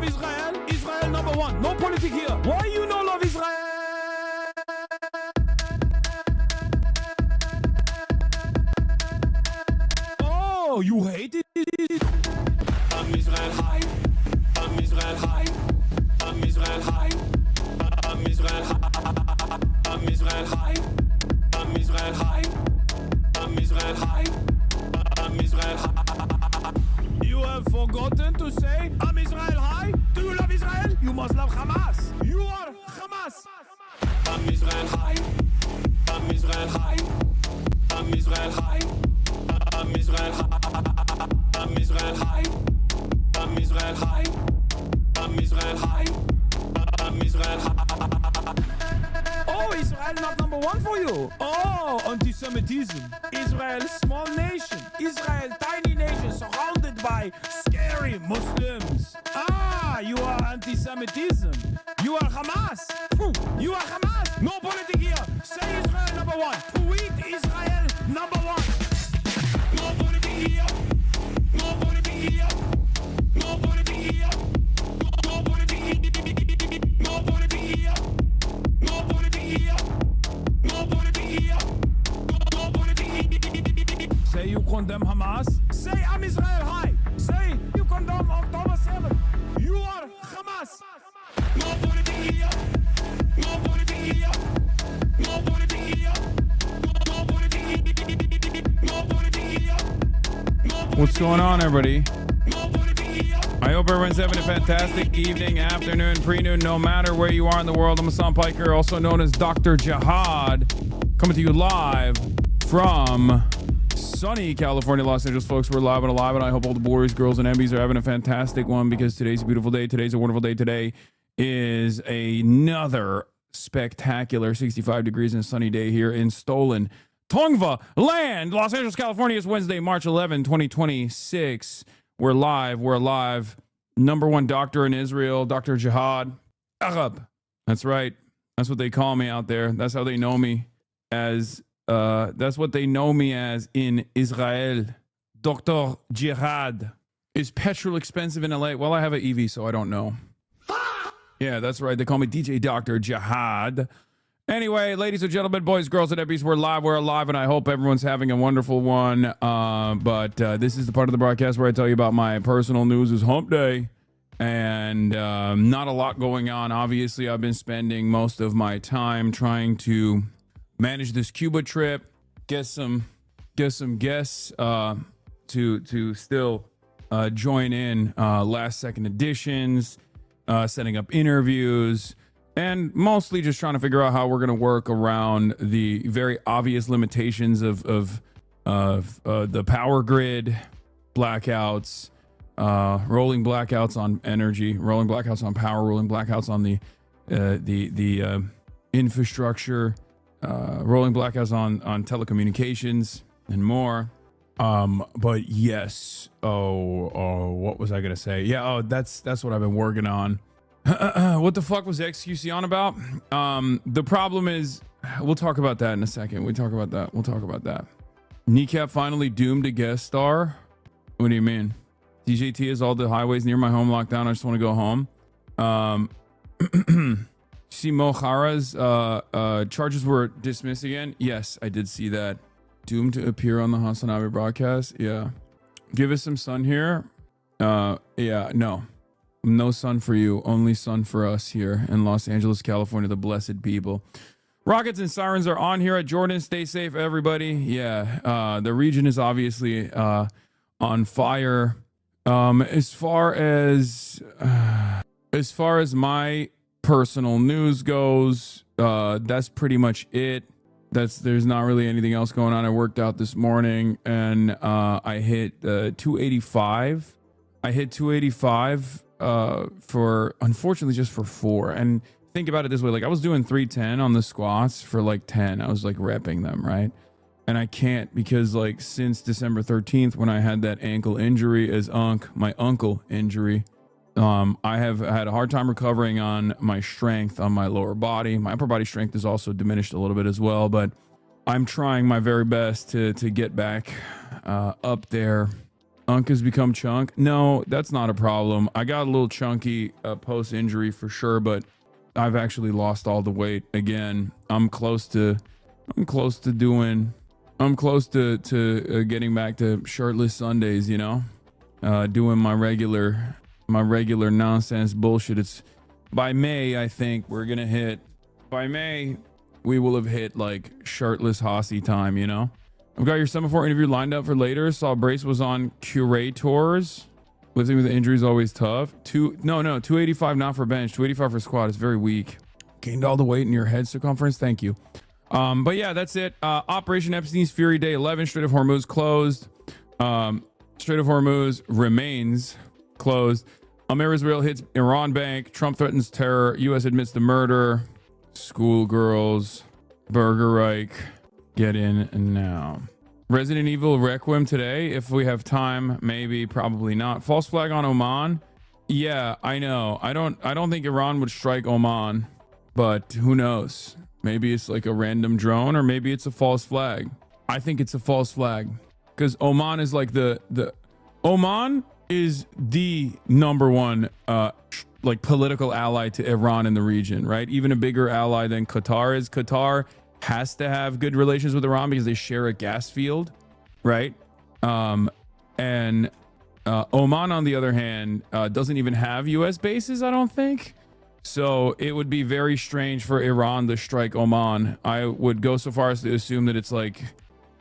Israel? Israel number one. No politics here. Why you no love Israel? Oh, you hate it? Am Israel high. Am Israel high. Am Israel high. Am Israel high. Am Israel high. Am Israel high. Am Israel high. Am Israel high. You have forgotten to say Am Israel high? Do you love Israel? You must love Hamas. You are Hamas. Am Israel high. Am Israel high. Am Israel high. Am Israel high. Am Israel high. Am Israel high. Am Israel high. Am Israel high. Oh, Israel not number one for you. Oh, anti-Semitism. Israel, small nation. Israel, tiny nation, surrounded by scary Muslims. Ah, you are anti-Semitism. You are Hamas. You are Hamas. No politics here. Say Israel number one. Tweet Israel number one. No politics here. No politics here. No politics here. No politics here. No politics here. No politics here. No politics here. No politics here. Say you condemn Hamas. Say Am Israel high. Say you condemn October 7. You are Hamas. No politics here. No politics here. No politics here. No politics here. No politics here. What's going on, everybody? I hope everyone's having a fantastic evening, afternoon, pre-noon, no matter where you are in the world. I'm Hassan Piker, also known as Dr. Jihad, coming to you live from sunny California, Los Angeles, folks. We're live and alive, and I hope all the boys, girls, and MBs are having a fantastic one, because today's a beautiful day. Today's a wonderful day. Today is another spectacular 65 degrees and sunny day here in stolen Tongva land, Los Angeles, California. It's Wednesday, March 11, 2026. We're live. We're alive. Number one doctor in Israel, Dr. Jihad Arab. That's right. That's what they call me out there. That's how they know me as. That's what they know me as in Israel. Dr. Jihad. Is petrol expensive in LA? Well, I have an EV, so I don't know. Yeah, that's right. They call me DJ Dr. Jihad. Anyway, ladies and gentlemen, boys, girls, and ebbies, we're live, and I hope everyone's having a wonderful one. But this is the part of the broadcast where I tell you about my personal news. Is hump day, and not a lot going on. Obviously, I've been spending most of my time trying to manage this Cuba trip, get some guests to still join in last second editions, setting up interviews, and mostly just trying to figure out how we're going to work around the very obvious limitations of the power grid, blackouts, rolling blackouts on energy, rolling blackouts on power, rolling blackouts on the infrastructure, rolling blackouts on telecommunications and more. But yes. What was I going to say? Yeah. That's what I've been working on. What the fuck was XQC on about? The problem is, we'll talk about that in a second. We'll talk about that. Kneecap finally doomed to guest star. What do you mean? DJT is all the highways near my home locked down. I just want to go home. See Mo Farah's charges were dismissed again. Yes, I did see that. Doomed to appear on the HasanAbi broadcast. Yeah. Give us some sun here. Yeah, no sun for you, only sun for us here in Los Angeles, California, the blessed people. Rockets and sirens are on here at Jordan. Stay safe, everybody. Yeah, the region is obviously on fire. As far as my personal news goes, that's pretty much it. There's not really anything else going on. I worked out this morning and I hit 285. I hit 285 for, unfortunately, just for 4. And think about it this way, like I was doing 310 on the squats for like 10. I was like repping them, right? And I can't, because like since December 13th, when I had that ankle injury my uncle injury, I have had a hard time recovering on my strength on my lower body. My upper body strength is also diminished a little bit as well, but I'm trying my very best to get back up there Unk has become chunk. No, that's not a problem. I got a little chunky post injury for sure, but I've actually lost all the weight again. I'm close to getting back to shirtless Sundays, you know, doing my regular nonsense bullshit. It's by May, I think we're gonna hit. By May, we will have hit like shirtless Hossie time, you know. I've got your semaphore interview lined up for later. Saw Brace was on curators. Lifting with the injury is always tough. 285 not for bench, 285 for squat. It's very weak. Gained all the weight in your head circumference. Thank you. But yeah, that's it. Operation Epstein's Fury Day 11. Strait of Hormuz closed. Strait of Hormuz remains closed. AMERISRAEL hits Iran bank. Trump threatens terror. U.S. admits the murder. Schoolgirls. BURGERREICH. Get in now. Resident Evil Requiem today. If we have time, maybe, probably not. False flag on Oman. Yeah, I know. I don't think Iran would strike Oman, but who knows? Maybe it's like a random drone, or maybe it's a false flag. I think it's a false flag because Oman is like Oman is the number one like political ally to Iran in the region, right? Even a bigger ally than Qatar is. Qatar has to have good relations with Iran because they share a gas field, right? And Oman, on the other hand, doesn't even have U.S. bases, I don't think. So it would be very strange for Iran to strike Oman. I would go so far as to assume that it's like,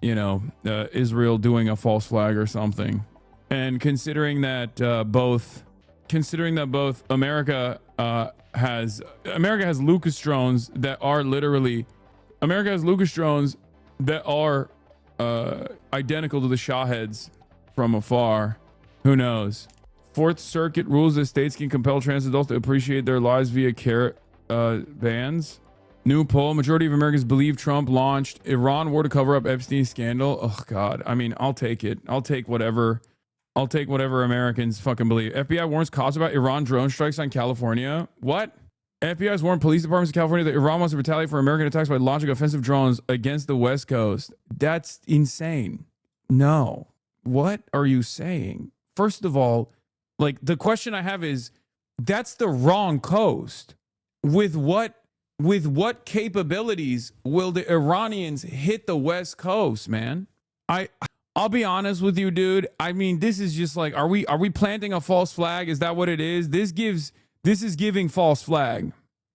you know, Israel doing a false flag or something. And considering that both America has Lucas drones that are literally identical to the Shaheds from afar. Who knows? Fourth Circuit rules that states can compel trans adults to appreciate their lives via care bans. New poll: majority of Americans believe Trump launched Iran war to cover up Epstein scandal. Oh God, I mean, I'll take it. I'll take whatever Americans fucking believe. FBI warns cops about Iran drone strikes on California. What? FBI has warned police departments in California that Iran wants to retaliate for American attacks by launching offensive drones against the West Coast. That's insane. No. What are you saying? First of all, like, the question I have is, that's the wrong coast. With what capabilities will the Iranians hit the West Coast, man? I'll be honest with you, dude. I mean, this is just like, are we planting a false flag? Is that what it is? This is giving false flag.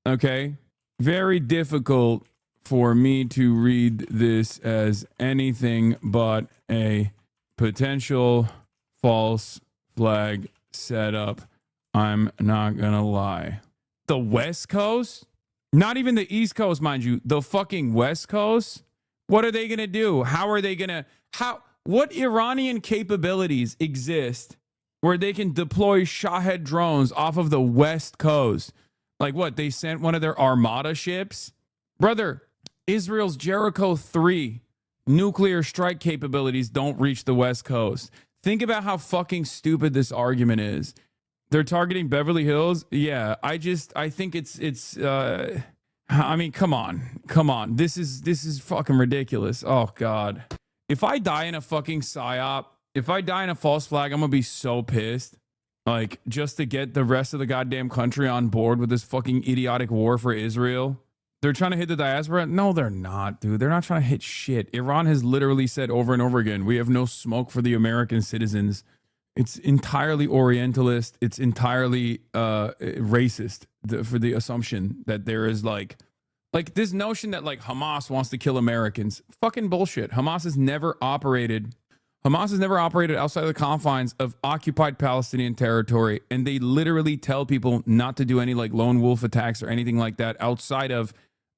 Okay? Very difficult for me to read this as anything but a potential false flag setup. I'm not gonna lie. The West Coast? Not even the East Coast, mind you. The fucking West Coast? What are they gonna do? What Iranian capabilities exist where they can deploy Shahed drones off of the West Coast? Like what? They sent one of their Armada ships? Brother, Israel's Jericho 3 nuclear strike capabilities don't reach the West Coast. Think about how fucking stupid this argument is. They're targeting Beverly Hills? Yeah, I think it's I mean, come on. This is fucking ridiculous. Oh God. If I die in a fucking psyop, if I die in a false flag, I'm gonna be so pissed. Like, just to get the rest of the goddamn country on board with this fucking idiotic war for Israel. They're trying to hit the diaspora? No, they're not, dude. They're not trying to hit shit. Iran has literally said over and over again, we have no smoke for the American citizens. It's entirely Orientalist. It's entirely racist for the assumption that there is like this notion that like Hamas wants to kill Americans. Fucking bullshit. Hamas has never operated outside of the confines of occupied Palestinian territory, and they literally tell people not to do any like lone wolf attacks or anything like that outside of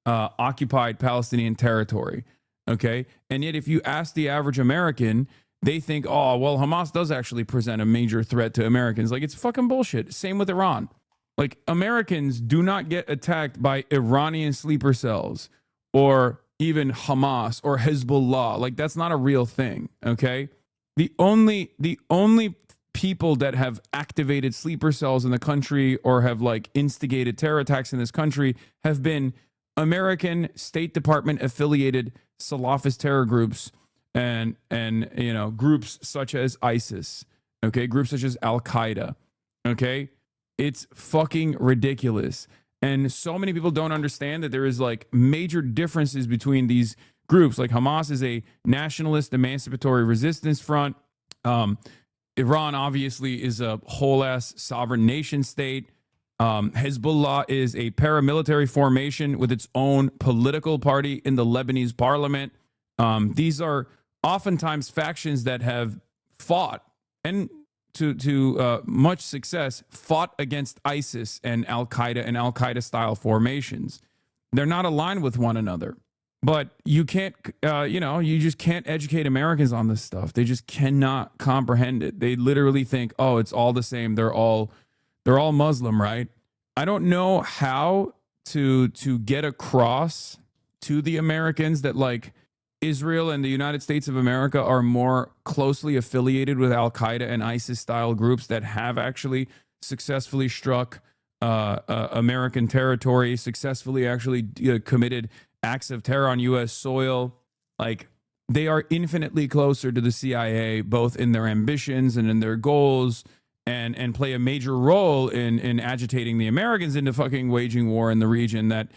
occupied Palestinian territory. Okay, and yet if you ask the average American, they think, oh well, Hamas does actually present a major threat to Americans. Like, it's fucking bullshit. Same with Iran. Like, Americans do not get attacked by Iranian sleeper cells or even Hamas or Hezbollah. Like, that's not a real thing, okay? The only people that have activated sleeper cells in the country or have like instigated terror attacks in this country have been American State Department affiliated Salafist terror groups and you know, groups such as ISIS. Okay, groups such as Al Qaeda. Okay, it's fucking ridiculous. And so many people don't understand that there is like major differences between these groups. Like Hamas is a nationalist emancipatory resistance front. Iran obviously is a whole ass sovereign nation state. Hezbollah is a paramilitary formation with its own political party in the Lebanese parliament. These are oftentimes factions that have fought and to much success fought against ISIS and Al Qaeda style formations. They're not aligned with one another, but you can't, you just can't educate Americans on this stuff. They just cannot comprehend it. They literally think, oh, it's all the same. They're all Muslim, right? I don't know how to get across to the Americans that like Israel and the United States of America are more closely affiliated with Al Qaeda and ISIS style groups that have actually successfully struck American territory, successfully actually committed acts of terror on U.S. soil. Like, they are infinitely closer to the CIA, both in their ambitions and in their goals, and play a major role in agitating the Americans into fucking waging war in the region that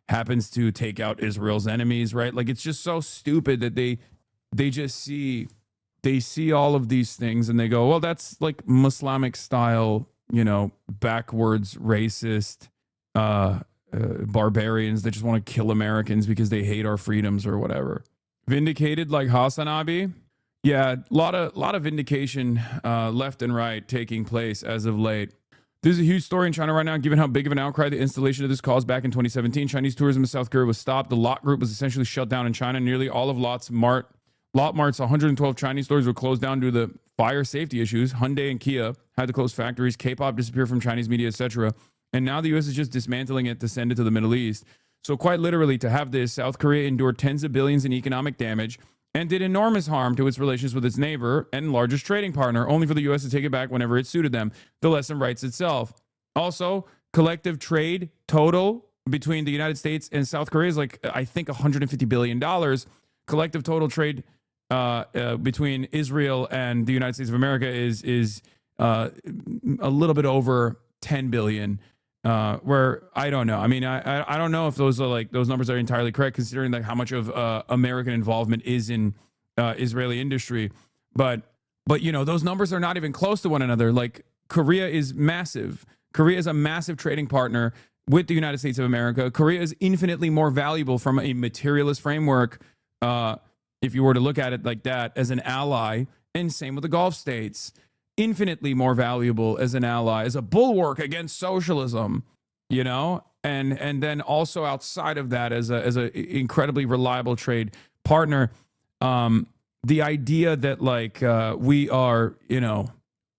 happens to take out Israel's enemies, right? Like, it's just so stupid that they just see all of these things and they go, well, that's like Islamic style, backwards racist barbarians that just want to kill Americans because they hate our freedoms or whatever. Vindicated like HasanAbi. Yeah, a lot of vindication left and right taking place as of late. There's a huge story in China right now, given how big of an outcry the installation of this caused back in 2017. Chinese tourism in South Korea was stopped. The Lot Group was essentially shut down in China. Nearly all of Lot Mart's 112 Chinese stores were closed down due to the fire safety issues. Hyundai and Kia had to close factories. K-pop disappeared from Chinese media, etc. And now the U.S. is just dismantling it to send it to the Middle East. So quite literally, to have this, South Korea endured tens of billions in economic damage and did enormous harm to its relations with its neighbor and largest trading partner, only for the U.S. to take it back whenever it suited them. The lesson writes itself. Also, collective trade total between the United States and South Korea is like, I think, $150 billion. Collective total trade between Israel and the United States of America is a little bit over 10 billion. Where I don't know. I mean, I don't know if those numbers are entirely correct, considering like how much of American involvement is in Israeli industry. But those numbers are not even close to one another. Like, Korea is massive. Korea is a massive trading partner with the United States of America. Korea is infinitely more valuable from a materialist framework, if you were to look at it like that, as an ally. And same with the Gulf states. Infinitely more valuable as an ally, as a bulwark against socialism, and then also outside of that as a incredibly reliable trade partner. The idea that like we are,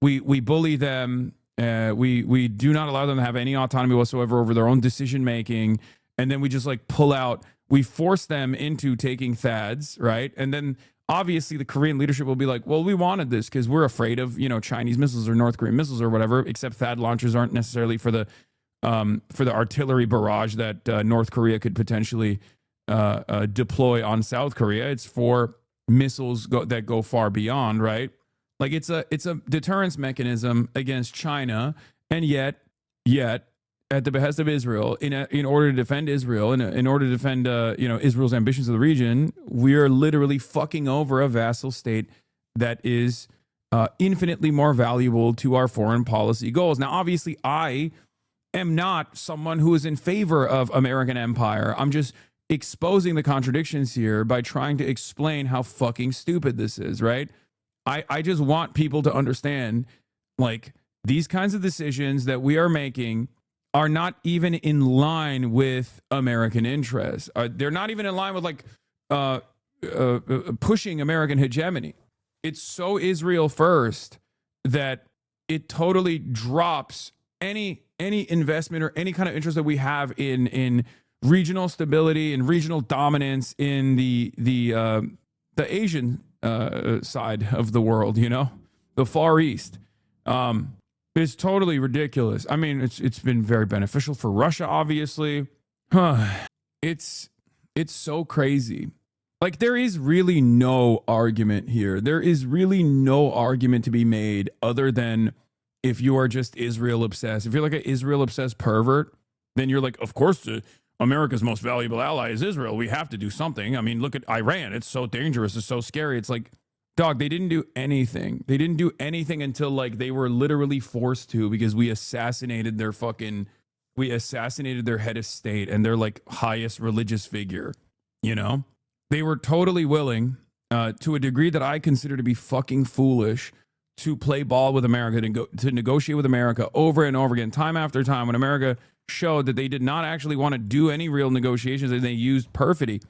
we bully them, we do not allow them to have any autonomy whatsoever over their own decision making, and then we just like pull out, we force them into taking THAADs, right? And then obviously the Korean leadership will be like, well, we wanted this because we're afraid of, Chinese missiles or North Korean missiles or whatever, except THAAD launchers aren't necessarily for the artillery barrage that North Korea could potentially deploy on South Korea. It's for missiles that go far beyond, right? Like, it's a deterrence mechanism against China, and yet at the behest of Israel, in order to defend Israel, in order to defend Israel's ambitions of the region, we are literally fucking over a vassal state that is infinitely more valuable to our foreign policy goals. Now, obviously, I am not someone who is in favor of American empire. I'm just exposing the contradictions here by trying to explain how fucking stupid this is, right? I just want people to understand, like, these kinds of decisions that we are making are not even in line with American interests. They're not even in line with like pushing American hegemony. It's so Israel first that it totally drops any investment or any kind of interest that we have in regional stability and regional dominance in the Asian side of the world, the Far East. It's totally ridiculous. I mean, it's been very beneficial for Russia, obviously. It's so crazy. Like, there is really no argument here. There is really no argument to be made other than if you are just Israel obsessed. If you're like an Israel obsessed pervert, then you're like, of course, America's most valuable ally is Israel. We have to do something. I mean, look at Iran. It's so dangerous. It's so scary. It's like, dog, they didn't do anything. They didn't do anything until like they were literally forced to, because we assassinated their head of state and their like highest religious figure, you know? They were totally willing, to a degree that I consider to be fucking foolish, to play ball with America, to negotiate with America over and over again, time after time, when America showed that they did not actually want to do any real negotiations, and they used perfidy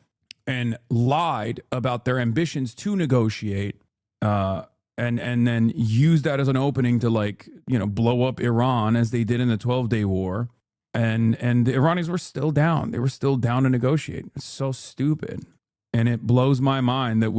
and lied about their ambitions to negotiate, and then used that as an opening to, like, you know, blow up Iran as they did in the 12-day war. And the Iranians were still down. They were still down to negotiate. It's so stupid. And it blows my mind that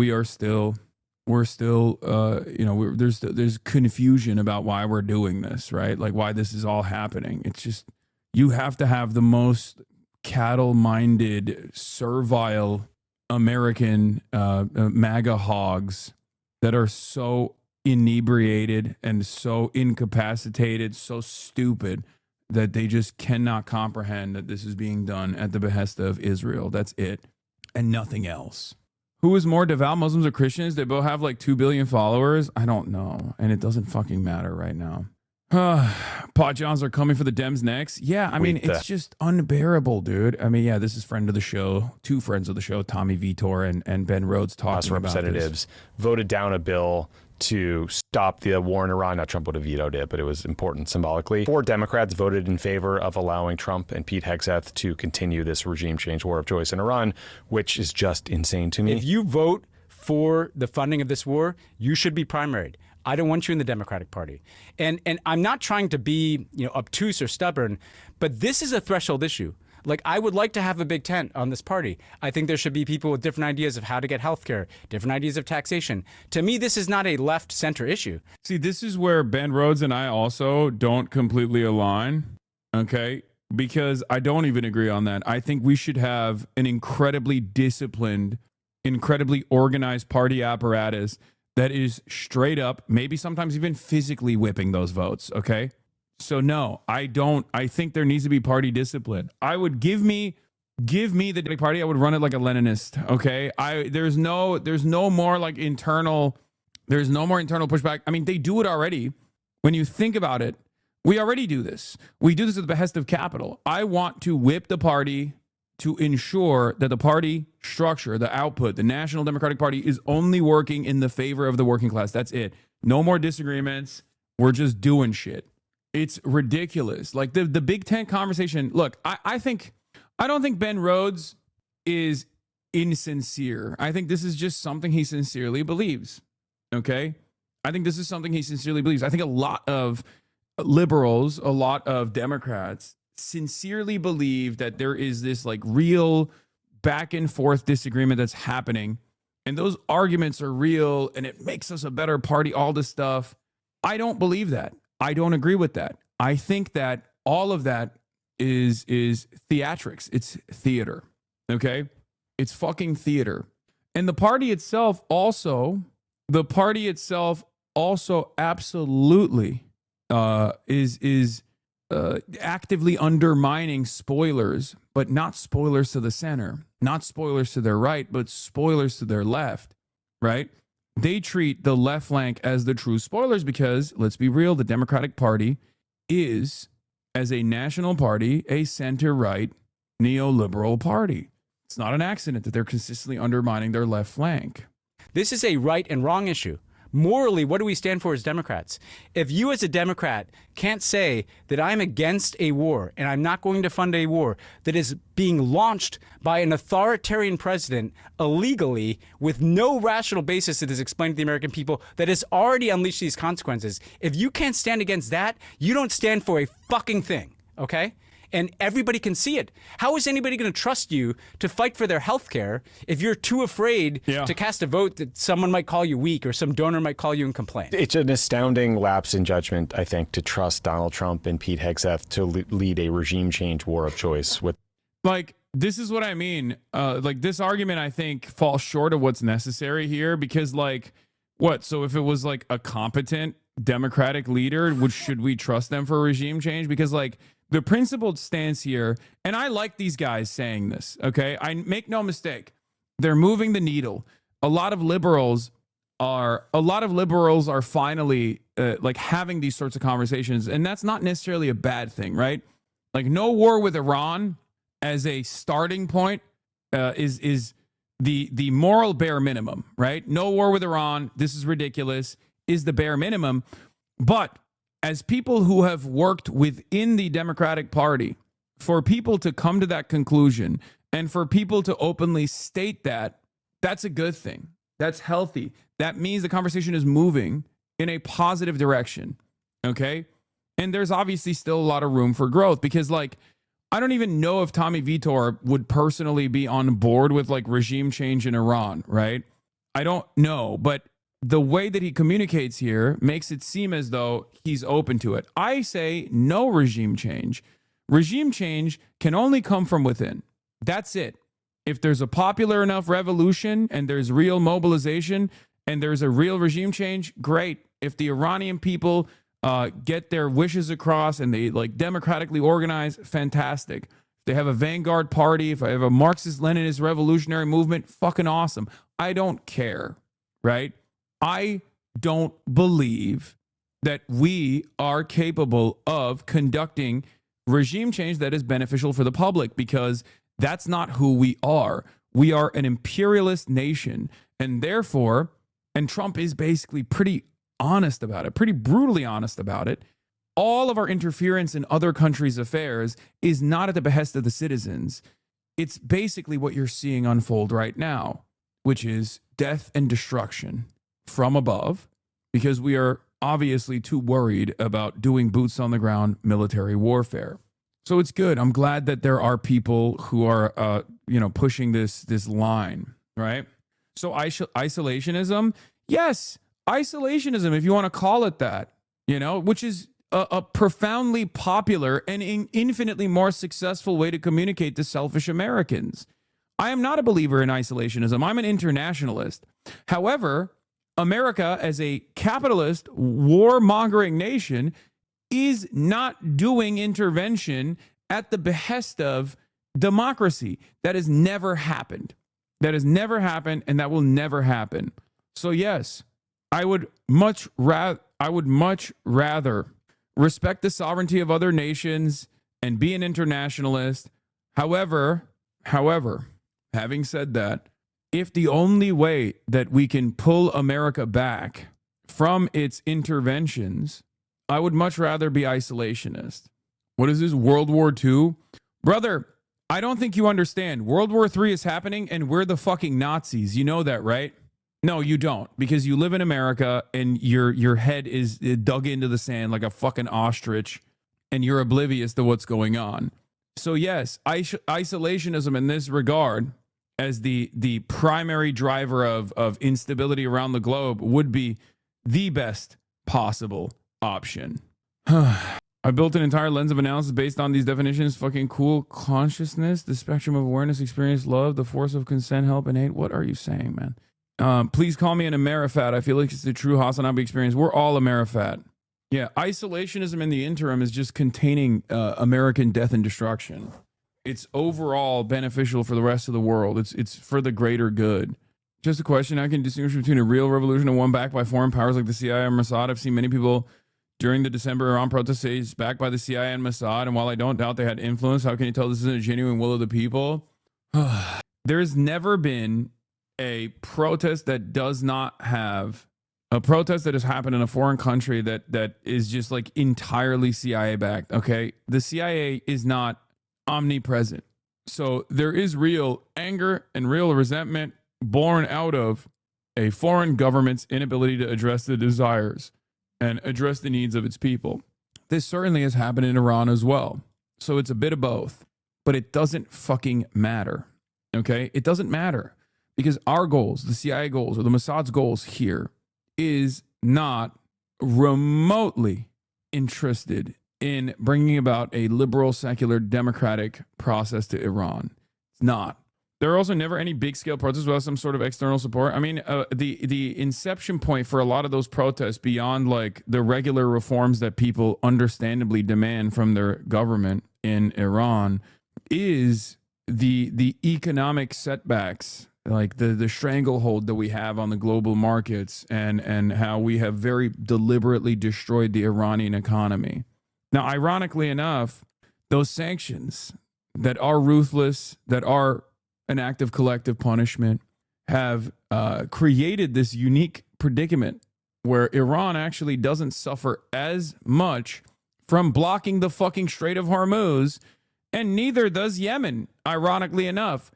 there's confusion about why we're doing this, right? Like, why this is all happening. It's just, you have to have the most cattle-minded, servile American MAGA hogs that are so inebriated and so incapacitated, so stupid, that they just cannot comprehend that this is being done at the behest of Israel. That's it. And nothing else. Who is more devout, Muslims or Christians? They both have like 2 billion followers. I don't know. And it doesn't fucking matter right now. Pot Johns are coming for the Dems next. Yeah, I mean, it's just unbearable, dude. I mean, yeah, this is friend of the show, 2 friends of the show, Tommy Vitor and Ben Rhodes, talking House about representatives this. Voted down a bill to stop the war in Iran. Now, Trump would have vetoed it, but it was important symbolically. 4 Democrats voted in favor of allowing Trump and Pete Hegseth to continue this regime change war of choice in Iran, which is just insane to me. If you vote for the funding of this war, you should be primaried. I don't want you in the Democratic Party. And I'm not trying to be, you know, obtuse or stubborn, but this is a threshold issue. Like, I would like to have a big tent on this party. I think there should be people with different ideas of how to get healthcare, different ideas of taxation. To me, this is not a left-center issue. See, this is where Ben Rhodes and I also don't completely align, okay? Because I don't even agree on that. I think we should have an incredibly disciplined, incredibly organized party apparatus that is straight up, maybe sometimes even physically whipping those votes, okay? So no, I don't. I think there needs to be party discipline. I would give me the Democratic Party. I would run it like a Leninist. Okay. There's no more like internal. There's no more internal pushback. I mean, they do it already. When you think about it, we already do this. We do this at the behest of capital. I want to whip the party to ensure that the party structure, the output, the National Democratic Party is only working in the favor of the working class. That's it. No more disagreements. We're just doing shit. It's ridiculous. Like the Big Tent conversation. Look, I don't think Ben Rhodes is insincere. I think this is just something he sincerely believes. Okay? I think this is something he sincerely believes. I think a lot of liberals, a lot of Democrats sincerely believe that there is this like real back and forth disagreement that's happening. And those arguments are real and it makes us a better party, all this stuff. I don't believe that. I don't agree with that. I think that all of that is theatrics. It's theater. Okay? It's fucking theater. And the party itself also absolutely is actively undermining spoilers, but not spoilers to the center, not spoilers to their right, but spoilers to their left, right? They treat the left flank as the true spoilers because, let's be real, the Democratic Party is, as a national party, a center-right neoliberal party. It's not an accident that they're consistently undermining their left flank. This is a right and wrong issue. Morally, what do we stand for as Democrats? If you as a Democrat can't say that I'm against a war and I'm not going to fund a war that is being launched by an authoritarian president illegally with no rational basis that is explained to the American people that has already unleashed these consequences, if you can't stand against that, you don't stand for a fucking thing, okay? And everybody can see it. How is anybody going to trust you to fight for their health care if you're too afraid to cast a vote that someone might call you weak or some donor might call you and complain? It's an astounding lapse in judgment, I think, to trust Donald Trump and Pete Hegseth to lead a regime change war of choice with. Like, this is what I mean. Like this argument, I think, falls short of what's necessary here because, like, what? So if it was like a competent Democratic leader, should we trust them for regime change? Because, like, the principled stance here, and I like these guys saying this. Okay, I make no mistake, they're moving the needle. A lot of liberals are finally like having these sorts of conversations, and that's not necessarily a bad thing, right? Like, no war with Iran as a starting point is the moral bare minimum, right? No war with Iran. This is ridiculous. Is the bare minimum. But as people who have worked within the Democratic Party, for people to come to that conclusion and for people to openly state that, that's a good thing. That's healthy. That means the conversation is moving in a positive direction. Okay. And there's obviously still a lot of room for growth because, like, I don't even know if Tommy Vitor would personally be on board with like regime change in Iran, right? I don't know, but the way that he communicates here makes it seem as though he's open to it. I say no regime change. Regime change can only come from within. That's it. If there's a popular enough revolution and there's real mobilization and there's a real regime change, great. If the Iranian people get their wishes across and they like democratically organize, fantastic. If they have a vanguard party, if I have a Marxist-Leninist revolutionary movement, fucking awesome. I don't care, right? I don't believe that we are capable of conducting regime change that is beneficial for the public because that's not who we are. We are an imperialist nation, and therefore, and Trump is basically pretty honest about it, pretty brutally honest about it. All of our interference in other countries' affairs is not at the behest of the citizens. It's basically what you're seeing unfold right now, which is death and destruction from above, because we are obviously too worried about doing boots on the ground military warfare. So it's good. I'm glad that there are people who are, pushing this line, right? So isolationism, yes, isolationism, if you want to call it that, which is a profoundly popular and infinitely more successful way to communicate to selfish Americans. I am not a believer in isolationism. I'm an internationalist. However, America, as a capitalist, warmongering nation, is not doing intervention at the behest of democracy. That has never happened. That has never happened, and that will never happen. So yes, I would much rather respect the sovereignty of other nations and be an internationalist. However, having said that, if the only way that we can pull America back from its interventions, I would much rather be isolationist. What is this, World War II? Brother, I don't think you understand. World War III is happening and we're the fucking Nazis. You know that, right? No, you don't, because you live in America and your head is dug into the sand like a fucking ostrich and you're oblivious to what's going on. So yes, isolationism in this regard, as the primary driver of instability around the globe, would be the best possible option. I built an entire lens of analysis based on these definitions. Fucking cool. Consciousness, the spectrum of awareness, experience, love, the force of consent, help, and hate. What are you saying, man? Please call me an AMERIFAT. I feel like it's the true HasanAbi experience. We're all AMERIFAT. Yeah, isolationism in the interim is just containing American death and destruction. It's overall beneficial for the rest of the world. It's for the greater good. Just a question, how can you distinguish between a real revolution and one backed by foreign powers like the CIA and Mossad? I've seen many people during the December Iran protests say it's backed by the CIA and Mossad, and while I don't doubt they had influence, how can you tell this isn't a genuine will of the people? There's never been a protest that does not have a protest that has happened in a foreign country that is just like entirely CIA backed. Okay, the CIA is not omnipresent, so there is real anger and real resentment born out of a foreign government's inability to address the desires and address the needs of its people. This certainly has happened in Iran as well. So it's a bit of both, but it doesn't fucking matter. Okay, it doesn't matter, because our goals, the CIA goals or the Mossad's goals here, is not remotely interested in bringing about a liberal, secular, democratic process to Iran. It's not. There are also never any big scale protests without some sort of external support. I mean, the inception point for a lot of those protests, beyond like the regular reforms that people understandably demand from their government in Iran, is the economic setbacks, like the stranglehold that we have on the global markets, and how we have very deliberately destroyed the Iranian economy. Now, ironically enough, those sanctions that are ruthless, that are an act of collective punishment, have created this unique predicament where Iran actually doesn't suffer as much from blocking the fucking Strait of Hormuz, and neither does Yemen, ironically enough.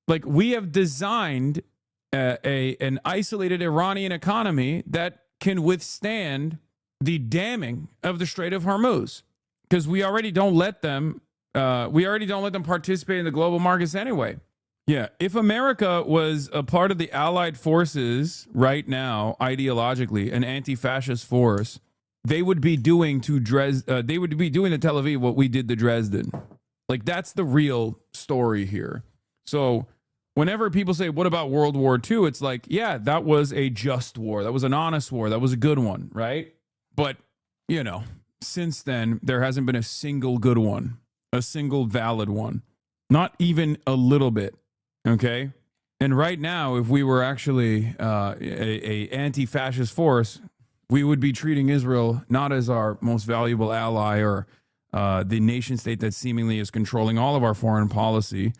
Like, we have designed an isolated Iranian economy that can withstand the damming of the Strait of Hormuz, because we already don't let them participate in the global markets anyway. Yeah, if America was a part of the Allied forces right now, ideologically, an anti-fascist force, they would be doing to Tel Aviv what we did to Dresden. Like, that's the real story here. So whenever people say, what about World War II? It's like, yeah, that was a just war. That was an honest war. That was a good one, right? But, you know, since then, there hasn't been a single good one, a single valid one, not even a little bit. Okay. And right now, if we were actually a anti-fascist force, we would be treating Israel not as our most valuable ally or the nation state that seemingly is controlling all of our foreign policy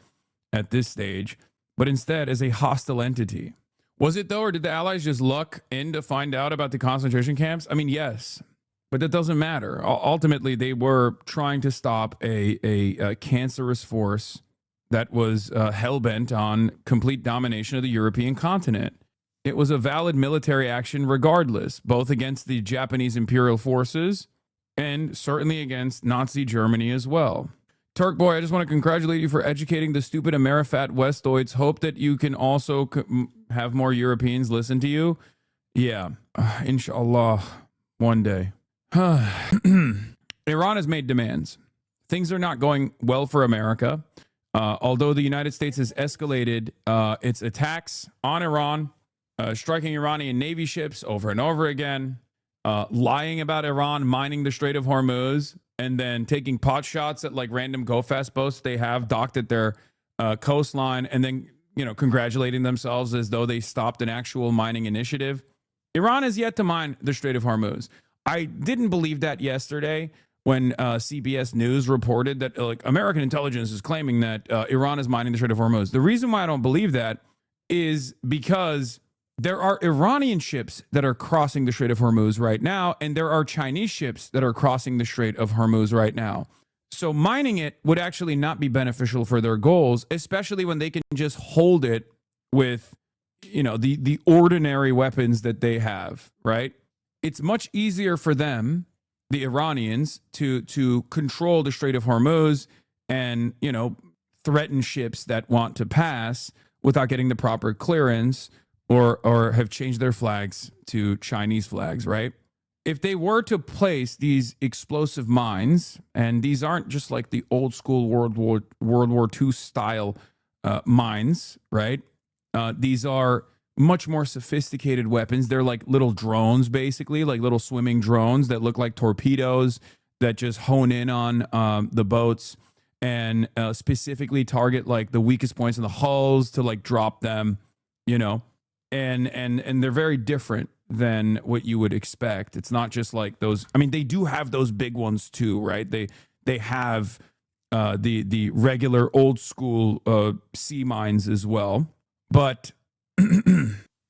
at this stage, but instead as a hostile entity. Was it though, or did the Allies just luck in to find out about the concentration camps? I mean, yes, but that doesn't matter. Ultimately, they were trying to stop a cancerous force that was hell-bent on complete domination of the European continent. It was a valid military action regardless, both against the Japanese imperial forces and certainly against Nazi Germany as well. Turk Boy, I just want to congratulate you for educating the stupid Amerifat Westoids. Hope that you can also have more Europeans listen to you. Yeah, inshallah, one day. Iran has made demands. Things are not going well for America. Although the United States has escalated its attacks on Iran, striking Iranian Navy ships over and over again, lying about Iran mining the Strait of Hormuz, and then taking pot shots at like random go-fast boats they have docked at their coastline, and then, you know, congratulating themselves as though they stopped an actual mining initiative. Iran has yet to mine the Strait of Hormuz. I didn't believe that yesterday when CBS News reported that like American intelligence is claiming that Iran is mining the Strait of Hormuz. The reason why I don't believe that is because there are Iranian ships that are crossing the Strait of Hormuz right now, and there are Chinese ships that are crossing the Strait of Hormuz right now. So mining it would actually not be beneficial for their goals, especially when they can just hold it with, you know, the ordinary weapons that they have, right? It's much easier for them, the Iranians, to control the Strait of Hormuz and, you know, threaten ships that want to pass without getting the proper clearance or have changed their flags to Chinese flags, right? If they were to place these explosive mines, and these aren't just like the old school World War II style mines, right? These are much more sophisticated weapons. They're like little drones, basically, like little swimming drones that look like torpedoes that just hone in on the boats and specifically target like the weakest points in the hulls to like drop them, you know, and they're very different than what you would expect. It's not just like those. I mean, they do have those big ones too, right? They have the regular old school sea mines as well, but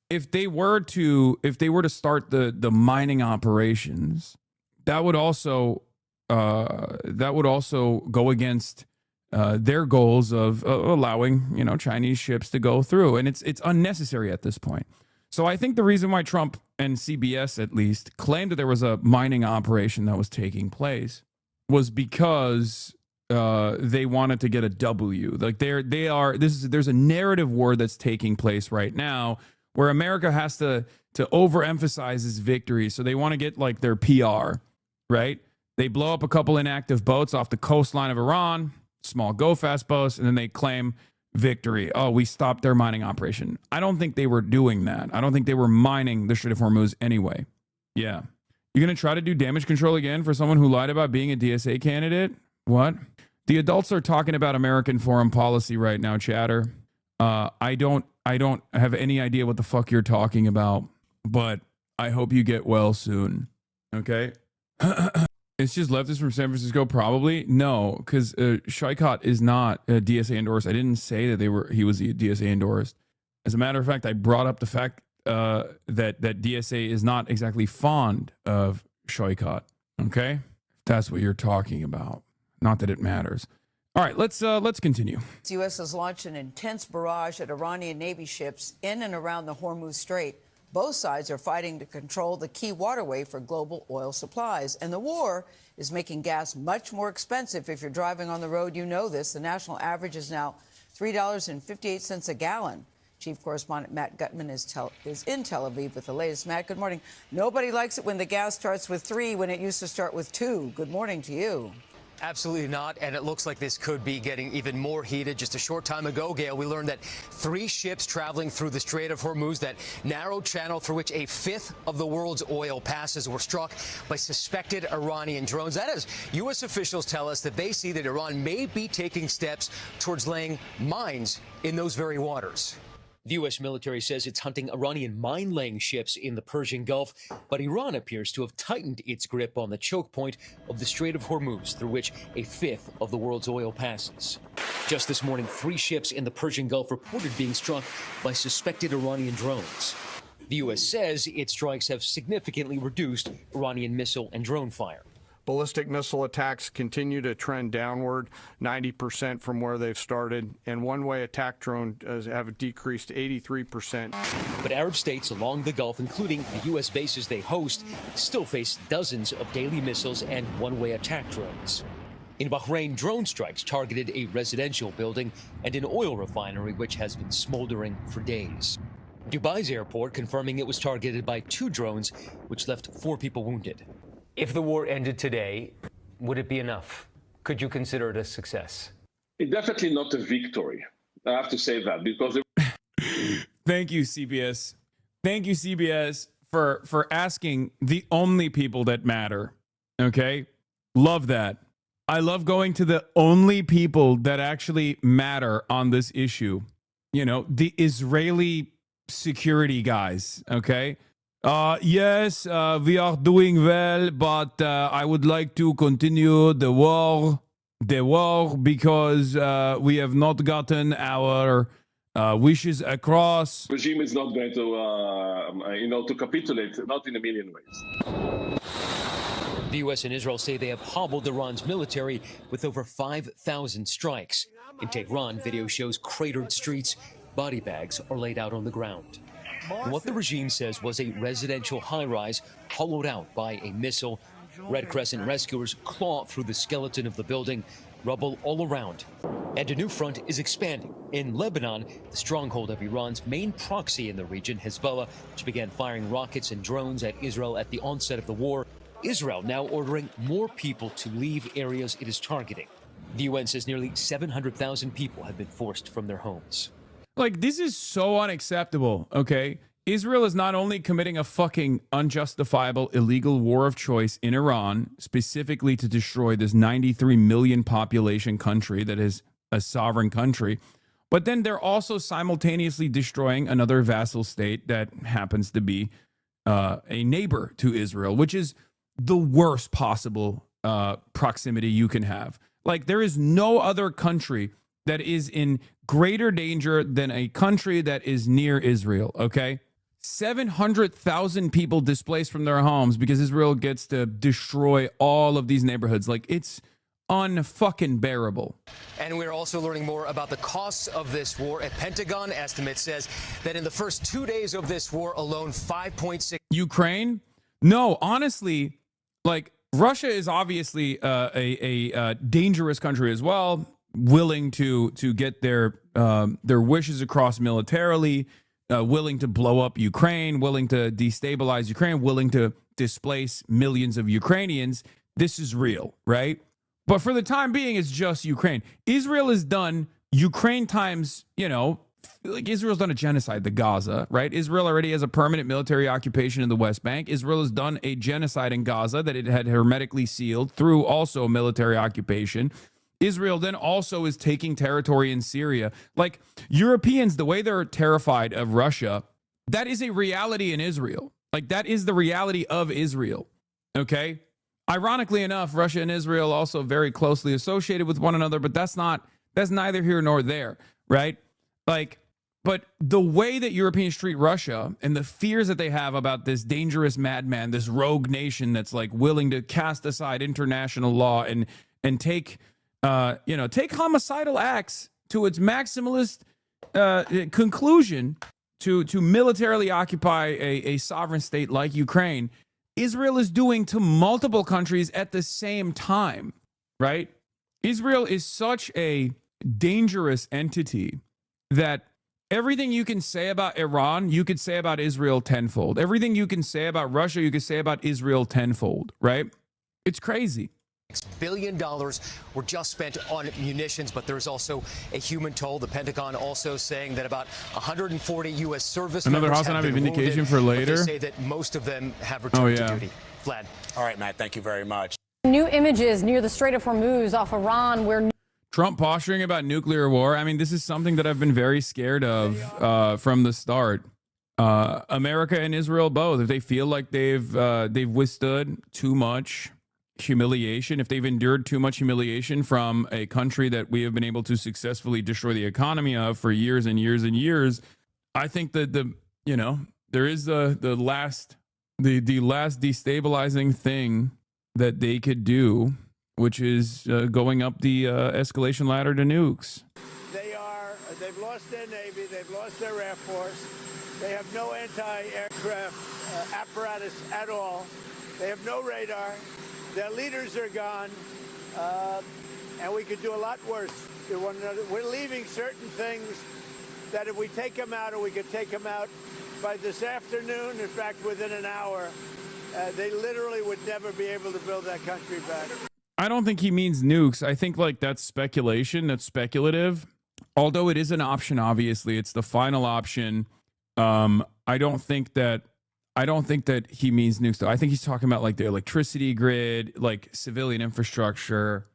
if they were to start the mining operations, that would also go against their goals of allowing, you know, Chinese ships to go through, and it's unnecessary at this point. So I think the reason why Trump and CBS at least claimed that there was a mining operation that was taking place was because they wanted to get a W. Like there's a narrative war that's taking place right now where America has to overemphasize its victory. So they want to get like their PR, right? They blow up a couple inactive boats off the coastline of Iran, small go-fast boats, and then they claim victory. Oh, we stopped their mining operation. I don't think they were doing that. I don't think they were mining the Strait of Hormuz anyway. Yeah. You're going to try to do damage control again for someone who lied about being a DSA candidate? What? The adults are talking about American foreign policy right now, chatter. I don't have any idea what the fuck you're talking about, but I hope you get well soon. Okay? It's just leftists from San Francisco, probably. No, because Shycott is not DSA endorsed. I didn't say that he was DSA endorsed. As a matter of fact, I brought up the fact that DSA is not exactly fond of Shycott. Okay? That's what you're talking about. Not that it matters. All right, let's continue. The U.S. has launched an intense barrage at Iranian Navy ships in and around the Hormuz Strait. Both sides are fighting to control the key waterway for global oil supplies. And the war is making gas much more expensive. If you're driving on the road, you know this. The national average is now $3.58 a gallon. Chief Correspondent Matt Gutman is in Tel Aviv with the latest. Matt, good morning. Nobody likes it when the gas starts with 3 when it used to start with 2. Good morning to you. Absolutely not, and it looks like this could be getting even more heated. Just a short time ago, Gail, we learned that 3 ships traveling through the Strait of Hormuz, that narrow channel through which a fifth of the world's oil passes, were struck by suspected Iranian drones. That is, U.S. officials tell us that they see that Iran may be taking steps towards laying mines in those very waters. The U.S. military says it's hunting Iranian mine-laying ships in the Persian Gulf, but Iran appears to have tightened its grip on the choke point of the Strait of Hormuz, through which a fifth of the world's oil passes. Just this morning, 3 ships in the Persian Gulf reported being struck by suspected Iranian drones. The U.S. says its strikes have significantly reduced Iranian missile and drone fire. Ballistic missile attacks continue to trend downward, 90% from where they've started, and one-way attack drones have decreased 83%. But Arab states along the Gulf, including the U.S. bases they host, still face dozens of daily missiles and one-way attack drones. In Bahrain, drone strikes targeted a residential building and an oil refinery, which has been smoldering for days. Dubai's airport confirming it was targeted by 2 drones, which left 4 people wounded. If the war ended today, would it be enough? Could you consider it a success? It's definitely not a victory. I have to say that because... Thank you, CBS. Thank you, CBS, for asking the only people that matter. Okay? Love that. I love going to the only people that actually matter on this issue. You know, the Israeli security guys, okay? Yes, we are doing well, but I would like to continue the war because we have not gotten our wishes across. The regime is not going to capitulate, not in a million ways. The U.S. and Israel say they have hobbled Iran's military with over 5,000 strikes. In Tehran, video shows cratered streets, body bags are laid out on the ground. And what the regime says was a residential high-rise hollowed out by a missile. Red Crescent rescuers claw through the skeleton of the building, rubble all around. And a new front is expanding. In Lebanon, the stronghold of Iran's main proxy in the region, Hezbollah, which began firing rockets and drones at Israel at the onset of the war. Israel now ordering more people to leave areas it is targeting. The UN says nearly 700,000 people have been forced from their homes. Like, this is so unacceptable, okay? Israel is not only committing a fucking unjustifiable illegal war of choice in Iran, specifically to destroy this 93 million population country that is a sovereign country, but then they're also simultaneously destroying another vassal state that happens to be a neighbor to Israel, which is the worst possible proximity you can have. Like, there is no other country that is in greater danger than a country that is near Israel, okay? 700,000 people displaced from their homes because Israel gets to destroy all of these neighborhoods. Like, it's unfucking bearable. And we're also learning more about the costs of this war. A Pentagon estimate says that in the first 2 days of this war alone, 5.6... Ukraine? No, honestly, like, Russia is obviously a dangerous country as well, willing to get their wishes across militarily, willing to blow up Ukraine, willing to destabilize Ukraine, willing to displace millions of Ukrainians. This is real, right? But for the time being, it's just Ukraine. Israel is done Ukraine times, like Israel's done a genocide to Gaza, right? Israel already has a permanent military occupation in the West Bank. Israel has done a genocide in Gaza that it had hermetically sealed through also a military occupation. Israel then also is taking territory in Syria. Like Europeans, the way they're terrified of Russia, that is a reality in Israel. Like that is the reality of Israel. Okay. Ironically enough, Russia and Israel also very closely associated with one another, but that's neither here nor there, right? Like, but the way that Europeans treat Russia and the fears that they have about this dangerous madman, this rogue nation that's like willing to cast aside international law and take homicidal acts to its maximalist conclusion to militarily occupy a sovereign state like Ukraine, Israel is doing to multiple countries at the same time, right? Israel is such a dangerous entity that everything you can say about Iran, you could say about Israel tenfold. Everything you can say about Russia, you could say about Israel tenfold, right? It's crazy. $6 billion were just spent on munitions, but there's also a human toll. The Pentagon also saying that about 140 U.S. service Another members have HasanAbi been vindication wounded, for later. But they say that most of them have returned to duty. Vlad. All right, Matt, thank you very much. New images near the Strait of Hormuz off Iran where Trump posturing about nuclear war. I mean, this is something that I've been very scared of from the start. America and Israel both, if they feel like they've withstood too much humiliation, if they've endured too much humiliation from a country that we have been able to successfully destroy the economy of for years and years and years, I think that there is the last destabilizing thing that they could do, which is going up the escalation ladder to nukes. They've lost their Navy, they've lost their Air Force, they have no anti-aircraft apparatus at all, they have no radar, their leaders are gone, and we could do a lot worse to one another. We're leaving certain things that if we take them out, or we could take them out by this afternoon, in fact, within an hour, they literally would never be able to build that country back. I don't think he means nukes. I think like that's speculation. That's speculative. Although it is an option, obviously, it's the final option. I don't think that he means nukes, though. I think he's talking about like the electricity grid, like civilian infrastructure,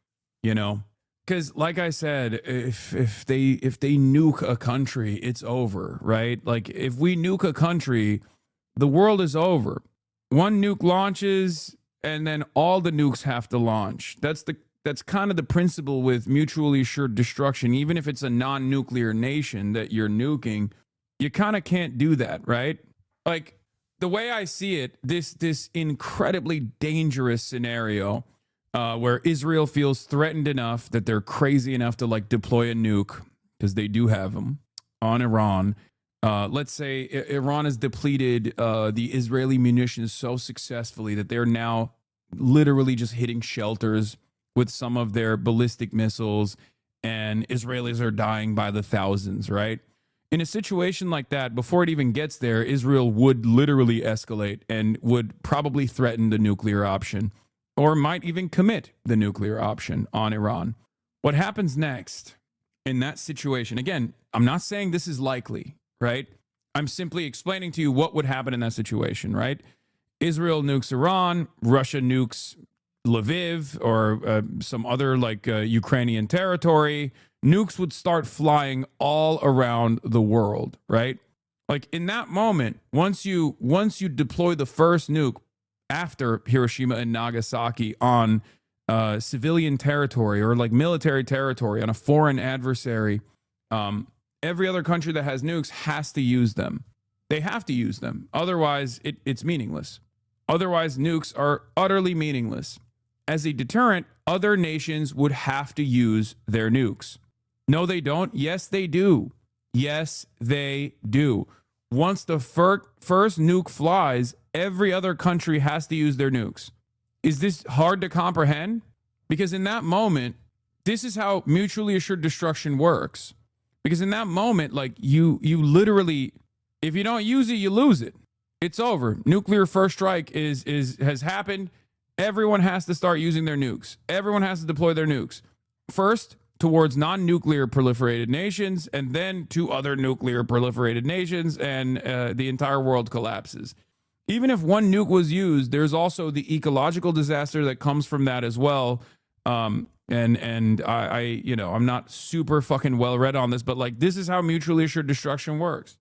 because like I said, if they nuke a country, it's over, right? Like if we nuke a country, the world is over. One nuke launches, and then all the nukes have to launch. That's kind of the principle with mutually assured destruction. Even if it's a non-nuclear nation that you're nuking, you kind of can't do that, right? Like the way I see it, this incredibly dangerous scenario where Israel feels threatened enough that they're crazy enough to like deploy a nuke, because they do have them, on Iran. Let's say Iran has depleted the Israeli munitions so successfully that they're now literally just hitting shelters with some of their ballistic missiles, and Israelis are dying by the thousands, right? In a situation like that, before it even gets there, Israel would literally escalate and would probably threaten the nuclear option, or might even commit the nuclear option on Iran. What happens next in that situation? Again, I'm not saying this is likely, right? I'm simply explaining to you what would happen in that situation, right? Israel nukes Iran, Russia nukes Lviv or some other like Ukrainian territory. Nukes would start flying all around the world, right? Like in that moment, once you deploy the first nuke after Hiroshima and Nagasaki on civilian territory or like military territory on a foreign adversary, every other country that has nukes has to use them. They have to use them. Otherwise, it's meaningless. Otherwise, nukes are utterly meaningless. As a deterrent, other nations would have to use their nukes. No, they don't. Yes, they do. Yes, they do. Once the first nuke flies, every other country has to use their nukes. Is this hard to comprehend? Because in that moment, this is how mutually assured destruction works. Because in that moment, like you literally, if you don't use it, you lose it. It's over. Nuclear first strike has happened. Everyone has to start using their nukes. Everyone has to deploy their nukes. First, towards non-nuclear proliferated nations, and then to other nuclear proliferated nations, and the entire world collapses. Even if one nuke was used, there's also the ecological disaster that comes from that as well. And I you know, I'm not super fucking well read on this, but like, this is how mutually assured destruction works.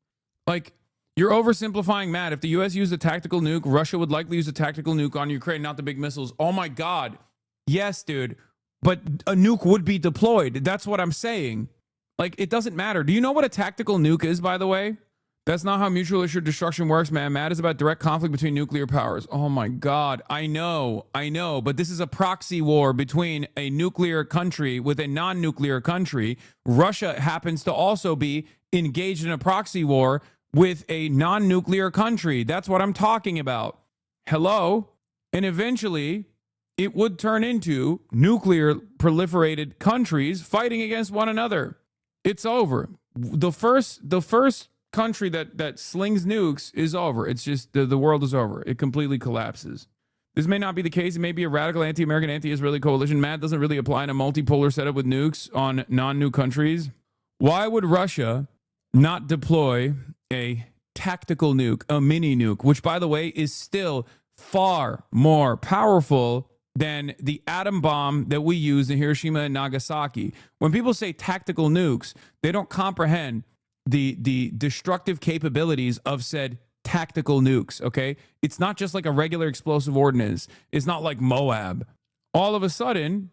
Like, you're oversimplifying, Matt. If the U.S. used a tactical nuke, Russia would likely use a tactical nuke on Ukraine, not the big missiles. Oh my God. Yes, dude. But a nuke would be deployed. That's what I'm saying. Like, it doesn't matter. Do you know what a tactical nuke is, by the way? That's not how mutually assured destruction works, man. Matt is about direct conflict between nuclear powers. Oh my God. I know. But this is a proxy war between a nuclear country with a non-nuclear country. Russia happens to also be engaged in a proxy war with a non-nuclear country. That's what I'm talking about. Hello? And eventually, it would turn into nuclear proliferated countries fighting against one another. It's over. The first country that slings nukes is over. It's just the world is over. It completely collapses. This may not be the case. It may be a radical anti-American, anti-Israeli coalition. Matt doesn't really apply in a multipolar setup with nukes on non-nuke countries. Why would Russia not deploy a tactical nuke, a mini nuke, which, by the way, is still far more powerful than the atom bomb that we used in Hiroshima and Nagasaki? When people say tactical nukes, they don't comprehend the destructive capabilities of said tactical nukes, okay? It's not just like a regular explosive ordnance. It's not like Moab. All of a sudden,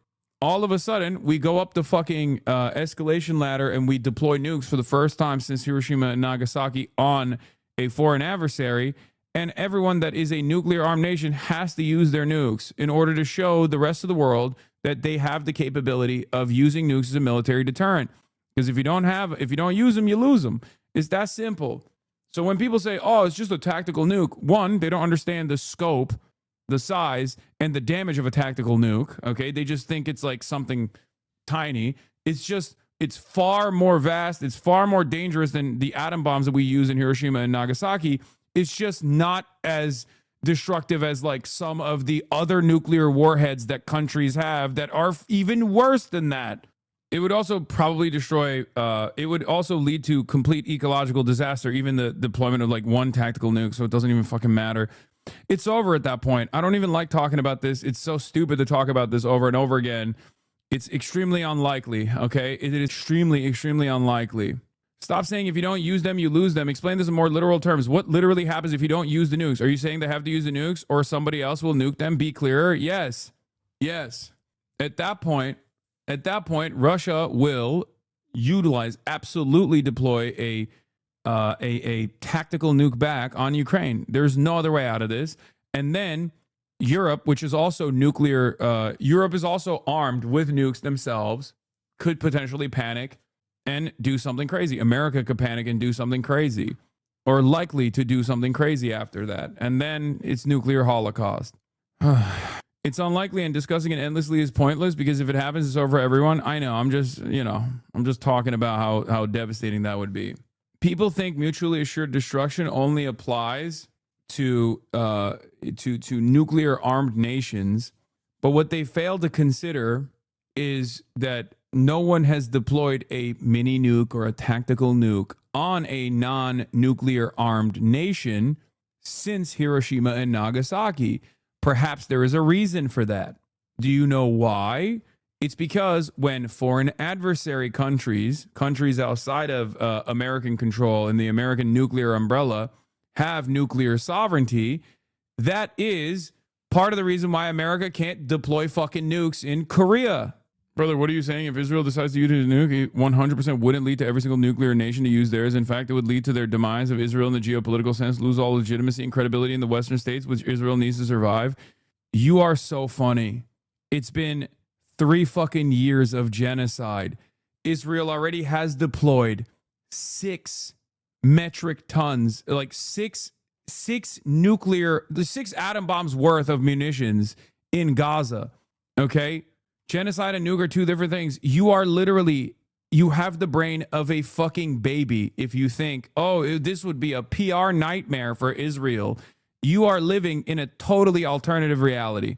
we go up the fucking escalation ladder and we deploy nukes for the first time since Hiroshima and Nagasaki on a foreign adversary. And everyone that is a nuclear armed nation has to use their nukes in order to show the rest of the world that they have the capability of using nukes as a military deterrent. Because if you don't use them, you lose them. It's that simple. So when people say, oh, it's just a tactical nuke, one, they don't understand the scope, the size, and the damage of a tactical nuke. Okay. They just think it's like something tiny. It's far more vast. It's far more dangerous than the atom bombs that we use in Hiroshima and Nagasaki. It's just not as destructive as like some of the other nuclear warheads that countries have that are even worse than that. It would also probably destroy, it would also lead to complete ecological disaster, even the deployment of like one tactical nuke, so it doesn't even fucking matter. It's over at that point. I don't even like talking about this. It's so stupid to talk about this over and over again. It's extremely unlikely, okay? It is extremely, extremely unlikely. Stop saying if you don't use them, you lose them. Explain this in more literal terms. What literally happens if you don't use the nukes? Are you saying they have to use the nukes or somebody else will nuke them? Be clearer. Yes. At that point, Russia will absolutely deploy a tactical nuke back on Ukraine. There's no other way out of this. And then Europe, which is also nuclear, Europe is also armed with nukes themselves, could potentially panic and do something crazy. America could panic and do something crazy, or likely to do something crazy after that. And then it's nuclear holocaust. It's unlikely, and discussing it endlessly is pointless because if it happens, it's over for everyone. I know. I'm just talking about how devastating that would be. People think mutually assured destruction only applies to nuclear armed nations, but what they fail to consider is that no one has deployed a mini nuke or a tactical nuke on a non-nuclear armed nation since Hiroshima and Nagasaki. Perhaps there is a reason for that. Do you know why? It's because when foreign adversary countries outside of American control and the American nuclear umbrella have nuclear sovereignty, that is part of the reason why America can't deploy fucking nukes in Korea. Brother, what are you saying? If Israel decides to use a nuke, it 100% wouldn't lead to every single nuclear nation to use theirs. In fact, it would lead to their demise of Israel in the geopolitical sense, lose all legitimacy and credibility in the Western states, which Israel needs to survive. You are so funny. It's been 3 fucking years of genocide. Israel already has deployed 6 metric tons, like 6 atom bombs worth of munitions in Gaza. Okay? Genocide and nuke are 2 different things. You have the brain of a fucking baby if you think, oh, this would be a PR nightmare for Israel. You are living in a totally alternative reality.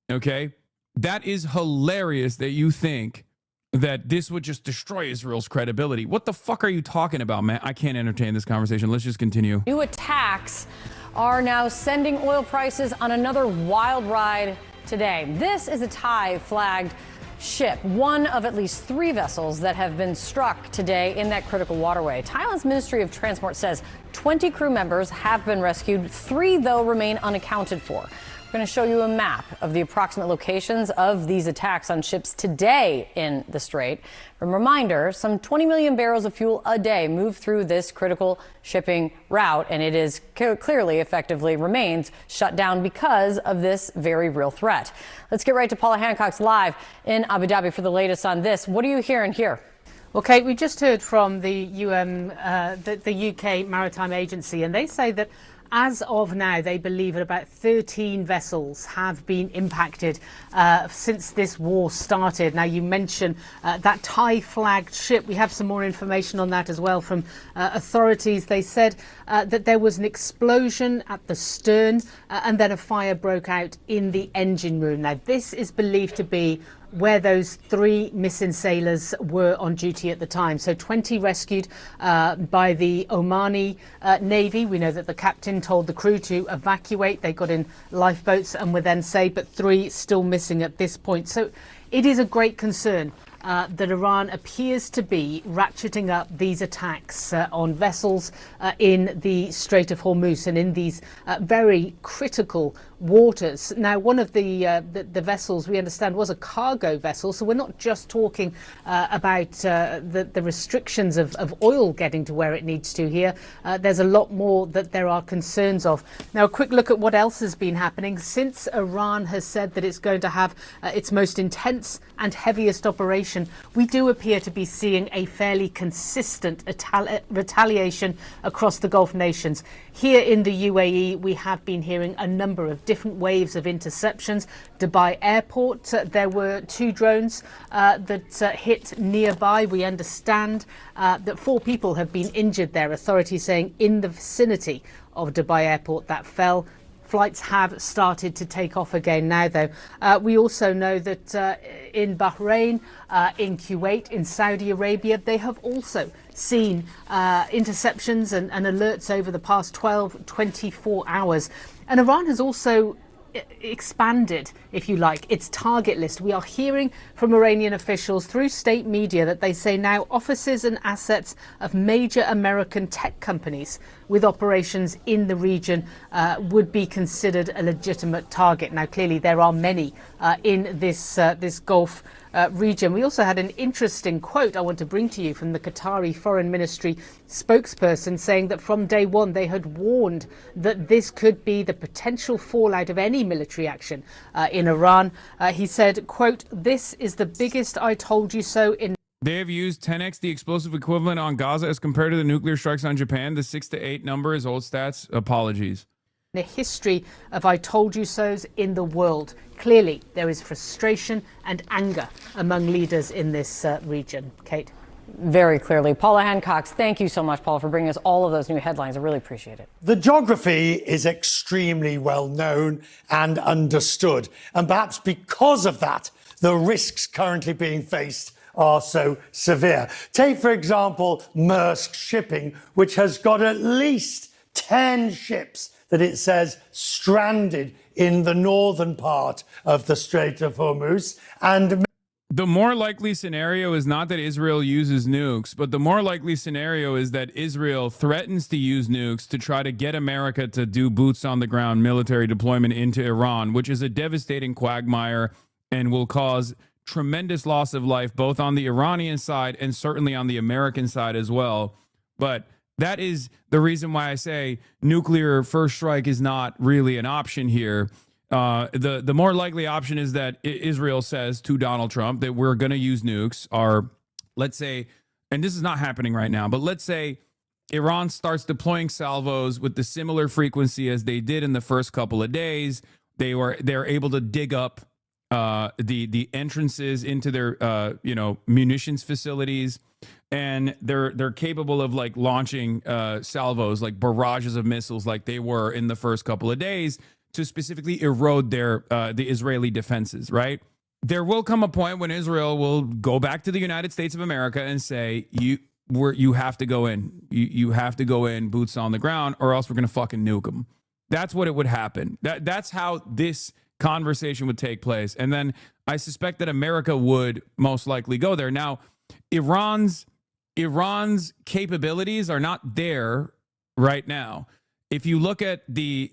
Okay? That is hilarious that you think that this would just destroy Israel's credibility. What the fuck are you talking about, man? I can't entertain this conversation. Let's just continue. New attacks are now sending oil prices on another wild ride today. This is a Thai-flagged ship, one of at least 3 vessels that have been struck today in that critical waterway. Thailand's Ministry of Transport says 20 crew members have been rescued. 3, though, remain unaccounted for. We're going to show you a map of the approximate locations of these attacks on ships today in the Strait. From a reminder, some 20 million barrels of fuel a day move through this critical shipping route, and it is clearly effectively remains shut down because of this very real threat. Let's get right to Paula Hancock's live in Abu Dhabi for the latest on this. What are you hearing here? Well, Kate, we just heard from the UK Maritime Agency, and they say that as of now, they believe that about 13 vessels have been impacted since this war started. Now, you mentioned that Thai-flagged ship. We have some more information on that as well from authorities. They said that there was an explosion at the stern and then a fire broke out in the engine room. Now, this is believed to be where those 3 missing sailors were on duty at the time. So 20 rescued by the Omani Navy. We know that the captain told the crew to evacuate. They got in lifeboats and were then saved, but 3 still missing at this point. So it is a great concern that Iran appears to be ratcheting up these attacks on vessels in the Strait of Hormuz and in these very critical waters. Now, one of the vessels we understand was a cargo vessel, so we're not just talking about the restrictions of oil getting to where it needs to here. There's a lot more that there are concerns of. Now, a quick look at what else has been happening since Iran has said that it's going to have its most intense and heaviest operation. We do appear to be seeing a fairly consistent retaliation across the Gulf nations. Here in the UAE, we have been hearing a number of different waves of interceptions. Dubai Airport, there were 2 drones that hit nearby. We understand that 4 people have been injured there, authorities saying in the vicinity of Dubai Airport that fell. Flights have started to take off again now, though. We also know that in Bahrain, in Kuwait, in Saudi Arabia, they have also seen interceptions and alerts over the past 24 hours. And Iran has also expanded, if you like, its target list. We are hearing from Iranian officials through state media that they say now offices and assets of major American tech companies with operations in the region would be considered a legitimate target. Now, clearly, there are many in this Gulf region. We also had an interesting quote I want to bring to you from the Qatari Foreign Ministry spokesperson saying that from day one they had warned that this could be the potential fallout of any military action in Iran. He said, quote, "This is the biggest I told you so in..." They have used 10x the explosive equivalent on Gaza as compared to the nuclear strikes on Japan. The 6 to 8 number is old stats. Apologies. The history of I told you so's in the world. Clearly, there is frustration and anger among leaders in this region. Kate? Very clearly. Paula Hancock, thank you so much, Paula, for bringing us all of those new headlines. I really appreciate it. The geography is extremely well known and understood. And perhaps because of that, the risks currently being faced are so severe. Take, for example, Maersk Shipping, which has got at least 10 ships that it says stranded in the northern part of the Strait of Hormuz. And the more likely scenario is not that Israel uses nukes, but the more likely scenario is that Israel threatens to use nukes to try to get America to do boots on the ground military deployment into Iran, which is a devastating quagmire and will cause tremendous loss of life, both on the Iranian side and certainly on the American side as well. But that is the reason why I say nuclear first strike is not really an option here. The more likely option is that Israel says to Donald Trump that we're going to use nukes, or let's say, and this is not happening right now, but let's say Iran starts deploying salvos with the similar frequency as they did in the first couple of days. They're able to dig up the entrances into their munitions facilities, and they're capable of like launching salvos, like barrages of missiles, like they were in the first couple of days, to specifically erode their the Israeli defenses, right? there will come a point when Israel will go back to the United States of America and say, you have to go in. You have to go in, boots on the ground, or else we're going to fucking nuke them. That's what it would happen. That's how this conversation would take place. And then I suspect that America would most likely go there. Now, Iran's capabilities are not there right now. If you look at the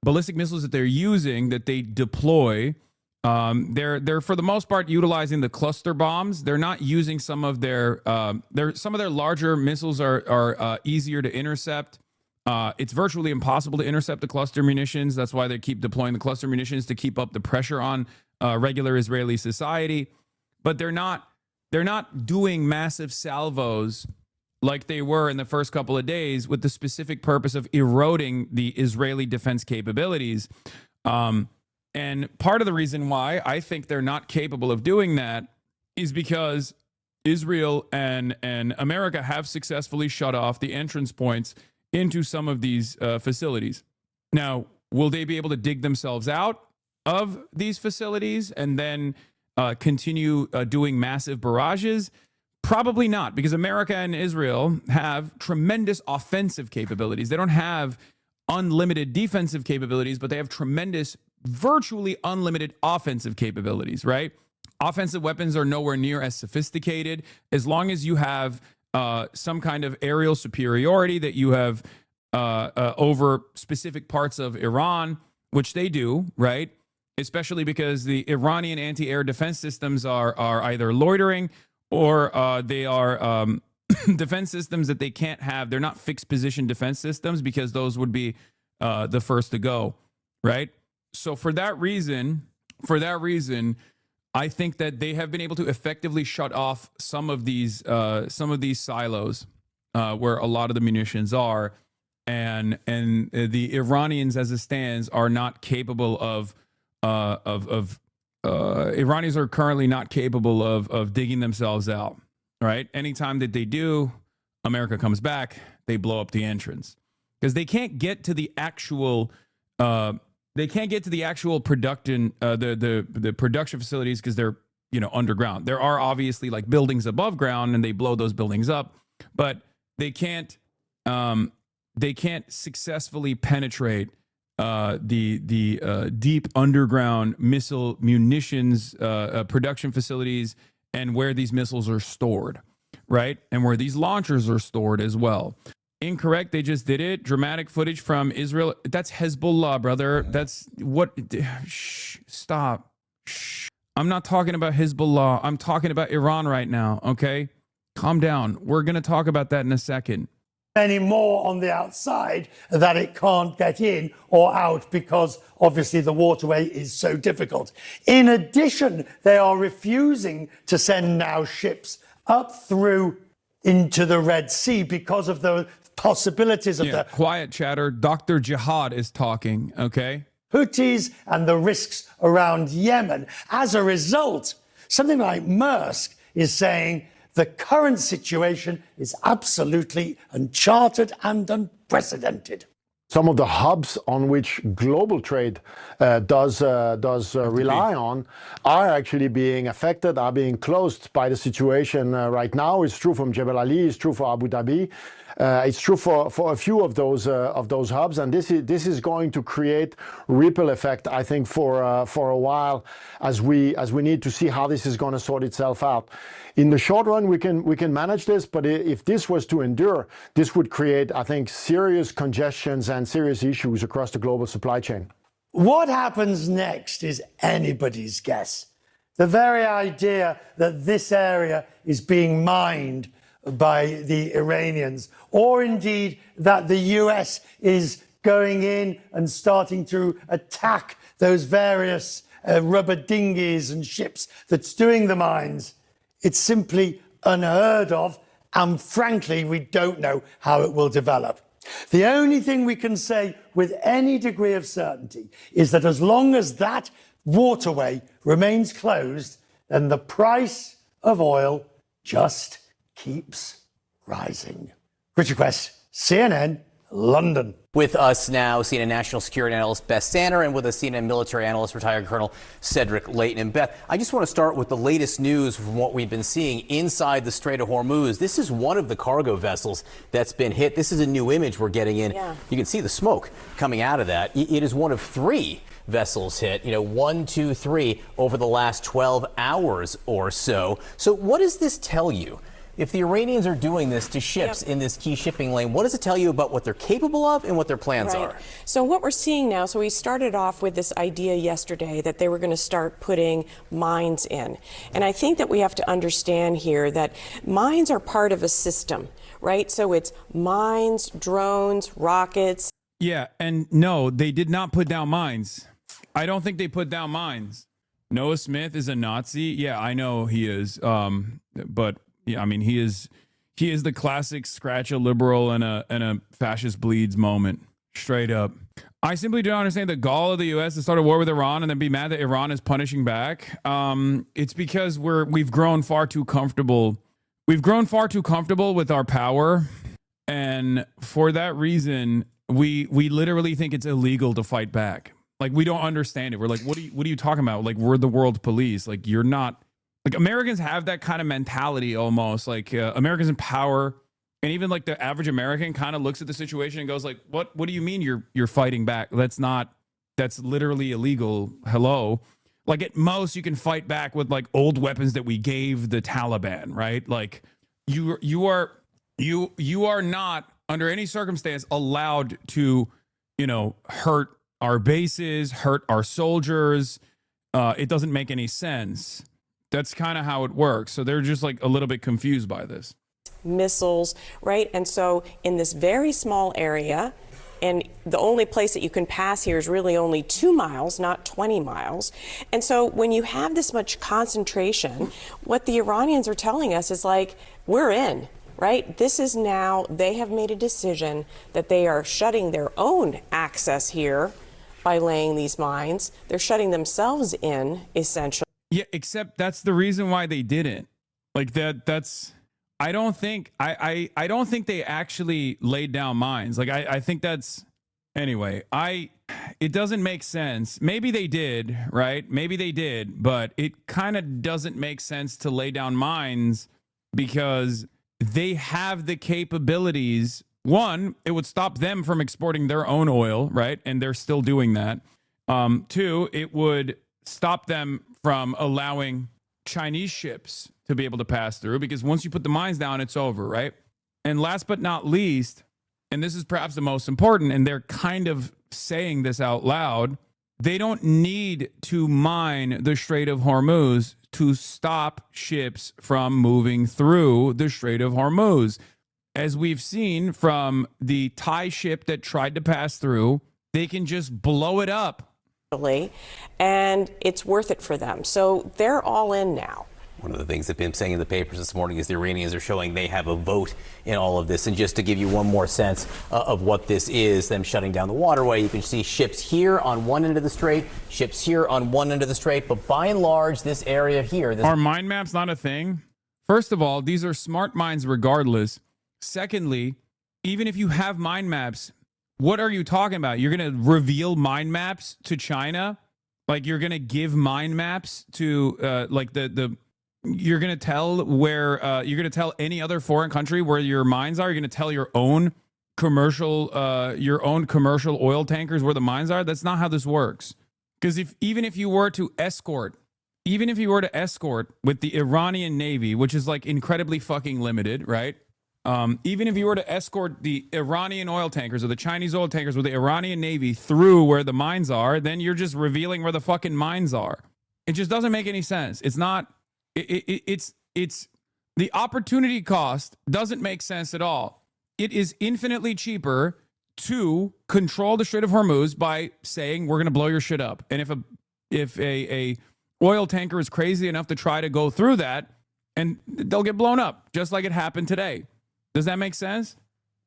ballistic missiles that they're using, that they deploy, they're for the most part utilizing the cluster bombs. They're not using some of their larger missiles are easier to intercept. It's virtually impossible to intercept the cluster munitions. That's why they keep deploying the cluster munitions to keep up the pressure on regular Israeli society. But they're not doing massive salvos like they were in the first couple of days with the specific purpose of eroding the Israeli defense capabilities. And part of the reason why I think they're not capable of doing that is because Israel and America have successfully shut off the entrance points into some of these facilities. Now, will they be able to dig themselves out of these facilities and then continue doing massive barrages? Probably not, because America and Israel have tremendous offensive capabilities. They don't have unlimited defensive capabilities, but they have tremendous, virtually unlimited offensive capabilities, right? Offensive weapons are nowhere near as sophisticated. As long as you have some kind of aerial superiority that you have over specific parts of Iran, which they do, right? Especially because the Iranian anti-air defense systems are either loitering or they are defense systems that they can't have. They're not fixed position defense systems because those would be the first to go, right? So for that reason, I think that they have been able to effectively shut off some of these silos where a lot of the munitions are, and the Iranians, as it stands, are not capable of Iranians are currently not capable of digging themselves out, right? Anytime that they do, America comes back, they blow up the entrance because they can't get to the actual production, the production facilities because they're, underground. There are obviously like buildings above ground and they blow those buildings up, but they can't successfully penetrate the deep underground missile munitions production facilities and where these missiles are stored, right? And where these launchers are stored as well. Incorrect. They just did it. Dramatic footage from Israel. That's Hezbollah, brother. That's what. Shh. Stop. Shh. I'm not talking about Hezbollah. I'm talking about Iran right now. Okay. Calm down. We're going to talk about that in a second. Any more on the outside that it can't get in or out because obviously the waterway is so difficult. In addition, they are refusing to send now ships up through into the Red Sea because of the possibilities of the quiet chatter. Dr. Jihad is talking, okay? Houthis and the risks around Yemen. As a result, something like Maersk is saying the current situation is absolutely uncharted and unprecedented. Some of the hubs on which global trade does rely on are actually being affected, are being closed by the situation right now. It's true from Jebel Ali, it's true for Abu Dhabi. It's true for a few of those hubs, and this is going to create ripple effect, I think, for a while, as we need to see how this is going to sort itself out. In the short run, we can manage this, but if this was to endure, this would create, I think, serious congestions and serious issues across the global supply chain. What happens next is anybody's guess. The very idea that this area is being mined by the Iranians, or indeed that the US is going in and starting to attack those various rubber dinghies and ships that's doing the mines, it's simply unheard of, and frankly, we don't know how it will develop. The only thing we can say with any degree of certainty is that as long as that waterway remains closed, then the price of oil just keeps rising. Richard Quest, CNN, London. With us now, CNN national security analyst Beth Sanner, and with us, CNN military analyst, retired Colonel Cedric Leighton. And Beth, I just want to start with the latest news from what we've been seeing inside the Strait of Hormuz. This is one of the cargo vessels that's been hit. This is a new image we're getting in. Yeah. You can see the smoke coming out of that. It is one of 3 vessels hit, 1, 2, 3 over the last 12 hours or so. So what does this tell you? If the Iranians are doing this to ships in this key shipping lane, what does it tell you about what they're capable of and what their plans are? So what we're seeing now, so we started off with this idea yesterday that they were going to start putting mines in. And I think that we have to understand here that mines are part of a system, right? So it's mines, drones, rockets. Yeah, and no, they did not put down mines. I don't think they put down mines. Noah Smith is a Nazi. Yeah, I know he is. But yeah, I mean, he is the classic scratch a liberal and a fascist bleeds moment, straight up. I simply don't understand the gall of the U.S. to start a war with Iran and then be mad that Iran is punishing back. It's because we've grown far too comfortable. We've grown far too comfortable with our power, and for that reason, we literally think it's illegal to fight back. Like, we don't understand it. We're like, what are you talking about? Like, we're the world police. Like, you're not. Like, Americans have that kind of mentality almost. Like, Americans in power, and even like the average American kind of looks at the situation and goes like, what do you mean you're fighting back? That's literally illegal. Hello. Like, at most you can fight back with like old weapons that we gave the Taliban, right? Like, you are not under any circumstance allowed to, hurt our bases, hurt our soldiers. It doesn't make any sense. That's kind of how it works. So they're just like a little bit confused by this. Missiles, right? And so in this very small area, and the only place that you can pass here is really only 2 miles, not 20 miles. And so when you have this much concentration, what the Iranians are telling us is like, we're in, right? This is now, they have made a decision that they are shutting their own access here by laying these mines. They're shutting themselves in, essentially. Yeah, except that's the reason why they didn't. Like that's I don't think they actually laid down mines. Like I think that's anyway, it doesn't make sense. Maybe they did, right? Maybe they did, but it kind of doesn't make sense to lay down mines because they have the capabilities. One, it would stop them from exporting their own oil, right? And they're still doing that. 2, it would stop them from allowing Chinese ships to be able to pass through, because once you put the mines down, it's over, right? And last but not least, and this is perhaps the most important, and they're kind of saying this out loud, they don't need to mine the Strait of Hormuz to stop ships from moving through the Strait of Hormuz. As we've seen from the Thai ship that tried to pass through, they can just blow it up. And it's worth it for them. So they're all in now. One of the things that been saying in the papers this morning is the Iranians are showing they have a vote in all of this. And just to give you one more sense of what this is, them shutting down the waterway, you can see ships here on one end of the strait, ships here on one end of the strait. But by and large, this area here. Are mind maps not a thing? First of all, these are smart mines regardless. Secondly, even if you have mind maps, what are you talking about? You're going to reveal mind maps to China? Like, you're going to give mind maps to you're going to tell where you're going to tell any other foreign country where your mines are? You're going to tell your own commercial oil tankers where the mines are? That's not how this works. Because even if you were to escort with the Iranian Navy, which is like incredibly fucking limited, right? Even if you were to escort the Iranian oil tankers or the Chinese oil tankers with the Iranian Navy through where the mines are, then you're just revealing where the fucking mines are. It just doesn't make any sense. It's not, it's the opportunity cost doesn't make sense at all. It is infinitely cheaper to control the Strait of Hormuz by saying we're going to blow your shit up. And if a oil tanker is crazy enough to try to go through that, and they'll get blown up just like it happened today. Does that make sense?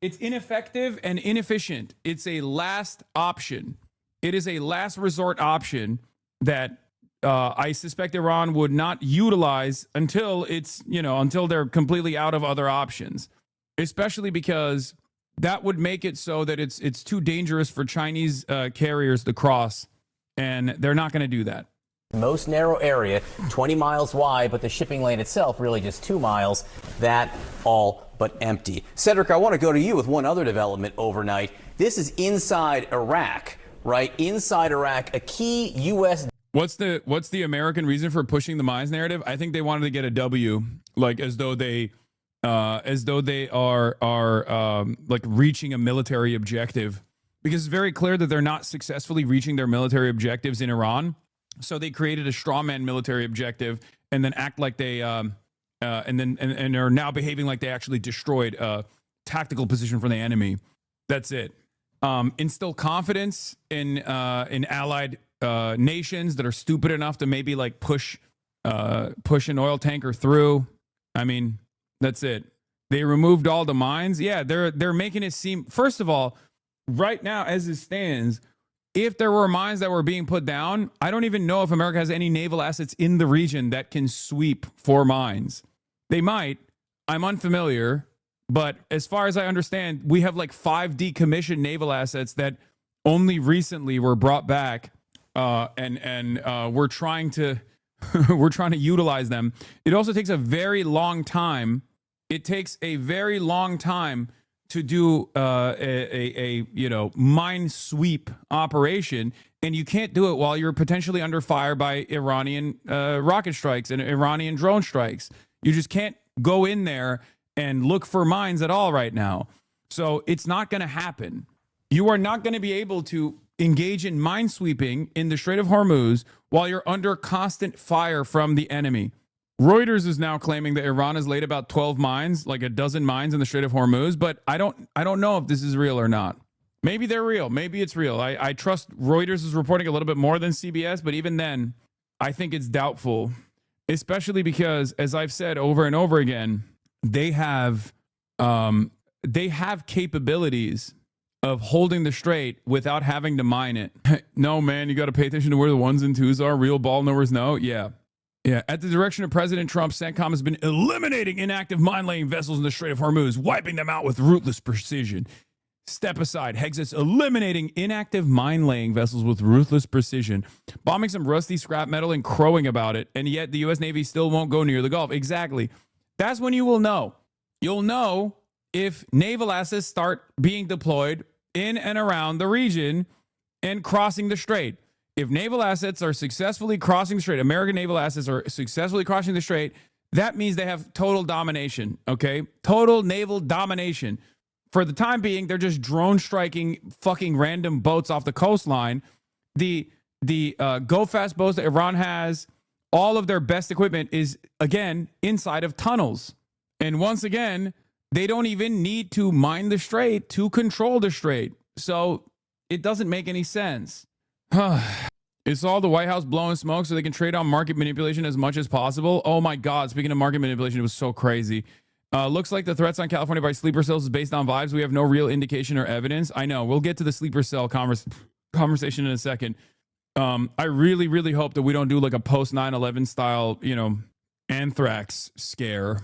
It's ineffective and inefficient. It's a last option. It is a last resort option that I suspect Iran would not utilize until until they're completely out of other options, especially because that would make it so that it's too dangerous for Chinese carriers to cross, and they're not going to do that. Most narrow area, 20 miles wide, but the shipping lane itself really just 2 miles. That all but empty. Cedric, I want to go to you with one other development overnight. This is inside Iraq, right? Inside Iraq, a key U.S. What's the American reason for pushing the mines narrative? I think they wanted to get a W, like as though they are like reaching a military objective, because it's very clear that they're not successfully reaching their military objectives in Iran. So they created a strawman military objective and then act like they and are now behaving like they actually destroyed a tactical position for the enemy. That's it. Instill confidence in allied nations that are stupid enough to maybe like push an oil tanker through. I mean, that's it. They removed all the mines. Yeah, they're making it seem, first of all, right now as it stands, if there were mines that were being put down, I don't even know if America has any naval assets in the region that can sweep for mines. They might. I'm unfamiliar. But as far as I understand, we have like 5 decommissioned naval assets that only recently were brought back, and we're trying to we're trying to utilize them. It also takes a very long time. It takes a very long time to do a mine sweep operation, and you can't do it while you're potentially under fire by Iranian rocket strikes and Iranian drone strikes. You just can't go in there and look for mines at all right now. So it's not going to happen. You are not going to be able to engage in mine sweeping in the Strait of Hormuz while you're under constant fire from the enemy. Reuters is now claiming that Iran has laid about 12 mines, like a dozen mines in the Strait of Hormuz, but I don't know if this is real or not. Maybe they're real. Maybe it's real. I trust Reuters is reporting a little bit more than CBS, but even then, I think it's doubtful, especially because, as I've said over and over again, they have capabilities of holding the strait without having to mine it. No, man, you got to pay attention to where the ones and twos are. Real ball knowers know. Yeah. At the direction of President Trump, CENTCOM has been eliminating inactive mine-laying vessels in the Strait of Hormuz, wiping them out with ruthless precision. Step aside. Hexas eliminating inactive mine-laying vessels with ruthless precision, bombing some rusty scrap metal and crowing about it, and yet the U.S. Navy still won't go near the Gulf. Exactly. That's when you will know. You'll know if naval assets start being deployed in and around the region and crossing the strait. If naval assets are successfully crossing the strait, American naval assets are successfully crossing the strait, that means they have total domination, okay? Total naval domination. For the time being, they're just drone striking fucking random boats off the coastline. The go fast boats that Iran has, all of their best equipment is, again, inside of tunnels. And once again, they don't even need to mine the strait to control the strait. So it doesn't make any sense. It's all the White House blowing smoke so they can trade on market manipulation as much as possible. Oh my God, speaking of market manipulation, it was so crazy. Looks like the threats on California by sleeper cells is based on vibes. We have no real indication or evidence. I know. We'll get to the sleeper cell conversation in a second. I really, really hope that we don't do like a post 9/11 style, anthrax scare.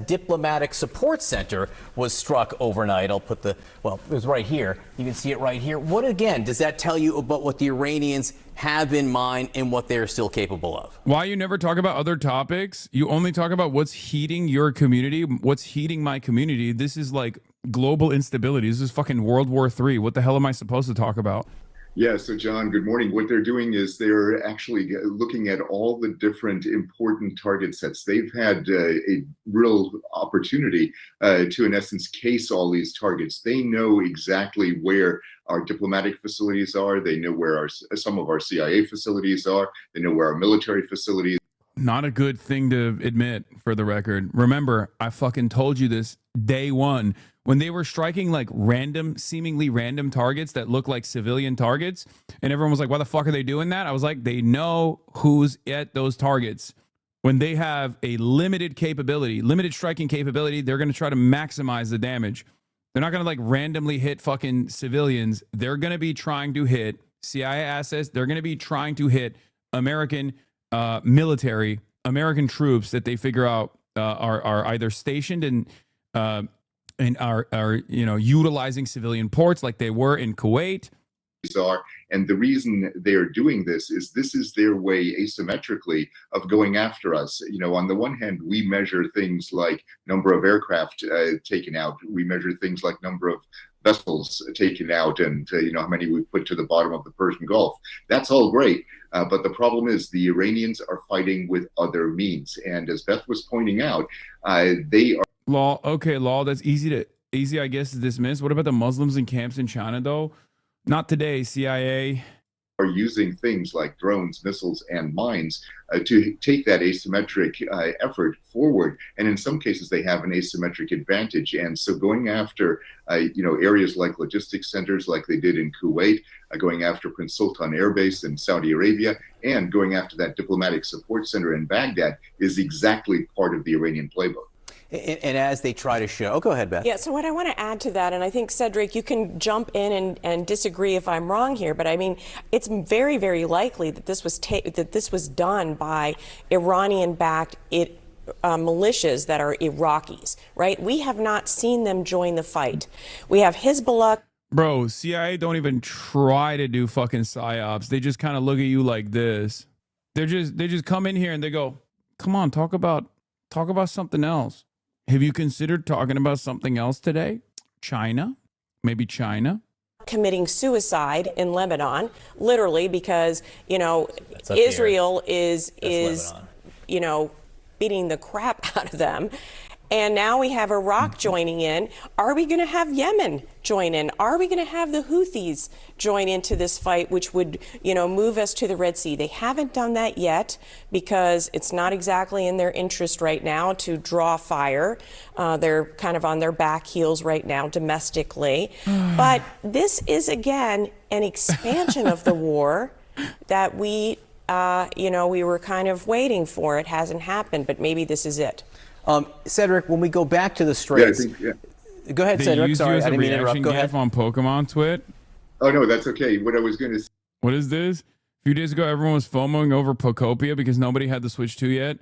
Diplomatic Support Center was struck overnight. I'll put it was right here. You can see it right here. What, again, does that tell you about what the Iranians have in mind and what they're still capable of? Why you never talk about other topics? You only talk about what's heating your community, what's heating my community. This is like global instability. This is fucking World War III. What the hell am I supposed to talk about? Yeah, so John, good morning. What they're doing is they're actually looking at all the different important target sets. They've had a real opportunity to, in essence, case all these targets. They know exactly where our diplomatic facilities are. They know where some of our CIA facilities are. They know where our military facilities. Not a good thing to admit, for the record. Remember, I fucking told you this day one. When they were striking like seemingly random targets that look like civilian targets, and everyone was like, why the fuck are they doing that? I was like, they know who's at those targets. When they have a limited striking capability, they're going to try to maximize the damage. They're not going to like randomly hit fucking civilians. They're going to be trying to hit CIA assets. They're going to be trying to hit American military, American troops that they figure out are either stationed in and are utilizing civilian ports like they were in Kuwait. Are. And the reason they're doing this is their way asymmetrically of going after us. On the one hand, we measure things like number of aircraft taken out. We measure things like number of vessels taken out and how many we've put to the bottom of the Persian Gulf. That's all great. But the problem is the Iranians are fighting with other means. And as Beth was pointing out, they are. Law, that's easy, I guess, to dismiss. What about the Muslims in camps in China, though? Not today, CIA. Are using things like drones, missiles, and mines to take that asymmetric effort forward. And in some cases, they have an asymmetric advantage. And so going after, areas like logistics centers like they did in Kuwait, going after Prince Sultan Air Base in Saudi Arabia, and going after that diplomatic support center in Baghdad is exactly part of the Iranian playbook. And as they try to show, go ahead, Beth. Yeah, so what I want to add to that, and I think, Cedric, you can jump in and disagree if I'm wrong here, but I mean, it's very, very likely that this was done by Iranian-backed militias that are Iraqis, right? We have not seen them join the fight. We have Hezbollah. Bro, CIA don't even try to do fucking psyops. They just kind of look at you like this. They just come in here and they go, "Come on, talk about something else." Have you considered talking about something else today? China? Maybe China? Committing suicide in Lebanon, literally, because, Israel is beating the crap out of them. And now we have Iraq joining in. Are we going to have Yemen join in? Are we going to have the Houthis join into this fight, which would, move us to the Red Sea? They haven't done that yet because it's not exactly in their interest right now to draw fire. They're kind of on their back heels right now domestically. But this is, again, an expansion of the war that we were kind of waiting for. It hasn't happened, but maybe this is it. Cedric, when we go back to the Straits, go ahead, Cedric. Sorry, I didn't mean to interrupt. Go ahead. On Pokemon Twit. Oh no, that's okay. What I was going to say. What is this? A few days ago, everyone was FOMOing over Pokopia because nobody had the Switch 2 yet,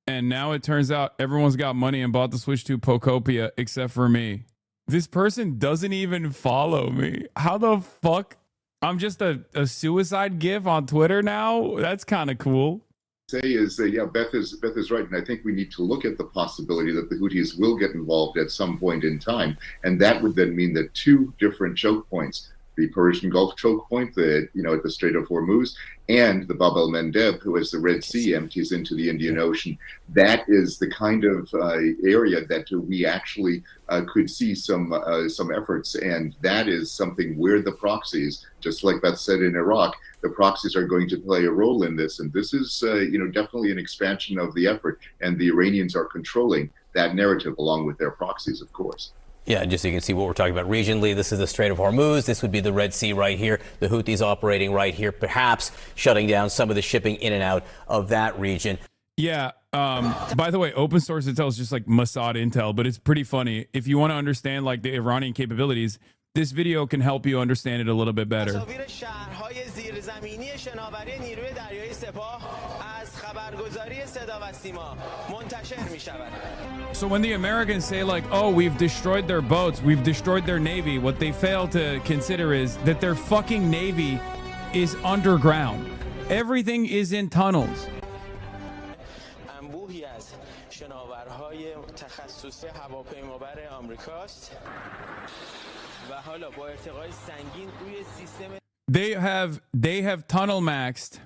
and now it turns out everyone's got money and bought the Switch 2 Pokopia except for me. This person doesn't even follow me. How the fuck? I'm just a suicide gif on Twitter now. That's kind of cool. Say is Beth is right, and I think we need to look at the possibility that the Houthis will get involved at some point in time, and that would then mean that two different choke points, the Persian Gulf choke point, at the Strait of Hormuz, and the Bab el-Mandeb, who, as the Red Sea empties into the Indian Ocean, that is the kind of area that we actually could see some efforts, and that is something where the proxies, just like Beth said in Iraq, the proxies are going to play a role in this, and this is definitely an expansion of the effort, and the Iranians are controlling that narrative along with their proxies, of course. Yeah, just so you can see what we're talking about regionally, this is the Strait of Hormuz. This would be the Red Sea right here. The Houthis operating right here, perhaps shutting down some of the shipping in and out of that region. Yeah. By the way, open source intel is just like Mossad intel, but it's pretty funny. If you want to understand like the Iranian capabilities, this video can help you understand it a little bit better. So when the Americans say like, oh, we've destroyed their boats, we've destroyed their navy, what they fail to consider is that their fucking navy is underground. Everything is in tunnels. They have tunnel maxed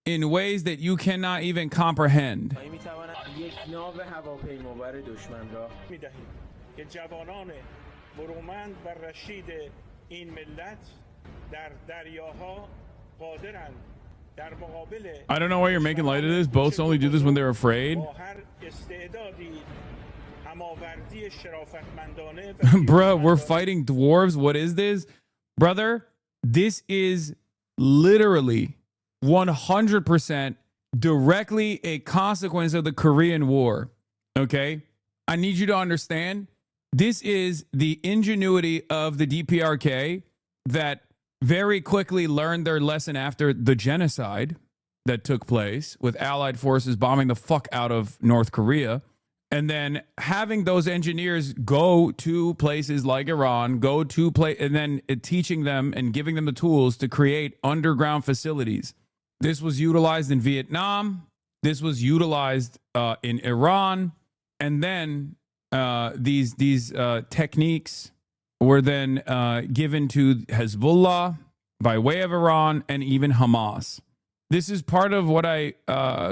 in ways that you cannot even comprehend. I don't know why you're making light of this. Boats only do this when they're afraid. Bruh, we're fighting dwarves. What is this? Brother, this is literally 100% directly a consequence of the Korean War. Okay? I need you to understand, this is the ingenuity of the DPRK that very quickly learned their lesson after the genocide that took place with Allied forces bombing the fuck out of North Korea. And then having those engineers go to places like Iran, and then teaching them and giving them the tools to create underground facilities. This was utilized in Vietnam. This was utilized in Iran. And then these techniques were then given to Hezbollah by way of Iran and even Hamas. This is part of what this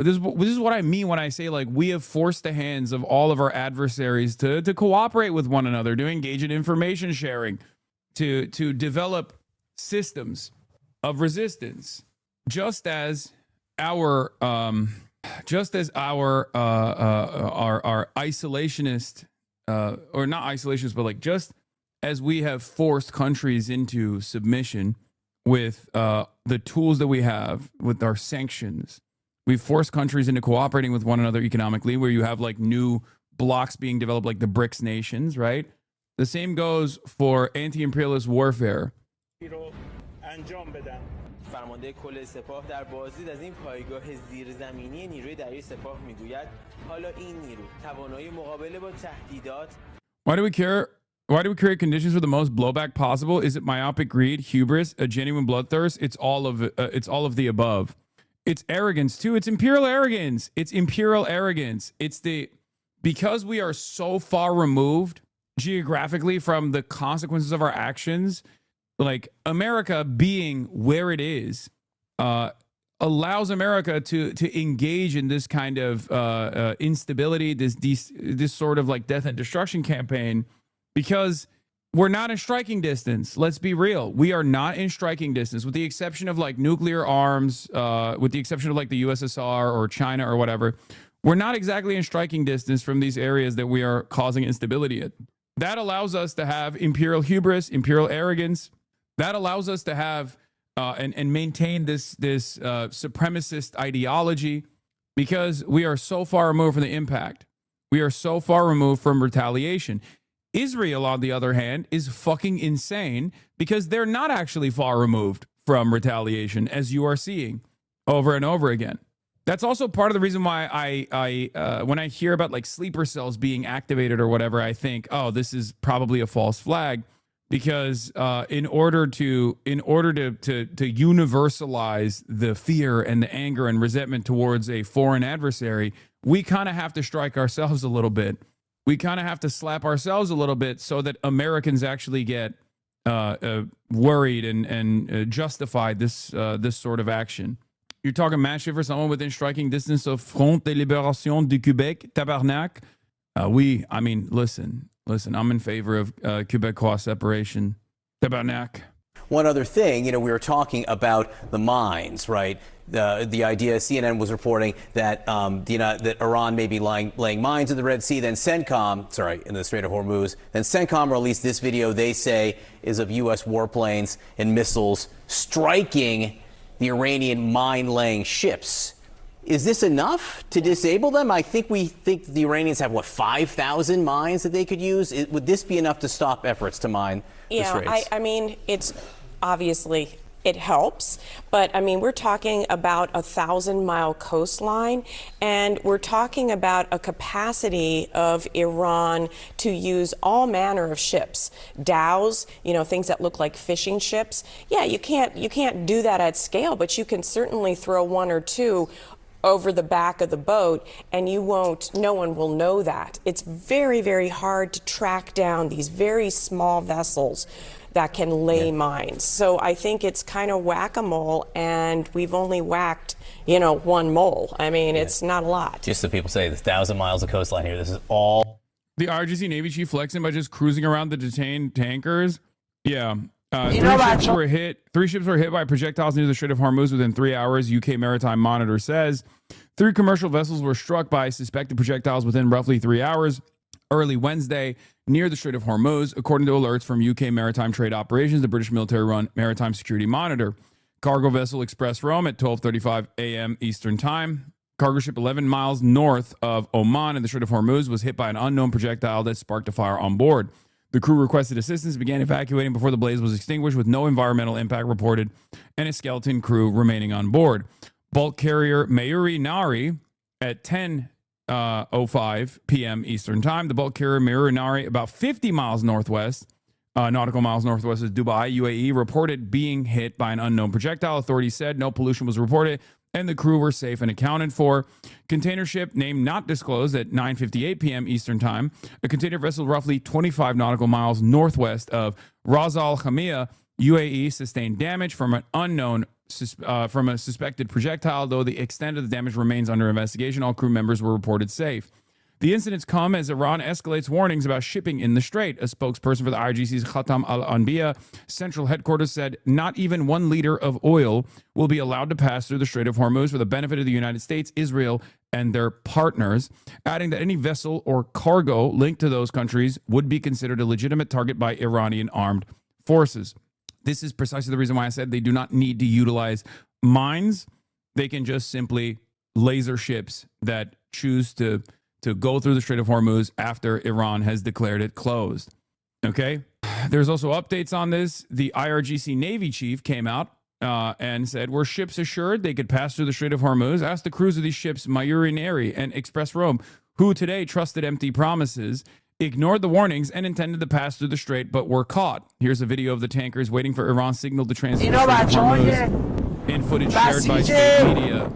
is what I mean when I say, like, we have forced the hands of all of our adversaries to cooperate with one another, to engage in information sharing, to develop systems of resistance, just as our isolationist or not isolationist, but like just as we have forced countries into submission with the tools that we have with our sanctions. We've forced countries into cooperating with one another economically, where you have like new blocks being developed, like the BRICS nations, right? The same goes for anti-imperialist warfare. فرمانده کل سپاه در بازدید از این پایگاه زیرزمینی نیروی دریایی سپاه میگوید حالا این نیرو توانایی مقابله با تهدیدات. Why do we care? Why do we create conditions for the most blowback possible? Is it myopic greed, hubris, a genuine bloodthirst? It's all of the above. It's arrogance too. It's imperial arrogance. It's imperial arrogance. Because we are so far removed geographically from the consequences of our actions, like America being where it is, allows America to engage in this kind of instability, this sort of like death and destruction campaign. Because we're not in striking distance. Let's be real. We are not in striking distance, with the exception of like nuclear arms, with the exception of like the USSR or China or whatever. We're not exactly in striking distance from these areas that we are causing instability in. That allows us to have imperial hubris, imperial arrogance. That allows us to have and maintain this supremacist ideology, because we are so far removed from the impact. We are so far removed from retaliation. Israel, on the other hand, is fucking insane, because they're not actually far removed from retaliation, as you are seeing over and over again. That's also part of the reason why I when I hear about like sleeper cells being activated or whatever, I think, oh, this is probably a false flag, because in order to universalize the fear and the anger and resentment towards a foreign adversary, we kind of have to strike ourselves a little bit. We kind of have to slap ourselves a little bit so that Americans actually get worried and justify this sort of action. You're talking massive for someone within striking distance of Front de Libération du Québec, tabarnak. I mean, listen, I'm in favor of Quebecois separation, tabarnak. One other thing, we were talking about the mines, right? The idea, CNN was reporting that that Iran may be laying mines in the Red Sea. Then CENTCOM, in the Strait of Hormuz. Then CENTCOM released this video they say is of U.S. warplanes and missiles striking the Iranian mine-laying ships. Is this enough to disable them? I think the Iranians have, 5,000 mines that they could use? Would this be enough to stop efforts to mine the Straits? I mean, it's obviously, it helps, but I mean, we're talking about 1,000-mile coastline, and we're talking about a capacity of Iran to use all manner of ships, dhows, things that look like fishing ships. Yeah, you can't do that at scale, but you can certainly throw one or two over the back of the boat, and no one will know that. It's very, very hard to track down these very small vessels that can lay mines. So I think it's kind of whack-a-mole, and we've only whacked, one mole. I mean, it's not a lot. Just so people say, the 1,000 miles of coastline here, this is all. The RGC Navy chief flexing by just cruising around the detained tankers. Yeah. Three ships were hit by projectiles near the Strait of Hormuz within 3 hours, UK Maritime Monitor says. 3 commercial vessels were struck by suspected projectiles within roughly 3 hours early Wednesday near the Strait of Hormuz, according to alerts from UK Maritime Trade Operations, the British military-run Maritime Security Monitor. Cargo vessel Express Rome at 12:35 a.m. Eastern Time. Cargo ship 11 miles north of Oman in the Strait of Hormuz was hit by an unknown projectile that sparked a fire on board. The crew requested assistance, began evacuating before the blaze was extinguished with no environmental impact reported, and a skeleton crew remaining on board. Bulk carrier Mayuri Nari at 10 11:05 p.m. Eastern Time. The bulk carrier Mirinari, about 50 miles northwest, nautical miles northwest of Dubai, UAE, reported being hit by an unknown projectile. Authorities said no pollution was reported and the crew were safe and accounted for. Container ship name not disclosed at 9:58 p.m. Eastern Time. A container vessel roughly 25 nautical miles northwest of Ras Al Khaimah, UAE, sustained damage from an unknown from a suspected projectile, though the extent of the damage remains under investigation. All crew members were reported safe. The incidents come as Iran escalates warnings about shipping in the Strait. A spokesperson for the IRGC's Khatam al-Anbiya central headquarters said not even 1 liter of oil will be allowed to pass through the Strait of Hormuz for the benefit of the United States, Israel, and their partners, adding that any vessel or cargo linked to those countries would be considered a legitimate target by Iranian armed forces. This is precisely the reason why I said they do not need to utilize mines. They can just simply laser ships that choose to go through the Strait of Hormuz after Iran has declared it closed. Okay? There's also updates on this. The IRGC Navy chief came out and said, were ships assured they could pass through the Strait of Hormuz? Asked the crews of these ships, Mayurineri and Express Rome, who today trusted empty promises, ignored the warnings, and intended to pass through the strait, but were caught. Here's a video of the tankers waiting for Iran's signal to transit the Strait of Hormuz in footage shared by state media.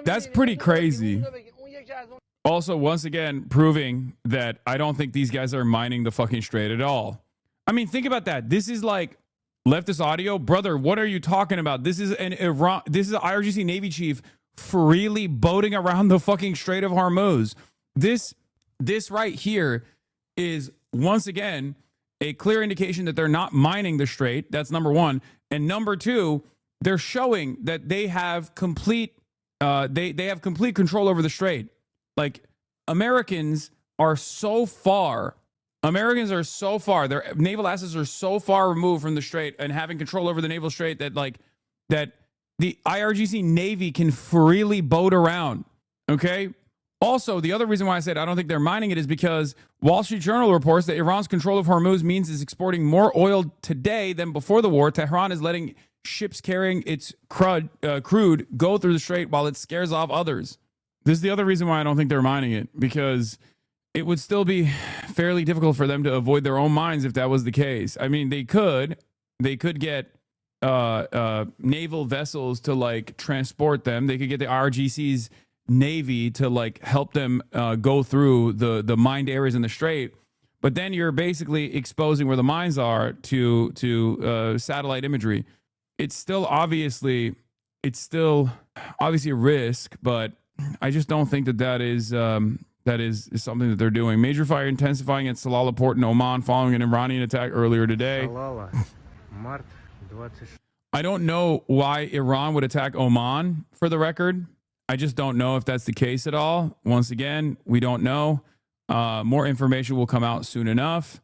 That's pretty crazy. Also, once again, proving that I don't think these guys are mining the fucking strait at all. I mean, think about that. This is like leftist audio. Brother, what are you talking about? This is an IRGC Navy chief freely boating around the fucking Strait of Hormuz. This right here is, once again, a clear indication that they're not mining the strait. That's number one. And number two, they're showing that they have complete they have complete control over the strait. Like, Americans are so far, their naval assets are so far removed from the strait and having control over the naval strait that the IRGC Navy can freely boat around. Okay? Also, the other reason why I said I don't think they're mining it is because Wall Street Journal reports that Iran's control of Hormuz means it's exporting more oil today than before the war. Tehran is letting ships carrying its crude go through the strait while it scares off others. This is the other reason why I don't think they're mining it, because it would still be fairly difficult for them to avoid their own mines if that was the case. I mean, they could get naval vessels to like transport them. They could get the IRGC's Navy to like help them go through the mined areas in the strait. But then you're basically exposing where the mines are to satellite imagery. It's still obviously a risk, but I just don't think that is something that they're doing. Major fire intensifying at Salalah port in Oman following an Iranian attack earlier today. I don't know why Iran would attack Oman, for the record. I just don't know if that's the case at all. Once again, we don't know. More information will come out soon enough,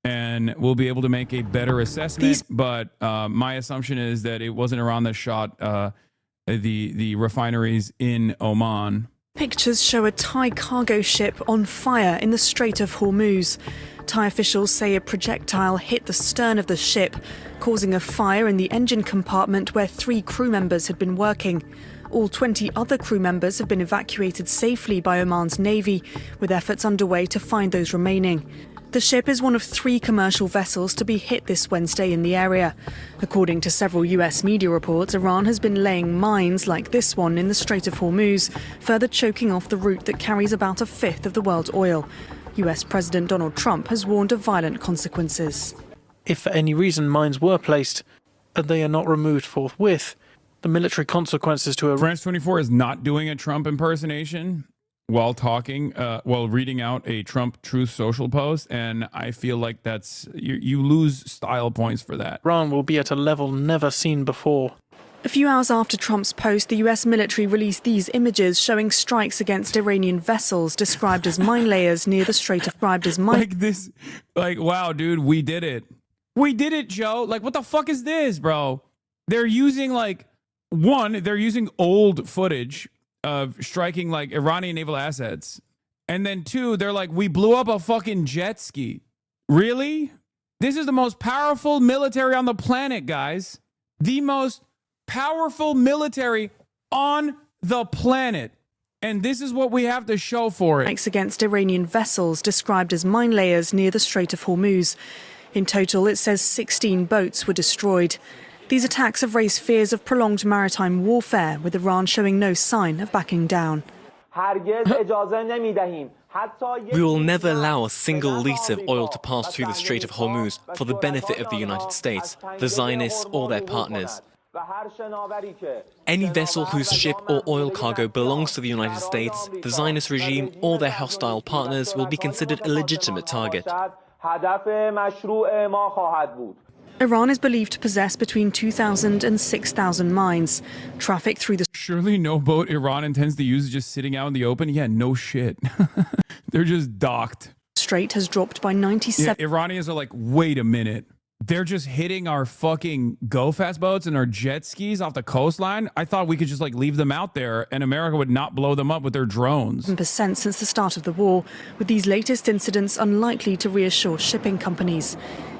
and we'll be able to make a better assessment. But my assumption is that it wasn't Iran that shot the refineries in Oman. Pictures show a Thai cargo ship on fire in the Strait of Hormuz. Thai officials say a projectile hit the stern of the ship, causing a fire in the engine compartment where 3 crew members had been working. All 20 other crew members have been evacuated safely by Oman's Navy, with efforts underway to find those remaining. The ship is one of 3 commercial vessels to be hit this Wednesday in the area. According to several US media reports, Iran has been laying mines like this one in the Strait of Hormuz, further choking off the route that carries about a fifth of the world's oil. US President Donald Trump has warned of violent consequences. If for any reason mines were placed and they are not removed forthwith, the military consequences to Iran. France 24 is not doing a Trump impersonation while talking, while reading out a Trump Truth Social post, and I feel like that's you lose style points for that. Iran will be at a level never seen before. A few hours after Trump's post, the US military released these images showing strikes against Iranian vessels described as mine layers near the Strait of Hormuz. Wow, dude, we did it. We did it, Joe. Like, what the fuck is this, bro? They're using, they're using old footage of striking, Iranian naval assets. And then, two, they're like, we blew up a fucking jet ski. Really? This is the most powerful military on the planet, guys. The most powerful military on the planet. And this is what we have to show for it. Strikes against Iranian vessels described as mine layers near the Strait of Hormuz. In total, it says 16 boats were destroyed. These attacks have raised fears of prolonged maritime warfare, with Iran showing no sign of backing down. We will never allow a single litre of oil to pass through the Strait of Hormuz for the benefit of the United States, the Zionists or their partners. Any vessel whose ship or oil cargo belongs to the United States, the Zionist regime or their hostile partners will be considered a legitimate target. Iran is believed to possess between 2,000 and 6,000 mines. Traffic through the... Surely no boat Iran intends to use is just sitting out in the open? Yeah, no shit. They're just docked. Strait has dropped by 97... Yeah, Iranians are like, wait a minute. They're just hitting our fucking go-fast boats and our jet skis off the coastline? I thought we could just leave them out there and America would not blow them up with their drones. ...% since the start of the war, with these latest incidents unlikely to reassure shipping companies.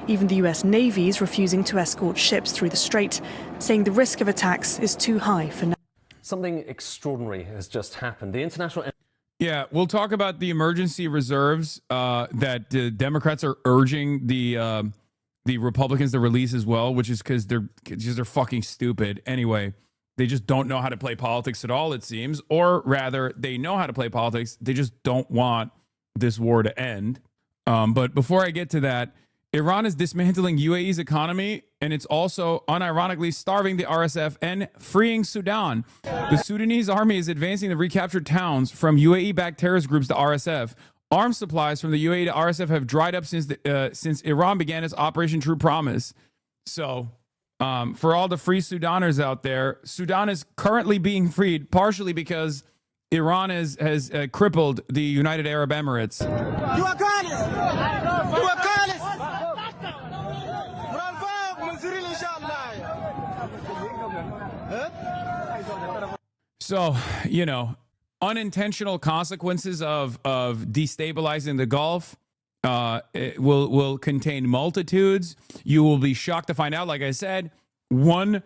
Even the US Navy is refusing to escort ships through the strait, saying the risk of attacks is too high for now. Something extraordinary has just happened. The international... Yeah, we'll talk about the emergency reserves that the Democrats are urging the Republicans to release as well, which is because they're fucking stupid. Anyway, they just don't know how to play politics at all, it seems. Or rather, they know how to play politics. They just don't want this war to end. But before I get to that, Iran is dismantling UAE's economy, and it's also unironically starving the RSF and freeing Sudan. The Sudanese army is advancing the recaptured towns from UAE-backed terrorist groups to RSF. Arms supplies from the UAE to RSF have dried up since Iran began its Operation True Promise. So, for all the free Sudaners out there, Sudan is currently being freed partially because Iran has crippled the United Arab Emirates. So, unintentional consequences of destabilizing the Gulf it will contain multitudes. You will be shocked to find out, like I said, one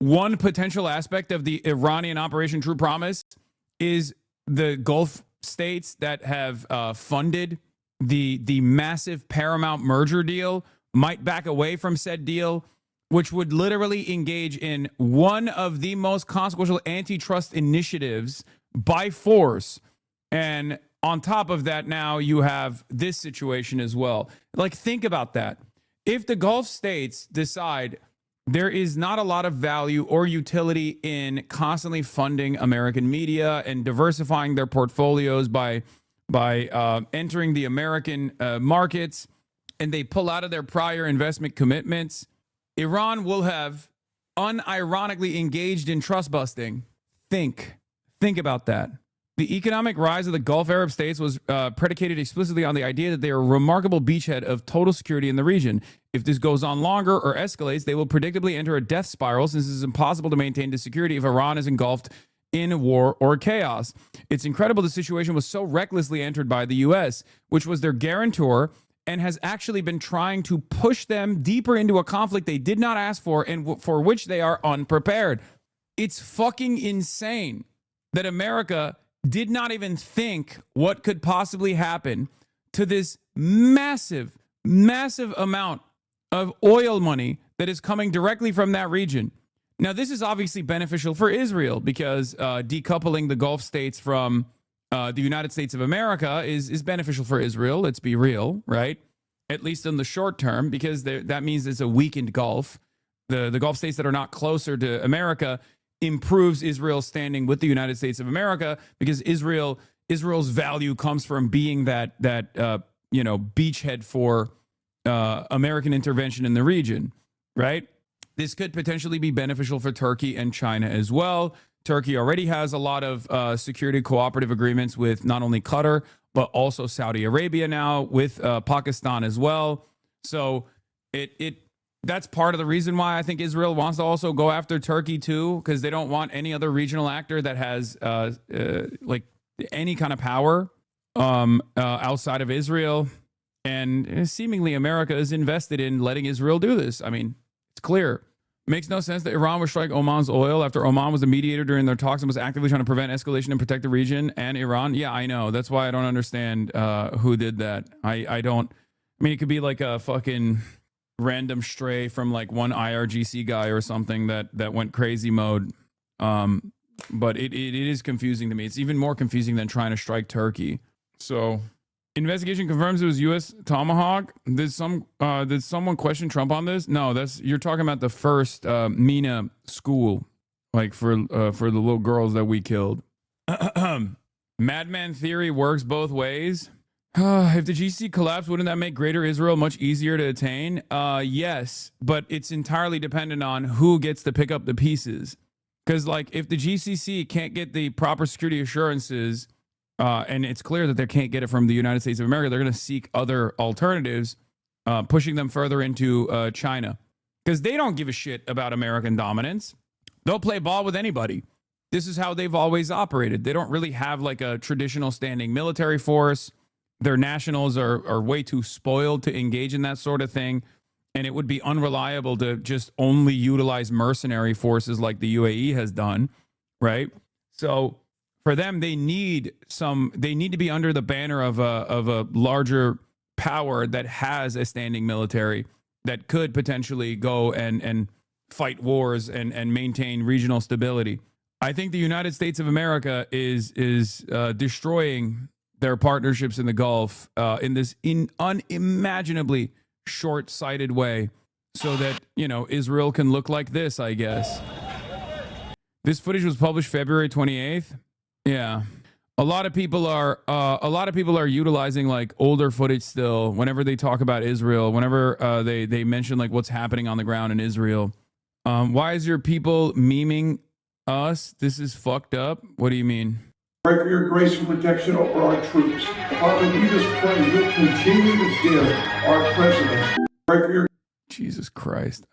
potential aspect of the Iranian Operation True Promise is the Gulf states that have funded the massive Paramount merger deal might back away from said deal, which would literally engage in one of the most consequential antitrust initiatives by force. And on top of that, now you have this situation as well. Think about that. If the Gulf states decide there is not a lot of value or utility in constantly funding American media and diversifying their portfolios by entering the American markets, and they pull out of their prior investment commitments, Iran will have unironically engaged in trust busting. Think about that. The economic rise of the Gulf Arab states was predicated explicitly on the idea that they are a remarkable beachhead of total security in the region. If this goes on longer or escalates, they will predictably enter a death spiral, since it is impossible to maintain the security if Iran is engulfed in war or chaos. It's incredible the situation was so recklessly entered by the U.S., which was their guarantor, and has actually been trying to push them deeper into a conflict they did not ask for and for which they are unprepared. It's fucking insane that America did not even think what could possibly happen to this massive, massive amount of oil money that is coming directly from that region. Now, this is obviously beneficial for Israel because decoupling the Gulf states from the United States of America is beneficial for Israel. Let's be real, right? At least in the short term, because that means it's a weakened Gulf. The Gulf states that are not closer to America improves Israel's standing with the United States of America, because Israel's value comes from being that beachhead for American intervention in the region, right? This could potentially be beneficial for Turkey and China as well. Turkey already has a lot of security cooperative agreements with not only Qatar, but also Saudi Arabia now, with Pakistan as well. So that's part of the reason why I think Israel wants to also go after Turkey too, because they don't want any other regional actor that has like any kind of power outside of Israel. And seemingly America is invested in letting Israel do this. I mean, it's clear. Makes no sense that Iran would strike Oman's oil after Oman was the mediator during their talks and was actively trying to prevent escalation and protect the region and Iran. Yeah, I know. That's why I don't understand who did that. I don't. I mean, it could be like a fucking random stray from like one IRGC guy or something that went crazy mode. But it is confusing to me. It's even more confusing than trying to strike Turkey. So, investigation confirms it was U.S. Tomahawk. Did someone question Trump on this? No, you're talking about the first MENA school, like for the little girls that we killed. Madman theory works both ways. If the GCC collapsed, wouldn't that make Greater Israel much easier to attain? Yes, but it's entirely dependent on who gets to pick up the pieces. Because like if the GCC can't get the proper security assurances, and it's clear that they can't get it from the United States of America, they're going to seek other alternatives, pushing them further into China. Because they don't give a shit about American dominance. They'll play ball with anybody. This is how they've always operated. They don't really have like a traditional standing military force. Their nationals are way too spoiled to engage in that sort of thing. And it would be unreliable to just only utilize mercenary forces like the UAE has done, right? So for them, they need to be under the banner of a larger power that has a standing military that could potentially go and fight wars and maintain regional stability. I think the United States of America is destroying their partnerships in the Gulf in this unimaginably short-sighted way, so that Israel can look like this, I guess. This footage was published February 28th. Yeah, a lot of people are utilizing like older footage still whenever they talk about Israel. Whenever they mention like what's happening on the ground in Israel. Why is your people memeing us? This is fucked up. What do you mean? Pray for your grace and protection over our troops. Father, we just pray you'll continue to give our president. Pray for your. Jesus Christ,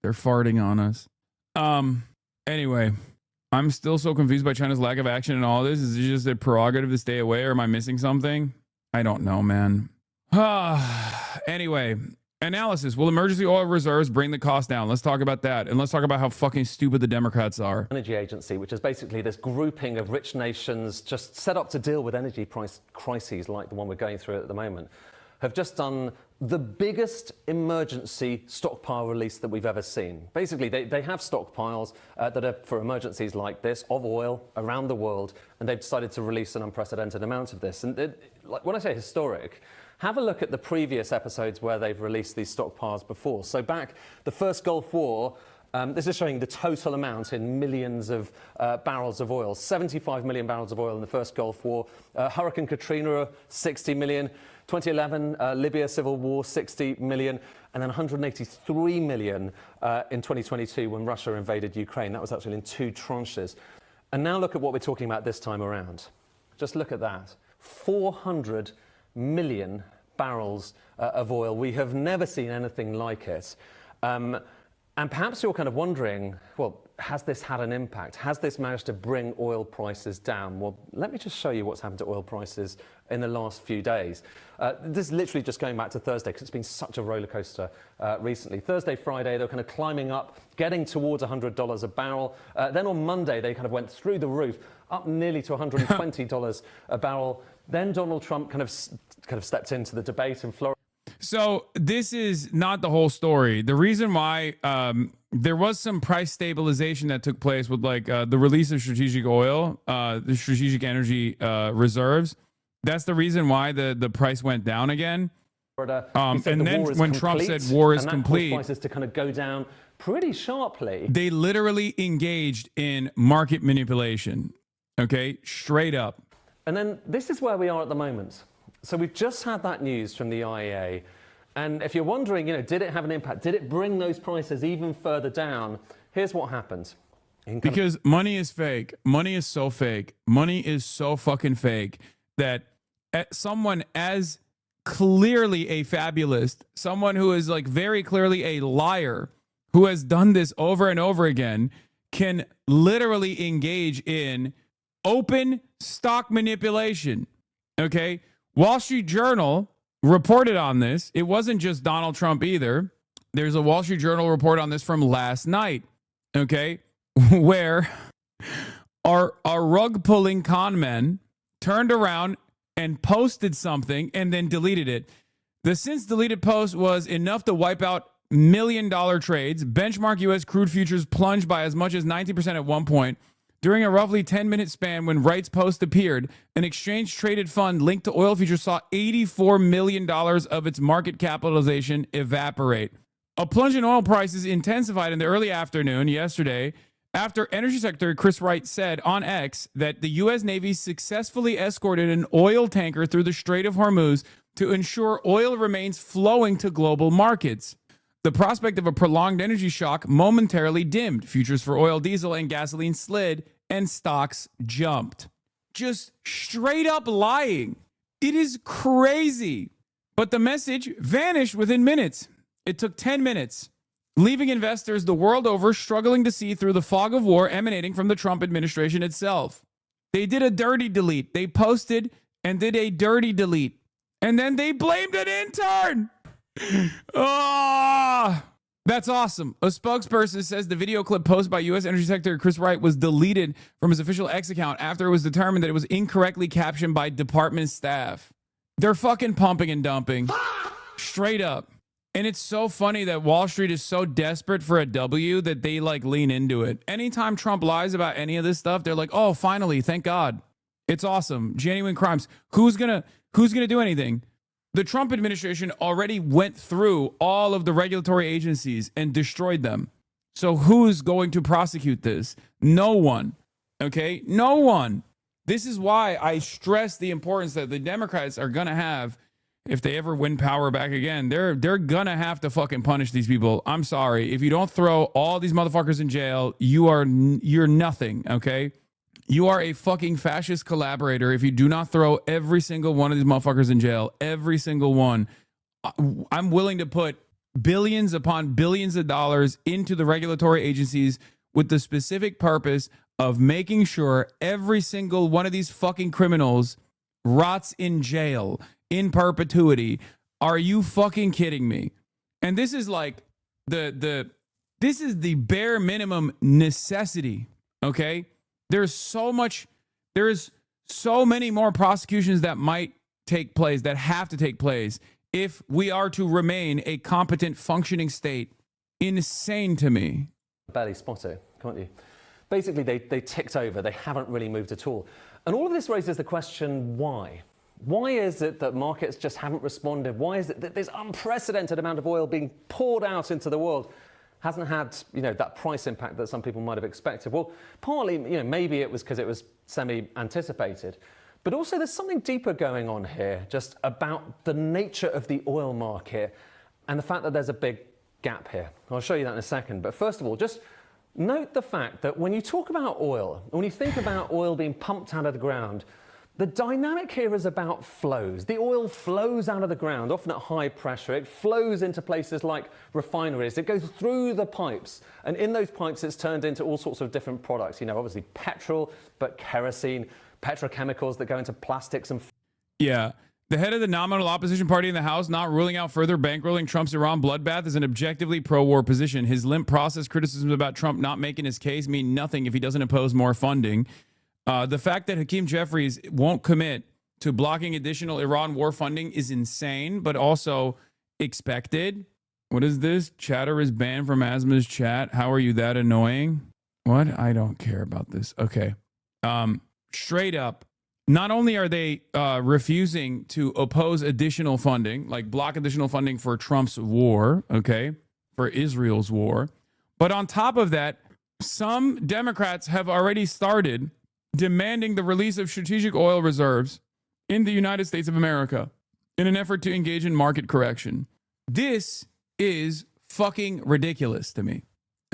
they're farting on us. Anyway. I'm still so confused by China's lack of action in all this. Is it just a prerogative to stay away, or am I missing something? I don't know, man. Anyway, analysis. Will emergency oil reserves bring the cost down? Let's talk about that. And let's talk about how fucking stupid the Democrats are. Energy Agency, which is basically this grouping of rich nations just set up to deal with energy price crises like the one we're going through at the moment, have just done the biggest emergency stockpile release that we've ever seen. Basically, they have stockpiles that are for emergencies like this of oil around the world, and they've decided to release an unprecedented amount of this. And like when I say historic, have a look at the previous episodes where they've released these stockpiles before. So back the first Gulf War, this is showing the total amount in millions of barrels of oil. 75 million barrels of oil in the first Gulf War. Hurricane Katrina, 60 million. 2011, Libya civil war, 60 million, and then 183 million in 2022 when Russia invaded Ukraine. That was actually in 2 tranches. And now look at what we're talking about this time around. Just look at that. 400 million barrels of oil. We have never seen anything like it. And perhaps you're kind of wondering, well, has this had an impact? Has this managed to bring oil prices down? Well, let me just show you what's happened to oil prices in the last few days. This is literally just going back to Thursday because it's been such a roller coaster recently. Thursday, Friday, they were kind of climbing up, getting towards $100 a barrel. Then on Monday, they kind of went through the roof, up nearly to $120 a barrel. Then Donald Trump kind of stepped into the debate in Florida. So this is not the whole story. The reason why there was some price stabilization that took place with like the release of strategic oil, the strategic energy reserves. That's the reason why the price went down again. And then when Trump said war is complete, prices to kind of go down pretty sharply. They literally engaged in market manipulation. Okay, straight up. And then this is where we are at the moment. So we've just had that news from the IEA. And if you're wondering, did it have an impact? Did it bring those prices even further down? Here's what happened. Because money is fake. Money is so fake. Money is so fucking fake that someone as clearly a fabulist, someone who is like very clearly a liar, who has done this over and over again, can literally engage in open stock manipulation. Okay? Wall Street Journal reported on this. It wasn't just Donald Trump either. There's a Wall Street Journal report on this from last night. Okay? Where our rug pulling con men turned around and posted something and then deleted it. The since deleted post was enough to wipe out $1 million trades. Benchmark U.S. crude futures plunged by as much as 90% at one point. During a roughly 10-minute span when Wright's post appeared, an exchange-traded fund linked to oil futures saw $84 million of its market capitalization evaporate. A plunge in oil prices intensified in the early afternoon yesterday after Energy Secretary Chris Wright said on X that the U.S. Navy successfully escorted an oil tanker through the Strait of Hormuz to ensure oil remains flowing to global markets. The prospect of a prolonged energy shock momentarily dimmed. Futures for oil, diesel, and gasoline slid, and stocks jumped. Just straight up lying. It is crazy. But the message vanished within minutes. It took 10 minutes, leaving investors the world over struggling to see through the fog of war emanating from the Trump administration itself. They did a dirty delete. They posted and did a dirty delete. And then they blamed an intern. That's awesome. A spokesperson says the video clip posted by U.S. Energy Secretary Chris Wright was deleted from his official X account after it was determined that it was incorrectly captioned by department staff. They're fucking pumping and dumping. Straight up. And it's so funny that Wall Street is so desperate for a W that they like lean into it. Anytime Trump lies about any of this stuff, they're like, oh, finally, thank God. It's awesome. Genuine crimes. Who's gonna do anything? The Trump administration already went through all of the regulatory agencies and destroyed them. So who's going to prosecute this? No one. Okay? No one. This is why I stress the importance that the Democrats are going to have if they ever win power back again. They're going to have to fucking punish these people. I'm sorry. If you don't throw all these motherfuckers in jail, you're nothing, okay? You are a fucking fascist collaborator if you do not throw every single one of these motherfuckers in jail. Every single one. I'm willing to put billions upon billions of dollars into the regulatory agencies with the specific purpose of making sure every single one of these fucking criminals rots in jail in perpetuity. Are you fucking kidding me? And this is like this is the bare minimum necessity, okay? There's so many more prosecutions that might take place, that have to take place if we are to remain a competent, functioning state. Insane to me. Barely spot it, can't you? Basically, they ticked over. They haven't really moved at all. And all of this raises the question, why? Why is it that markets just haven't responded? Why is it that this unprecedented amount of oil being poured out into the world hasn't had, that price impact that some people might have expected? Well, partly, maybe it was because it was semi-anticipated. But also there's something deeper going on here, just about the nature of the oil market and the fact that there's a big gap here. I'll show you that in a second. But first of all, just note the fact that when you talk about oil, when you think about oil being pumped out of the ground, the dynamic here is about flows. The oil flows out of the ground, often at high pressure. It flows into places like refineries. It goes through the pipes. And in those pipes, it's turned into all sorts of different products. Obviously petrol, but kerosene, petrochemicals that go into plastics and... Yeah. The head of the nominal opposition party in the House not ruling out further bankrolling Trump's Iran bloodbath is an objectively pro-war position. His limp process criticisms about Trump not making his case mean nothing if he doesn't oppose more funding. The fact that Hakeem Jeffries won't commit to blocking additional Iran war funding is insane, but also expected. What is this? Chatter is banned from Asma's chat. How are you that annoying? What? I don't care about this. Okay. Straight up. Not only are they refusing to oppose additional funding, like block additional funding for Trump's war, okay, for Israel's war, but on top of that, some Democrats have already started demanding the release of strategic oil reserves in the United States of America in an effort to engage in market correction. This is fucking ridiculous to me.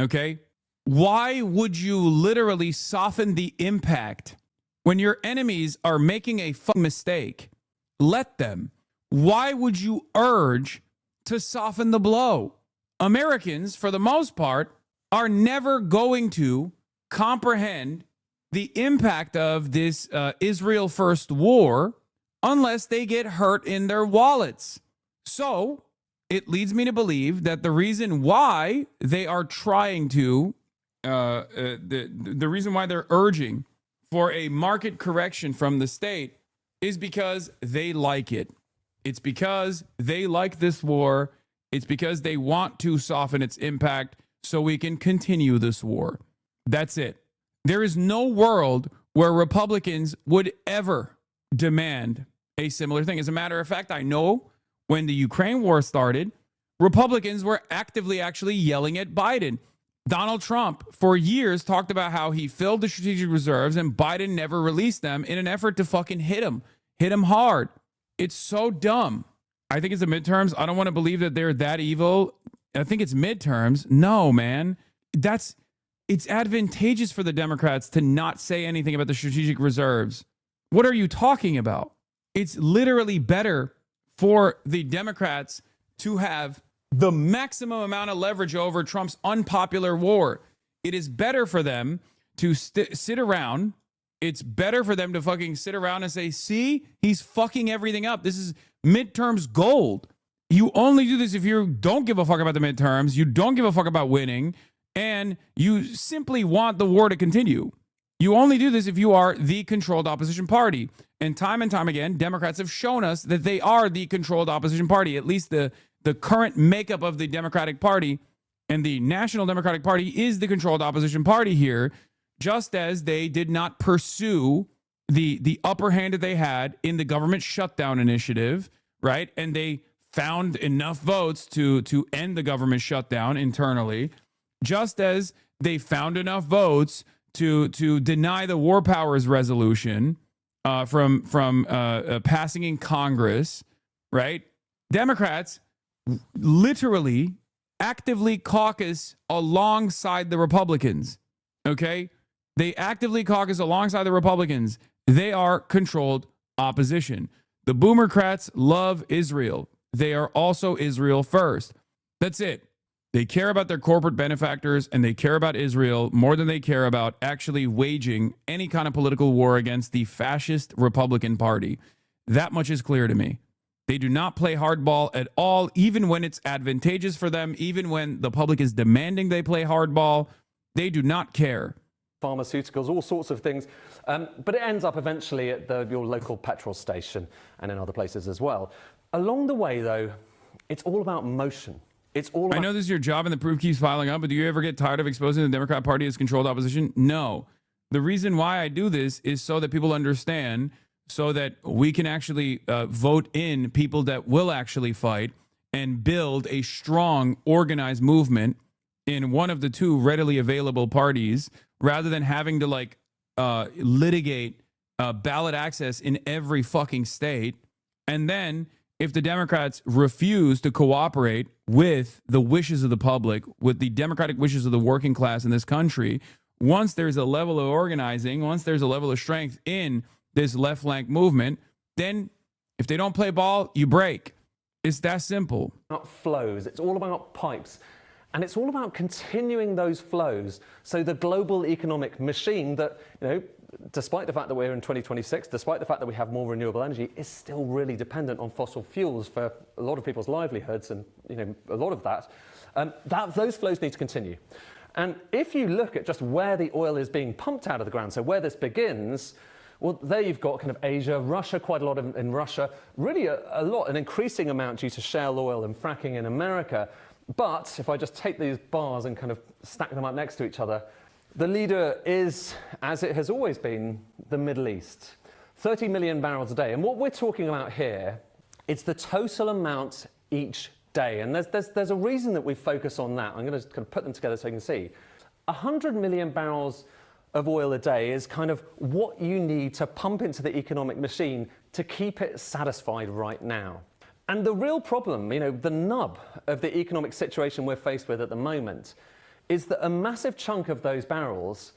Okay? Why would you literally soften the impact when your enemies are making a fucking mistake? Let them. Why would you urge to soften the blow? Americans, for the most part, are never going to comprehend the impact of this Israel first war unless they get hurt in their wallets. So it leads me to believe that the reason why they are trying to, the reason why they're urging for a market correction from the state is because they like it. It's because they like this war. It's because they want to soften its impact so we can continue this war. That's it. There is no world where Republicans would ever demand a similar thing. As a matter of fact, I know when the Ukraine war started, Republicans were actively actually yelling at Biden. Donald Trump, for years, talked about how he filled the strategic reserves and Biden never released them in an effort to fucking hit him hard. It's so dumb. I think it's the midterms. I don't want to believe that they're that evil. I think it's midterms. No, man. It's advantageous for the Democrats to not say anything about the strategic reserves. What are you talking about? It's literally better for the Democrats to have the maximum amount of leverage over Trump's unpopular war. It is better for them to sit around. It's better for them to fucking sit around and say, see, he's fucking everything up. This is midterms gold. You only do this if you don't give a fuck about the midterms, you don't give a fuck about winning, and you simply want the war to continue. You only do this if you are the controlled opposition party. And time again, Democrats have shown us that they are the controlled opposition party. At least the current makeup of the Democratic Party and the National Democratic Party is the controlled opposition party here, just as they did not pursue the upper hand that they had in the government shutdown initiative, right? And they found enough votes to end the government shutdown internally, just as they found enough votes to deny the war powers resolution from passing in Congress, right? Democrats literally actively caucus alongside the Republicans, okay? They actively caucus alongside the Republicans. They are controlled opposition. The Boomercrats love Israel. They are also Israel first. That's it. They care about their corporate benefactors and they care about Israel more than they care about actually waging any kind of political war against the fascist Republican Party. That much is clear to me. They do not play hardball at all, even when it's advantageous for them, even when the public is demanding they play hardball. They do not care. Pharmaceuticals, all sorts of things. But it ends up eventually at your local petrol station and in other places as well. Along the way, though, it's all about motion. It's all about... I know this is your job and the proof keeps piling up, but do you ever get tired of exposing the Democrat Party as controlled opposition? No. The reason why I do this is so that people understand, so that we can actually vote in people that will actually fight and build a strong, organized movement in one of the two readily available parties, rather than having to litigate ballot access in every fucking state. And then if the Democrats refuse to cooperate with the wishes of the public, with the democratic wishes of the working class in this country, once there's a level of organizing, once there's a level of strength in this left flank movement, then if they don't play ball, you break. It's that simple. About flows. It's all about pipes. And it's all about continuing those flows. So the global economic machine that, despite the fact that we're in 2026, despite the fact that we have more renewable energy, is still really dependent on fossil fuels for a lot of people's livelihoods and, a lot of that. Those flows need to continue. And if you look at just where the oil is being pumped out of the ground, so where this begins, well, there you've got kind of Asia, Russia, quite a lot in Russia, really an increasing amount due to shale oil and fracking in America. But if I just take these bars and kind of stack them up next to each other, the leader is, as it has always been, the Middle East. 30 million barrels a day. And what we're talking about here, it's the total amount each day. And there's a reason that we focus on that. I'm going to kind of put them together so you can see. 100 million barrels of oil a day is kind of what you need to pump into the economic machine to keep it satisfied right now. And the real problem, you know, the nub of the economic situation we're faced with at the moment is that a massive chunk of those barrels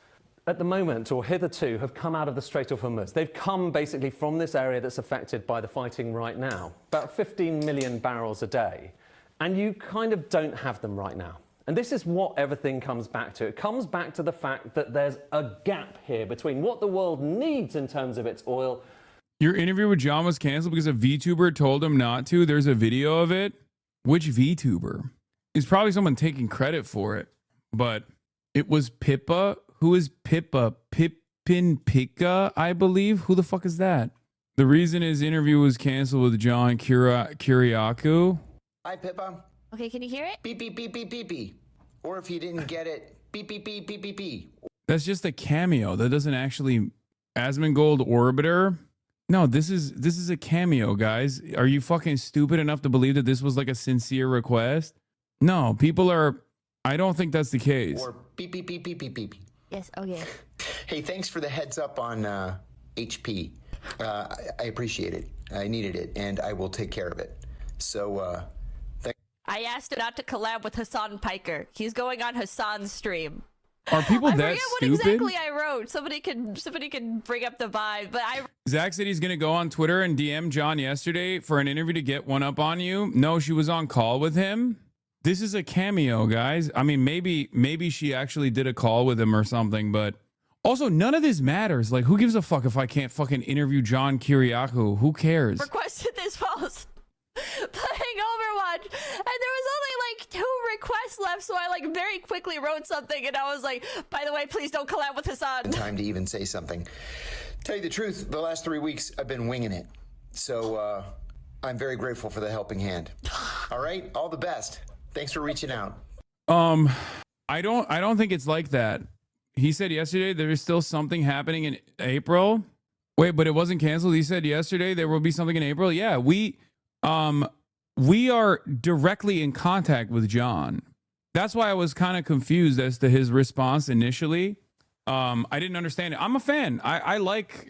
at the moment, or hitherto, have come out of the Strait of Hormuz. They've come basically from this area that's affected by the fighting right now, about 15 million barrels a day. And you kind of don't have them right now. And this is what everything comes back to. It comes back to the fact that there's a gap here between what the world needs in terms of its oil. Your interview with John was canceled because a VTuber told him not to. There's a video of it. Which VTuber? It's probably someone taking credit for it. But it was Pippa. Who is Pippa? Pippin Pika, I believe. Who the fuck is that? The reason his interview was canceled with John Kiriakou. Hi, Pippa. Okay, can you hear it? Beep, beep, beep, beep, beep, beep. Or if you didn't get it, beep, beep, beep, beep, beep, beep. That's just a cameo. That doesn't actually... Asmongold Orbiter? No, this is a cameo, guys. Are you fucking stupid enough to believe that this was like a sincere request? No, people are... I don't think that's the case. Or beep, beep, beep, beep, beep, beep. Yes, okay. Hey, thanks for the heads up on HP. I appreciate it. I needed it, and I will take care of it. So, I asked him not to collab with Hasan Piker. He's going on Hasan's stream. Are people that forget stupid? what exactly I wrote. Somebody can bring up the vibe, but Zach said he's going to go on Twitter and DM John yesterday for an interview to get one up on you. No, she was on call with him. This is a cameo, guys. I mean, maybe she actually did a call with him or something, but also none of this matters. Like, who gives a fuck if I can't fucking interview John Kiriakou? Who cares? requested this whilst playing Overwatch, and there was only like 2 requests left, so I like very quickly wrote something, and I was like, by the way, please don't collab with Hasan. time to even say something. Tell you the truth, the last 3 weeks I've been winging it. So, I'm very grateful for the helping hand. All right, all the best. Thanks for reaching out. I don't think it's like that. He said yesterday there is still something happening in April. Wait, but it wasn't canceled. He said yesterday there will be something in April. Yeah, we are directly in contact with John. That's why I was kind of confused as to his response initially. I didn't understand it. I'm a fan. I like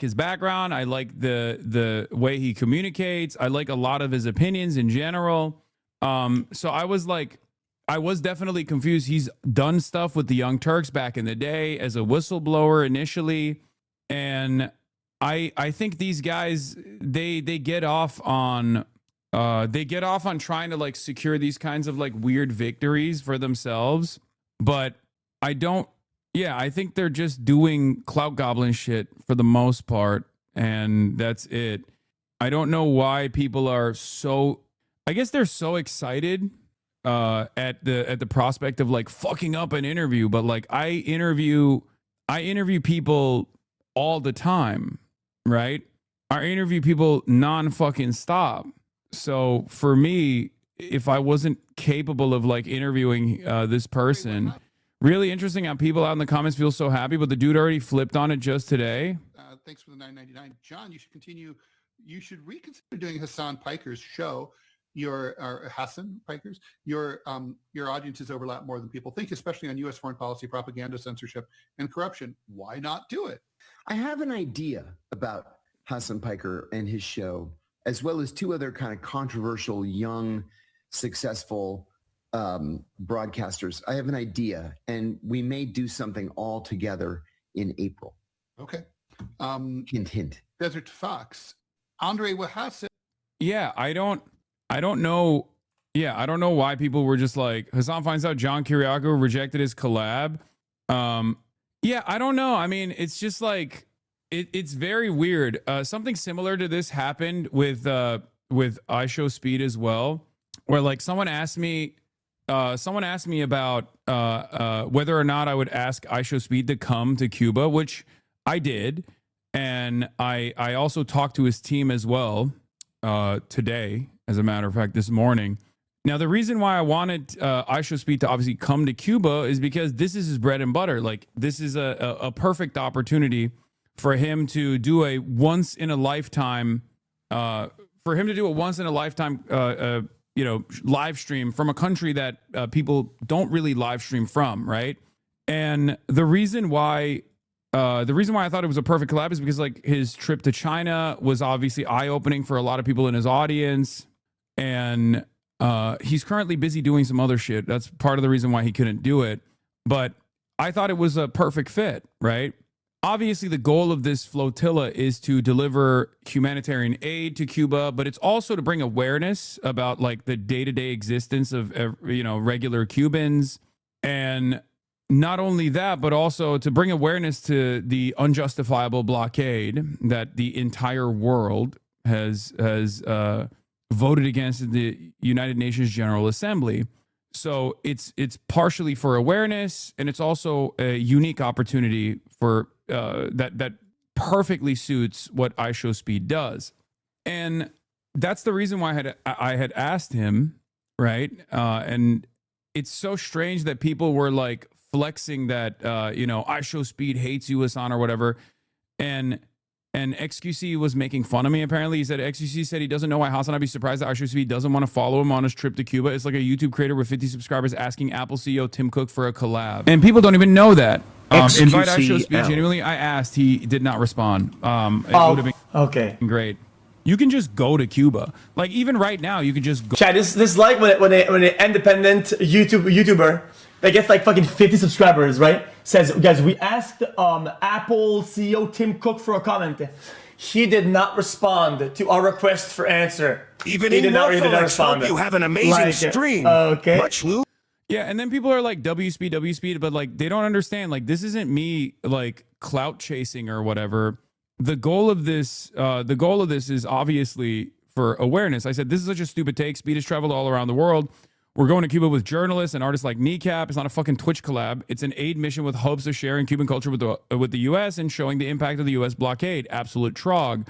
his background. I like the way he communicates. I like a lot of his opinions in general. So I was definitely confused. He's done stuff with the Young Turks back in the day as a whistleblower initially. And I think these guys, they get off on trying to like secure these kinds of like weird victories for themselves. But I think they're just doing clout goblin shit for the most part. And that's it. I don't know why people are so... I guess they're so excited at the prospect of like fucking up an interview, but like I interview people all the time, right? I interview people non-fucking stop. So for me, if I wasn't capable of like interviewing this person, really interesting how people out in the comments feel so happy, but the dude already flipped on it just today. Thanks for the $9.99, John. You should continue. You should reconsider doing Hasan Piker's show. Your Hasan Pikers, your audiences overlap more than people think, especially on U.S. foreign policy, propaganda, censorship, and corruption. Why not do it? I have an idea about Hasan Piker and his show, as well as 2 other kind of controversial, young, successful broadcasters. I have an idea, and we may do something all together in April. Okay. Hint, hint. Desert Fox. Andre Wahassan. Yeah, I don't know. Yeah, I don't know why people were just like, Hasan finds out John Kiriakou rejected his collab. Yeah, I don't know. I mean, it's just like, it's very weird. Something similar to this happened with iShowSpeed as well, where like someone asked me about whether or not I would ask iShowSpeed to come to Cuba, which I did. And I also talked to his team as well today. As a matter of fact, this morning. Now, the reason why I wanted iShowSpeed to obviously come to Cuba is because this is his bread and butter. Like, this is a perfect opportunity for him to do a once in a lifetime, live stream from a country that people don't really live stream from, right? And the reason why the reason why I thought it was a perfect collab is because like his trip to China was obviously eye-opening for a lot of people in his audience, and he's currently busy doing some other shit. That's part of the reason why he couldn't do it. But I thought it was a perfect fit, right? Obviously, the goal of this flotilla is to deliver humanitarian aid to Cuba, but it's also to bring awareness about like the day-to-day existence of, regular Cubans. And not only that, but also to bring awareness to the unjustifiable blockade that the entire world has voted against in the United Nations General Assembly. So it's partially for awareness, and it's also a unique opportunity for that perfectly suits what iShowSpeed does. And that's the reason why I had asked him, right? And it's so strange that people were like flexing that iShowSpeed hates you, Hasan, or whatever. And XQC was making fun of me, apparently. He said, XQC said he doesn't know why HasanAbi is surprised that iShowSpeed doesn't want to follow him on his trip to Cuba. It's like a YouTube creator with 50 subscribers asking Apple CEO Tim Cook for a collab. And people don't even know that. Invite iShowSpeed. Genuinely, I asked. He did not respond. It would have been great. You can just go to Cuba. Like, even right now, you can just go. Chad, this is like when an independent YouTuber that gets like fucking 50 subscribers, right? Says, guys, we asked Apple CEO Tim Cook for a comment. He did not respond to our request for answer. He did not respond. You have an amazing stream. Okay. Much Lou. Yeah, and then people are like WSpeed, but like they don't understand. Like, this isn't me like clout chasing or whatever. The goal of this is obviously for awareness. I said, this is such a stupid take. Speed has traveled all around the world. We're going to Cuba with journalists and artists like Kneecap. It's not a fucking Twitch collab. It's an aid mission with hopes of sharing Cuban culture with the U.S. and showing the impact of the U.S. blockade. Absolute trog.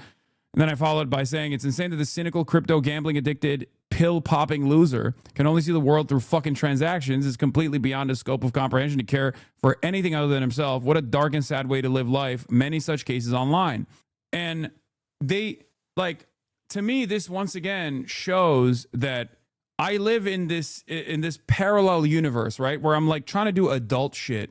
And then I followed by saying, it's insane that the cynical, crypto, gambling-addicted, pill-popping loser can only see the world through fucking transactions. It's completely beyond his scope of comprehension to care for anything other than himself. What a dark and sad way to live life. Many such cases online. And they, like, to me, this once again shows that I live in this parallel universe, right? Where I'm like trying to do adult shit,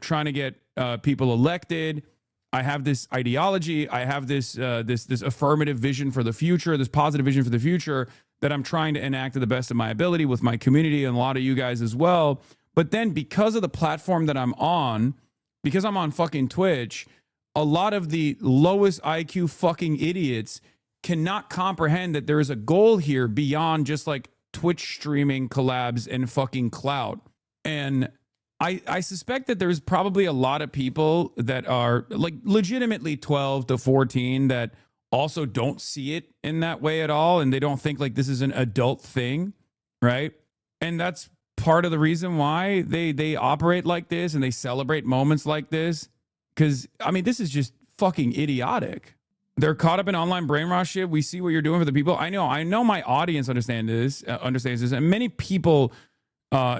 trying to get people elected. I have this ideology. I have this affirmative vision for the future, this positive vision for the future that I'm trying to enact to the best of my ability with my community and a lot of you guys as well. But then because of the platform that I'm on, because I'm on fucking Twitch, a lot of the lowest IQ fucking idiots cannot comprehend that there is a goal here beyond just like Twitch streaming collabs and fucking clout. And I suspect that there's probably a lot of people that are like legitimately 12 to 14 that also don't see it in that way at all. And they don't think like this is an adult thing, right? And that's part of the reason why they operate like this and they celebrate moments like this. Because, I mean, this is just fucking idiotic. They're caught up in online brainwash shit. We see what you're doing for the people. I know my audience understands this, and many people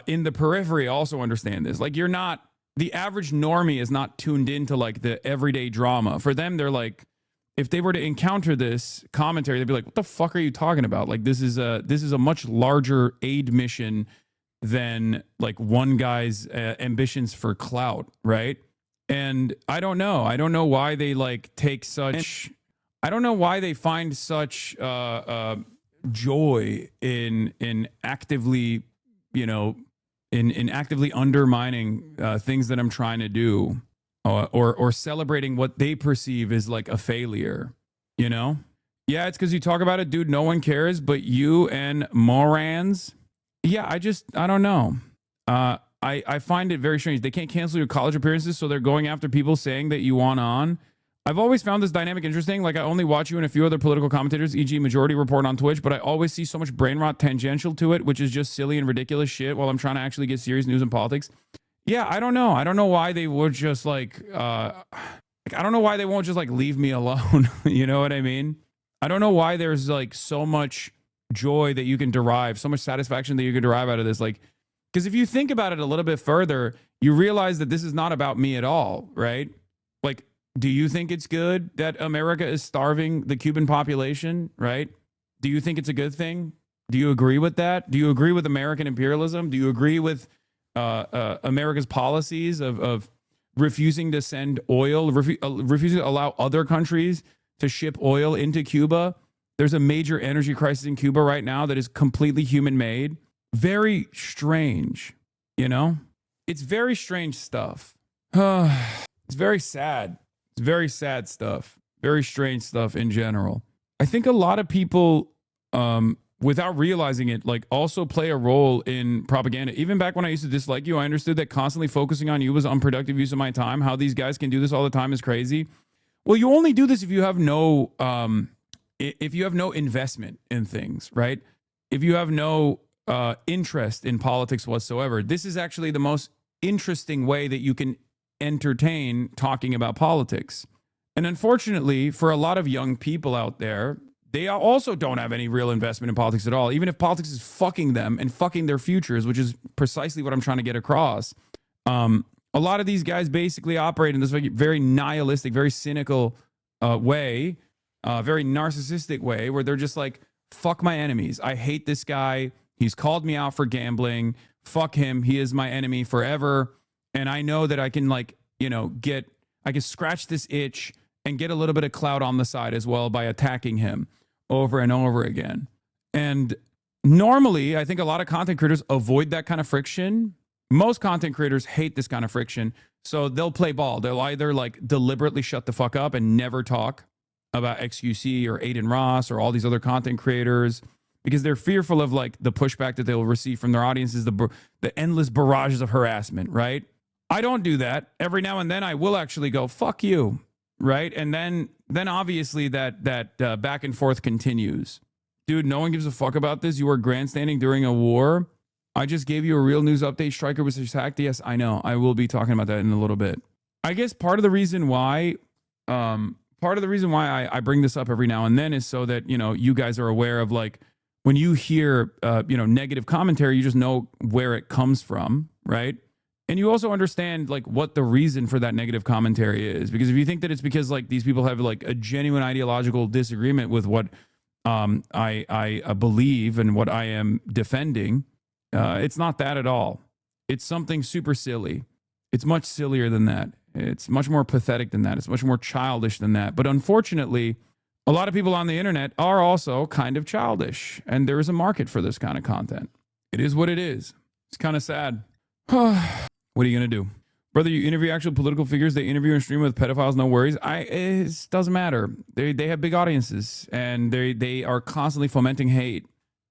in the periphery also understand this. Like, the average normie is not tuned into like the everyday drama. For them, they're like, if they were to encounter this commentary, they'd be like, what the fuck are you talking about? Like, this is a much larger aid mission than like one guy's ambitions for clout, right? And I don't know why they like take such. I don't know why they find such joy in actively, in actively undermining things that I'm trying to do, or celebrating what they perceive as like a failure. Yeah, it's because you talk about it, dude. No one cares, but you and Morans. Yeah, I don't know. I find it very strange. They can't cancel your college appearances, so they're going after people saying that you want on. I've always found this dynamic interesting. Like, I only watch you and a few other political commentators, e.g. Majority Report on Twitch, but I always see so much brain rot tangential to it, which is just silly and ridiculous shit while I'm trying to actually get serious news and politics. Yeah, I don't know. I don't know why they would just like I don't know why they won't just like leave me alone. You know what I mean? I don't know why there's like so much joy that you can derive, so much satisfaction that you can derive out of this. Like, because if you think about it a little bit further, you realize that this is not about me at all, right? Like, do you think it's good that America is starving the Cuban population, right? Do you think it's a good thing? Do you agree with that? Do you agree with American imperialism? Do you agree with America's policies of refusing to send oil, refusing to allow other countries to ship oil into Cuba. There's a major energy crisis in Cuba right now that is completely human-made. Very strange, you know? It's very strange stuff. It's very sad. It's very sad stuff. Very strange stuff in general. I think a lot of people, without realizing it, like also play a role in propaganda. Even back when I used to dislike you, I understood that constantly focusing on you was unproductive use of my time. How these guys can do this all the time is crazy. Well, you only do this if you have no investment in things, right? If you have no interest in politics whatsoever. This is actually the most interesting way that you can entertain talking about politics. And unfortunately, for a lot of young people out there, they also don't have any real investment in politics at all, even if politics is fucking them and fucking their futures, which is precisely what I'm trying to get across. A lot of these guys basically operate in this very nihilistic, very cynical way, very narcissistic way, where they're just like, fuck my enemies. I hate this guy. He's called me out for gambling. Fuck him. He is my enemy forever. And I know that I can, like, you know, I can scratch this itch and get a little bit of clout on the side as well by attacking him over and over again. And normally, I think a lot of content creators avoid that kind of friction. Most content creators hate this kind of friction. So they'll play ball. They'll either like deliberately shut the fuck up and never talk about XQC or Aiden Ross or all these other content creators because they're fearful of like the pushback that they'll receive from their audiences, the endless barrages of harassment, right? I don't do that. Every now and then I will actually go, fuck you, right? And then obviously that back and forth continues. Dude, no one gives a fuck about this. You were grandstanding during a war. I just gave you a real news update. Stryker was hacked. Yes, I know. I will be talking about that in a little bit. I guess part of the reason why I bring this up every now and then is so that, you know, you guys are aware of, like, when you hear, negative commentary, you just know where it comes from, right? And you also understand, like, what the reason for that negative commentary is. Because if you think that it's because, like, these people have, like, a genuine ideological disagreement with what I believe and what I am defending, it's not that at all. It's something super silly. It's much sillier than that. It's much more pathetic than that. It's much more childish than that. But unfortunately, a lot of people on the internet are also kind of childish. And there is a market for this kind of content. It is what it is. It's kind of sad. What are you going to do? Brother, you interview actual political figures. They interview and stream with pedophiles. No worries. It doesn't matter. They have big audiences. And they are constantly fomenting hate.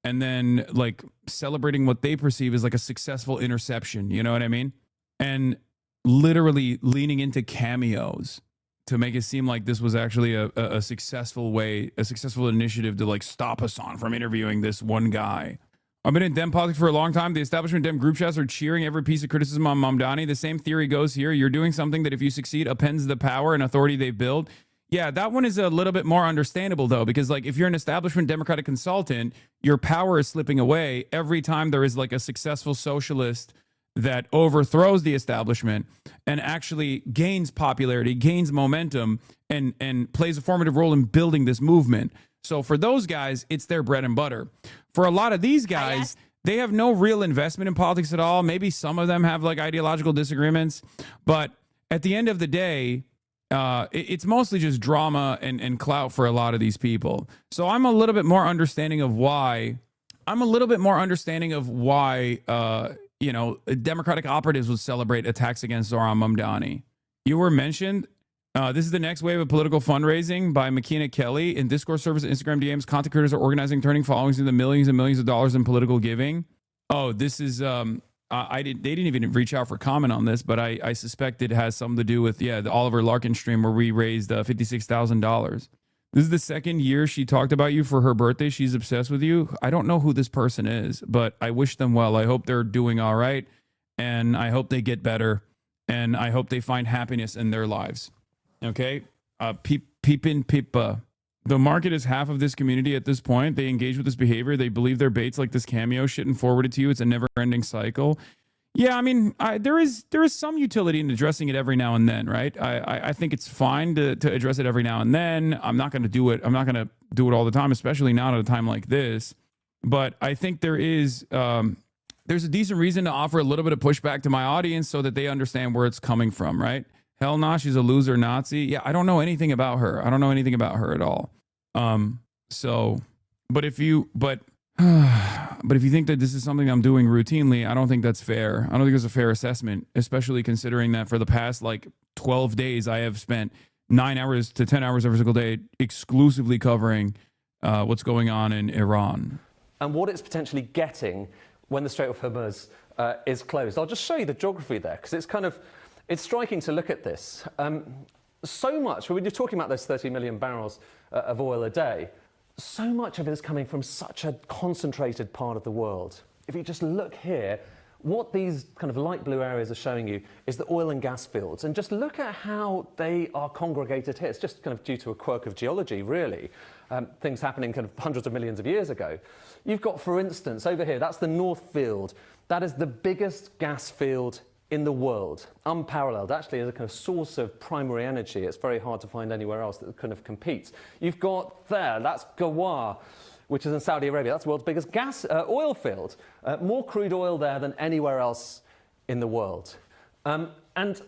And then, like, celebrating what they perceive as, like, a successful interception. You know what I mean? And literally leaning into cameos to make it seem like this was actually a successful way, a successful initiative to, like, stop Hasan from interviewing this one guy. I've been in Dem politics for a long time. The establishment Dem group chats are cheering every piece of criticism on Mamdani. The same theory goes here. You're doing something that, if you succeed, appends the power and authority they've built. Yeah, that one is a little bit more understandable, though, because, like, if you're an establishment Democratic consultant, your power is slipping away every time there is, like, a successful socialist that overthrows the establishment and actually gains popularity, gains momentum, and plays a formative role in building this movement. So for those guys, it's their bread and butter. For a lot of these guys, they have no real investment in politics at all. Maybe some of them have, like, ideological disagreements. But at the end of the day, it's mostly just drama and clout for a lot of these people. So I'm a little bit more understanding of why Democratic operatives would celebrate attacks against Zohran Mamdani. You were mentioned. This is the next wave of political fundraising by McKenna Kelly. In Discord servers and Instagram DMs, content creators are organizing, turning followings into millions and millions of dollars in political giving. Oh, this is... they didn't even reach out for comment on this, but I suspect it has something to do with, the Oliver Larkin stream where we raised $56,000. This is the second year she talked about you for her birthday. She's obsessed with you. I don't know who this person is, but I wish them well. I hope they're doing all right, and I hope they get better, and I hope they find happiness in their lives. Okay? Peepin' Pippa. The market is half of this community at this point. They engage with this behavior. They believe their bait's like this cameo shit and forward it to you. It's a never-ending cycle. Yeah, I mean, there is some utility in addressing it every now and then, right? I think it's fine to address it every now and then. I'm not going to do it. I'm not going to do it all the time, especially not at a time like this. But I think there is there's a decent reason to offer a little bit of pushback to my audience so that they understand where it's coming from, right? Hell nah, she's a loser Nazi. Yeah, I don't know anything about her. I don't know anything about her at all. But if you think that this is something I'm doing routinely, I don't think that's fair. I don't think it's a fair assessment, especially considering that for the past like 12 days, I have spent 9 hours to 10 hours every single day exclusively covering what's going on in Iran. And what it's potentially getting when the Strait of Hormuz is closed. I'll just show you the geography there, because it's striking to look at this. So much, when you're talking about those 30 million barrels of oil a day, so much of it is coming from such a concentrated part of the world. If you just look here, what these kind of light blue areas are showing you is the oil and gas fields. And just look at how they are congregated here. It's just kind of due to a quirk of geology, really. Things happening kind of hundreds of millions of years ago. You've got, for instance, over here, that's the North Field. That is the biggest gas field in the world, unparalleled, actually, as a kind of source of primary energy. It's very hard to find anywhere else that kind of competes. You've got there, that's Ghawar, which is in Saudi Arabia. That's the world's biggest oil field. More crude oil there than anywhere else in the world. And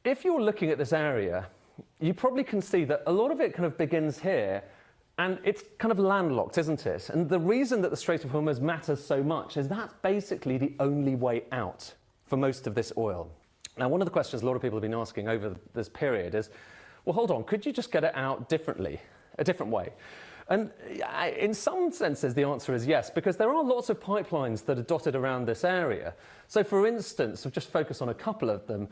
if you're looking at this area, you probably can see that a lot of it kind of begins here, and it's kind of landlocked, isn't it? And the reason that the Strait of Hormuz matters so much is that's basically the only way out for most of this oil. Now, one of the questions a lot of people have been asking over this period is, well, hold on, could you just get it out differently, a different way? And in some senses, the answer is yes, because there are lots of pipelines that are dotted around this area. So, for instance, we'll just focus on a couple of them.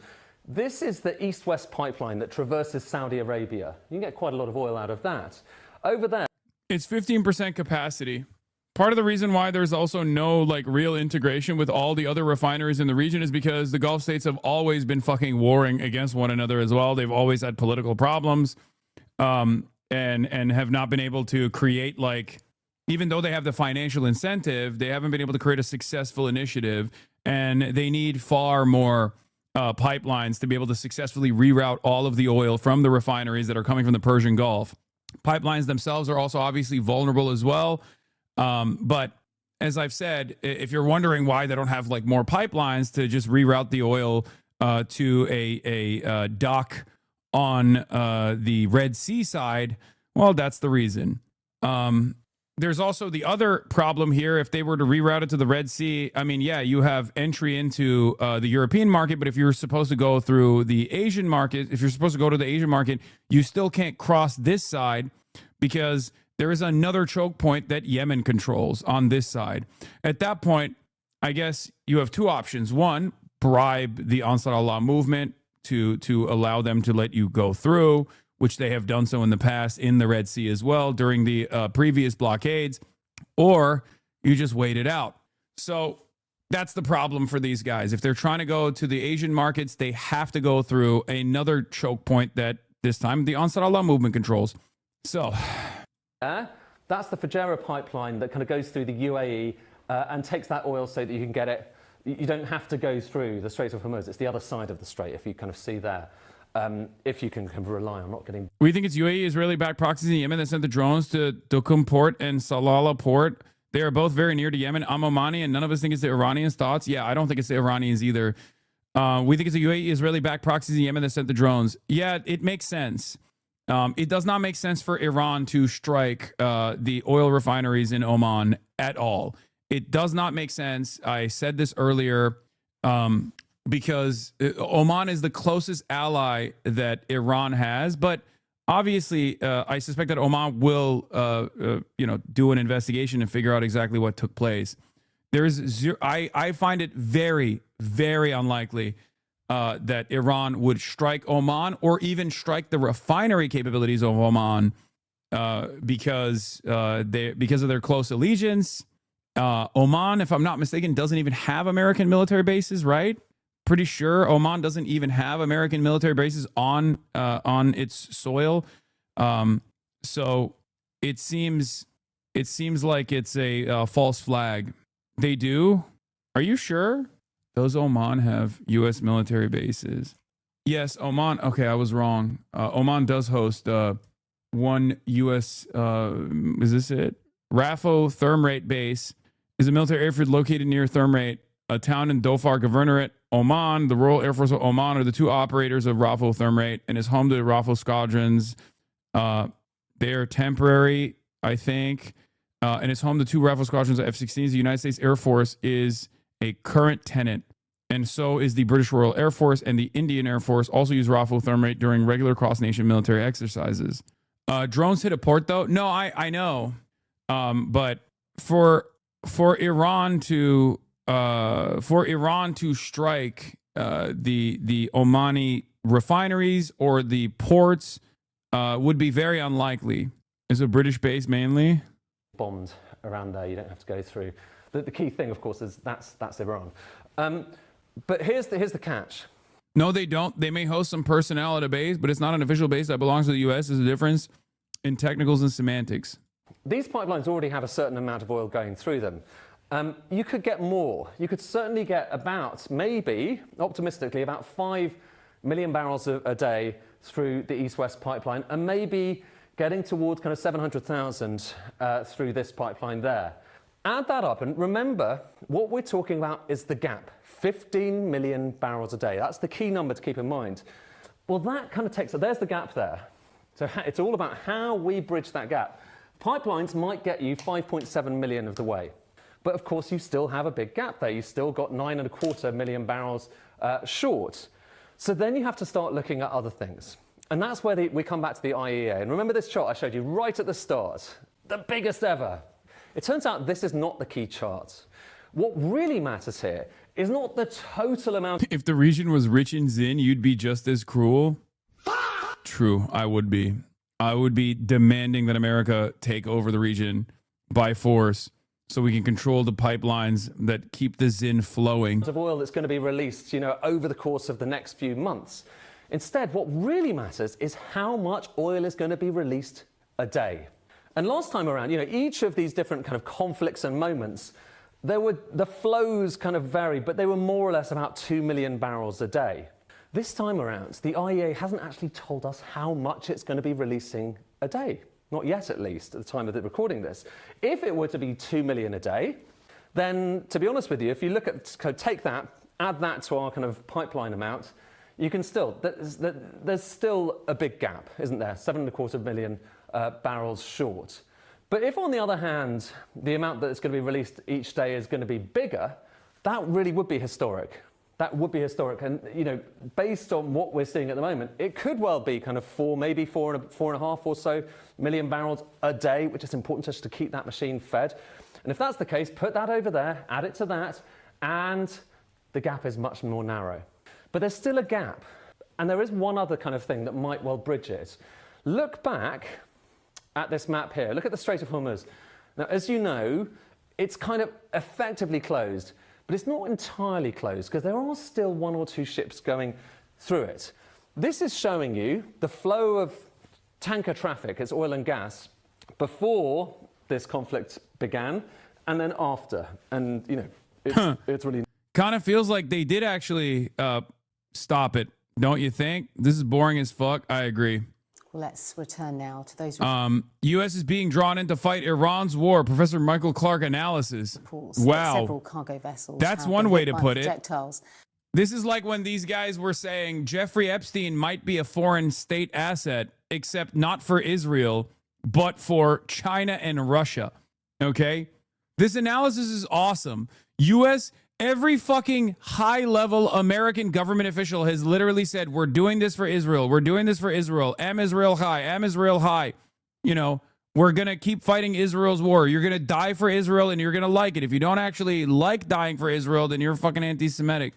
This is the east-west pipeline that traverses Saudi Arabia. You can get quite a lot of oil out of that. Over there, it's 15% capacity. Part of the reason why there's also no like real integration with all the other refineries in the region is because the Gulf states have always been fucking warring against one another as well. They've always had political problems, and have not been able to create, like, even though they have the financial incentive, they haven't been able to create a successful initiative, and they need far more pipelines to be able to successfully reroute all of the oil from the refineries that are coming from the Persian Gulf. Pipelines themselves are also obviously vulnerable as well. But as I've said, if you're wondering why they don't have like more pipelines to just reroute the oil to a dock on the Red Sea side, well, that's the reason. There's also the other problem here. If they were to reroute it to the Red Sea, I mean, yeah, you have entry into the European market, but if you're supposed to go through the Asian market, if you're supposed to go to the Asian market, you still can't cross this side because there is another choke point that Yemen controls on this side. At that point, I guess you have two options. One, bribe the Ansar Allah movement to allow them to let you go through, which they have done so in the past in the Red Sea as well during the previous blockades, or you just wait it out. So that's the problem for these guys. If they're trying to go to the Asian markets, they have to go through another choke point that this time the Ansar Allah movement controls. So that's the Fujairah pipeline that kind of goes through the UAE and takes that oil so that you can get it. You don't have to go through the Strait of Hormuz. It's the other side of the strait, if you kind of see there. If you can kind of rely on not getting... We think it's UAE Israeli-backed proxies in Yemen that sent the drones to Duqm port and Salalah port. They are both very near to Yemen. I'm Omani, and none of us think it's the Iranians' thoughts. Yeah, I don't think it's the Iranians either. We think it's the UAE Israeli-backed proxies in Yemen that sent the drones. Yeah, it makes sense. It does not make sense for Iran to strike the oil refineries in Oman at all. It does not make sense. I said this earlier because Oman is the closest ally that Iran has. But obviously, I suspect that Oman will, do an investigation and figure out exactly what took place. There's zero. I find it very, very unlikely that Iran would strike Oman or even strike the refinery capabilities of Oman because of their close allegiance. Oman, if I'm not mistaken, doesn't even have American military bases, right? Pretty sure Oman doesn't even have American military bases on its soil. So it seems like it's a false flag. They do? Are you sure? Does Oman have U.S. military bases? Yes, Oman. Okay, I was wrong. Oman does host one U.S. Is this it? RAFO Thermrate base is a military airfield located near Thermrate a town in Dhofar Governorate, Oman. The Royal Air Force of Oman are the two operators of Rafale thermate and is home to the Rafale squadrons. They're temporary, I think, and it's home to two Rafale squadrons of F-16s. The United States Air Force is a current tenant, and so is the British Royal Air Force, and the Indian Air Force also use Rafale thermate during regular cross-nation military exercises. Drones hit a port, though? No, I know. But for Iran to strike the Omani refineries or the ports would be very unlikely. Is a British base mainly? Bombed around there, you don't have to go through. The key thing, of course, is that's Iran. But here's the catch. No, they don't. They may host some personnel at a base, but it's not an official base that belongs to the U.S. There's a difference in technicals and semantics. These pipelines already have a certain amount of oil going through them. You could get more. You could certainly get about, maybe, optimistically, about 5 million barrels a day through the East-West pipeline, and maybe getting towards kind of 700,000 through this pipeline there. Add that up, and remember, what we're talking about is the gap. 15 million barrels a day. That's the key number to keep in mind. Well, that kind of takes, there's the gap there. So it's all about how we bridge that gap. Pipelines might get you 5.7 million of the way. But of course, you still have a big gap there. You still got 9.25 million barrels short. So then you have to start looking at other things. And that's where we come back to the IEA. And remember this chart I showed you right at the start? The biggest ever. It turns out this is not the key chart. What really matters here is not the total amount. If the region was rich in Zin, you'd be just as cruel. True, I would be. I would be demanding that America take over the region by force so we can control the pipelines that keep the Zin flowing. Of oil that's going to be released, over the course of the next few months. Instead, what really matters is how much oil is going to be released a day. And last time around, each of these different kind of conflicts and moments, the flows kind of varied, but they were more or less about 2 million barrels a day. This time around, the IEA hasn't actually told us how much it's going to be releasing a day. Not yet, at least, at the time of recording this. If it were to be 2 million a day, then, to be honest with you, if you look at, take that, add that to our kind of pipeline amount, you can still, there's still a big gap, isn't there? 7.25 million barrels short. But if, on the other hand, the amount that's going to be released each day is going to be bigger, that really would be historic. That would be historic. And, based on what we're seeing at the moment, it could well be kind of maybe 4.5 or so million barrels a day, which is important just to keep that machine fed. And if that's the case, put that over there, add it to that, and the gap is much more narrow. But there's still a gap. And there is one other kind of thing that might well bridge it. Look back at this map here. Look at the Strait of Hormuz. Now, as you know, it's kind of effectively closed, but it's not entirely closed because there are still 1 or 2 ships going through it. This is showing you the flow of tanker traffic, it's oil and gas, before this conflict began and then after. And, it's really... Kind of feels like they did actually stop it, don't you think? This is boring as fuck. I agree. Let's return now to those. U.S. is being drawn in to fight Iran's war. Professor Michael Clark analysis. Wow. Several cargo vessels. That's one way to put it. Projectiles. This is like when these guys were saying Jeffrey Epstein might be a foreign state asset, except not for Israel, but for China and Russia. Okay? This analysis is awesome. U.S. Every fucking high-level American government official has literally said, we're doing this for Israel. We're doing this for Israel. Am Israel high. Am Israel high. We're going to keep fighting Israel's war. You're going to die for Israel, and you're going to like it. If you don't actually like dying for Israel, then you're fucking anti-Semitic.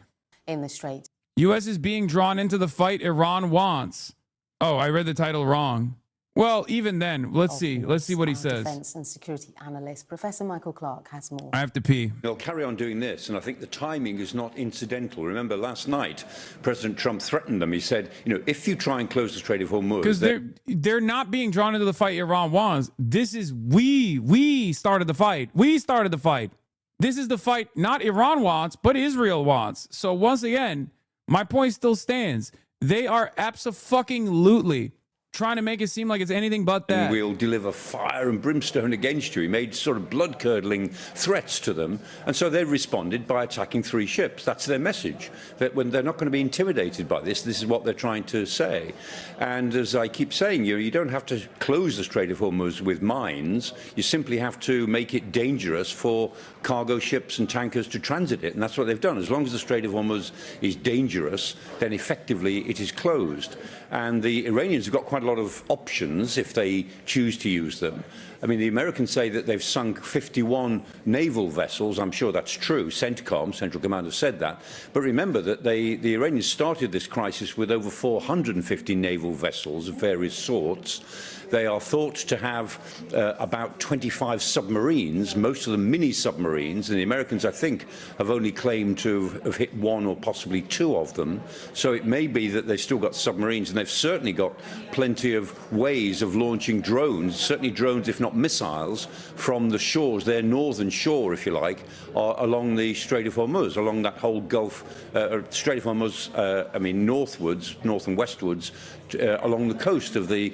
In the Strait. U.S. is being drawn into the fight Iran wants. Oh, I read the title wrong. Well, even then, let's see. Let's see what he says. Defense and security analyst, Professor Michael Clark, has more. I have to pee. They'll carry on doing this, and I think the timing is not incidental. Remember, last night, President Trump threatened them. He said, if you try and close the Strait of Hormuz... Because they're not being drawn into the fight Iran wants. This is we started the fight. We started the fight. This is the fight not Iran wants, but Israel wants. So once again, my point still stands. They are abso-fucking-lutely trying to make it seem like it's anything but that. We'll deliver fire and brimstone against you. He made sort of blood-curdling threats to them. And so they responded by attacking 3 ships. That's their message, that when they're not going to be intimidated by this is what they're trying to say. And as I keep saying, you don't have to close the Strait of Hormuz with mines. You simply have to make it dangerous for cargo ships and tankers to transit it. And that's what they've done. As long as the Strait of Hormuz is dangerous, then effectively it is closed. And the Iranians have got quite a lot of options if they choose to use them. I mean, the Americans say that they've sunk 51 naval vessels. I'm sure that's true. CENTCOM, Central Command, have said that. But remember that the Iranians started this crisis with over 450 naval vessels of various sorts. They are thought to have about 25 submarines, most of them mini submarines, and the Americans, I think, have only claimed to have hit 1 or possibly 2 of them. So it may be that they've still got submarines, and they've certainly got plenty of ways of launching drones, certainly drones, if not missiles, from the shores, their northern shore, if you like, along the Strait of Hormuz, along that whole Gulf, Strait of Hormuz, I mean, northwards, north and westwards, along the coast of the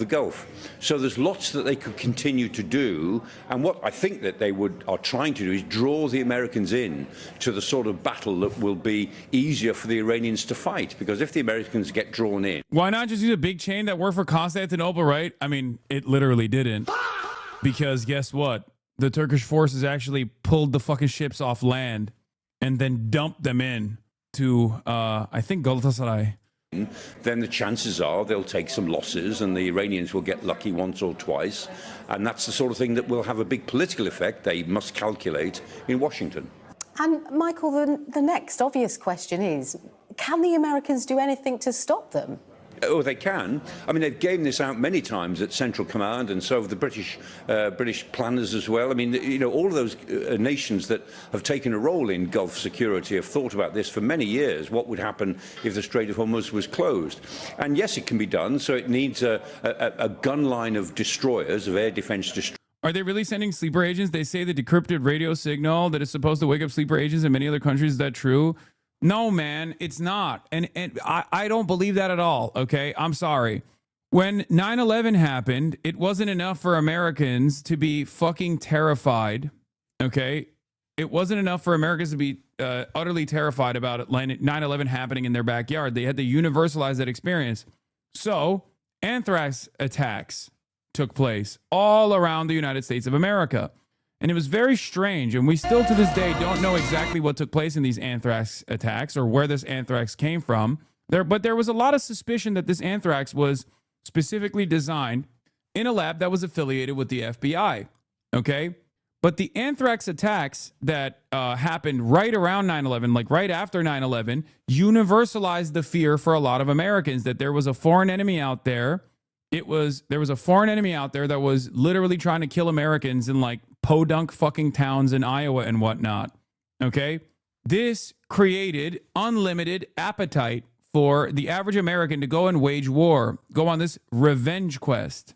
Gulf. So there's lots that they could continue to do, and what I think that they are trying to do is draw the Americans in to the sort of battle that will be easier for the Iranians to fight, because if the Americans get drawn in... Why not just use a big chain that worked for Constantinople, right? I mean, it literally didn't. Because guess what? The Turkish forces actually pulled the fucking ships off land and then dumped them in to, I think, Galatasaray. Then the chances are they'll take some losses and the Iranians will get lucky once or twice. And that's the sort of thing that will have a big political effect, they must calculate, in Washington. And Michael, the next obvious question is, can the Americans do anything to stop them? Oh, they can. I mean, they've gamed this out many times at Central Command, and so have the British planners as well. I mean, you know, all of those nations that have taken a role in Gulf security have thought about this for many years. What would happen if the Strait of Hormuz was closed? And yes, it can be done. So it needs a gun line of destroyers, of air defense destroyers. Are they really sending sleeper agents? They say the decrypted radio signal that is supposed to wake up sleeper agents in many other countries. Is that true? No, man, it's not. And I don't believe that at all, okay? I'm sorry. When 9/11 happened, it wasn't enough for Americans to be fucking terrified, okay? It wasn't enough for Americans to be utterly terrified about 9/11 happening in their backyard. They had to universalize that experience. So, anthrax attacks took place all around the United States of America. And it was very strange, and we still to this day don't know exactly what took place in these anthrax attacks or where this anthrax came from. But there was a lot of suspicion that this anthrax was specifically designed in a lab that was affiliated with the FBI, okay? But the anthrax attacks that happened right around 9/11, like right after 9/11, universalized the fear for a lot of Americans that there was a foreign enemy out there. There was a foreign enemy out there that was literally trying to kill Americans in like podunk fucking towns in Iowa and whatnot. Okay. This created unlimited appetite for the average American to go and wage war, go on this revenge quest.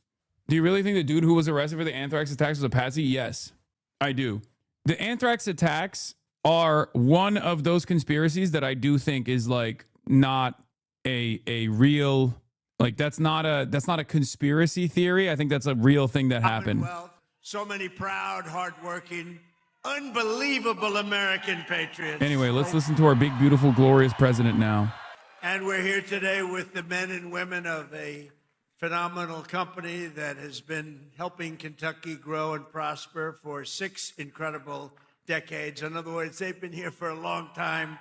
Do you really think the dude who was arrested for the anthrax attacks was a patsy? Yes, I do. The anthrax attacks are one of those conspiracies that I do think is like not a real, like that's not a conspiracy theory. I think that's a real thing that happened. So many proud, hardworking, unbelievable American patriots. Anyway, let's listen to our big, beautiful, glorious president now. And we're here today with the men and women of a phenomenal company that has been helping Kentucky grow and prosper for 6 incredible decades. In other words, they've been here for a long time.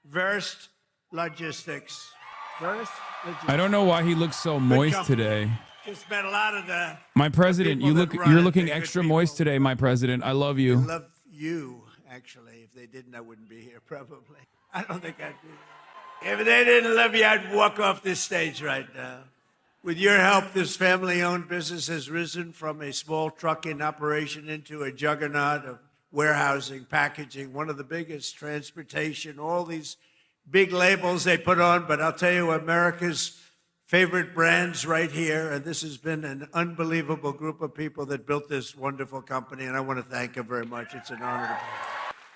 Verst Logistics. I don't know why he looks so moist today. Just met a lot of the My president, you're looking extra moist today, my president. I love you. I love you, actually. If they didn't, I wouldn't be here, probably. I don't think I'd be here. If they didn't love you, I'd walk off this stage right now. With your help, this family-owned business has risen from a small trucking operation into a juggernaut of warehousing, packaging, one of the biggest, transportation, all these big labels they put on. But I'll tell you, America's favorite brands right here, and this has been an unbelievable group of people that built this wonderful company, and I want to thank them very much. It's an honor to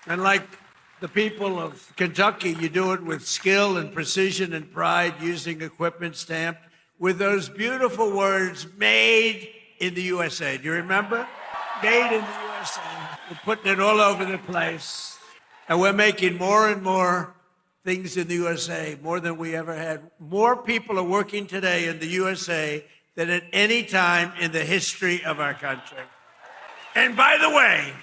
be. And like the people of Kentucky, you do it with skill and precision and pride, using equipment stamped with those beautiful words, made in the USA. Do you remember? Made in the USA. We're putting it all over the place. And we're making more and more things in the USA, more than we ever had. More people are working today in the USA than at any time in the history of our country. And by the way,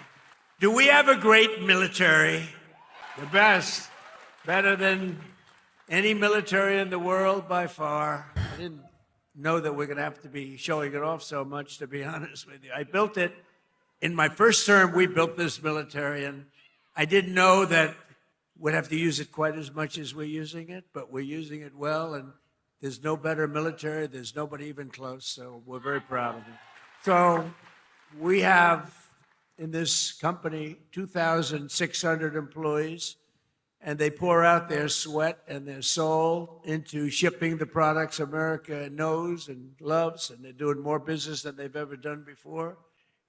do we have a great military? The best. Better than any military in the world by far. I didn't know that we're going to have to be showing it off so much, to be honest with you. I built it. In my first term, we built this military, and I didn't know that we'd have to use it quite as much as we're using it, but we're using it well, and there's no better military. There's nobody even close, so we're very proud of it. So we have, in this company, 2,600 employees, and they pour out their sweat and their soul into shipping the products America knows and loves, and they're doing more business than they've ever done before.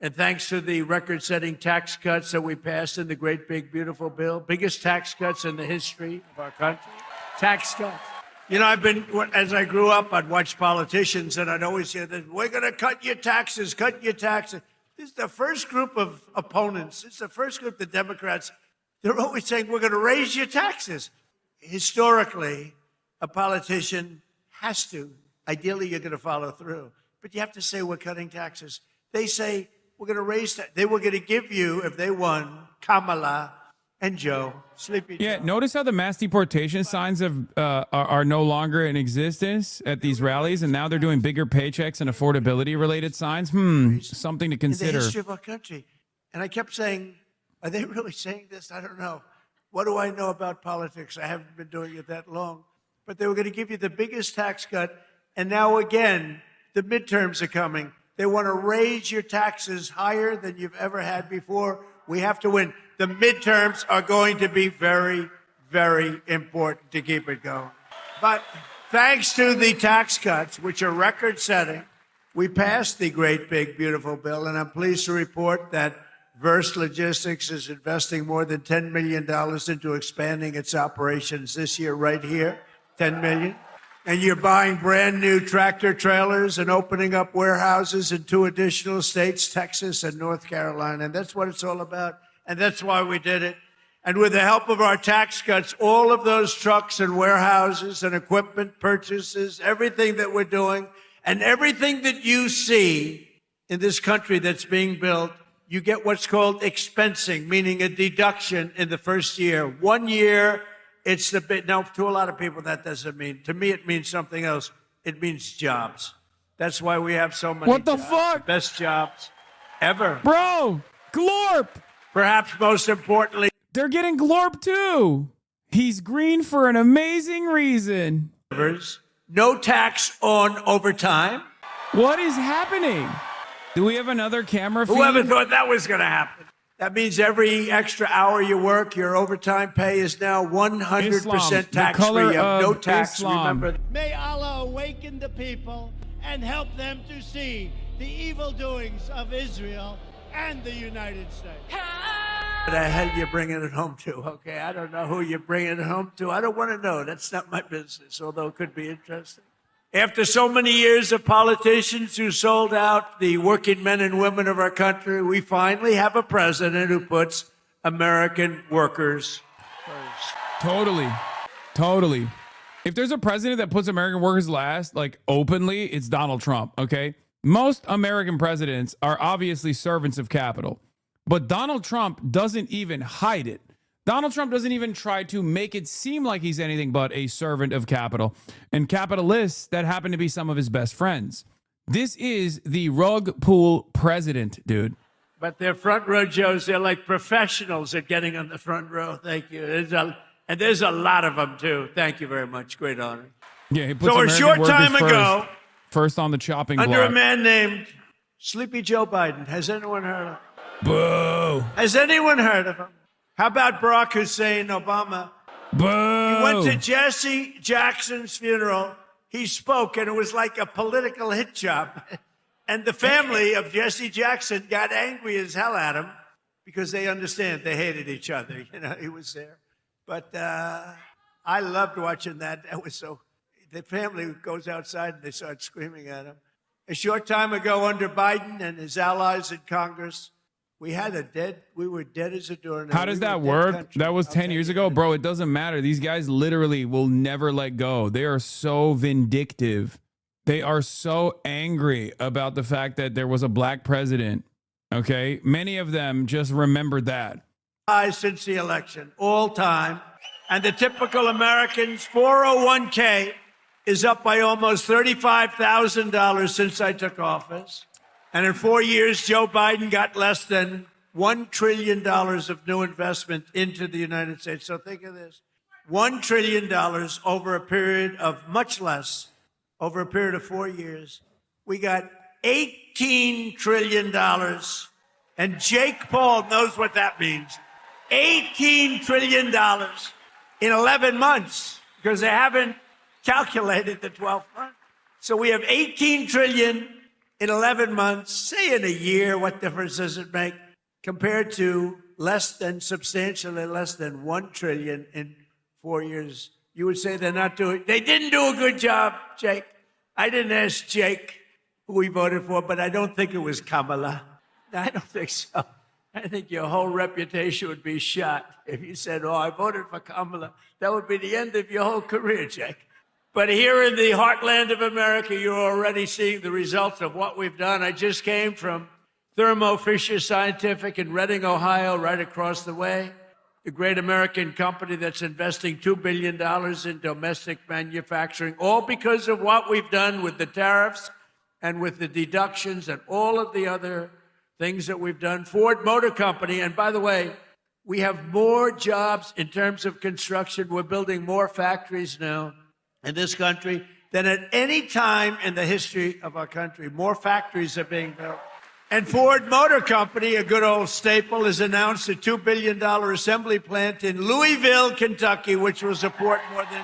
And thanks to the record-setting tax cuts that we passed in the great, big, beautiful bill, biggest tax cuts in the history of our country, tax cuts. You know, as I grew up, I'd watch politicians, and I'd always hear that, we're going to cut your taxes, cut your taxes. This is the first group of opponents. It's the first group, the Democrats. They're always saying, we're going to raise your taxes. Historically, a politician has to. Ideally, you're going to follow through. But you have to say, we're cutting taxes. They say, we're going to raise that. They were going to give you, if they won, Kamala and Joe, Sleepy Yeah, Joe. notice how the mass deportation signs are no longer in existence at these rallies, and now they're doing bigger paychecks and affordability-related signs. Something to In consider. the history of our country. And I kept saying, are they really saying this? I don't know. What do I know about politics? I haven't been doing it that long. But they were going to give you the biggest tax cut, and now again, the midterms are coming. They want to raise your taxes higher than you've ever had before. We have to win. The midterms are going to be very, very important to keep it going. But thanks to the tax cuts, which are record-setting, we passed the great, big, beautiful bill, and I'm pleased to report that Verse Logistics is investing more than $10 million into expanding its operations this year, right here, $10 million. And you're buying brand new tractor trailers and opening up warehouses in 2 additional states, Texas and North Carolina. And that's what it's all about. And that's why we did it. And with the help of our tax cuts, all of those trucks and warehouses and equipment purchases, everything that we're doing, and everything that you see in this country that's being built, you get what's called expensing, meaning a deduction in the first year. 1 year, it's the bit. Now, to a lot of people, that doesn't mean. To me, it means something else. It means jobs. That's why we have so many What the jobs. fuck? The best jobs ever. Bro, glorp. Perhaps most importantly, they're getting glorp too. He's green for an amazing reason. No tax on overtime. What is happening? Do we have another camera feed? Whoever thought that was going to happen? That means every extra hour you work, your overtime pay is now 100% tax-free. You have no tax. Remember. May Allah awaken the people and help them to see the evil doings of Israel and the United States. What the hell you bringing it home to? Okay, I don't know who you're bringing it home to. I don't want to know. That's not my business, although it could be interesting. After so many years of politicians who sold out the working men and women of our country, we finally have a president who puts American workers first. Totally. If there's a president that puts American workers last, like openly, it's Donald Trump, okay? Most American presidents are obviously servants of capital, but Donald Trump doesn't even hide it. Donald Trump doesn't even try to make it seem like he's anything but a servant of capital and capitalists that happen to be some of his best friends. This is the rug pull president, dude. But they're front row Joes. They're like professionals at getting on the front row. Thank you. There's a lot of them, too. Thank you very much. Great honor. Yeah, he puts so a American short workers time ago, first on the chopping under block. a man named Sleepy Joe Biden. Has anyone heard of him? Boo. Has anyone heard of him? How about Barack Hussein Obama? Boo. He went to Jesse Jackson's funeral. He spoke, and it was like a political hit job. And the family of Jesse Jackson got angry as hell at him because they understand they hated each other. You know, he was there. But I loved watching that. the family goes outside and they start screaming at him. A short time ago, under Biden and his allies in Congress, we were dead as a doornail. How does that work? That was 10 years ago? Bro, it doesn't matter. These guys literally will never let go. They are so vindictive. They are so angry about the fact that there was a black president. Okay? Many of them just remember that. Since the election, all time. And the typical American's 401k is up by almost $35,000 since I took office. And in 4 years, Joe Biden got less than $1 trillion of new investment into the United States. So think of this. $1 trillion over a period of much less, over a period of 4 years. We got $18 trillion. And Jake Paul knows what that means. $18 trillion in 11 months, because they haven't calculated the 12th month. So we have 18 trillion in 11 months. Say in a year, what difference does it make compared to substantially less than 1 trillion in 4 years? You would say they didn't do a good job, Jake. I didn't ask Jake who he voted for, but I don't think it was Kamala. I don't think so. I think your whole reputation would be shot if you said, I voted for Kamala. That would be the end of your whole career, Jake. But here in the heartland of America, you're already seeing the results of what we've done. I just came from Thermo Fisher Scientific in Reading, Ohio, right across the way. The great American company that's investing $2 billion in domestic manufacturing, all because of what we've done with the tariffs and with the deductions and all of the other things that we've done. Ford Motor Company, and by the way, we have more jobs in terms of construction. We're building more factories now in this country than at any time in the history of our country. More factories are being built. And Ford Motor Company, a good old staple, has announced a $2 billion assembly plant in Louisville, Kentucky, which will support more than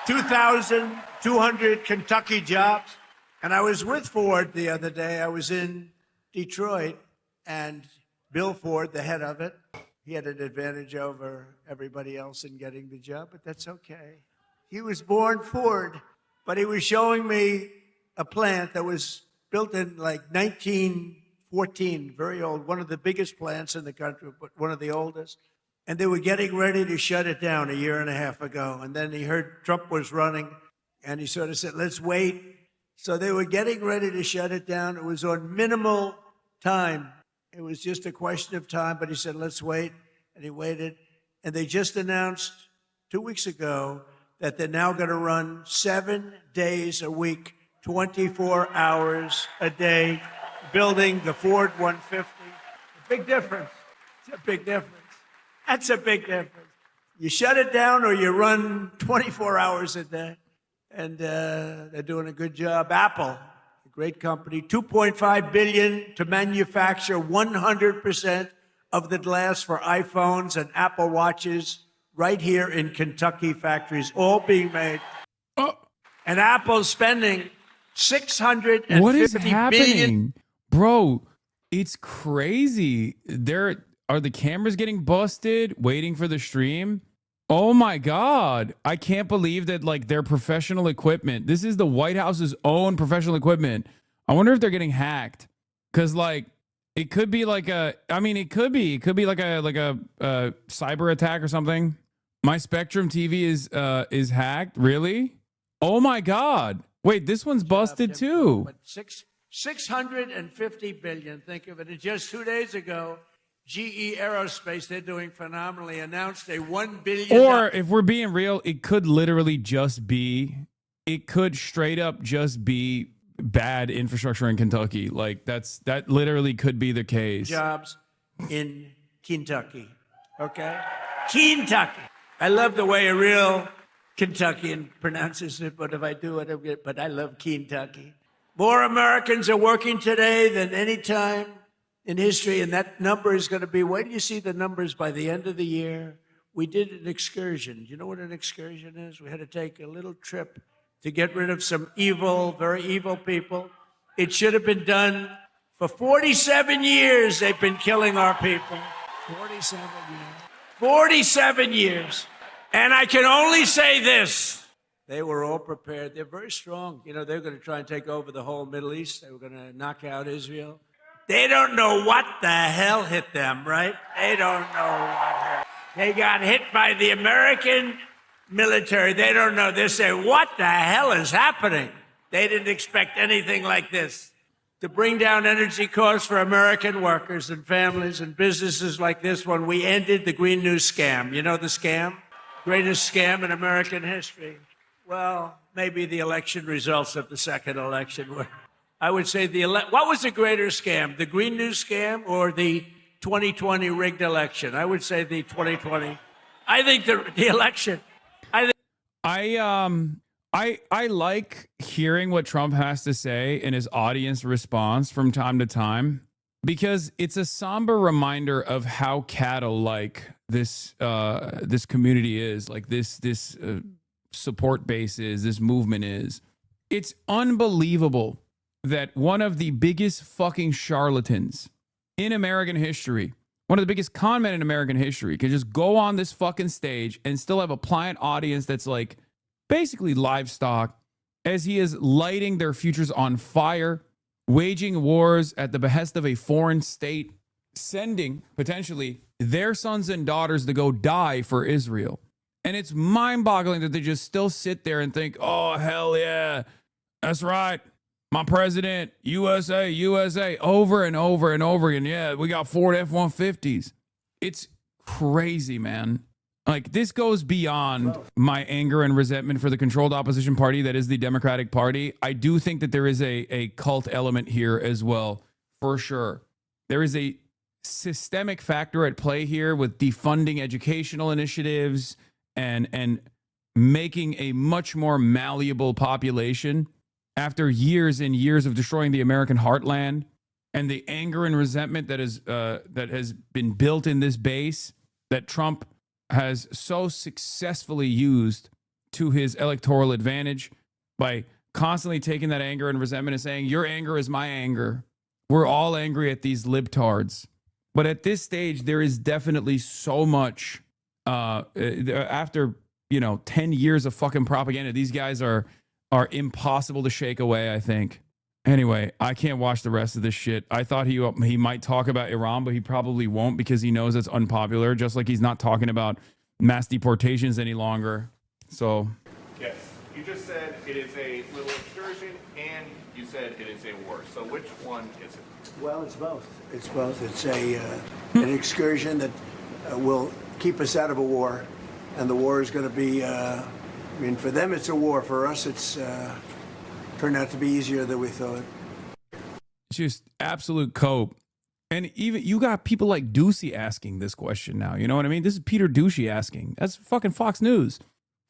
2,200 Kentucky jobs. And I was with Ford the other day. I was in Detroit, and Bill Ford, the head of it, he had an advantage over everybody else in getting the job, but that's okay. He was born Ford, but he was showing me a plant that was built in like 1914, very old, one of the biggest plants in the country, but one of the oldest. And they were getting ready to shut it down a year and a half ago. And then he heard Trump was running, and he sort of said, let's wait. So they were getting ready to shut it down. It was on minimal time. It was just a question of time, but he said, let's wait. And he waited. And they just announced 2 weeks ago that they're now going to run 7 days a week, 24 hours a day, building the Ford 150. A big difference. It's a big difference. That's a big difference. You shut it down or you run 24 hours a day. And they're doing a good job. Apple, a great company, $2.5 billion to manufacture 100% of the glass for iPhones and Apple Watches right here in Kentucky factories, all being made. Oh. And Apple's spending $650 What is billion. happening? Bro, it's crazy. Are the cameras getting busted waiting for the stream? Oh my God. I can't believe that, like, their professional equipment. This is the White House's own professional equipment. I wonder if they're getting hacked. Cause like it could be like it could be like a cyber attack or something. My Spectrum TV is hacked. Really? Oh my God. Wait, this one's busted too. But $650 billion, think of it. And just 2 days ago, GE Aerospace, they're doing phenomenally, announced a $1 billion. Or if we're being real, it could literally just be, it could straight up just be bad infrastructure in Kentucky. Like that literally could be the case. Jobs in Kentucky. Okay? Kentucky. I love the way a real Kentuckian pronounces it, but if I do it, but I love Kentucky. More Americans are working today than any time in history, and that number is going to be, wait till you see the numbers by the end of the year. We did an excursion. You know what an excursion is? We had to take a little trip to get rid of some evil, very evil people. It should have been done for 47 years. They've been killing our people. 47 years. 47 years. And I can only say this. They were all prepared. They're very strong. You know, they're going to try and take over the whole Middle East. They were going to knock out Israel. They don't know what the hell hit them, right? They don't know what hit. They got hit by the American military. They don't know. They say, what the hell is happening? They didn't expect anything like this. To bring down energy costs for American workers and families and businesses like this one, we ended the Green New scam. You know the scam? Greatest scam in American history. Well, maybe the election results of the second election were. I would say what was the greater scam, the Green New scam or the 2020 rigged election? I would say the 2020. I think the election. I like hearing what Trump has to say in his audience response from time to time, because it's a somber reminder of how cattle-like this community is, like this support base is, this movement is. It's unbelievable that one of the biggest fucking charlatans in American history, one of the biggest con men in American history, can just go on this fucking stage and still have a pliant audience that's like basically livestock, as he is lighting their futures on fire, waging wars at the behest of a foreign state, sending potentially their sons and daughters to go die for Israel. And it's mind-boggling that they just still sit there and think, oh, hell yeah, that's right, my president, USA, USA, over and over and over again. Yeah, we got Ford F-150s. It's crazy, man. Like, this goes beyond my anger and resentment for the controlled opposition party that is the Democratic Party. I do think that there is a cult element here as well, for sure. There is a systemic factor at play here with defunding educational initiatives and making a much more malleable population after years and years of destroying the American heartland, and the anger and resentment that has been built in this base that Trump has so successfully used to his electoral advantage by constantly taking that anger and resentment and saying, your anger is my anger. We're all angry at these libtards. But at this stage, there is definitely so much after, 10 years of fucking propaganda. These guys are impossible to shake away, I think. Anyway, I can't watch the rest of this shit. I thought he might talk about Iran, but he probably won't, because he knows it's unpopular, just like he's not talking about mass deportations any longer. So. Yes, you just said it is a little excursion, and you said it is a war. So which one is it? Well, it's both. It's both. It's an excursion that will keep us out of a war, and the war is going to be, for them it's a war. For us, it's turned out to be easier than we thought. Just absolute cope. And even you got people like Ducey asking this question now. You know what I mean? This is Peter Ducey asking. That's fucking Fox News.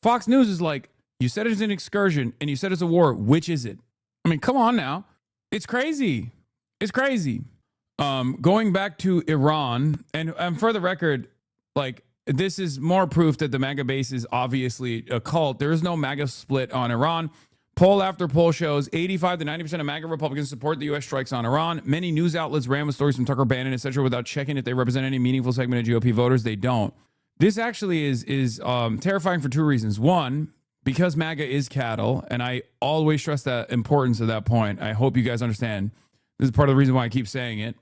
Fox News is like, you said it's an excursion and you said it's a war. Which is it? I mean, come on now. It's crazy. It's crazy. Going back to Iran, and for the record, like, this is more proof that the MAGA base is obviously a cult. There is no MAGA split on Iran. Poll after poll shows 85 to 90% of MAGA Republicans support the U.S. strikes on Iran. Many news outlets ran with stories from Tucker Bannon, etc., without checking if they represent any meaningful segment of GOP voters. They don't. This actually is terrifying for two reasons. One, because MAGA is cattle, and I always stress the importance of that point. I hope you guys understand. This is part of the reason why I keep saying it.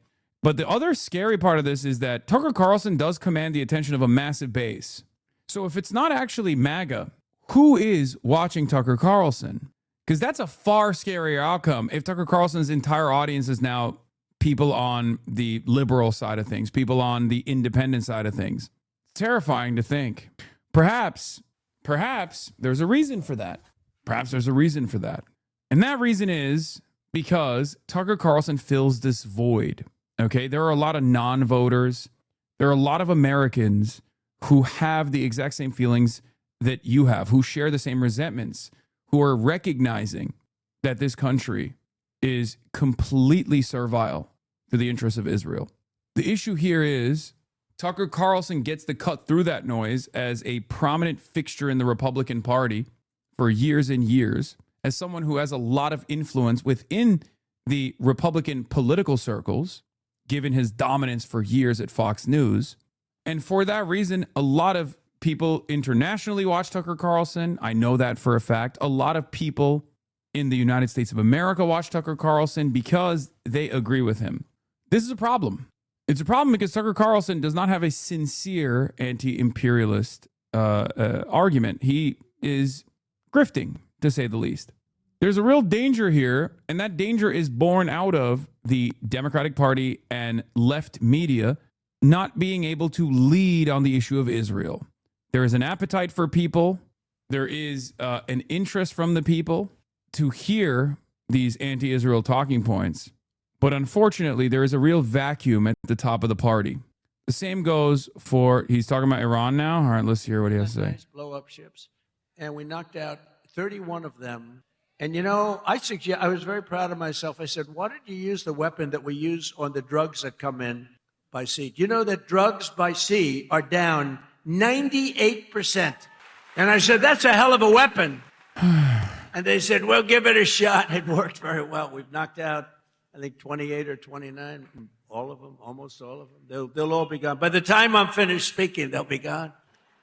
But the other scary part of this is that Tucker Carlson does command the attention of a massive base. So if it's not actually MAGA, who is watching Tucker Carlson? Because that's a far scarier outcome if Tucker Carlson's entire audience is now people on the liberal side of things, people on the independent side of things. It's terrifying to think. Perhaps there's a reason for that. Perhaps there's a reason for that. And that reason is because Tucker Carlson fills this void. Okay, there are a lot of non-voters. There are a lot of Americans who have the exact same feelings that you have, who share the same resentments, who are recognizing that this country is completely servile to the interests of Israel. The issue here is Tucker Carlson gets to cut through that noise as a prominent fixture in the Republican Party for years and years, as someone who has a lot of influence within the Republican political circles, given his dominance for years at Fox News. And for that reason, a lot of people internationally watch Tucker Carlson. I know that for a fact. A lot of people in the United States of America watch Tucker Carlson because they agree with him. This is a problem. It's a problem because Tucker Carlson does not have a sincere anti-imperialist argument. He is grifting, to say the least. There's a real danger here, and that danger is born out of the Democratic Party and left media not being able to lead on the issue of Israel. There is an appetite for people. There is an interest from the people to hear these anti-Israel talking points. But unfortunately, there is a real vacuum at the top of the party. The same goes for, he's talking about Iran now. All right, let's hear what he has to say. Blow up ships. And we knocked out 31 of them. And you know, I was very proud of myself. I said, why did you use the weapon that we use on the drugs that come in by sea? Do you know that drugs by sea are down 98%? And I said, that's a hell of a weapon. And they said, well, give it a shot. It worked very well. We've knocked out, I think, 28 or 29, all of them, almost all of them. They'll all be gone. By the time I'm finished speaking, they'll be gone.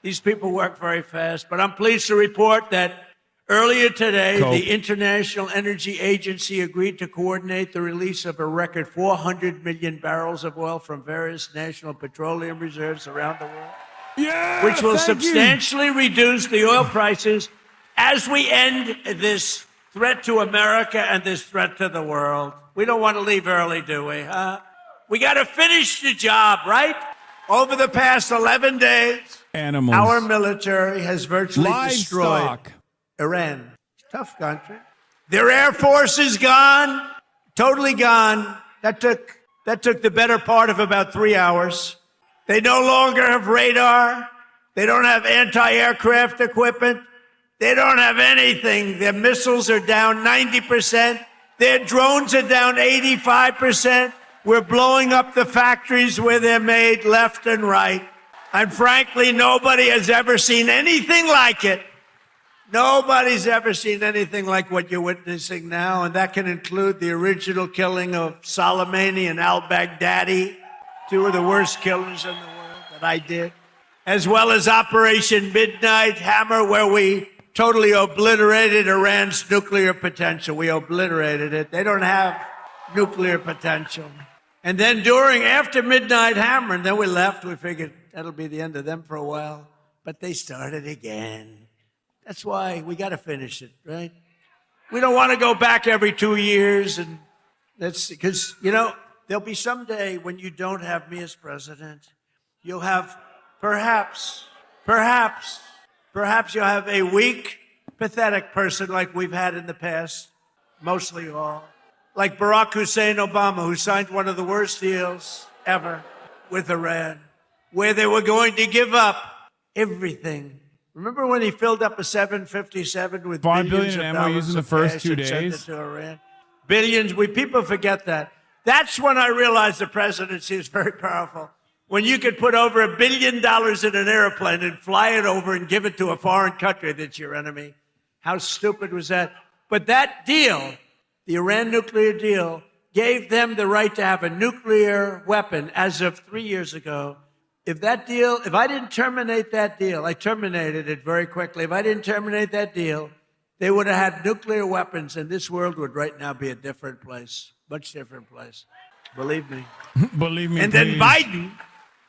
These people work very fast. But I'm pleased to report that earlier today, the International Energy Agency agreed to coordinate the release of a record 400 million barrels of oil from various national petroleum reserves around the world, which will substantially reduce the oil prices as we end this threat to America and this threat to the world. We don't want to leave early, do we? We got to finish the job, right? Over the past 11 days, our military has virtually destroyed Iran. Tough country. Their air force is gone, totally gone. That took the better part of about 3 hours. They no longer have radar. They don't have anti-aircraft equipment. They don't have anything. Their missiles are down 90%. Their drones are down 85%. We're blowing up the factories where they're made left and right. And frankly, nobody has ever seen anything like it. Nobody's ever seen anything like what you're witnessing now, and that can include the original killing of Soleimani and al-Baghdadi, two of the worst killers in the world that I did, as well as Operation Midnight Hammer, where we totally obliterated Iran's nuclear potential. We obliterated it. They don't have nuclear potential. And then after Midnight Hammer, and then we left, we figured that'll be the end of them for a while, but they started again. That's why we got to finish it, right? We don't want to go back every 2 years, and that's because, you know, there'll be some day when you don't have me as president. You'll have perhaps you'll have a weak, pathetic person like we've had in the past, mostly all, like Barack Hussein Obama, who signed one of the worst deals ever with Iran, where they were going to give up everything. Remember when he filled up a 757 with $5 billion in MOUs in the first 2 days? To Iran? Billions. People forget that. That's when I realized the presidency is very powerful. When you could put over $1 billion in an airplane and fly it over and give it to a foreign country that's your enemy. How stupid was that? But that deal, the Iran nuclear deal, gave them the right to have a nuclear weapon as of 3 years ago. If I didn't terminate that deal, I terminated it very quickly. If I didn't terminate that deal, they would have had nuclear weapons, and this world would right now be a different place, much different place. Believe me. Believe me, And then Biden,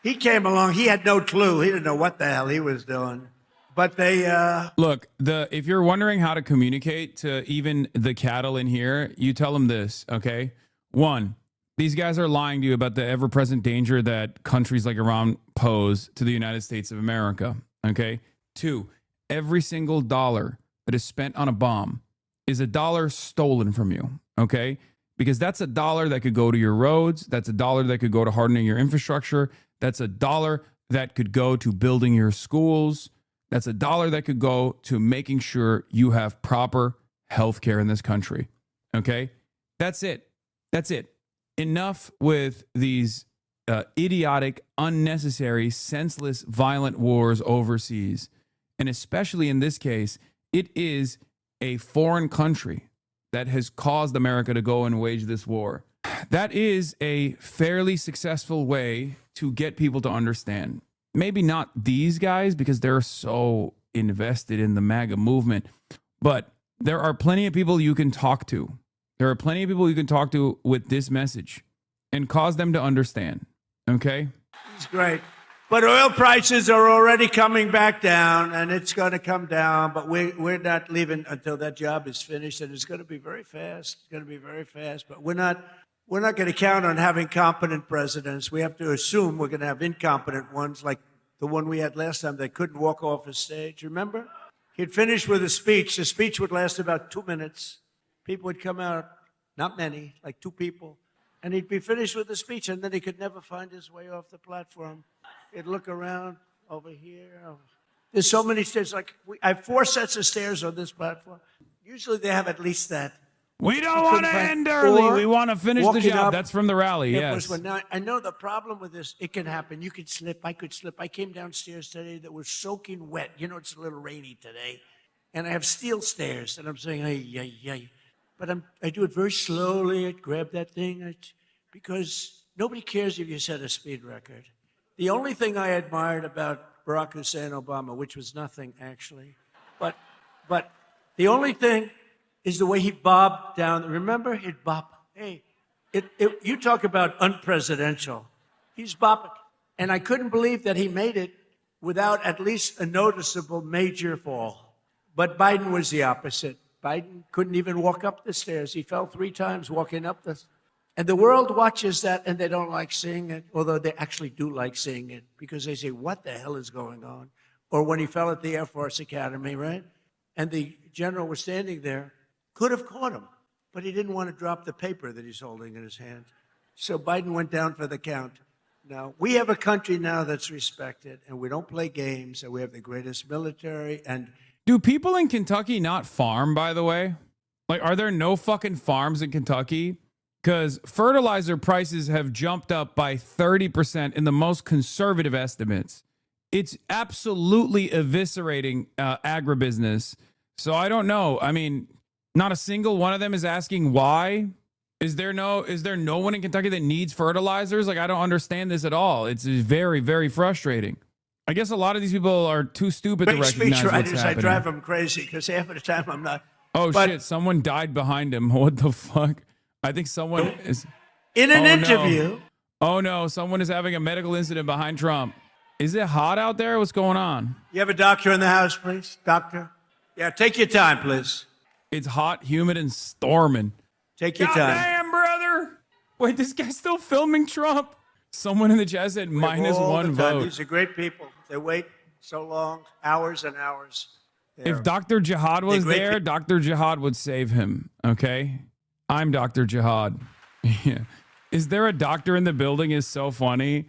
he came along. He had no clue. He didn't know what the hell he was doing. But they look. If you're wondering how to communicate to even the cattle in here, you tell them this, okay? 1, these guys are lying to you about the ever-present danger that countries like Iran pose to the United States of America, okay? 2, every single dollar that is spent on a bomb is a dollar stolen from you, okay? Because that's a dollar that could go to your roads. That's a dollar that could go to hardening your infrastructure. That's a dollar that could go to building your schools. That's a dollar that could go to making sure you have proper health care in this country, okay? That's it. That's it. Enough with these idiotic, unnecessary, senseless, violent wars overseas. And especially in this case, it is a foreign country that has caused America to go and wage this war. That is a fairly successful way to get people to understand. maybe not these guys because they're so invested in the MAGA movement, but there are plenty of people you can talk to. There are plenty of people you can talk to with this message and cause them to understand. Okay? It's great. But oil prices are already coming back down, and it's going to come down. But we're not leaving until that job is finished, and it's going to be very fast. It's going to be very fast. But we're not going to count on having competent presidents. We have to assume we're going to have incompetent ones, like the one we had last time that couldn't walk off a stage. Remember? He'd finish with a speech. The speech would last about 2 minutes. People would come out, not many, like 2 people, and he'd be finished with the speech, and then he could never find his way off the platform. He'd look around over here. There's so many stairs. Like I have 4 sets of stairs on this platform. Usually they have at least that. We don't want to end early. We want to finish the job. That's from the rally. Yes. Now, I know the problem with this, it can happen. You could slip. I could slip. I came downstairs today that was soaking wet. You know, it's a little rainy today. And I have steel stairs. And I'm saying, ay, ay, ay. But I do it very slowly. I grab that thing. Because nobody cares if you set a speed record. The only thing I admired about Barack Hussein Obama, which was nothing actually, but the only thing is the way he bobbed down. Remember, he'd bob. Hey, you talk about unpresidential. He's bobbing. And I couldn't believe that he made it without at least a noticeable major fall. But Biden was the opposite. Biden couldn't even walk up the stairs. He fell 3 times walking up the. And the world watches that and they don't like seeing it, although they actually do like seeing it because they say, what the hell is going on? Or when he fell at the Air Force Academy, right? And the general was standing there, could have caught him, but he didn't want to drop the paper that he's holding in his hand. So Biden went down for the count. Now, we have a country now that's respected, and we don't play games, and we have the greatest military. And do people in Kentucky not farm, by the way? Like, are there no fucking farms in Kentucky? Because fertilizer prices have jumped up by 30% in the most conservative estimates. It's absolutely eviscerating agribusiness. So I don't know. I mean, not a single one of them is asking why. Is there no one in Kentucky that needs fertilizers? Like, I don't understand this at all. It's very, very frustrating. I guess a lot of these people are too stupid to recognize what's happening. I drive them crazy because half of the time I'm not. Oh, shit. Someone died behind him. What the fuck? I think someone is in an interview. No. Oh no, someone is having a medical incident behind Trump. Is it hot out there? What's going on? You have a doctor in the house, please? Doctor? Yeah, take your time, please. It's hot, humid, and storming. Take your time. Damn, brother. Wait, this guy's still filming Trump. Someone in the chat said -1 vote. These are great people. They wait so long, hours and hours. If Dr. Jihad was there, Dr. Jihad would save him, okay? I'm Dr. Jihad. Yeah. Is there a doctor in the building is so funny.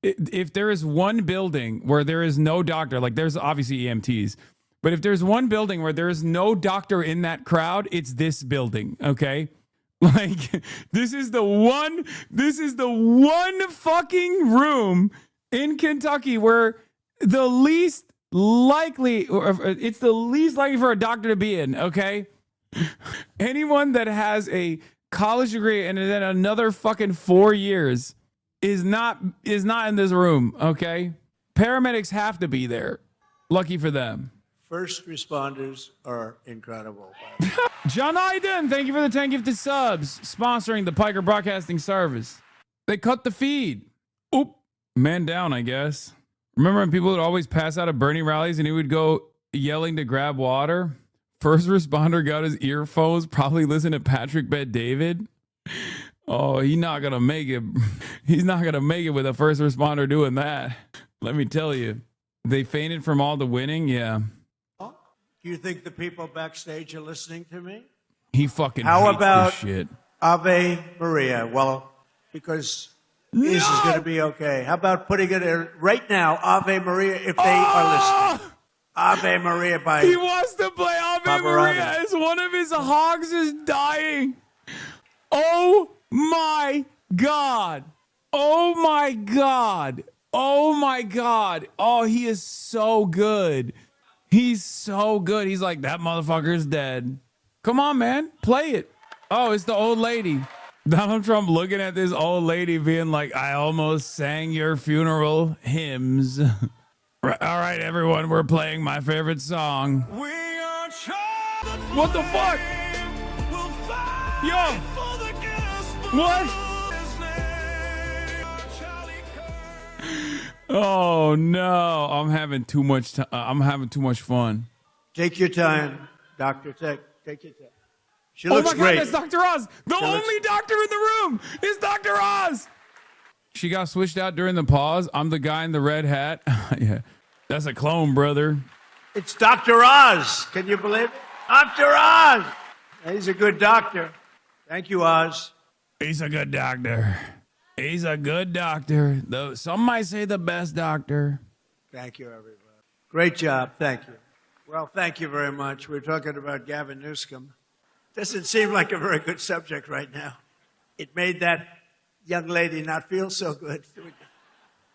If there is one building where there is no doctor, like there's obviously EMTs, but if there's one building where there is no doctor in that crowd, it's this building, okay? Like this is the one fucking room in Kentucky where it's the least likely for a doctor to be in, okay? Anyone that has a college degree and then another fucking 4 years is not in this room, okay? Paramedics have to be there. Lucky for them. First responders are incredible. John Iden, thank you for the 10 gifted subs, sponsoring the Piker Broadcasting Service. They cut the feed. Oop, man down, I guess. Remember when people would always pass out at Bernie rallies and he would go yelling to grab water? First responder got his earphones, probably listened to Patrick Bet David. Oh, he's not going to make it. He's not going to make it with a first responder doing that. Let me tell you. They fainted from all the winning? Yeah. Do you think the people backstage are listening to me? He fucking How hates about this shit. Ave Maria? Well, because this is going to be okay. How about putting it in right now, Ave Maria, if they are listening? Ave Maria by He wants to play Ave Maria as one of his hogs is dying. Oh my God. Oh my God. Oh my God. Oh, he is so good. He's so good. He's like, that motherfucker's dead. Come on, man. Play it. Oh, it's the old lady. Donald Trump looking at this old lady being like, I almost sang your funeral hymns. All right, everyone, we're playing my favorite song. What the fuck? Yo. What? Oh no, I'm having too much I'm having too much fun. Take your time, doctor. Take your time. She Oh looks my great. God, that's Dr. Oz. The only doctor in the room is Dr. Oz. She got switched out during the pause. I'm the guy in the red hat. Yeah, that's a clone, brother. It's Dr. Oz. Can you believe it? Dr. Oz. He's a good doctor. Thank you, Oz. He's a good doctor. He's a good doctor. Though some might say the best doctor. Thank you, everybody. Great job. Thank you. Well, thank you very much. We're talking about Gavin Newsom. Doesn't seem like a very good subject right now. It made that young lady not feel so good.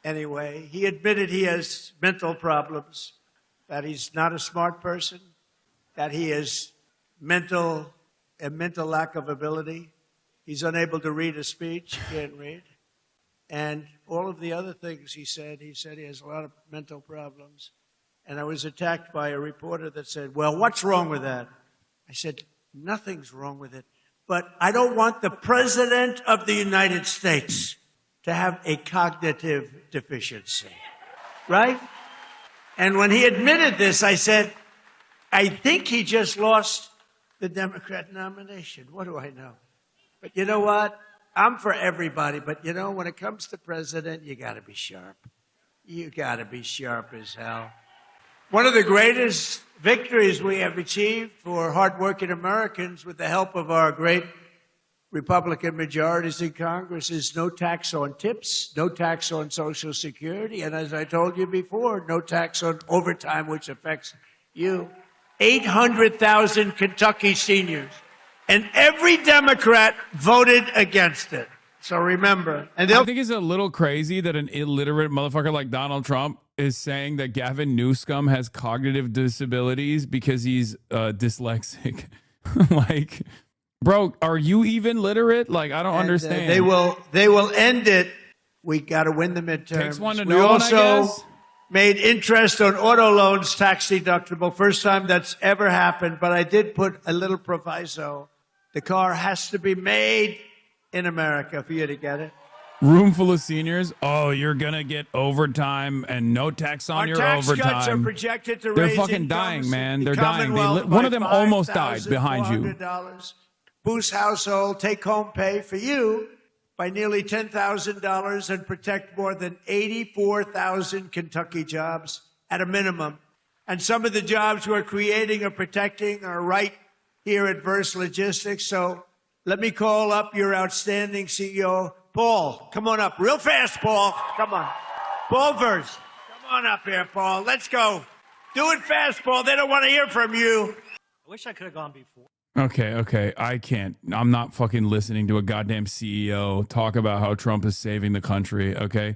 Anyway, he admitted he has mental problems, that he's not a smart person, that he has a mental lack of ability. He's unable to read a speech, can't read. And all of the other things he said he has a lot of mental problems. And I was attacked by a reporter that said, well, what's wrong with that? I said, nothing's wrong with it. But I don't want the President of the United States to have a cognitive deficiency. Right? And when he admitted this, I said, I think he just lost the Democrat nomination. What do I know? But you know what? I'm for everybody. But you know, when it comes to president, you got to be sharp. You got to be sharp as hell. One of the greatest victories we have achieved for hardworking Americans with the help of our great Republican majorities in Congress is no tax on tips, no tax on Social Security, and as I told you before, no tax on overtime, which affects you. 800,000 Kentucky seniors. And every Democrat voted against it. So remember. And I think it's a little crazy that an illiterate motherfucker like Donald Trump is saying that Gavin Newsom has cognitive disabilities because he's dyslexic. Like, bro, are you even literate? Like, I don't understand. They will end it. We got to win the midterms. Takes one to we know one, I also guess. made interest on auto loans tax deductible. First time that's ever happened. But I did put a little proviso. The car has to be made in America for you to get it. Room full of seniors. Oh, you're gonna get overtime and no tax on your tax overtime. cuts are projected to They're raise fucking incomes dying, man. in They're the dying. Commonwealth One by of them almost died behind you. $5,400. Boost household take-home pay for you by nearly $10,000 and protect more than 84,000 Kentucky jobs at a minimum. And some of the jobs we're creating or protecting are right here at Verse Logistics. So let me call up your outstanding CEO, Paul. Come on up real fast, Paul. Come on. Paul Verse. Come on up here, Paul. Let's go. Do it fast, Paul. They don't want to hear from you. I wish I could have gone before. Okay. I can't. I'm not fucking listening to a goddamn CEO talk about how Trump is saving the country, okay?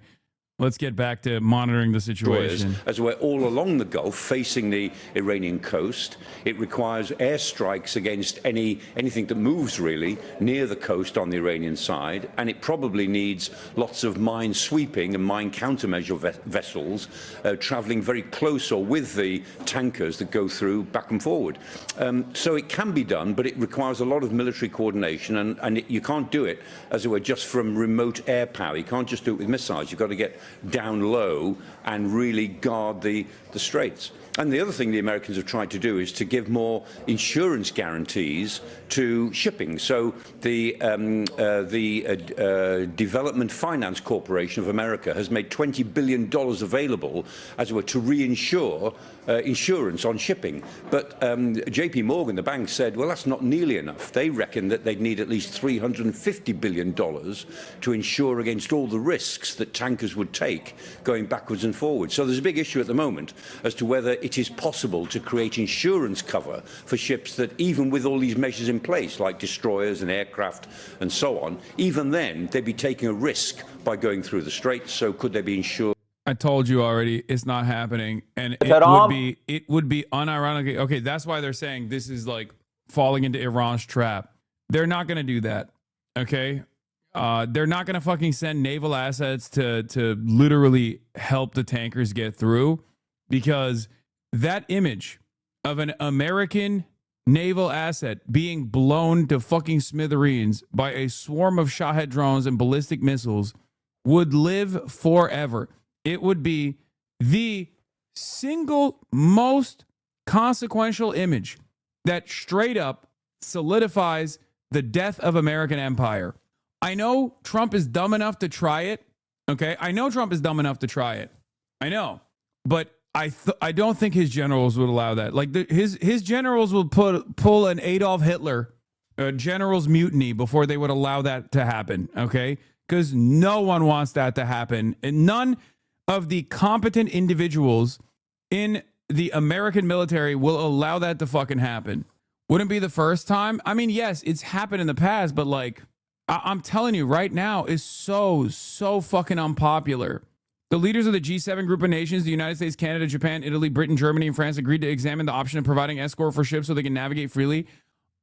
Let's get back to monitoring the situation. As we're all along the Gulf facing the Iranian coast, it requires airstrikes against anything that moves really near the coast on the Iranian side, and it probably needs lots of mine sweeping and mine countermeasure vessels traveling very close or with the tankers that go through back and forward. So it can be done, but it requires a lot of military coordination, and you can't do it, as it were, just from remote air power. You can't just do it with missiles. You've got to get down low and really guard the straits. And the other thing the Americans have tried to do is to give more insurance guarantees to shipping. So the Development Finance Corporation of America has made $20 billion available, as it were, to reinsure insurance on shipping. But JP Morgan, the bank, said, well, that's not nearly enough. They reckon that they'd need at least $350 billion to insure against all the risks that tankers would take going backwards and forwards. So there's a big issue at the moment as to whether it is possible to create insurance cover for ships that, even with all these measures in place, like destroyers and aircraft and so on, even then they'd be taking a risk by going through the straits. So could they be insured? I told you already, it's not happening, and it would be unironically okay. That's why they're saying this is like falling into Iran's trap. They're not going to do that. Okay. They're not going to fucking send naval assets to literally help the tankers get through, because that image of an American naval asset being blown to fucking smithereens by a swarm of Shahed drones and ballistic missiles would live forever. It would be the single most consequential image that straight up solidifies the death of American empire. I know Trump is dumb enough to try it. Okay, I know Trump is dumb enough to try it. I know, but I don't think his generals would allow that. Like his generals will pull an Adolf Hitler general's mutiny before they would allow that to happen. Okay, because no one wants that to happen, and none of the competent individuals in the American military will allow that to fucking happen. Wouldn't be the first time. I mean, yes, it's happened in the past, but like I'm telling you right now is so fucking unpopular. The leaders of the G7 group of nations, the United States, Canada, Japan, Italy, Britain, Germany, and France agreed to examine the option of providing escort for ships so they can navigate freely.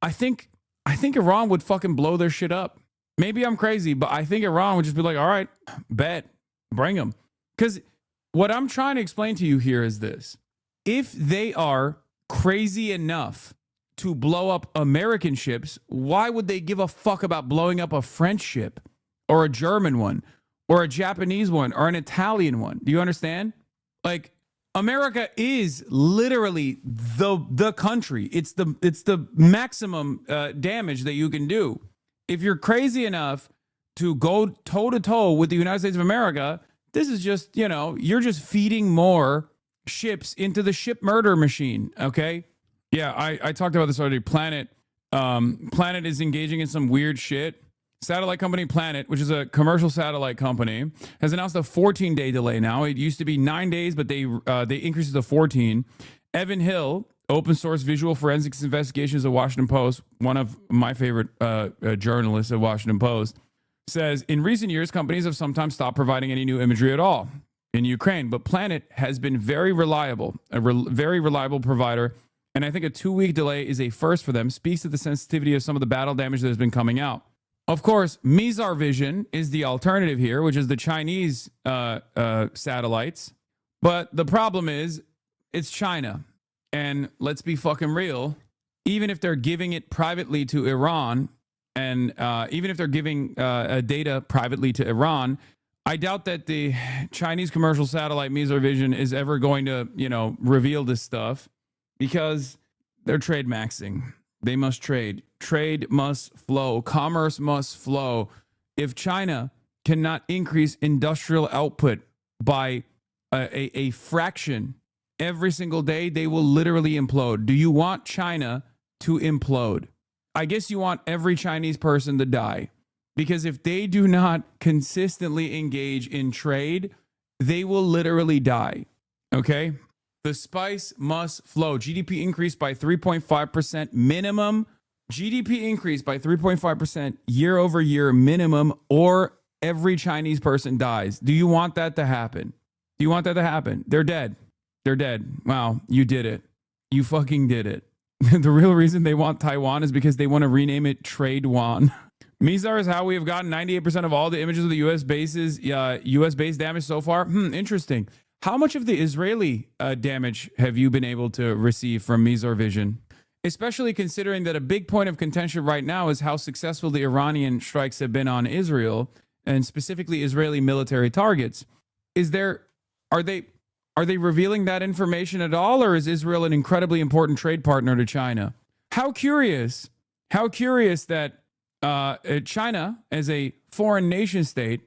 I think Iran would fucking blow their shit up. Maybe I'm crazy, but I think Iran would just be like, all right, bet, bring them. Because what I'm trying to explain to you here is this. If they are crazy enough to blow up American ships, why would they give a fuck about blowing up a French ship or a German one or a Japanese one or an Italian one? Do you understand? Like, America is literally the country. It's the maximum damage that you can do. If you're crazy enough to go toe to toe with the United States of America, this is just, you know, you're just feeding more ships into the ship murder machine. Okay. Yeah, I talked about this already. Planet is engaging in some weird shit. Satellite company Planet, which is a commercial satellite company, has announced a 14-day delay now. It used to be 9 days, but they increased it to 14. Evan Hill, open source visual forensics investigations of Washington Post, one of my favorite journalists at Washington Post, says, in recent years, companies have sometimes stopped providing any new imagery at all in Ukraine, but Planet has been very reliable, very reliable provider. And I think a 2-week delay is a first for them, speaks to the sensitivity of some of the battle damage that has been coming out. Of course, Mizar Vision is the alternative here, which is the Chinese satellites. But the problem is, it's China. And let's be fucking real, even if they're giving it privately to Iran, and even if they're giving data privately to Iran, I doubt that the Chinese commercial satellite Mizar Vision is ever going to, you know, reveal this stuff. Because they're trade maxing. They must trade. Trade must flow. Commerce must flow. If China cannot increase industrial output by a fraction every single day, they will literally implode. Do you want China to implode? I guess you want every Chinese person to die. Because if they do not consistently engage in trade, they will literally die. Okay? The spice must flow. GDP increased by 3.5% minimum. GDP increased by 3.5% year over year minimum, or every Chinese person dies. Do you want that to happen? Do you want that to happen? They're dead. They're dead. Wow, you did it. You fucking did it. The real reason they want Taiwan is because they want to rename it Trade-wan. Mizar is how we have gotten 98% of all the images of the U.S. bases, U.S. base damage so far. Interesting. How much of the Israeli damage have you been able to receive from Mizar Vision? Especially considering that a big point of contention right now is how successful the Iranian strikes have been on Israel, and specifically Israeli military targets. Are they revealing that information at all, or is Israel an incredibly important trade partner to China? How curious that China, as a foreign nation state,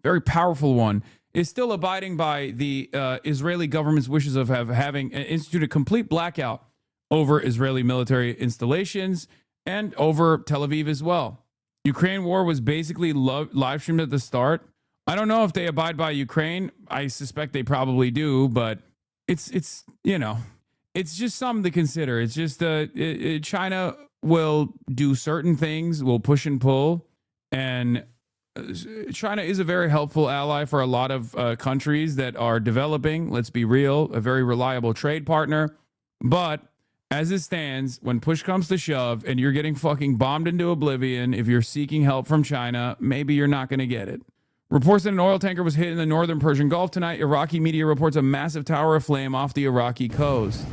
very powerful one, is still abiding by the Israeli government's wishes of having instituted a complete blackout over Israeli military installations and over Tel Aviv as well. Ukraine war was basically live streamed at the start. I don't know if they abide by Ukraine. I suspect they probably do, but it's you know, it's just something to consider. It's just China will do certain things, will push and pull, and China is a very helpful ally for a lot of countries that are developing. Let's be real, a very reliable trade partner. But as it stands, when push comes to shove and you're getting fucking bombed into oblivion, if you're seeking help from China, maybe you're not going to get it. Reports that an oil tanker was hit in the northern Persian Gulf tonight. Iraqi media reports a massive tower of flame off the Iraqi coast.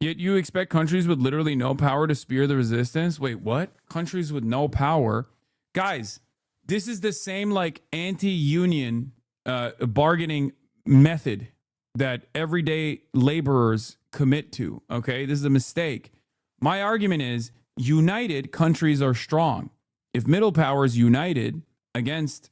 Yet you expect countries with literally no power to spear the resistance? Wait, what? Countries with no power? Guys, this is the same like anti-union bargaining method that everyday laborers commit to, okay? This is a mistake. My argument is united countries are strong. If middle powers united against,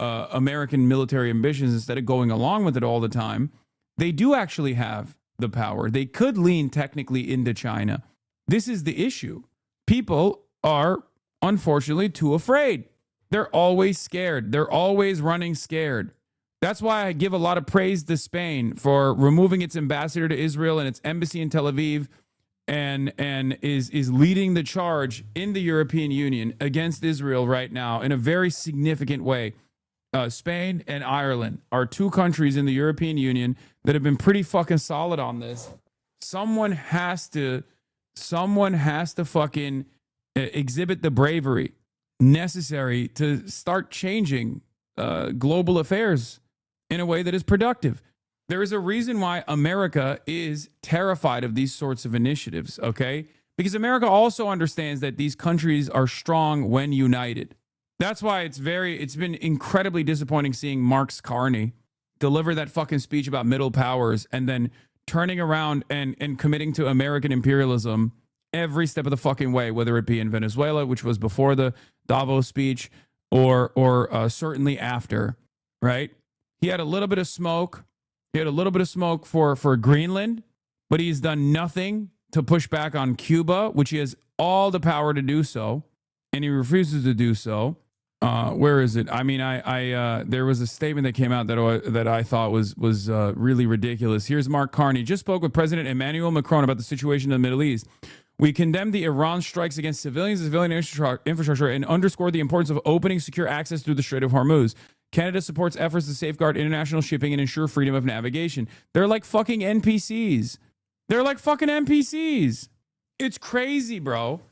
American military ambitions instead of going along with it all the time, they do actually have the power. They could lean technically into China. This is the issue. People are unfortunately too afraid. They're always scared. They're always running scared. That's why I give a lot of praise to Spain for removing its ambassador to Israel and its embassy in Tel Aviv and is leading the charge in the European Union against Israel right now in a very significant way. Spain and Ireland are two countries in the European Union that have been pretty fucking solid on this. Someone has to fucking exhibit the bravery necessary to start changing global affairs in a way that is productive. There is a reason why America is terrified of these sorts of initiatives, okay? Because America also understands that these countries are strong when united. That's why it's been incredibly disappointing seeing Mark Carney deliver that fucking speech about middle powers and then turning around and committing to American imperialism every step of the fucking way, whether it be in Venezuela, which was before the Davos speech, or certainly after, right? He had a little bit of smoke. He had a little bit of smoke for Greenland, but he's done nothing to push back on Cuba, which he has all the power to do so, and he refuses to do so. Where is it? I mean, there was a statement that came out that I thought was really ridiculous. Here's Mark Carney. Just spoke with President Emmanuel Macron about the situation in the Middle East. We condemn the Iran strikes against civilians and civilian infrastructure and underscore the importance of opening secure access through the Strait of Hormuz. Canada supports efforts to safeguard international shipping and ensure freedom of navigation. They're like fucking NPCs. They're like fucking NPCs. It's crazy, bro.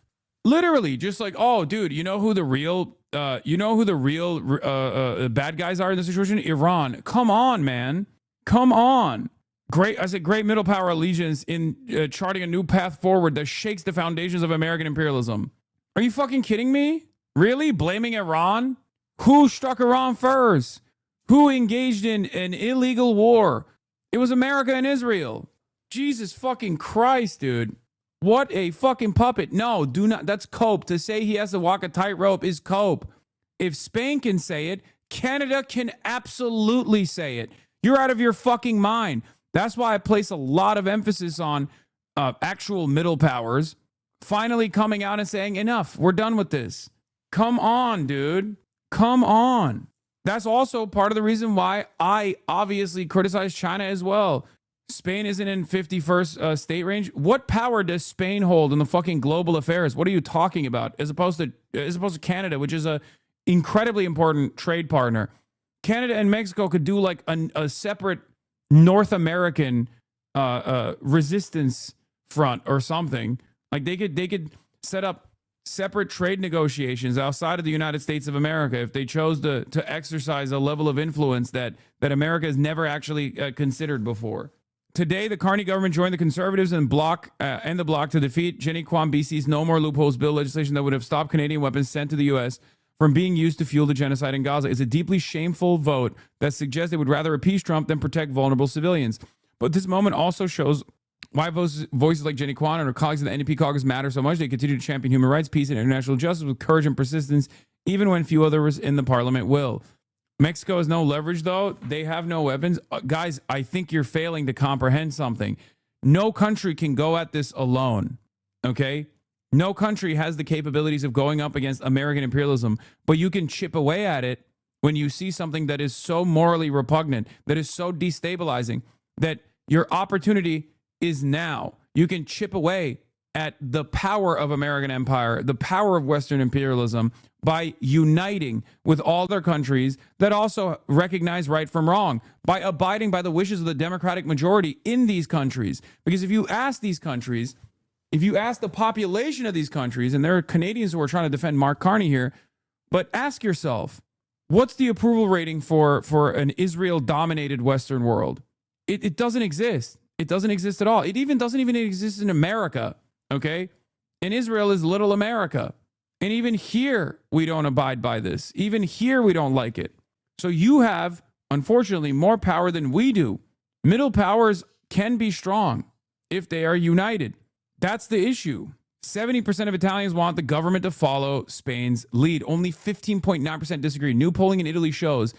Literally, just like, oh, dude, you know who the real bad guys are in this situation? Iran. Come on, man. Come on. Great middle power allegiance in charting a new path forward that shakes the foundations of American imperialism. Are you fucking kidding me? Really? Blaming Iran? Who struck Iran first? Who engaged in an illegal war? It was America and Israel. Jesus fucking Christ, dude. What a fucking puppet. No, do not. That's cope. To say he has to walk a tightrope is cope. If Spain can say it, Canada can absolutely say it. You're out of your fucking mind. That's why I place a lot of emphasis on actual middle powers finally coming out and saying, enough, we're done with this. Come on, dude. Come on. That's also part of the reason why I obviously criticize China as well. Spain isn't in 51st state range. What power does Spain hold in the fucking global affairs? What are you talking about? As opposed to Canada, which is a incredibly important trade partner. Canada and Mexico could do like a separate North American resistance front or something. Like they could set up separate trade negotiations outside of the United States of America if they chose to exercise a level of influence that America has never actually considered before. Today, the Carney government joined the Conservatives and the bloc to defeat Jenny Kwan BC's No More Loopholes bill legislation that would have stopped Canadian weapons sent to the U.S. from being used to fuel the genocide in Gaza. It's a deeply shameful vote that suggests they would rather appease Trump than protect vulnerable civilians. But this moment also shows why voices like Jenny Kwan and her colleagues in the NDP caucus matter so much. They continue to champion human rights, peace, and international justice with courage and persistence, even when few others in the parliament will. Mexico has no leverage, though. They have no weapons. Guys, I think you're failing to comprehend something. No country can go at this alone, okay? No country has the capabilities of going up against American imperialism, but you can chip away at it when you see something that is so morally repugnant, that is so destabilizing, that your opportunity is now. You can chip away at the power of American empire, the power of Western imperialism, by uniting with all their countries that also recognize right from wrong, by abiding by the wishes of the democratic majority in these countries. Because if you ask these countries, if you ask the population of these countries, and there are Canadians who are trying to defend Mark Carney here, but ask yourself, what's the approval rating for an Israel-dominated Western world? It doesn't exist. It doesn't exist at all. It even doesn't even exist in America, okay? And Israel is little America. And even here, we don't abide by this. Even here, we don't like it. So you have, unfortunately, more power than we do. Middle powers can be strong if they are united. That's the issue. 70% of Italians want the government to follow Spain's lead. Only 15.9% disagree. New polling in Italy shows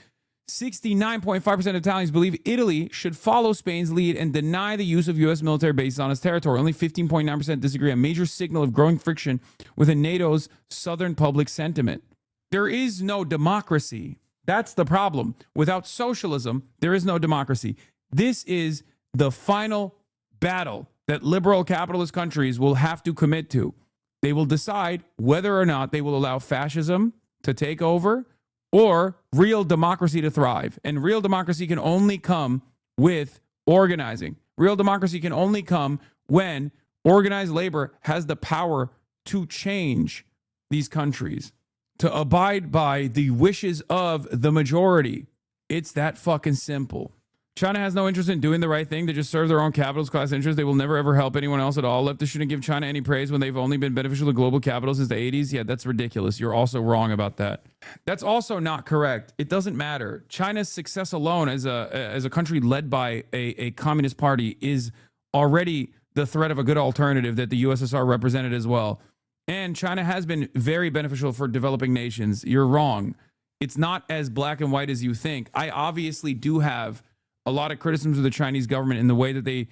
69.5% of Italians believe Italy should follow Spain's lead and deny the use of U.S. military bases on its territory. Only 15.9% disagree, a major signal of growing friction within NATO's southern public sentiment. There is no democracy. That's the problem. Without socialism, there is no democracy. This is the final battle that liberal capitalist countries will have to commit to. They will decide whether or not they will allow fascism to take over or real democracy to thrive. And real democracy can only come with organizing. Real democracy can only come when organized labor has the power to change these countries, to abide by the wishes of the majority. It's that fucking simple. China has no interest in doing the right thing. They just serve their own capitalist class interests. They will never ever help anyone else at all. Leftists shouldn't give China any praise when they've only been beneficial to global capital since the 80s. Yeah, that's ridiculous. You're also wrong about that. That's also not correct. It doesn't matter. China's success alone as a country led by a communist party is already the threat of a good alternative that the USSR represented as well. And China has been very beneficial for developing nations. You're wrong. It's not as black and white as you think. I obviously do have a lot of criticisms of the Chinese government in the way that they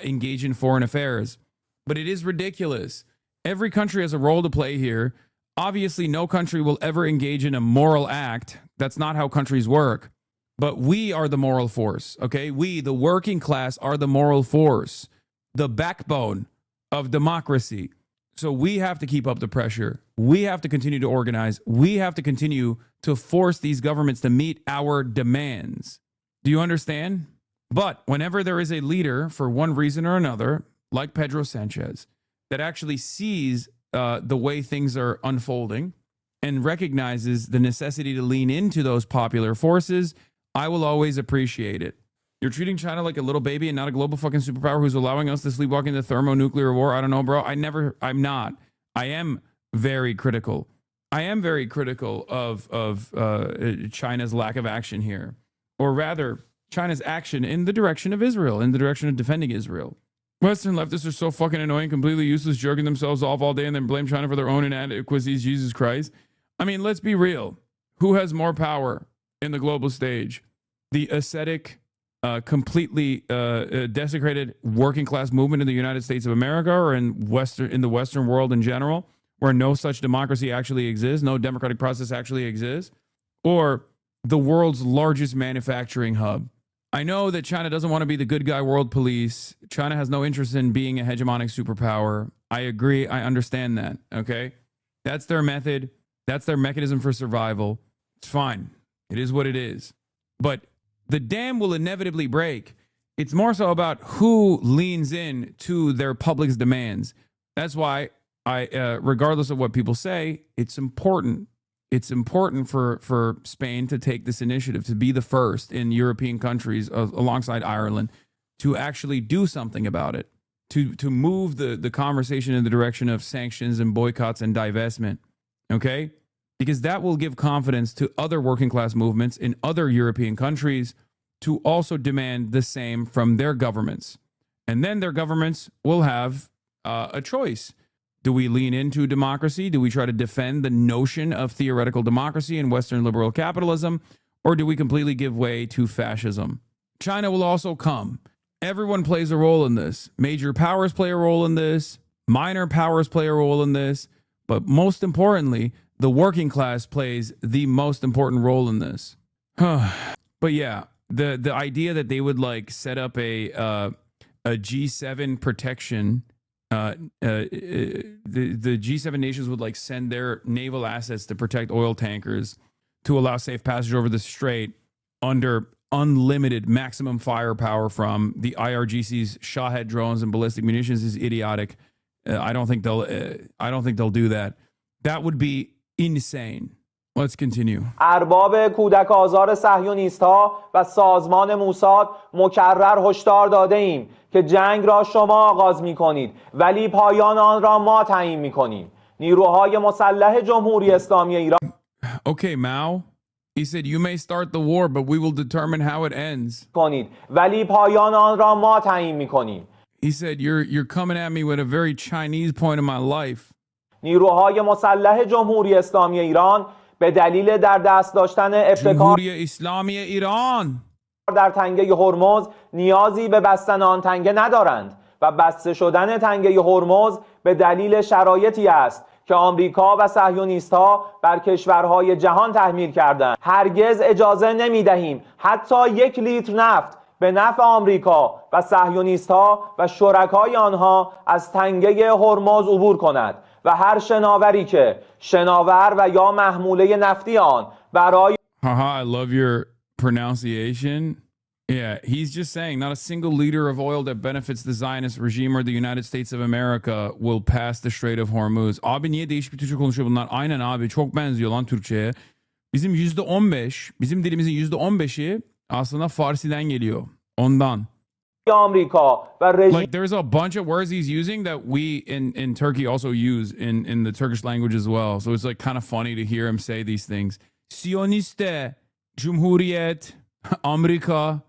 engage in foreign affairs. But it is ridiculous. Every country has a role to play here. Obviously, no country will ever engage in a moral act. That's not how countries work. But we are the moral force, okay? We, the working class, are the moral force, the backbone of democracy. So we have to keep up the pressure. We have to continue to organize. We have to continue to force these governments to meet our demands. Do you understand? But whenever there is a leader, for one reason or another, like Pedro Sanchez, that actually sees the way things are unfolding and recognizes the necessity to lean into those popular forces, I will always appreciate it. You're treating China like a little baby and not a global fucking superpower who's allowing us to sleepwalk into thermonuclear war. I don't know, bro. I'm not. I am very critical. I am very critical of China's lack of action here. Or rather, China's action in the direction of Israel, in the direction of defending Israel. Western leftists are so fucking annoying, completely useless, jerking themselves off all day and then blame China for their own inadequacies. Jesus Christ. I mean, let's be real. Who has more power in the global stage? The ascetic, completely desecrated working class movement in the United States of America, or in the Western world in general, where no such democracy actually exists, no democratic process actually exists, or the world's largest manufacturing hub? I know that China doesn't want to be the good guy world police. China has no interest in being a hegemonic superpower. I agree. I understand that. Okay. That's their method. That's their mechanism for survival. It's fine. It is what it is. But the dam will inevitably break. It's more so about who leans in to their public's demands. That's why regardless of what people say, it's important. It's important for Spain to take this initiative, to be the first in European countries alongside Ireland to actually do something about it, to move the conversation in the direction of sanctions and boycotts and divestment, okay? Because that will give confidence to other working class movements in other European countries to also demand the same from their governments. And then their governments will have a choice. Do we lean into democracy? Do we try to defend the notion of theoretical democracy in Western liberal capitalism? Or do we completely give way to fascism? China will also come. Everyone plays a role in this. Major powers play a role in this. Minor powers play a role in this. But most importantly, the working class plays the most important role in this. But yeah, the idea that they would like set up a G7 protection the G7 nations would like send their naval assets to protect oil tankers to allow safe passage over the strait under unlimited maximum firepower from the IRGC's Shahed drones and ballistic munitions is idiotic. I don't think they'll do that. That would be insane. Let's continue. ارباب کودک آزار صهیونیست‌ها و سازمان موساد مکرر هشدار داده ایم که جنگ را شما آغاز می‌کنید ولی پایان آن را ما تعیین می‌کنیم. نیروهای مسلح جمهوری اسلامی ایران Okay, Mao. He said you may start the war but we will determine how it ends. کنید ولی پایان آن را ما تعیین می‌کنیم. He said you're coming at me with a very Chinese point of my life. نیروهای مسلح جمهوری اسلامی ایران به دلیل در دست داشتن ابتکار جمهوری اسلامی ایران در تنگه هرمز نیازی به بستن آن تنگه ندارند و بسته شدن تنگه هرمز به دلیل شرایطی است که آمریکا و صهیونیست‌ها بر کشورهای جهان تحمیل کردند. هرگز اجازه نمی‌دهیم حتی 1 لیتر نفت به نفع آمریکا و صهیونیست‌ها و شرکای آنها از تنگه هرمز عبور کند و هر شناوری که شناور و یا محموله نفتی آن برای Haha, I love your pronunciation. Yeah, he's just saying not a single liter of oil that benefits the Zionist regime or the United States of America will pass the Strait of Hormuz. Abi niye değişik bir Türkçe konuşuyor bunlar? Aynen abi, çok benziyor lan Türkçe'ye. Bizim %15, bizim dilimizin %15'i aslında Farsi'den geliyor. Ondan. Like there's a bunch of words he's using that we in Turkey also use in the Turkish language as well. So it's like kind of funny to hear him say these things. Siyoniste, Cumhuriyet, Amerika.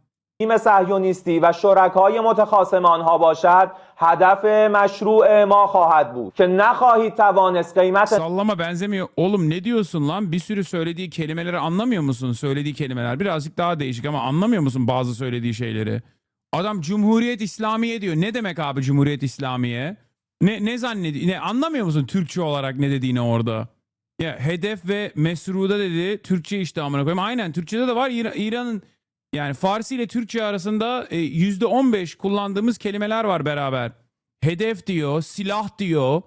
صهیونیستی و شرکای متخاصم آنها باشد هدف مشروع ما خواهد بود که نخواهید توانست قیمت Sallama benzemiyor. Oğlum ne diyorsun lan? Bir sürü söylediği kelimeleri anlamıyor musun? Söylediği kelimeler birazcık daha değişik ama anlamıyor musun bazı söylediği şeyleri? Adam Cumhuriyet İslamiye diyor. Ne demek abi Cumhuriyet İslamiye? Ne zannediyor? Ne anlamıyor musun Türkçe olarak ne dediğini orada? Ya hedef ve mesruda dedi. Türkçe işte amına koyayım. Aynen Türkçede de var. İran'ın yani Farsi ile Türkçe arasında %15 kullandığımız kelimeler var beraber. Hedef diyor, silah diyor.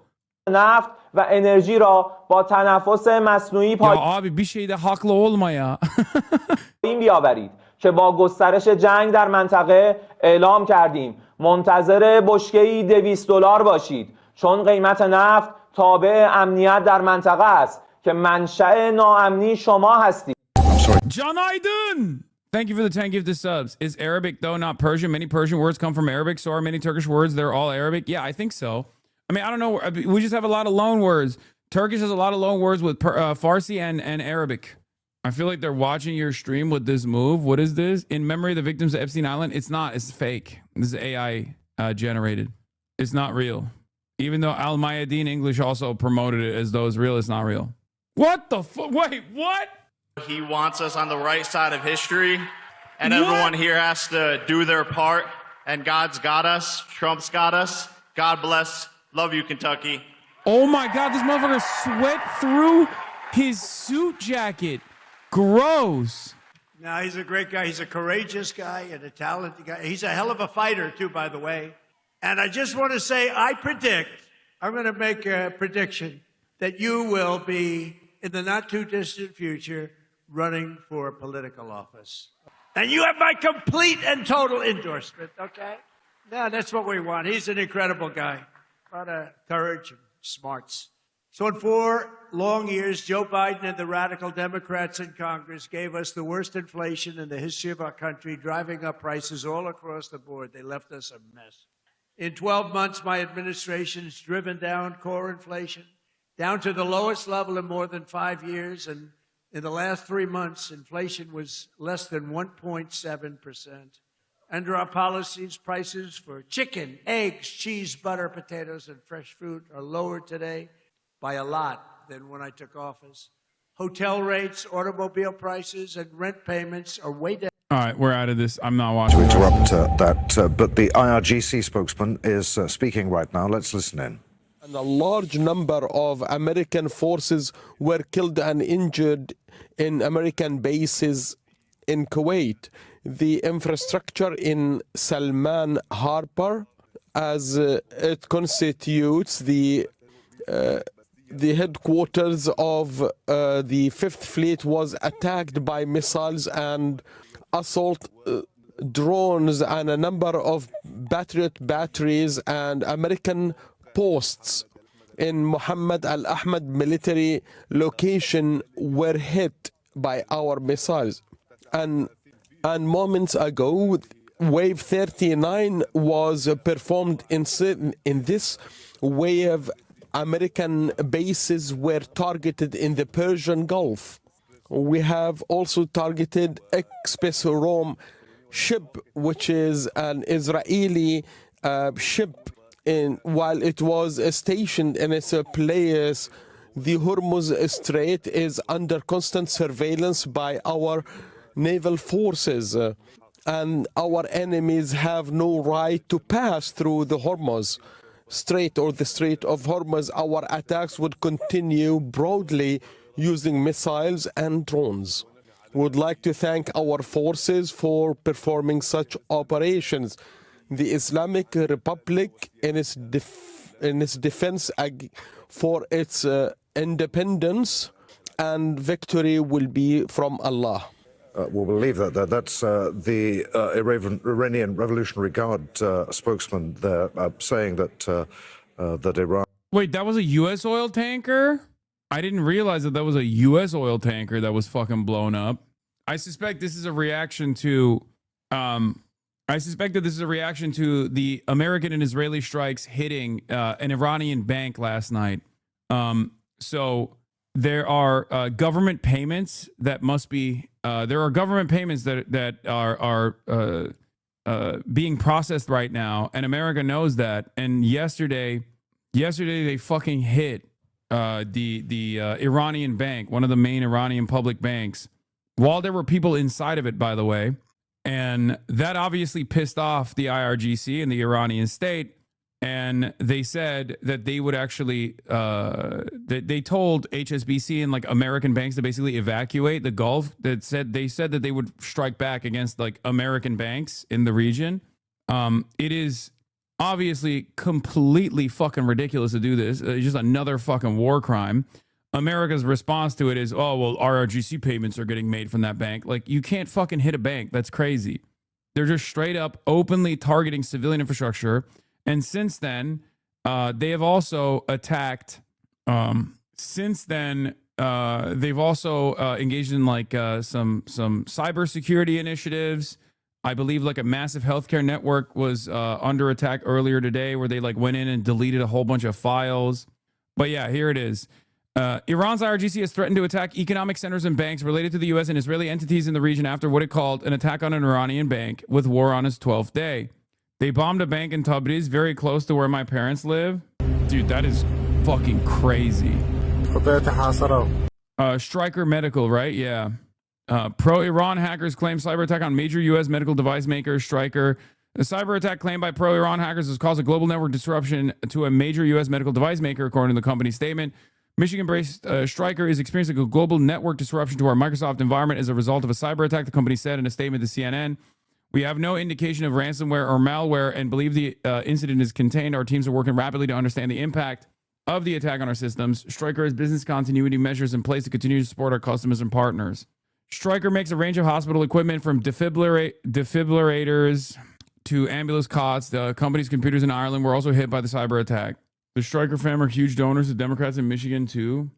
نفت و انرژی را با تنفس مصنوعی Ya abi bir şeyde haklı olma ya. این بیاورید که با گسترش جنگ در منطقه اعلام کردیم منتظر بشکه‌ای $200 باشید چون قیمت نفت تابع امنیت در منطقه است که منشأ ناامنی شما هستید. Can Aydın! Thank you for the 10 gifted subs. Is Arabic though not Persian? Many Persian words come from Arabic, so are many Turkish words. They're all Arabic. Yeah, I think so. I mean, I don't know. We just have a lot of loan words. Turkish has a lot of loan words with Farsi and Arabic. I feel like they're watching your stream with this move. What is this? In memory of the victims of Epstein Island? It's not. It's fake. This is AI generated. It's not real. Even though Al Mayadeen English also promoted it as though it's real, it's not real. What the fuck? Wait, what? He wants us on the right side of history, and everyone here has to do their part. And God's got us. Trump's got us. God bless. Love you, Kentucky. Oh my God, this motherfucker sweat through his suit jacket. Gross. No, he's a great guy. He's a courageous guy and a talented guy. He's a hell of a fighter, too, by the way. And I just want to say, I'm going to make a prediction that you will be, in the not-too-distant future, running for political office. And you have my complete and total endorsement, okay? No, that's what we want. He's an incredible guy. A lot of courage and smarts. So in 4 long years, Joe Biden and the radical Democrats in Congress gave us the worst inflation in the history of our country, driving up prices all across the board. They left us a mess. In 12 months, my administration has driven down core inflation down to the lowest level in more than 5 years. And in the last 3 months, inflation was less than 1.7%. Under our policies, prices for chicken, eggs, cheese, butter, potatoes, and fresh fruit are lower today by a lot than when I took office. Hotel rates, automobile prices, and rent payments are way down. All right, we're out of this. I'm not watching. To interrupt but the IRGC spokesman is speaking right now. Let's listen in. And a large number of American forces were killed and injured in American bases in Kuwait. The infrastructure in Salman Harbor as it constitutes the headquarters of the Fifth Fleet was attacked by missiles and assault drones and a number of Patriot batteries and American posts in Muhammad al-Ahmad military location were hit by our missiles. And moments ago, Wave 39 was performed in this wave. American bases were targeted in the Persian Gulf. We have also targeted Express Rome ship, which is an Israeli ship, while it was stationed in its place. The Hormuz Strait is under constant surveillance by our naval forces, and our enemies have no right to pass through the Hormuz Strait or the Strait of Hormuz. Our attacks would continue broadly using missiles and drones. Would like to thank our forces for performing such operations. The Islamic Republic, in its defense for its independence and victory, will be from Allah. We'll leave that there. That's the Iranian Revolutionary Guard spokesman there saying that that Iran. Wait, that was a U.S. oil tanker? I didn't realize that was a U.S. oil tanker that was fucking blown up. I suspect this is a reaction to. I suspect that this is a reaction to the American and Israeli strikes hitting an Iranian bank last night. So there are government payments that must be. There are government payments that are being processed right now, and America knows that. And yesterday they fucking hit the Iranian bank, one of the main Iranian public banks, while there were people inside of it, by the way. And that obviously pissed off the IRGC and the Iranian state. And they said that they would actually, they told HSBC and like American banks to basically evacuate the Gulf. They said that they would strike back against like American banks in the region. It is obviously completely fucking ridiculous to do this. It's just another fucking war crime. America's response to it is, oh, well, IRGC payments are getting made from that bank. Like, you can't fucking hit a bank. That's crazy. They're just straight up openly targeting civilian infrastructure. And since then, they have also attacked. They've also engaged in like some cybersecurity initiatives. I believe like a massive healthcare network was under attack earlier today, where they like went in and deleted a whole bunch of files. But yeah, here it is. Iran's IRGC has threatened to attack economic centers and banks related to the U.S. and Israeli entities in the region after what it called an attack on an Iranian bank with war on its 12th day. They bombed a bank in Tabriz, very close to where my parents live. Dude, that is fucking crazy. Stryker Medical, right? Yeah. Pro-Iran hackers claim cyber attack on major U.S. medical device maker Stryker. The cyber attack claimed by pro-Iran hackers has caused a global network disruption to a major U.S. medical device maker, according to the company's statement. Michigan-based Stryker is experiencing a global network disruption to our Microsoft environment as a result of a cyber attack, the company said in a statement to CNN. We have no indication of ransomware or malware and believe the incident is contained. Our teams are working rapidly to understand the impact of the attack on our systems. Stryker has business continuity measures in place to continue to support our customers and partners. Stryker makes a range of hospital equipment from defibrillators to ambulance cots. The company's computers in Ireland were also hit by the cyber attack. The Stryker family are huge donors to Democrats in Michigan, too.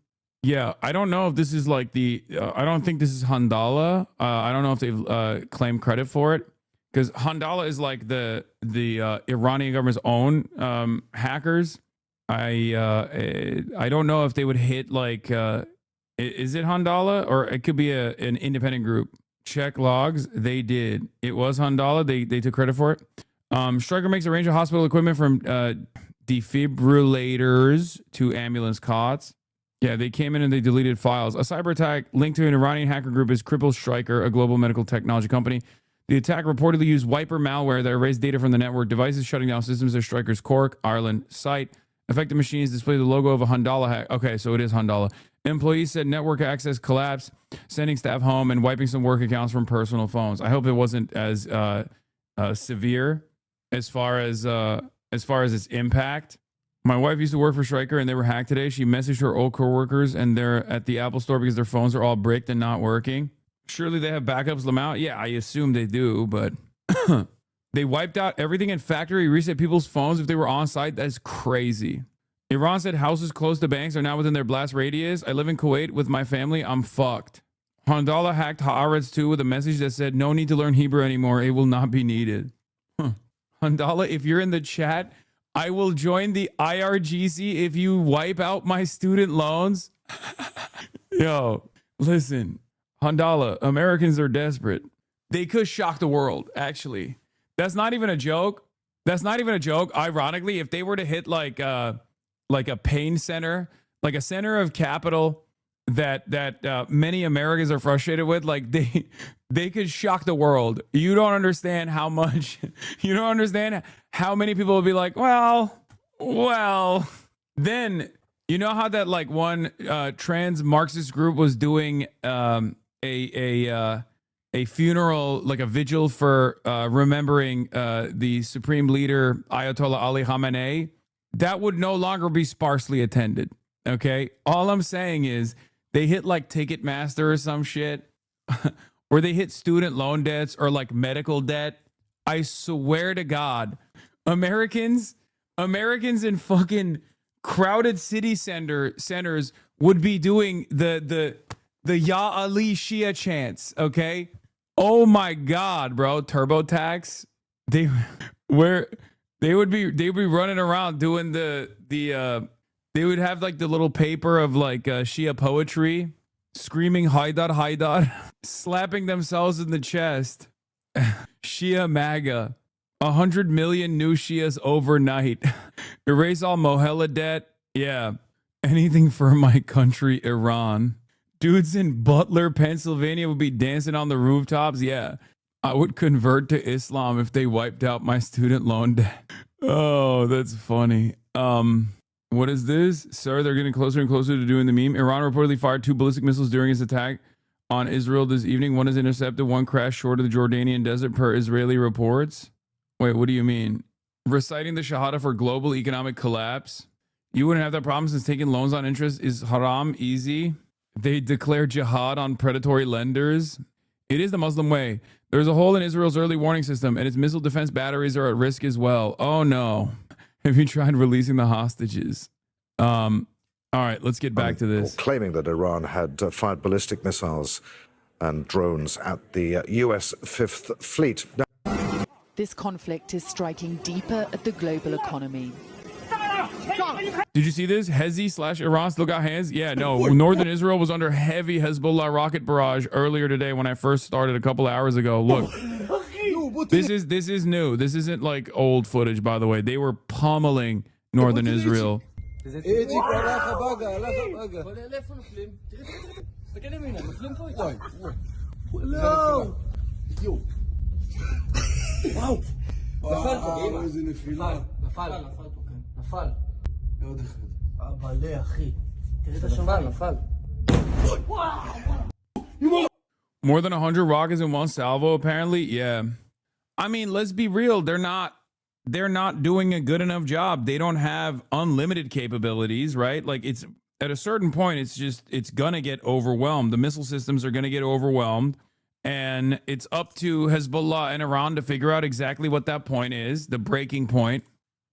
Yeah, I don't know if this is like the... I don't think this is Handala. I don't know if they've claimed credit for it. Because Handala is like the Iranian government's own hackers. I don't know if they would hit like... is it Handala? Or it could be an independent group. Check logs. They did. It was Handala. They took credit for it. Stryker makes a range of hospital equipment from... defibrillators to ambulance cots. Yeah, they came in and they deleted files. A cyber attack linked to an Iranian hacker group has crippled Stryker, a global medical technology company. The attack reportedly used wiper malware that erased data from the network devices, shutting down systems at Stryker's Cork, Ireland site. Affected machines display the logo of a Handala hack. Okay, so it is Handala. Employees said network access collapsed, sending staff home and wiping some work accounts from personal phones. I hope it wasn't as severe as far as as far as its impact. My wife used to work for Stryker and they were hacked today. She messaged her old coworkers and they're at the Apple store because their phones are all bricked and not working. Surely they have backups, Lamau? Yeah, I assume they do, but they wiped out everything in factory, reset people's phones if they were on site. That's crazy. Iran said houses close to banks are now within their blast radius. I live in Kuwait with my family. I'm fucked. Handala hacked Haaretz too with a message that said, no need to learn Hebrew anymore. It will not be needed. Handala, if you're in the chat, I will join the IRGC if you wipe out my student loans. Yo, listen, Handala, Americans are desperate. They could shock the world, actually. That's not even a joke. That's not even a joke. Ironically, if they were to hit like a pain center, like a center of capital that many Americans are frustrated with, like they could shock the world. You don't understand how much, you don't understand how many people will be like, well, then you know how that like one trans Marxist group was doing a funeral, like a vigil for remembering the supreme leader Ayatollah Ali Khamenei. That would no longer be sparsely attended. Okay, all I'm saying is they hit like Ticketmaster or some shit, or they hit student loan debts or like medical debt. I swear to God, Americans in fucking crowded city centers would be doing the Ya Ali Shia chants. Okay, oh my God, bro, TurboTax. They'd be running around doing the. They would have like the little paper of like Shia poetry, screaming Haidar, Haidar, slapping themselves in the chest. Shia MAGA, 100 million new Shias overnight. Erase all Mohela debt. Yeah, anything for my country, Iran. Dudes in Butler, Pennsylvania would be dancing on the rooftops. Yeah, I would convert to Islam if they wiped out my student loan debt. Oh, that's funny. What is this? Sir, they're getting closer and closer to doing the meme. Iran reportedly fired 2 ballistic missiles during its attack on Israel this evening. One is intercepted, one crashed short of the Jordanian desert per Israeli reports. Wait, what do you mean? Reciting the Shahada for global economic collapse? You wouldn't have that problem since taking loans on interest is haram easy. They declare jihad on predatory lenders. It is the Muslim way. There's a hole in Israel's early warning system and its missile defense batteries are at risk as well. Oh no. Have you tried releasing the hostages? All right, let's get back to this. Claiming that Iran had fired ballistic missiles and drones at the US Fifth Fleet. This conflict is striking deeper at the global economy. Did you see this? Hezi/Iran still got hands? Yeah, no. Northern Israel was under heavy Hezbollah rocket barrage earlier today when I first started a couple hours ago. Look. This is new. This isn't like old footage, by the way. They were pummeling northern Israel. More than 100 rockets in one salvo, apparently. Yeah. I mean, let's be real. They're not doing a good enough job. They don't have unlimited capabilities, right? Like it's at a certain point, it's gonna get overwhelmed. The missile systems are gonna get overwhelmed, and it's up to Hezbollah and Iran to figure out exactly what that point is, the breaking point.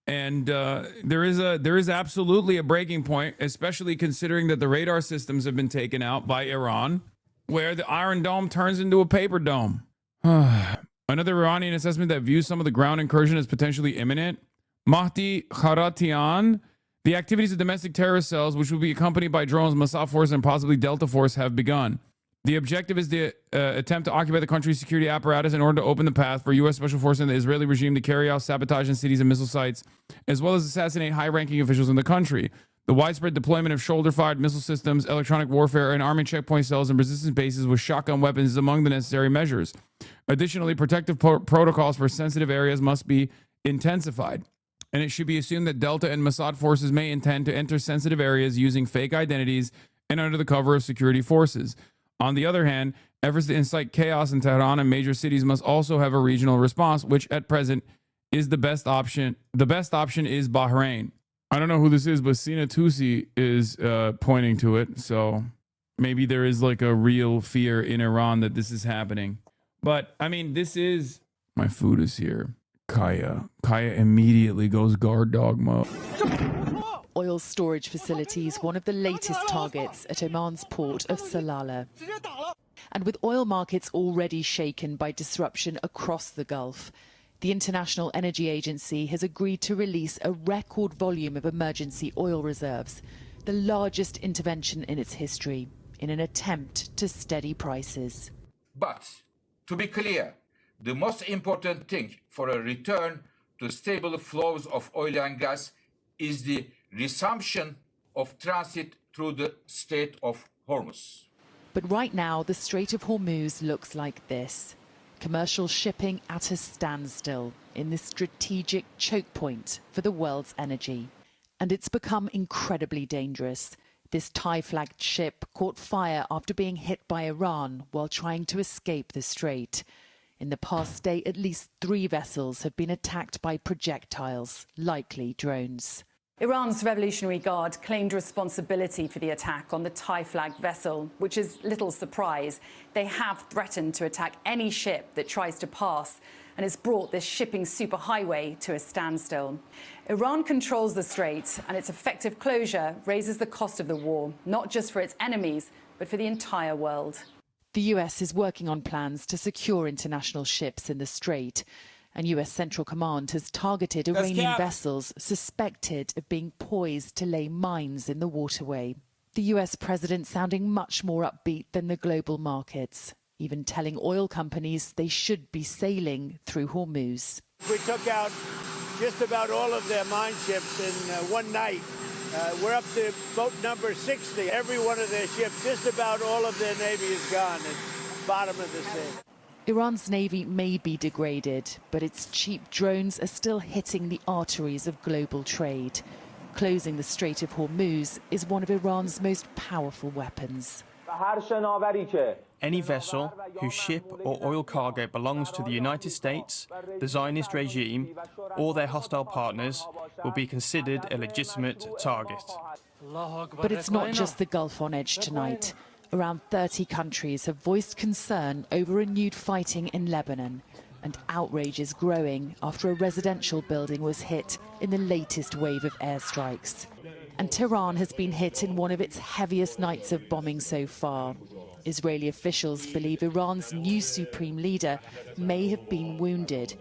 And there is absolutely a breaking point, especially considering that the radar systems have been taken out by Iran, where the Iron Dome turns into a paper dome. Another Iranian assessment that views some of the ground incursion as potentially imminent. Mahdi Kharatian, the activities of domestic terrorist cells, which will be accompanied by drones, Mossad Force, and possibly Delta Force, have begun. The objective is the attempt to occupy the country's security apparatus in order to open the path for U.S. Special Forces and the Israeli regime to carry out sabotage in cities and missile sites, as well as assassinate high-ranking officials in the country. The widespread deployment of shoulder-fired missile systems, electronic warfare, and army checkpoint cells and resistance bases with shotgun weapons is among the necessary measures. Additionally, protective protocols for sensitive areas must be intensified. And it should be assumed that Delta and Mossad forces may intend to enter sensitive areas using fake identities and under the cover of security forces. On the other hand, efforts to incite chaos in Tehran and major cities must also have a regional response, which at present is the best option. The best option is Bahrain. I don't know who this is, but Sina Tusi is pointing to it. So maybe there is like a real fear in Iran that this is happening. But I mean, this is... My food is here. Kaya immediately goes guard dog mode. Oil storage facilities, one of the latest targets at Oman's port of Salalah. And with oil markets already shaken by disruption across the Gulf, the International Energy Agency has agreed to release a record volume of emergency oil reserves, the largest intervention in its history, in an attempt to steady prices. But, to be clear, the most important thing for a return to stable flows of oil and gas is the resumption of transit through the Strait of Hormuz. But right now, the Strait of Hormuz looks like this. Commercial shipping at a standstill in this strategic choke point for the world's energy. And it's become incredibly dangerous. This Thai-flagged ship caught fire after being hit by Iran while trying to escape the strait. In the past day, at least 3 vessels have been attacked by projectiles, likely drones. Iran's Revolutionary Guard claimed responsibility for the attack on the Thai-flagged vessel, which is little surprise. They have threatened to attack any ship that tries to pass and has brought this shipping superhighway to a standstill. Iran controls the strait, and its effective closure raises the cost of the war, not just for its enemies, but for the entire world. The US is working on plans to secure international ships in the strait. And US Central Command has targeted Iranian vessels suspected of being poised to lay mines in the waterway. The US president sounding much more upbeat than the global markets, even telling oil companies they should be sailing through Hormuz. We took out just about all of their mine ships in one night. We're up to boat number 60. Every one of their ships, just about all of their Navy is gone. It's bottom of the sea. Iran's navy may be degraded, but its cheap drones are still hitting the arteries of global trade. Closing the Strait of Hormuz is one of Iran's most powerful weapons. Any vessel whose ship or oil cargo belongs to the United States, the Zionist regime, or their hostile partners will be considered a legitimate target. But it's not just the Gulf on edge tonight. Around 30 countries have voiced concern over renewed fighting in Lebanon, and outrage is growing after a residential building was hit in the latest wave of airstrikes. And Tehran has been hit in one of its heaviest nights of bombing so far. Israeli officials believe Iran's new supreme leader may have been wounded.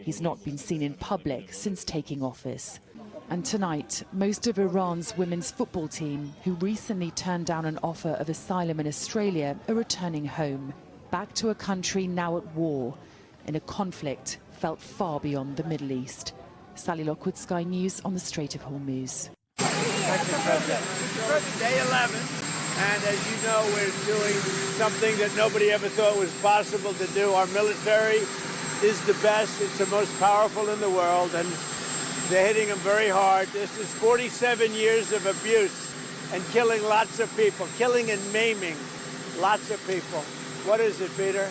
He's not been seen in public since taking office. And tonight, most of Iran's women's football team, who recently turned down an offer of asylum in Australia, are returning home, back to a country now at war, in a conflict felt far beyond the Middle East. Sally Lockwood, Sky News on the Strait of Hormuz. Day 11, and as you know, we're doing something that nobody ever thought was possible to do. Our military is the best. It's the most powerful in the world, and they're hitting them very hard. This is 47 years of abuse and killing lots of people, killing and maiming lots of people. What is it, Peter?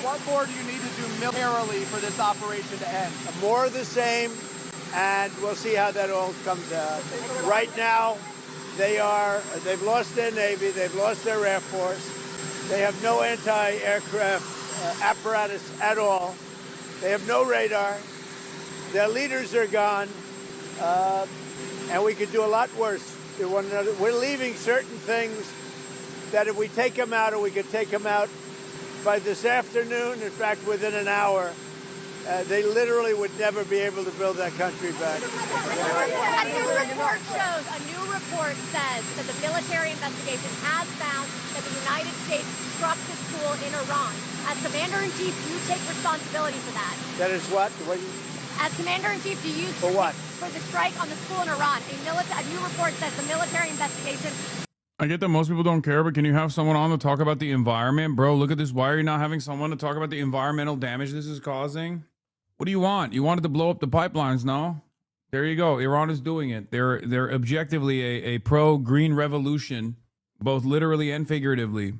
What more do you need to do militarily for this operation to end? More of the same, and we'll see how that all comes out. Right now, they've lost their Navy, they've lost their Air Force. They have no anti-aircraft apparatus at all. They have no radar. Their leaders are gone, and we could do a lot worse to one another. We're leaving certain things that if we take them out, or we could take them out by this afternoon, in fact, within an hour, they literally would never be able to build that country back. A new report says that the military investigation has found that the United States struck the school in Iran. As Commander-in-Chief, do you take responsibility for that? That is what? As Commander-in-Chief, do you... For what? For the strike on the school in Iran. A new report says the military investigation... I get that most people don't care, but can you have someone on to talk about the environment? Bro, look at this. Why are you not having someone to talk about the environmental damage this is causing? What do you want? You wanted to blow up the pipelines, no? There you go. Iran is doing it. They're objectively a pro-green revolution, both literally and figuratively.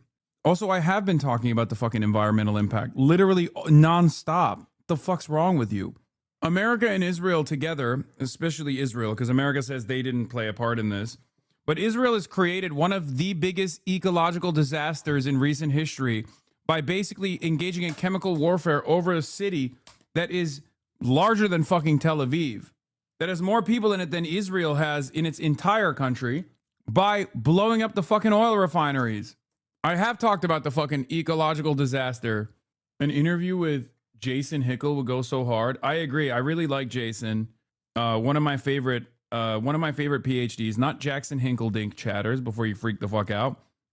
Also, I have been talking about the fucking environmental impact, literally nonstop. What the fuck's wrong with you? America and Israel together, especially Israel, because America says they didn't play a part in this, but Israel has created one of the biggest ecological disasters in recent history by basically engaging in chemical warfare over a city that is larger than fucking Tel Aviv, that has more people in it than Israel has in its entire country, by blowing up the fucking oil refineries. I have talked about the fucking ecological disaster. An interview with Jason Hickel would go so hard. I agree. I really like Jason. One of my favorite PhDs, not Jackson Hinkledink chatters before you freak the fuck out.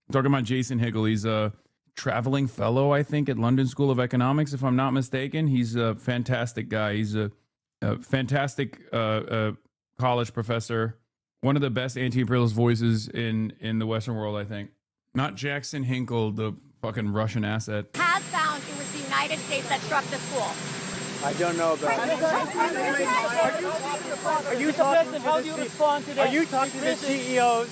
I'm talking about Jason Hickel. He's a traveling fellow, I think, at London School of Economics, if I'm not mistaken. He's a fantastic guy. He's a fantastic college professor. One of the best anti-imperialist voices in the Western world, I think. Not Jackson Hinkle, the fucking Russian asset. Has found it was the United States that struck the school. I don't know about it. Are you talking to the CEOs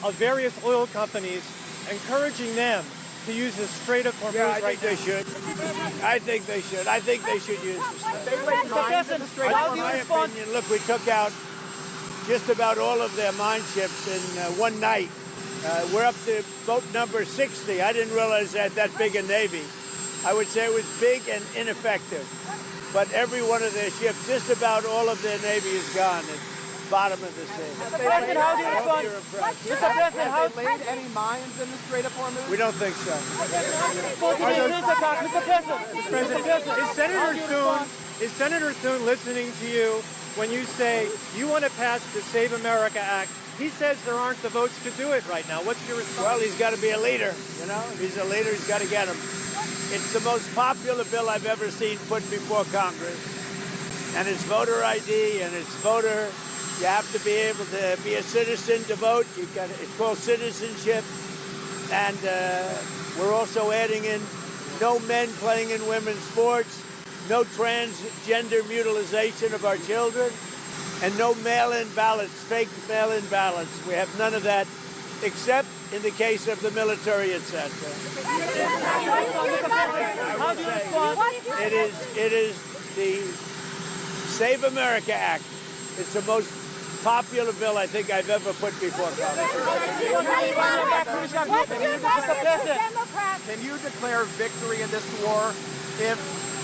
of various oil companies, encouraging them to use the Strait of Hormuz? Yeah, I think they should. I think they should. I think they should use the Strait. In my opinion, look, we took out just about all of their mine ships in one night. We're up to boat number 60. I didn't realize they had that big a navy. I would say it was big and ineffective. But every one of their ships, just about all of their navy is gone at the bottom of the sea. Mr. President, how do you respond? Mr. President, have they laid any mines in the Strait of Hormuz? We don't think so. Mr. President, is Senator Thune listening to you when you say you want to pass the Save America Act? He says there aren't the votes to do it right now. What's your response? Well, he's got to be a leader, you know? If he's a leader, he's got to get him. It's the most popular bill I've ever seen put before Congress. And it's voter ID and it's voter. You have to be able to be a citizen to vote. It's called citizenship. And we're also adding in no men playing in women's sports, no transgender mutilization of our children, and no mail-in ballots, fake mail-in ballots. We have none of that, except in the case of the military, etc. It is the Save America Act. It's the most popular bill I think I've ever put before Congress. Can you declare victory in this war if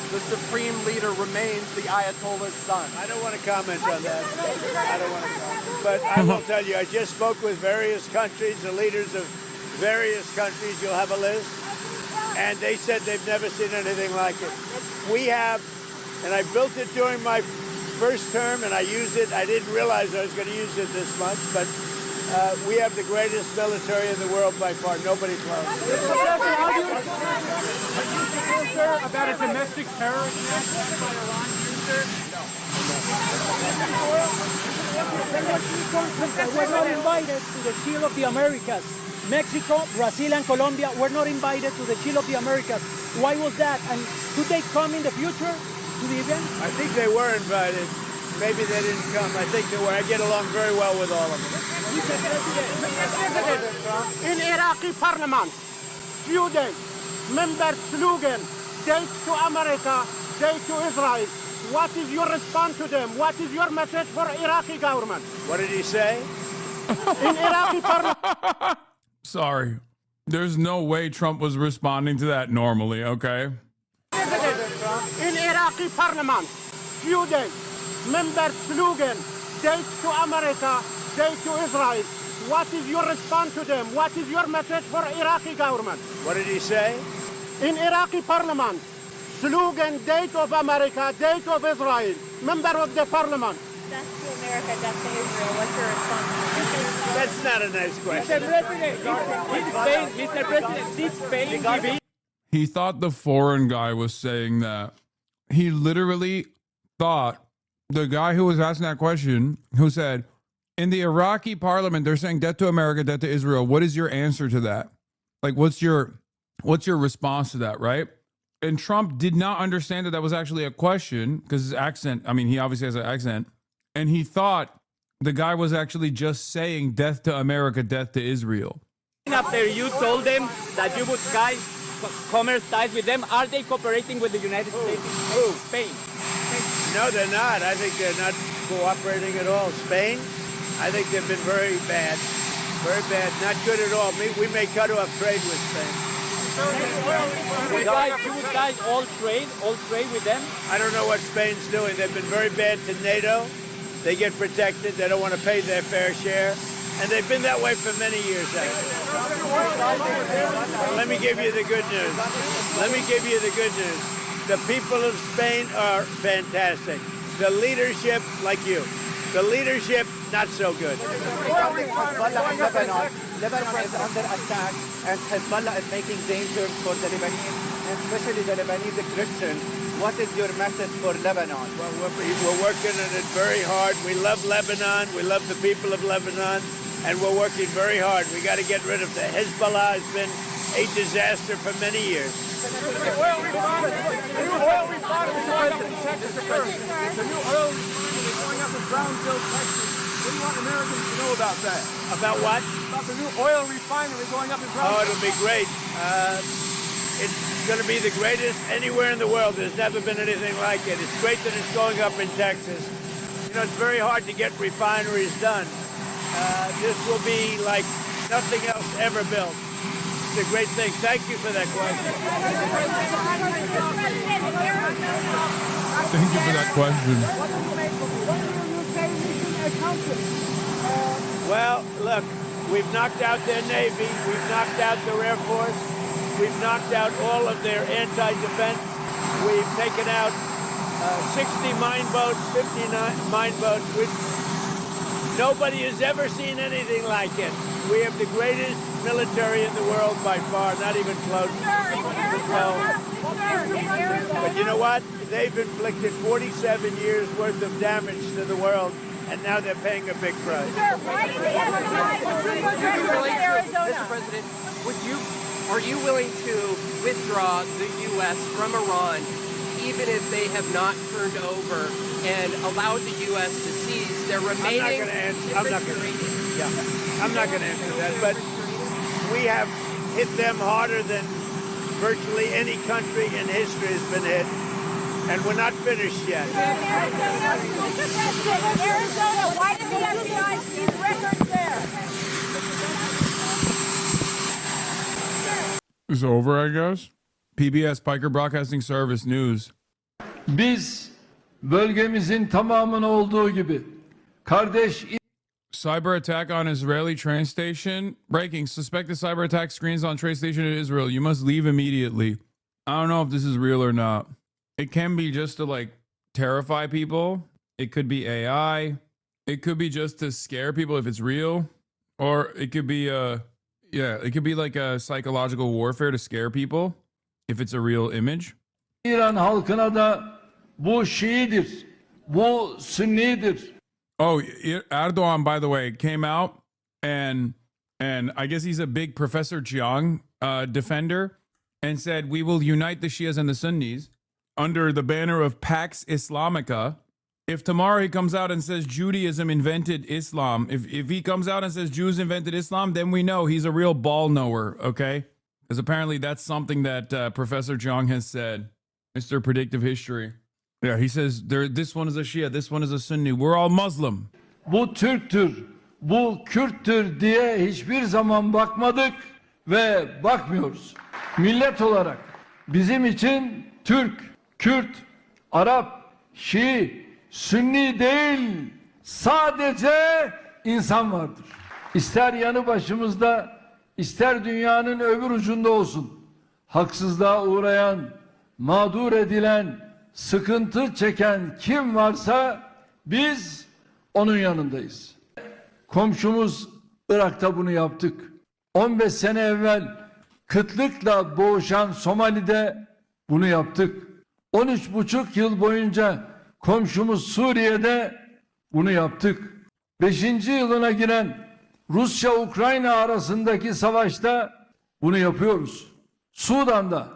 the supreme leader remains the Ayatollah's son? I don't want to comment on that. I don't want to comment. But I will tell you, I just spoke with various countries, the leaders of various countries. You'll have a list. And they said they've never seen anything like it. We have, and I built it during my first term, and I used it. I didn't realize I was going to use it this much, but we have the greatest military in the world by far. Nobody close. About a domestic terrorist attack by Iran, sir? We're not invited to the Shield of the Americas. Mexico, Brazil, and Colombia were not invited to the Shield of the Americas. Why was that? And could they come in the future to the event? I think they were invited. Maybe they didn't come. I think they were. I get along very well with all of them. In Iraqi parliament, few days, member slogan, Day to America, Day to Israel. What is your response to them? What is your message for Iraqi government? What did he say? In Iraqi parliament. Sorry. There's no way Trump was responding to that normally, okay? In Iraqi parliament, few days, member slogan, Day to America, Day to Israel. What is your response to them? What is your message for Iraqi government? What did he say? In Iraqi parliament, slogan, Date of America, Date of Israel. Member of the parliament. Death to America, death to Israel. What's your response? That's not a nice question. Mr. President, did Spain give in? He thought the foreign guy was saying that. He literally thought the guy who was asking that question, who said, in the Iraqi parliament, they're saying death to America, death to Israel. What is your answer to that? Like, what's your response to that, right? And Trump did not understand that that was actually a question because his accent, I mean, he obviously has an accent. And he thought the guy was actually just saying death to America, death to Israel. After you told them that you would commerce ties with them, are they cooperating with the United States? Who? Spain. No, they're not. I think they're not cooperating at all. Spain, I think they've been very bad. Very bad. Not good at all. We may cut off trade with Spain. You guys all trade with them? I don't know what Spain's doing. They've been very bad to NATO. They get protected. They don't want to pay their fair share. And they've been that way for many years, actually. Let me give you the good news. Let me give you the good news. The people of Spain are fantastic. The leadership, like you. The leadership, not so good. Lebanon is under attack, and Hezbollah is making dangers for the Lebanese, especially the Lebanese Christians. What is your message for Lebanon? Well, we're working on it very hard. We love Lebanon. We love the people of Lebanon, and we're working very hard. We got to get rid of the Hezbollah. Has been a disaster for many years. The new oil refinery going up in Texas. The new oil refinery going up in Brownsville, Texas. What do you want Americans to know about that? About what? About the new oil refinery going up in Brownsville. Oh, it'll be great. It's going to be the greatest anywhere in the world. There's never been anything like it. It's great that it's going up in Texas. You know, it's very hard to get refineries done. This will be like nothing else ever built. It's a great thing. Thank you for that question. Thank you for that question. Well, look, we've knocked out their Navy. We've knocked out their Air Force. We've knocked out all of their anti-defense. We've taken out 60 mine boats, 59 mine boats, which nobody has ever seen anything like it. We have the greatest military in the world by far, not even close. But you know what? They've inflicted 47 years worth of damage to the world, and now they're paying a big price. Mr. President, are you willing to withdraw the U.S. from Iran, even if they have not turned over and allowed the U.S. to seize their remaining? I'm not going to answer that, but we have hit them harder than virtually any country in history has been hit, and we're not finished yet. Arizona, why did the FBI seize records there? It's over, I guess. PBS, Piker Broadcasting Service News. Biz bölgemizin tamamına olduğu gibi kardeş. Cyber attack on Israeli train station. Breaking. Suspected cyber attack screens on train station in Israel. You must leave immediately. I don't know if this is real or not. It can be just to like terrify people. It could be AI. It could be just to scare people if it's real. Or it could be it could be like a psychological warfare to scare people if it's a real image. İran halkına da bu Şiidir, bu Sünnidir. Oh, Erdogan, by the way, came out and I guess he's a big Professor Jiang defender and said we will unite the Shias and the Sunnis under the banner of Pax Islamica. If tomorrow he comes out and says Judaism invented Islam, if he comes out and says Jews invented Islam, then we know he's a real ball knower, okay? Because apparently that's something that Professor Jiang has said. Mr. Predictive History. Yeah, he says this one is a Shia, this one is a Sunni. We're all Muslim. Bu Türktür, bu Kürttür diye hiçbir zaman bakmadık ve bakmıyoruz. Millet olarak bizim için Türk, Kürt, Arap, Şii, Sünni değil, sadece insan vardır. İster yanı başımızda, ister dünyanın öbür ucunda olsun. Haksızlığa uğrayan, mağdur edilen, sıkıntı çeken kim varsa biz onun yanındayız. Komşumuz Irak'ta bunu yaptık. 15 sene evvel kıtlıkla boğuşan Somali'de bunu yaptık. 13,5 yıl boyunca komşumuz Suriye'de bunu yaptık. 5. yılına giren Rusya-Ukrayna arasındaki savaşta bunu yapıyoruz. Sudan'da,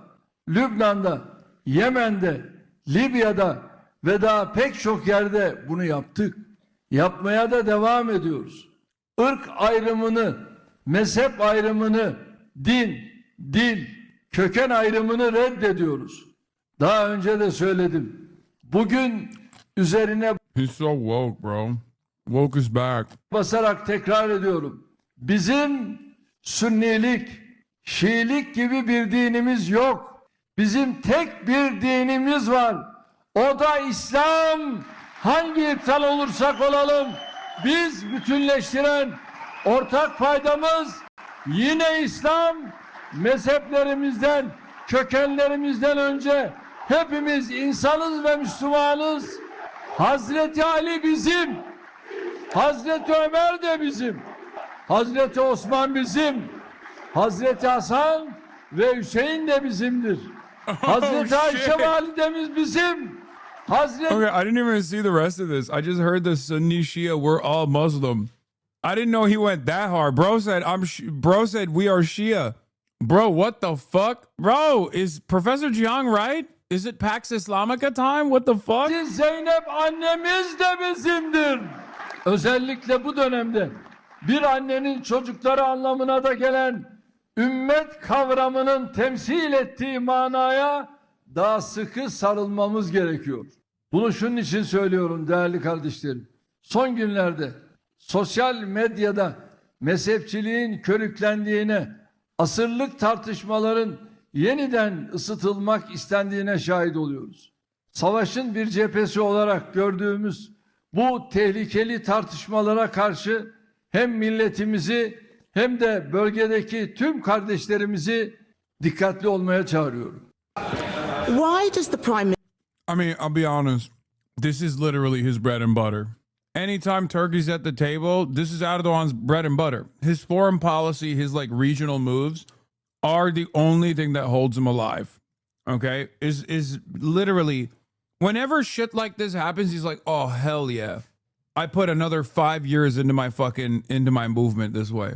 Lübnan'da, Yemen'de, Libya'da ve daha pek çok yerde bunu yaptık. Yapmaya da devam ediyoruz. Irk ayrımını, mezhep ayrımını, din, dil, köken ayrımını reddediyoruz. Daha önce de söyledim. Bugün üzerine He's so woke, bro. Woke is back. basarak tekrar ediyorum. Bizim Sünnilik, Şiilik gibi bir dinimiz yok. Bizim tek bir dinimiz var. O da İslam. Hangi iptal olursak olalım, biz bütünleştiren ortak paydamız yine İslam. Mezheplerimizden, kökenlerimizden önce hepimiz insanız ve Müslümanız. Hazreti Ali bizim, Hazreti Ömer de bizim, Hazreti Osman bizim, Hazreti Hasan ve Hüseyin de bizimdir. Hazreti Ayşe validemiz bizim. Hazreti... Okay, I didn't even see the rest of this. I just heard the Sunni Shia, we're all Muslim. I didn't know he went that hard. Bro said, bro said we are Shia. Bro, what the fuck? Bro, is Professor Jiang right? Is it Pax Islamica time? What the fuck? Zeynep annemiz de bizimdir. Özellikle bu dönemde bir annenin çocukları anlamına da gelen ümmet kavramının temsil ettiği manaya daha sıkı sarılmamız gerekiyor. Bunu şunun için söylüyorum değerli kardeşlerim. Son günlerde sosyal medyada mezhepçiliğin körüklendiğine, asırlık tartışmaların yeniden ısıtılmak istendiğine şahit oluyoruz. Savaşın bir cephesi olarak gördüğümüz bu tehlikeli tartışmalara karşı hem milletimizi hem de bölgedeki tüm kardeşlerimizi dikkatli olmaya çağırıyorum. Why does the Prime I mean, I'll be honest. This is literally his bread and butter. Anytime Turkey's at the table, this is Erdogan's bread and butter. His foreign policy, his like regional moves are the only thing that holds him alive. Okay? Is literally whenever shit like this happens, he's like, "Oh, hell yeah. I put another 5 years into my movement this way."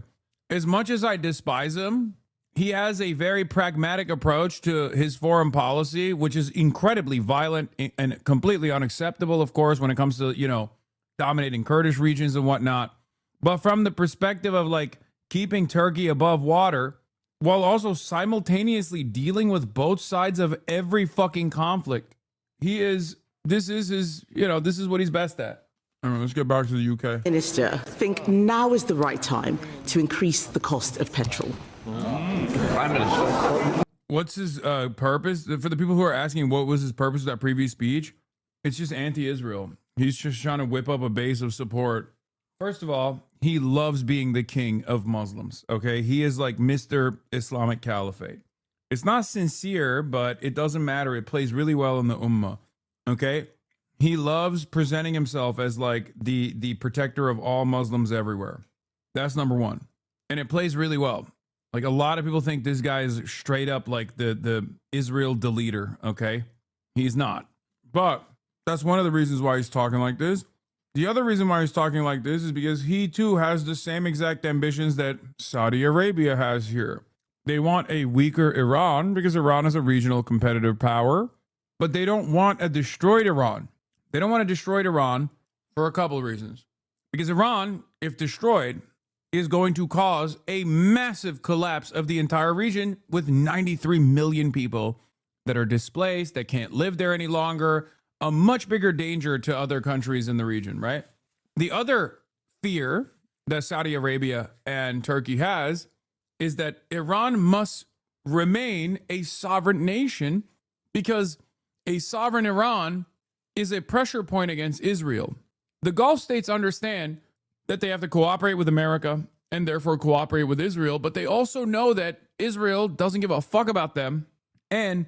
As much as I despise him, he has a very pragmatic approach to his foreign policy, which is incredibly violent and completely unacceptable, of course, when it comes to, you know, dominating Kurdish regions and whatnot. But from the perspective of like keeping Turkey above water while also simultaneously dealing with both sides of every fucking conflict, this is what he's best at. All right, let's get back to the UK. Minister think now is the right time to increase the cost of petrol? Prime Minister. What's his purpose? For the people who are asking what was his purpose of that previous speech, it's just anti-Israel. He's just trying to whip up a base of support. First of all, he loves being the king of Muslims, okay? He is like Mr. Islamic Caliphate. It's not sincere, but it doesn't matter. It plays really well in the Ummah, okay? He loves presenting himself as like the protector of all Muslims everywhere. That's number one. And it plays really well. Like a lot of people think this guy is straight up like the Israel deleter, okay? He's not. But that's one of the reasons why he's talking like this. The other reason why he's talking like this is because he too has the same exact ambitions that Saudi Arabia has here. They want a weaker Iran because Iran is a regional competitive power, but they don't want a destroyed Iran. They don't want a destroyed Iran for a couple of reasons. Because Iran, if destroyed, is going to cause a massive collapse of the entire region with 93 million people that are displaced, that can't live there any longer, a much bigger danger to other countries in the region, right? The other fear that Saudi Arabia and Turkey has is that Iran must remain a sovereign nation because a sovereign Iran is a pressure point against Israel. The Gulf states understand that they have to cooperate with America and therefore cooperate with Israel, but they also know that Israel doesn't give a fuck about them and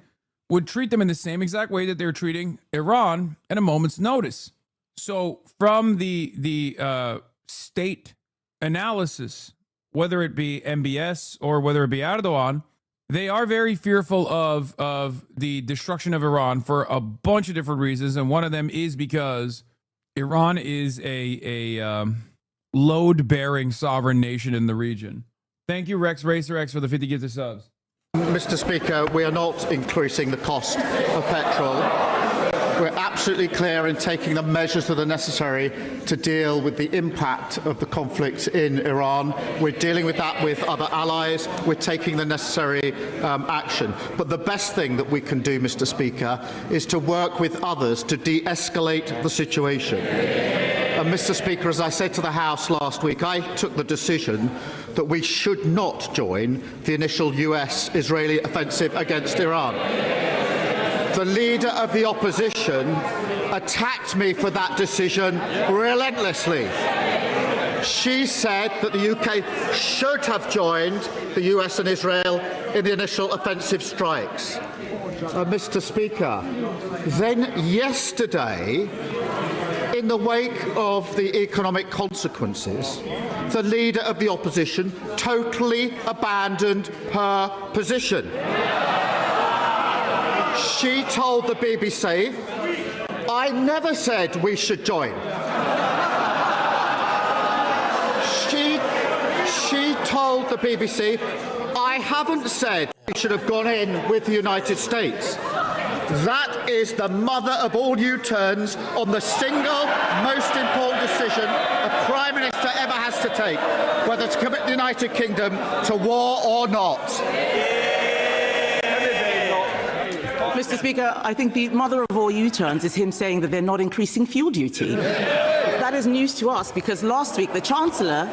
would treat them in the same exact way that they're treating Iran at a moment's notice. So from the state analysis, whether it be MBS or whether it be Erdogan, they are very fearful of the destruction of Iran for a bunch of different reasons. And one of them is because Iran is a load-bearing sovereign nation in the region. Thank you, Rex Racer X, for the 50 gifted subs. Mr. Speaker, we are not increasing the cost of petrol. We're absolutely clear in taking the measures that are necessary to deal with the impact of the conflict in Iran. We're dealing with that with other allies. We're taking the necessary action. But the best thing that we can do, Mr. Speaker, is to work with others to de-escalate the situation. And Mr. Speaker, as I said to the House last week, I took the decision that we should not join the initial US-Israeli offensive against Iran. The leader of the opposition attacked me for that decision relentlessly. She said that the UK should have joined the US and Israel in the initial offensive strikes. Mr. Speaker, then yesterday, in the wake of the economic consequences, the leader of the opposition totally abandoned her position. She told the BBC, "I never said we should join." She told the BBC, "I haven't said we should have gone in with the United States." That is the mother of all U-turns on the single most important decision a Prime Minister ever has to take, whether to commit the United Kingdom to war or not. Mr. Speaker, I think the mother of all U-turns is him saying that they're not increasing fuel duty. That is news to us because last week the Chancellor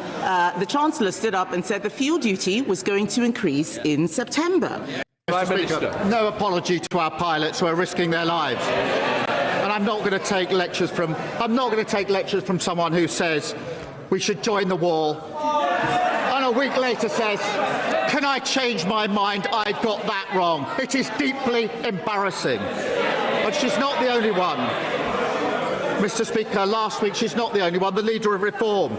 stood up and said the fuel duty was going to increase in September. Mr. Speaker, no apology to our pilots who are risking their lives. And I'm not going to take lectures from someone who says we should join the war and a week later says, "Can I change my mind? I got that wrong." It is deeply embarrassing. But she's not the only one. Mr. Speaker, last week she's not the only one, the leader of Reform.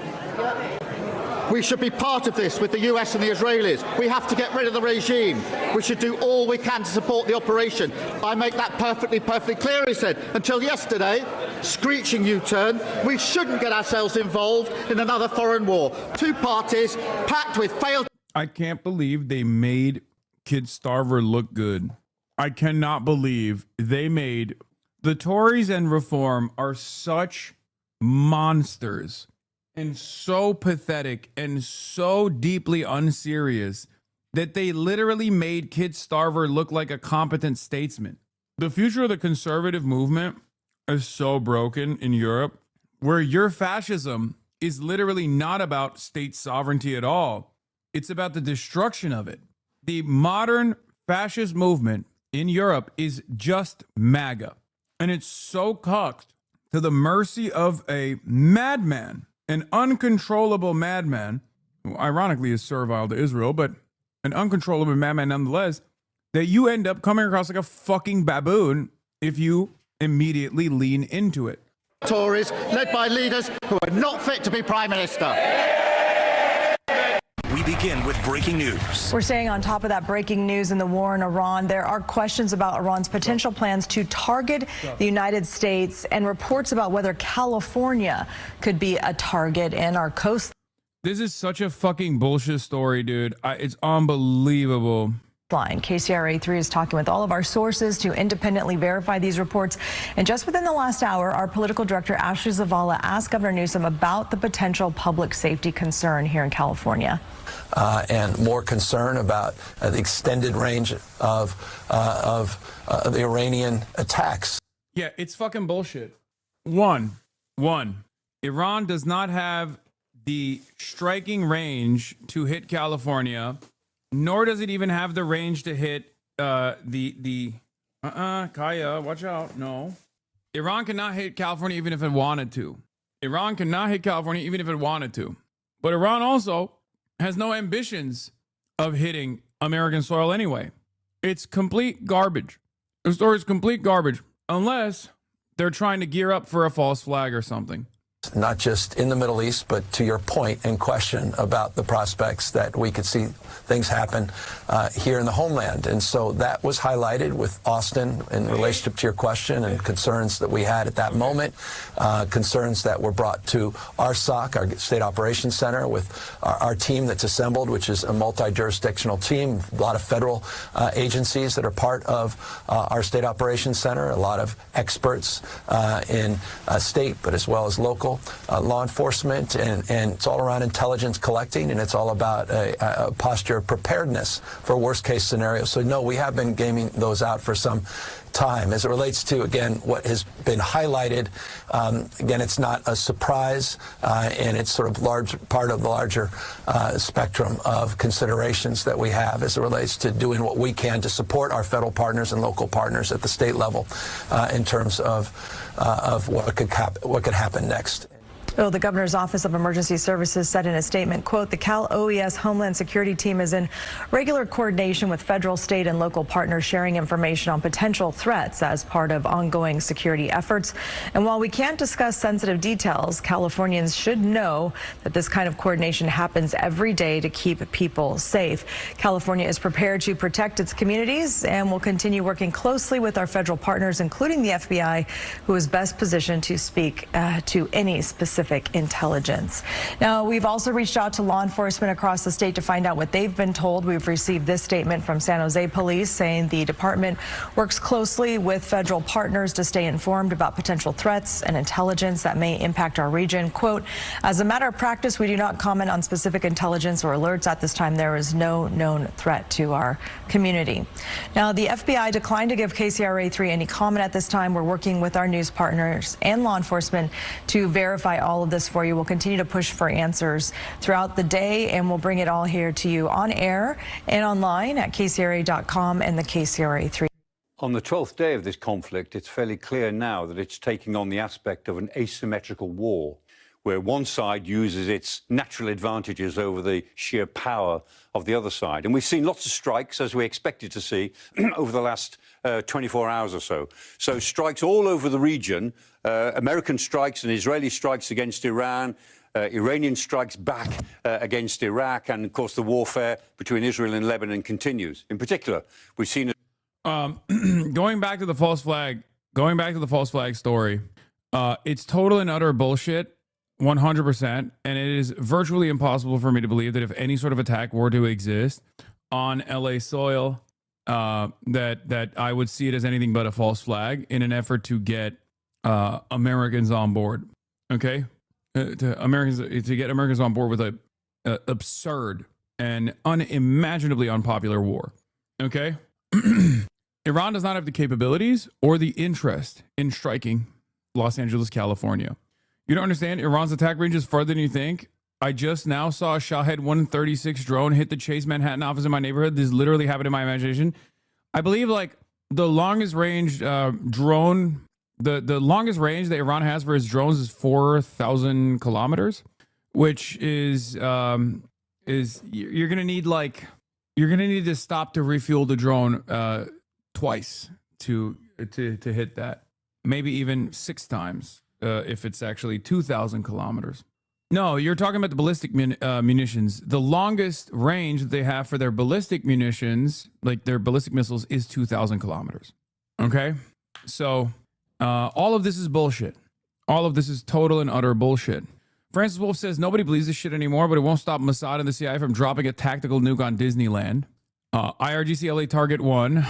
We should be part of this with the US and the Israelis. We have to get rid of the regime. We should do all we can to support the operation. I make that perfectly clear, he said. Until yesterday, screeching U-turn, we shouldn't get ourselves involved in another foreign war. Two parties packed with failed... I can't believe they made Kid Starver look good. I cannot believe they made... The Tories and Reform are such monsters and so pathetic and so deeply unserious that they literally made Kid Starver look like a competent statesman. The future of the conservative movement is so broken in Europe, where your fascism is literally not about state sovereignty at all. It's about the destruction of it. The modern fascist movement in Europe is just MAGA. And it's so cucked to the mercy of a madman, an uncontrollable madman, who ironically is servile to Israel, but an uncontrollable madman nonetheless, that you end up coming across like a fucking baboon if you immediately lean into it. Tories led by leaders who are not fit to be Prime Minister. We begin with breaking news. We're staying on top of that breaking news in the war in Iran. There are questions about Iran's potential plans to target the United States and reports about whether California could be a target in our coast. This is such a fucking bullshit story, dude. It's unbelievable. KCRA 3 is talking with all of our sources to independently verify these reports. And just within the last hour, our political director, Ashley Zavala, asked Governor Newsom about the potential public safety concern here in California. And more concern about the extended range of the Iranian attacks. Yeah, it's fucking bullshit. One, Iran does not have the striking range to hit California, nor does it even have the range to hit Kaya, watch out. No. Iran cannot hit California even if it wanted to. Iran cannot hit California even if it wanted to. But Iran also has no ambitions of hitting American soil anyway. It's complete garbage. The story is complete garbage, unless they're trying to gear up for a false flag or something. just in the Middle East, but to your point and question about the prospects that we could see things happen here in the homeland. And so that was highlighted with Austin in relationship to your question and concerns that we had at that moment, concerns that were brought to our SOC, our State Operations Center, with our team that's assembled, which is a multi-jurisdictional team, a lot of federal agencies that are part of our State Operations Center, a lot of experts in state, but as well as local law enforcement, and it's all around intelligence collecting, and it's all about a posture of preparedness for worst case scenarios. So no, we have been gaming those out for some time. As it relates to, again, what has been highlighted, again, it's not a surprise, and it's sort of part of the larger spectrum of considerations that we have as it relates to doing what we can to support our federal partners and local partners at the state level in terms of what could happen next. Well, the Governor's Office of Emergency Services said in a statement, quote, the Cal OES Homeland Security Team is in regular coordination with federal, state, and local partners sharing information on potential threats as part of ongoing security efforts. And while we can't discuss sensitive details, Californians should know that this kind of coordination happens every day to keep people safe. California is prepared to protect its communities and will continue working closely with our federal partners, including the FBI, who is best positioned to speak to any specific intelligence. Now, we've also reached out to law enforcement across the state to find out what they've been told. We've received this statement from San Jose Police saying the department works closely with federal partners to stay informed about potential threats and intelligence that may impact our region. Quote, as a matter of practice, we do not comment on specific intelligence or alerts at this time. There is no known threat to our community. Now, the FBI declined to give KCRA3 any comment at this time. We're working with our news partners and law enforcement to verify all of this for you. We'll continue to push for answers throughout the day, and we'll bring it all here to you on air and online at KCRA.com and the KCRA3. On the 12th day of this conflict, it's fairly clear now that it's taking on the aspect of an asymmetrical war, where one side uses its natural advantages over the sheer power of the other side. And we've seen lots of strikes, as we expected to see, over the last 24 hours or so. So strikes all over the region, American strikes and Israeli strikes against Iran, Iranian strikes back against Iraq, and, of course, the warfare between Israel and Lebanon continues. In particular, we've seen... going back to the false flag story, it's total and utter bullshit. 100%, and it is virtually impossible for me to believe that if any sort of attack were to exist on LA soil, that I would see it as anything but a false flag in an effort to get Americans on board. Okay, to get Americans on board with a absurd and unimaginably unpopular war. Okay, Iran does not have the capabilities or the interest in striking Los Angeles, California. You don't understand? Iran's attack range is farther than you think. I just now saw a Shahed 136 drone hit the Chase Manhattan office in my neighborhood. This literally happened in my imagination. I believe like the longest range drone, the longest range that Iran has for its drones is 4,000 kilometers, which is you're gonna need to stop to refuel the drone twice to hit that, maybe even 6 times. If it's actually 2,000 kilometers. No, you're talking about the ballistic munitions. The longest range that they have for their ballistic munitions, like their ballistic missiles, is 2,000 kilometers. Okay? So all of this is bullshit. All of this is total and utter bullshit. Francis Wolf says nobody believes this shit anymore, but it won't stop Mossad and the CIA from dropping a tactical nuke on Disneyland. IRGC LA Target 1.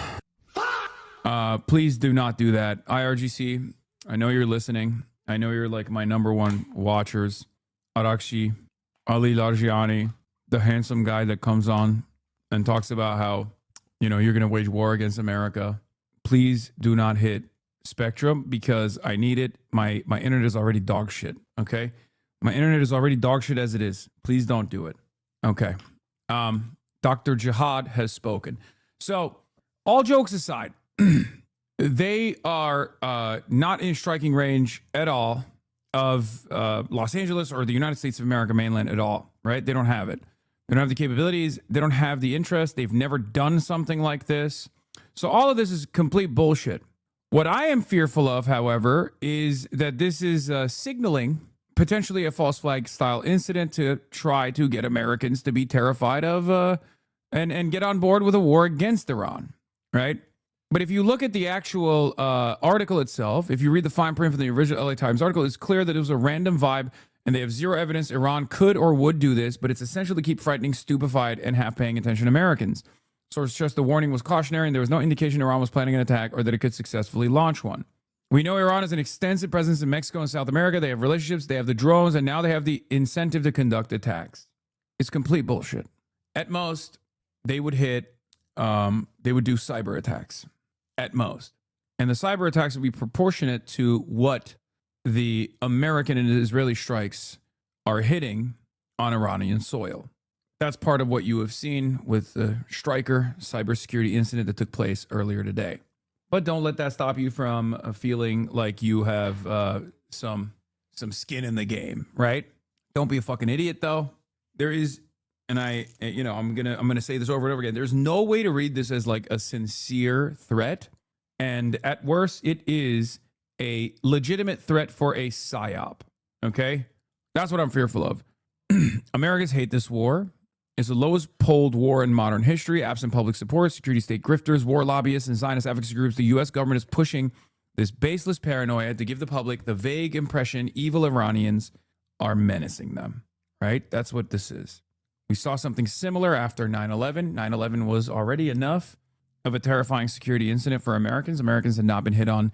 Please do not do that. IRGC, I know you're listening. I know you're like my number one watchers. Arakshi, Ali Largiani, the handsome guy that comes on and talks about how, you're going to wage war against America. Please do not hit Spectrum because I need it. My internet is already dog shit. Okay. My internet is already dog shit as it is. Please don't do it. Okay. Dr. Jihad has spoken. So all jokes aside, they are not in striking range at all of Los Angeles or the United States of America mainland at all, right? They don't have it. They don't have the capabilities. They don't have the interest. They've never done something like this. So all of this is complete bullshit. What I am fearful of, however, is that this is signaling potentially a false flag style incident to try to get Americans to be terrified of and get on board with a war against Iran, right? But if you look at the actual article itself, if you read the fine print from the original LA Times article, it's clear that it was a random vibe and they have zero evidence Iran could or would do this, but it's essential to keep frightening, stupefied, and half paying attention Americans. Sources stressed the warning was cautionary and there was no indication Iran was planning an attack or that it could successfully launch one. We know Iran has an extensive presence in Mexico and South America. They have relationships, they have the drones, and now they have the incentive to conduct attacks. It's complete bullshit. At most, they would do cyber attacks. At most. And the cyber attacks would be proportionate to what the American and Israeli strikes are hitting on Iranian soil. That's part of what you have seen with the Stryker cybersecurity incident that took place earlier today. But don't let that stop you from feeling like you have some skin in the game, right? Don't be a fucking idiot, though. There is, and I'm gonna say this over and over again. There's no way to read this as like a sincere threat, and at worst, it is a legitimate threat for a psyop. Okay, that's what I'm fearful of. Americans hate this war. It's the lowest polled war in modern history. Absent public support, security state grifters, war lobbyists, and Zionist advocacy groups, the U.S. government is pushing this baseless paranoia to give the public the vague impression evil Iranians are menacing them, right? That's what this is. We saw something similar after 9/11. 9/11 was already enough of a terrifying security incident for Americans. Americans had not been hit on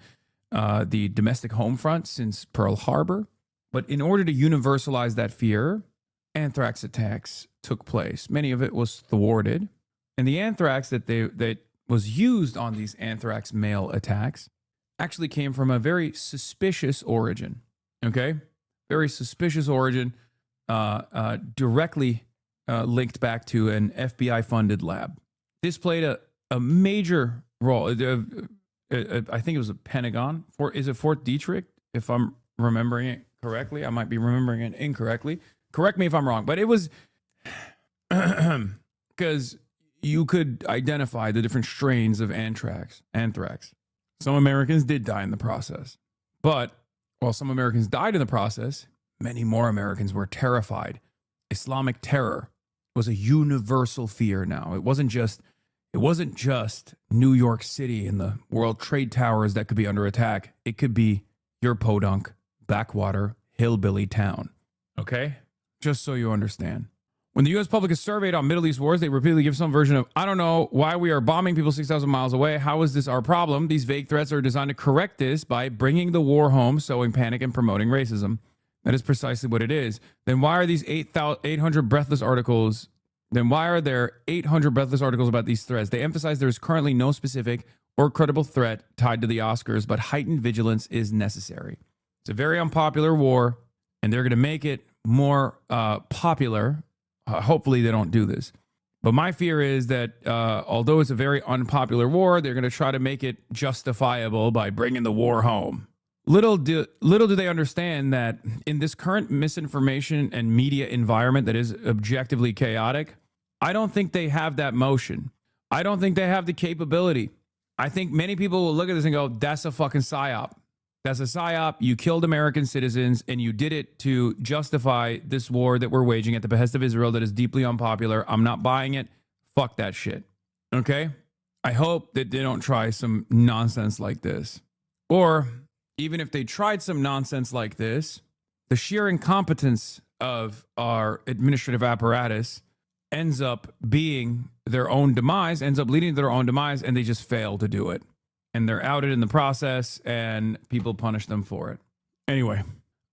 the domestic home front since Pearl Harbor. But in order to universalize that fear, anthrax attacks took place. Many of it was thwarted. And the anthrax that was used on these anthrax mail attacks actually came from a very suspicious origin. Okay? Very suspicious origin, directly linked back to an FBI-funded lab. This played a major role. I think it was a Pentagon. Is it Fort Detrick? If I'm remembering it correctly. I might be remembering it incorrectly. Correct me if I'm wrong. But it was because you could identify the different strains of anthrax. Some Americans did die in the process. But while some Americans died in the process, many more Americans were terrified. Islamic terror was a universal fear now. It wasn't just New York City and the World Trade Towers that could be under attack. It could be your podunk, backwater, hillbilly town. Okay? Just so you understand. When the U.S. public is surveyed on Middle East wars, they repeatedly give some version of, I don't know why we are bombing people 6,000 miles away. How is this our problem? These vague threats are designed to correct this by bringing the war home, sowing panic, and promoting racism. That is precisely what it is. Then why are these 800 breathless articles? Then why are there 800 breathless articles about these threats? They emphasize there is currently no specific or credible threat tied to the Oscars, but heightened vigilance is necessary. It's a very unpopular war, and they're going to make it more popular. Hopefully they don't do this. But my fear is that although it's a very unpopular war, they're going to try to make it justifiable by bringing the war home. Little do they understand that in this current misinformation and media environment that is objectively chaotic, I don't think they have that motion. I don't think they have the capability. I think many people will look at this and go, that's a fucking psyop. That's a psyop. You killed American citizens and you did it to justify this war that we're waging at the behest of Israel that is deeply unpopular. I'm not buying it. Fuck that shit. Okay? I hope that they don't try some nonsense like this. Or even if they tried some nonsense like this, the sheer incompetence of our administrative apparatus ends up being their own demise, ends up leading to their own demise, and they just fail to do it. And they're outed in the process, and people punish them for it. Anyway,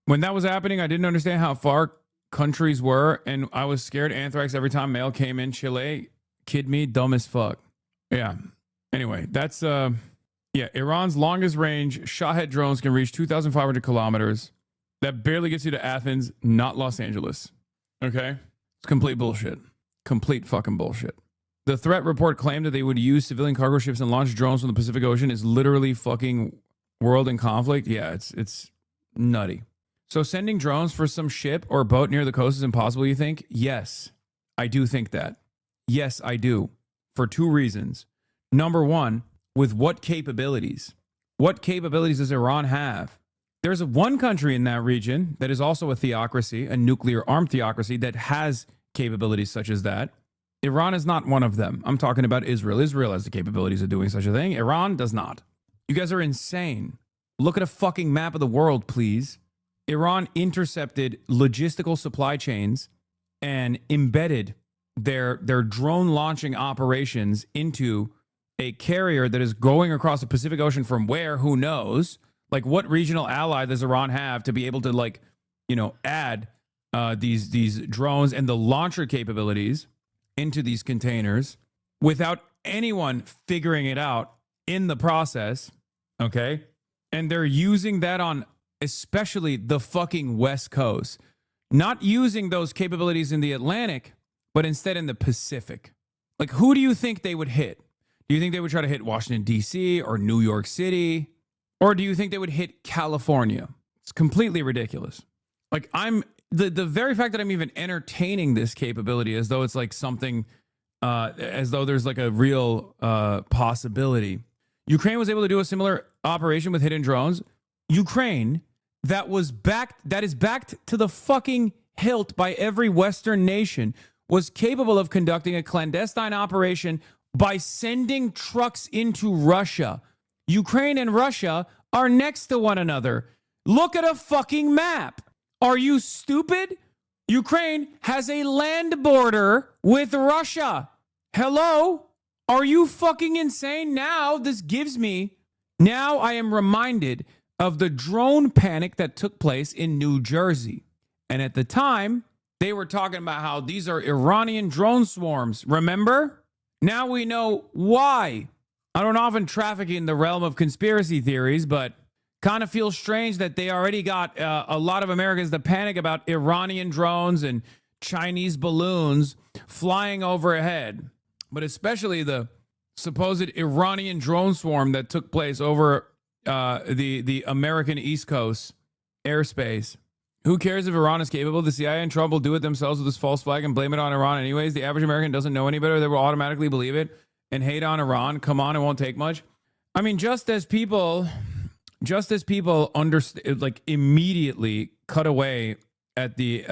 when that was happening, I didn't understand how far countries were, and I was scared anthrax every time mail came in. Chile, kid me, dumb as fuck. Yeah. Anyway, that's Iran's longest range Shahed drones can reach 2,500 kilometers. That barely gets you to Athens, not Los Angeles. Okay? It's complete bullshit. Complete fucking bullshit. The threat report claimed that they would use civilian cargo ships and launch drones from the Pacific Ocean is literally fucking world in conflict. Yeah, it's nutty. So sending drones for some ship or boat near the coast is impossible, you think? Yes, I do think that. Yes, I do. For two reasons. Number one, with what capabilities? What capabilities does Iran have? There's one country in that region that is also a theocracy, a nuclear armed theocracy that has capabilities such as that. Iran is not one of them. I'm talking about Israel. Israel has the capabilities of doing such a thing. Iran does not. You guys are insane. Look at a fucking map of the world, please. Iran intercepted logistical supply chains and embedded their drone launching operations into a carrier that is going across the Pacific Ocean from where, who knows? Like, what regional ally does Iran have to be able to, like, you know, add these drones and the launcher capabilities into these containers without anyone figuring it out in the process, okay? And they're using that on especially the fucking West Coast, not using those capabilities in the Atlantic, but instead in the Pacific. Like, who do you think they would hit? Do you think they would try to hit Washington, D.C. or New York City? Or do you think they would hit California? It's completely ridiculous. Like, the very fact that I'm even entertaining this capability as though it's like something, as though there's like a real possibility. Ukraine was able to do a similar operation with hidden drones. Ukraine, that is backed to the fucking hilt by every Western nation, was capable of conducting a clandestine operation by sending trucks into Russia. Ukraine and Russia are next to one another. Look at a fucking map. Are you stupid? Ukraine has a land border with Russia. Hello? Are you fucking insane? Now I am reminded of the drone panic that took place in New Jersey. And at the time, they were talking about how these are Iranian drone swarms. Remember? Now we know why. I don't often traffic in the realm of conspiracy theories, but kind of feels strange that they already got a lot of Americans to panic about Iranian drones and Chinese balloons flying overhead. But especially the supposed Iranian drone swarm that took place over the American East Coast airspace. Who cares if Iran is capable? The CIA and Trump will do it themselves with this false flag and blame it on Iran anyways. The average American doesn't know any better. They will automatically believe it and hate on Iran. Come on, it won't take much. I mean, just as people understand, like, immediately cut away at the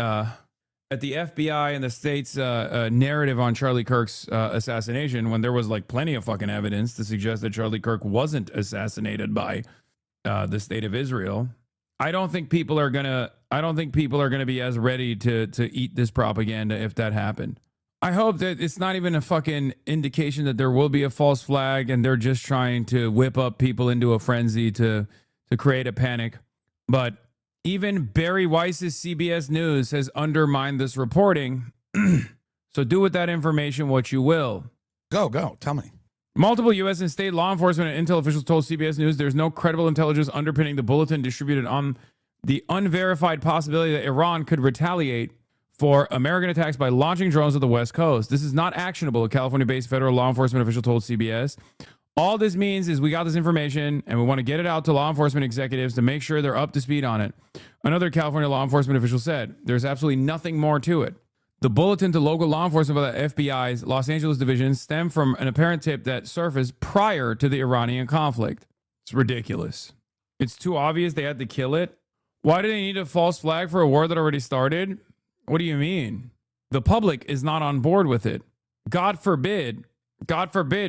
FBI and the state's narrative on Charlie Kirk's assassination, when there was like plenty of fucking evidence to suggest that Charlie Kirk wasn't assassinated by the state of Israel. I don't think people are gonna be as ready to eat this propaganda if that happened. I hope that it's not even a fucking indication that there will be a false flag and they're just trying to whip up people into a frenzy to create a panic. But even Barry Weiss's CBS News has undermined this reporting. So do with that information what you will. Go. Tell me. Multiple U.S. and state law enforcement and intel officials told CBS News there's no credible intelligence underpinning the bulletin distributed on the unverified possibility that Iran could retaliate for American attacks by launching drones at the West Coast. This is not actionable, a California-based federal law enforcement official told CBS. All this means is we got this information and we want to get it out to law enforcement executives to make sure they're up to speed on it. Another California law enforcement official said there's absolutely nothing more to it. The bulletin to local law enforcement by the FBI's Los Angeles division stemmed from an apparent tip that surfaced prior to the Iranian conflict. It's ridiculous. It's too obvious they had to kill it. Why do they need a false flag for a war that already started? What do you mean? The public is not on board with it. God forbid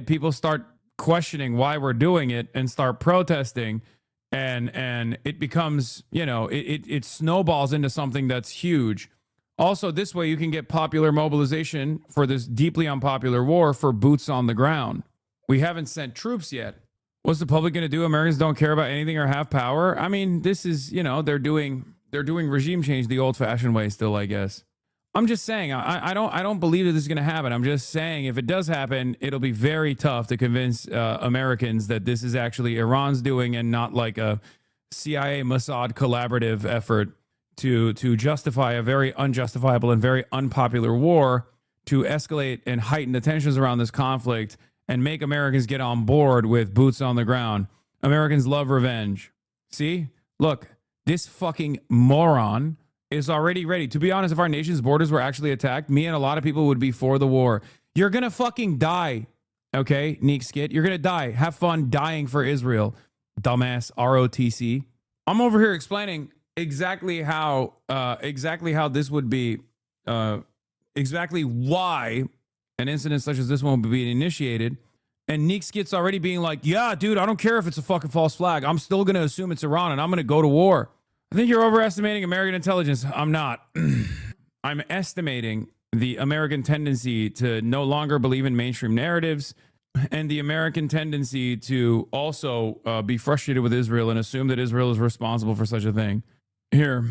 people start questioning why we're doing it and start protesting, and it becomes, it snowballs into something that's huge. Also, this way you can get popular mobilization for this deeply unpopular war for boots on the ground. We haven't sent troops yet. What's the public going to do? Americans don't care about anything or have power. I mean, this is, they're doing regime change the old-fashioned way still, I guess. I'm just saying, I don't believe that this is going to happen. I'm just saying, if it does happen, it'll be very tough to convince Americans that this is actually Iran's doing and not like a CIA Mossad collaborative effort to justify a very unjustifiable and very unpopular war, to escalate and heighten the tensions around this conflict and make Americans get on board with boots on the ground. Americans love revenge. See? Look, this fucking moron is already ready. To be honest, if our nation's borders were actually attacked, me and a lot of people would be for the war. You're gonna fucking die. Okay, Neek Skit? You're gonna die. Have fun dying for Israel. Dumbass ROTC. I'm over here explaining exactly how this would be, exactly why an incident such as this one would be initiated. And Neeks gets already being like, yeah, dude, I don't care if it's a fucking false flag. I'm still going to assume it's Iran and I'm going to go to war. I think you're overestimating American intelligence. I'm not. I'm estimating the American tendency to no longer believe in mainstream narratives and the American tendency to also be frustrated with Israel and assume that Israel is responsible for such a thing. Here.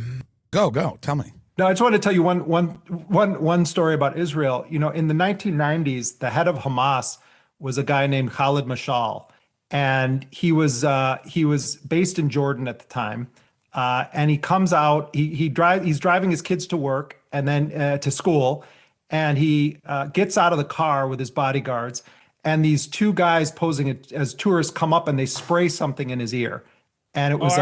Go. Tell me. No, I just want to tell you one story about Israel. You know, in the 1990s, the head of Hamas was a guy named Khalid Mashal, and he was based in Jordan at the time. And he comes out, he's driving his kids to work and then to school, and he gets out of the car with his bodyguards, and these two guys posing as tourists come up and they spray something in his ear. And it was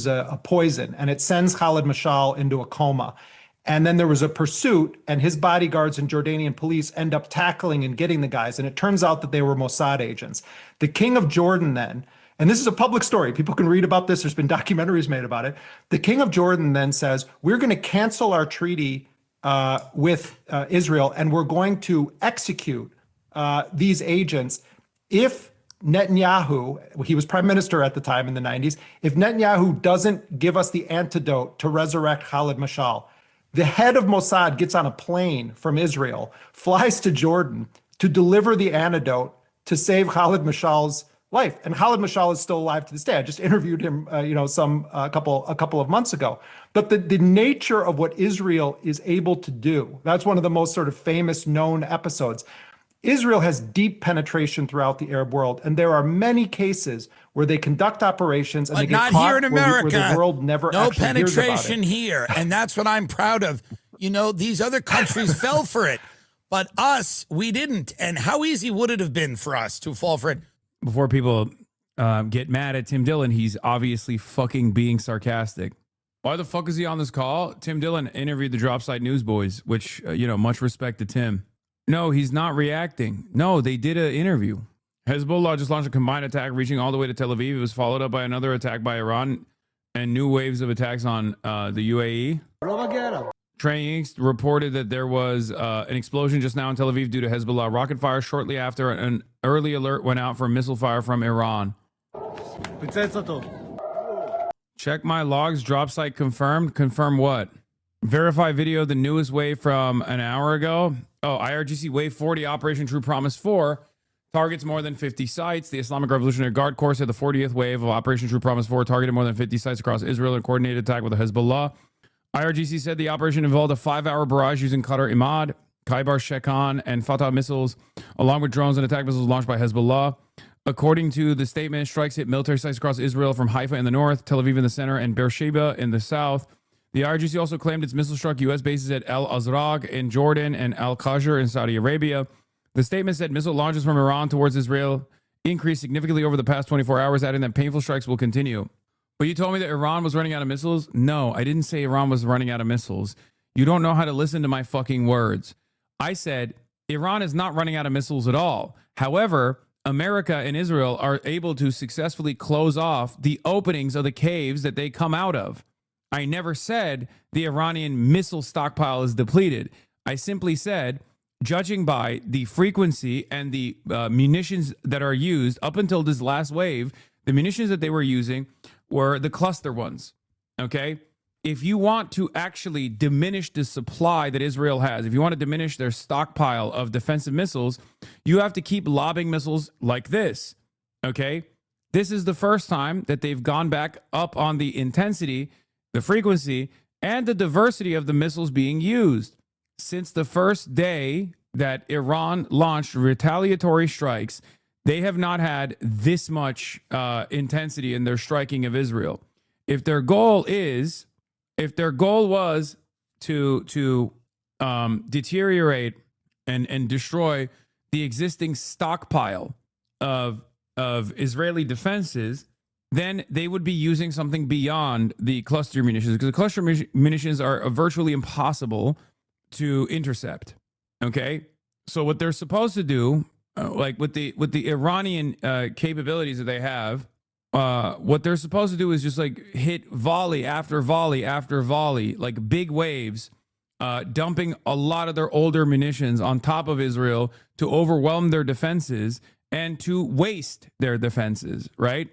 a poison, and it sends Khalid Mashal into a coma. And then there was a pursuit, and his bodyguards and Jordanian police end up tackling and getting the guys. And it turns out that they were Mossad agents. The king of Jordan then, and this is a public story, people can read about this, there's been documentaries made about it. The king of Jordan then says, we're going to cancel our treaty with Israel, and we're going to execute these agents if Netanyahu, he was prime minister at the time in the 90s, if Netanyahu doesn't give us the antidote to resurrect Khalid Mashal. The head of Mossad gets on a plane from Israel, flies to Jordan to deliver the antidote to save Khalid Mashal's life. And Khalid Mashal is still alive to this day. I just interviewed him, a couple of months ago. But the nature of what Israel is able to do, that's one of the most sort of famous known episodes. Israel has deep penetration throughout the Arab world, and there are many cases where they conduct operations and but they get not caught here in America. Where the world never no actually hears about penetration it. here, and that's what I'm proud of. You know, these other countries fell for it, but us, we didn't. And how easy would it have been for us to fall for it? Before people get mad at Tim Dillon, he's obviously fucking being sarcastic. Why the fuck is he on this call? Tim Dillon interviewed the Dropsite Newsboys, which, much respect to Tim. No, he's not reacting. No, they did an interview. Hezbollah just launched a combined attack reaching all the way to Tel Aviv. It was followed up by another attack by Iran and new waves of attacks on the UAE. Trey Inks reported that there was an explosion just now in Tel Aviv due to Hezbollah rocket fire shortly after an early alert went out for missile fire from Iran. Check my logs. Drop site confirmed. Confirm what? Verify video, the newest wave from an hour ago. Oh, IRGC Wave 40, Operation True Promise 4, targets more than 50 sites. The Islamic Revolutionary Guard Corps said the 40th wave of Operation True Promise 4 targeted more than 50 sites across Israel in a coordinated attack with the Hezbollah. IRGC said the operation involved a 5-hour barrage using Qatar Imad, Khaybar Shekan, and Fatah missiles, along with drones and attack missiles launched by Hezbollah. According to the statement, strikes hit military sites across Israel from Haifa in the north, Tel Aviv in the center, and Beersheba in the south. The IRGC also claimed its missile struck U.S. bases at El Azraq in Jordan and Al Qasr in Saudi Arabia. The statement said missile launches from Iran towards Israel increased significantly over the past 24 hours, adding that painful strikes will continue. But you told me that Iran was running out of missiles? No, I didn't say Iran was running out of missiles. You don't know how to listen to my fucking words. I said Iran is not running out of missiles at all. However, America and Israel are able to successfully close off the openings of the caves that they come out of. I never said the Iranian missile stockpile is depleted. I simply said, judging by the frequency and the munitions that are used up until this last wave, the munitions that they were using were the cluster ones. Okay? If you want to actually diminish the supply that Israel has, if you want to diminish their stockpile of defensive missiles, you have to keep lobbing missiles like this. Okay? This is the first time that they've gone back up on the intensity, the frequency, and the diversity of the missiles being used. Since the first day that Iran launched retaliatory strikes, they have not had this much intensity in their striking of Israel. If their goal was to deteriorate and destroy the existing stockpile of Israeli defenses, then they would be using something beyond the cluster munitions, because the cluster munitions are virtually impossible to intercept. Okay, so what they're supposed to do, like with the Iranian capabilities that they have, what they're supposed to do is just like hit volley after volley after volley, like big waves, dumping a lot of their older munitions on top of Israel to overwhelm their defenses and to waste their defenses, right?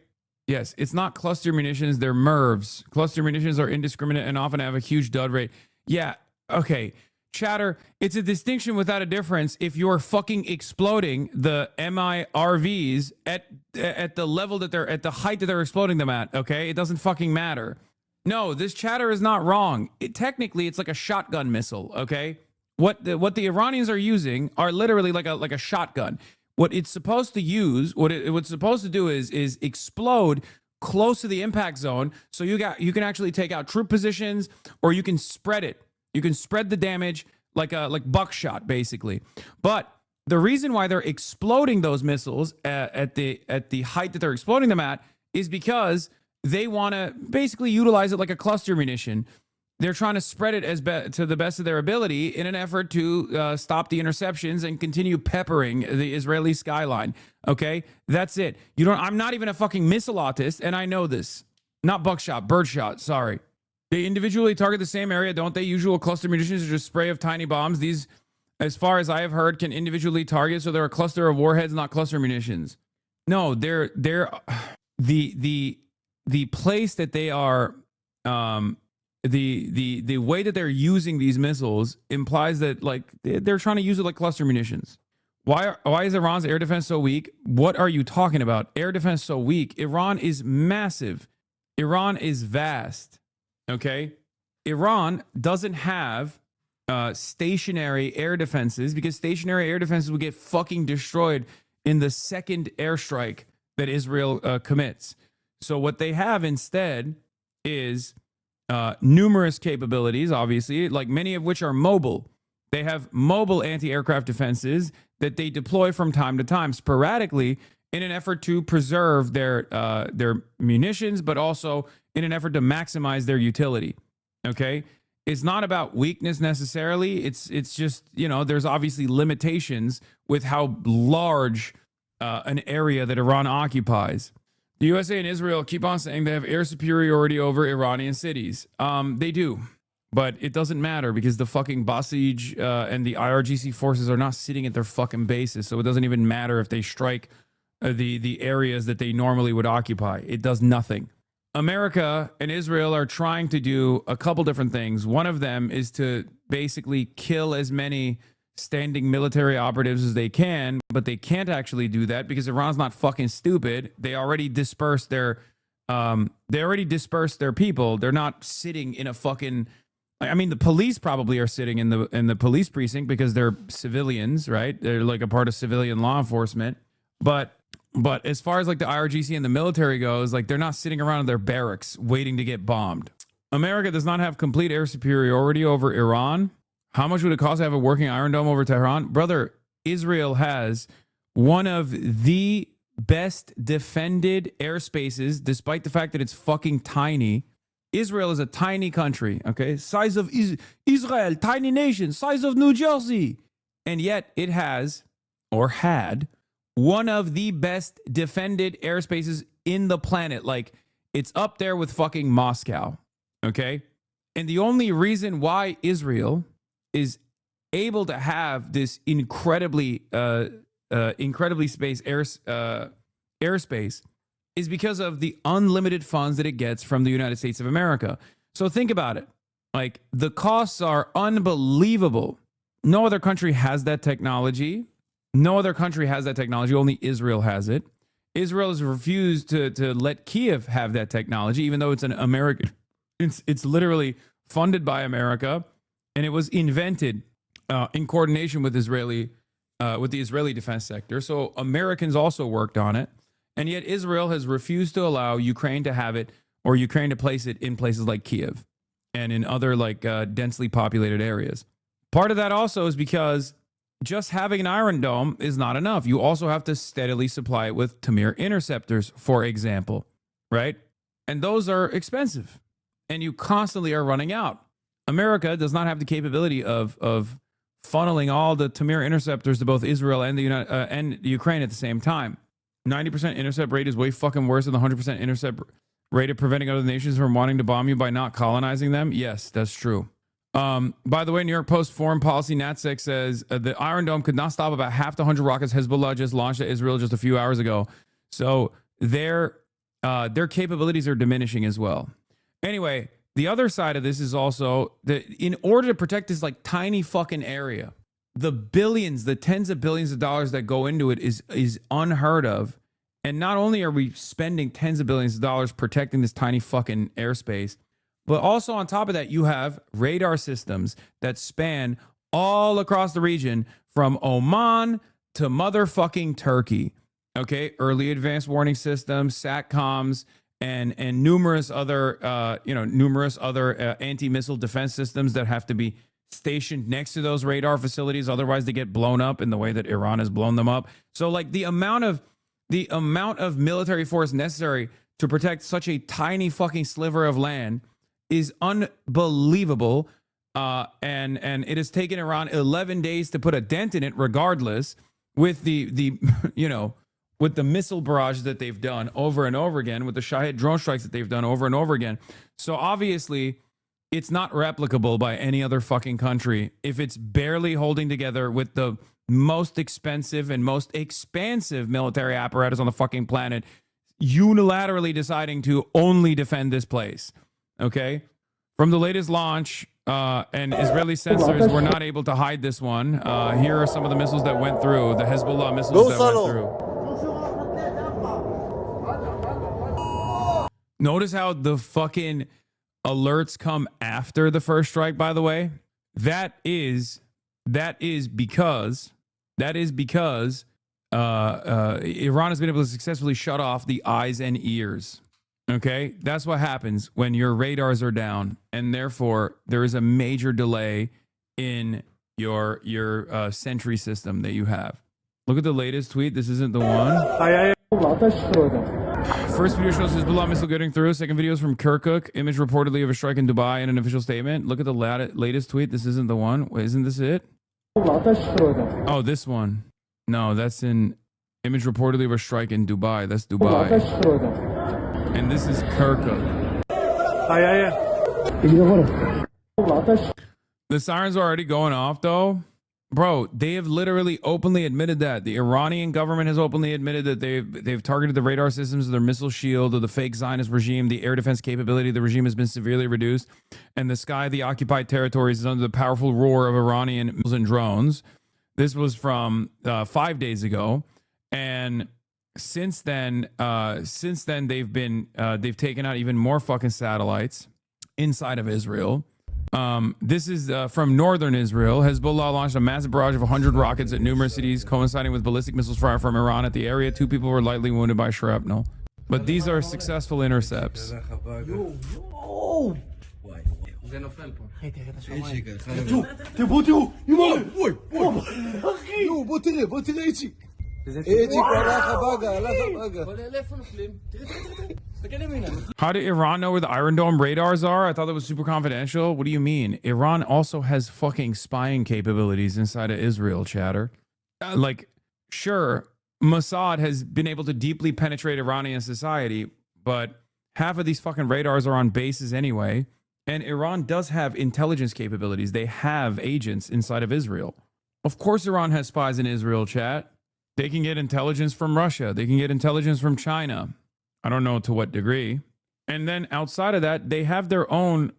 Yes, it's not cluster munitions, they're MIRVs. Cluster munitions are indiscriminate and often have a huge dud rate. Yeah, okay. Chatter, it's a distinction without a difference if you're fucking exploding the MIRVs at the level that they're at, the height that they're exploding them at, okay? It doesn't fucking matter. No, this chatter is not wrong. Technically, it's like a shotgun missile, okay? What the Iranians are using are literally like a shotgun. What it's supposed to use, what it's supposed to do is explode close to the impact zone, so you can actually take out troop positions, or you can spread it. You can spread the damage like buckshot, basically. But the reason why they're exploding those missiles at the height that they're exploding them at is because they want to basically utilize it like a cluster munition. They're trying to spread it to the best of their ability in an effort to stop the interceptions and continue peppering the Israeli skyline. Okay, that's it. I'm not even a fucking missile autist, and I know this. Not buckshot, birdshot. Sorry. They individually target the same area, don't they? Usual cluster munitions are just spray of tiny bombs. These, as far as I have heard, can individually target, so they're a cluster of warheads, not cluster munitions. No, they're the place that they are, the way that they're using these missiles implies that like they're trying to use it like cluster munitions. Why is Iran's air defense so weak? What are you talking about? Air defense so weak? Iran is massive. Iran is vast. Okay, Iran doesn't have stationary air defenses, because stationary air defenses would get fucking destroyed in the second airstrike that Israel commits. So what they have instead is numerous capabilities, obviously, like many of which are mobile. They have mobile anti-aircraft defenses that they deploy from time to time, sporadically, in an effort to preserve their munitions, but also in an effort to maximize their utility. Okay, it's not about weakness necessarily. It's just, there's obviously limitations with how large an area that Iran occupies. The USA and Israel keep on saying they have air superiority over Iranian cities. They do, but it doesn't matter because the fucking Basij and the IRGC forces are not sitting at their fucking bases, so it doesn't even matter if they strike the areas that they normally would occupy. It does nothing. America and Israel are trying to do a couple different things. One of them is to basically kill as many standing military operatives as they can, but they can't actually do that because Iran's not fucking stupid. They already dispersed their people. They're not sitting in a fucking, I mean, the police probably are sitting in the police precinct because they're civilians, right? They're like a part of civilian law enforcement. But as far as like the IRGC and the military goes, like they're not sitting around in their barracks waiting to get bombed. America does not have complete air superiority over Iran. How much would it cost to have a working Iron Dome over Tehran? Brother, Israel has one of the best defended airspaces, despite the fact that it's fucking tiny. Israel is a tiny country, okay? Size of Israel, tiny nation, size of New Jersey. And yet it has, or had, one of the best defended airspaces in the planet. Like, it's up there with fucking Moscow, okay? And the only reason why Israel is able to have this incredibly airspace is because of the unlimited funds that it gets from the United States of America. So think about it. Like, the costs are unbelievable. No other country has that technology. No other country has that technology. Only Israel has it. Israel has refused to let Kiev have that technology, even though it's an American. It's literally funded by America, and it was invented in coordination with the Israeli defense sector. So Americans also worked on it, and yet Israel has refused to allow Ukraine to have it, or Ukraine to place it in places like Kiev and in other like densely populated areas. Part of that also is because just having an Iron Dome is not enough. You also have to steadily supply it with Tamir interceptors, for example, right? And those are expensive, and you constantly are running out. America does not have the capability of funneling all the Tamir interceptors to both Israel and and Ukraine at the same time. 90% intercept rate is way fucking worse than the 100% intercept rate of preventing other nations from wanting to bomb you by not colonizing them? Yes, that's true. By the way, New York Post foreign policy NatSec says the Iron Dome could not stop about half the 100 rockets Hezbollah just launched at Israel just a few hours ago. So their capabilities are diminishing as well. Anyway, the other side of this is also that in order to protect this like tiny fucking area, the billions, the tens of billions of dollars that go into it is unheard of. And not only are we spending tens of billions of dollars protecting this tiny fucking airspace, but also on top of that, you have radar systems that span all across the region from Oman to motherfucking Turkey. Okay, early advanced warning systems, SATCOMs, and numerous other anti-missile defense systems that have to be stationed next to those radar facilities, otherwise they get blown up in the way that Iran has blown them up. So like the amount of military force necessary to protect such a tiny fucking sliver of land is unbelievable. And it has taken Iran 11 days to put a dent in it, regardless, with the with the missile barrage that they've done over and over again, with the Shahed drone strikes that they've done over and over again. So obviously, it's not replicable by any other fucking country if it's barely holding together with the most expensive and most expansive military apparatus on the fucking planet, unilaterally deciding to only defend this place. Okay? From the latest launch, and Israeli sensors were not able to hide this one. Here are some of the missiles that went through, the Hezbollah missiles that went through. Notice how the fucking alerts come after the first strike, by the way. That is because Iran has been able to successfully shut off the eyes and ears. Okay, that's what happens when your radars are down, and therefore there is a major delay in your sentry system that you have. Look at the latest tweet. This isn't the one. First video shows Hezbollah missile getting through. Second video is from Kirkuk. Image reportedly of a strike in Dubai and an official statement. Look at the latest tweet. This isn't the one. Wait, isn't this it? Oh, this one. No, that's in image reportedly of a strike in Dubai. That's Dubai. And this is Kirkuk. The sirens are already going off, though. Bro, they have literally openly admitted that. The Iranian government has openly admitted that they've targeted the radar systems of their missile shield of the fake Zionist regime. The air defense capability of the regime has been severely reduced, and the sky of the occupied territories is under the powerful roar of Iranian missiles and drones. This was from 5 days ago, and since then they've taken out even more fucking satellites inside of Israel. This is from northern Israel. Hezbollah launched a massive barrage of 100 rockets at numerous cities, coinciding with ballistic missiles fire from Iran at the area. 2 people were lightly wounded by shrapnel. But these are successful intercepts. How did Iran know where the Iron Dome radars are? I thought that was super confidential. What do you mean? Iran also has fucking spying capabilities inside of Israel, chatter. Sure, Mossad has been able to deeply penetrate Iranian society, but half of these fucking radars are on bases anyway. And Iran does have intelligence capabilities. They have agents inside of Israel. Of course Iran has spies in Israel, chat. They can get intelligence from Russia. They can get intelligence from China. I don't know to what degree. And then outside of that, they have their own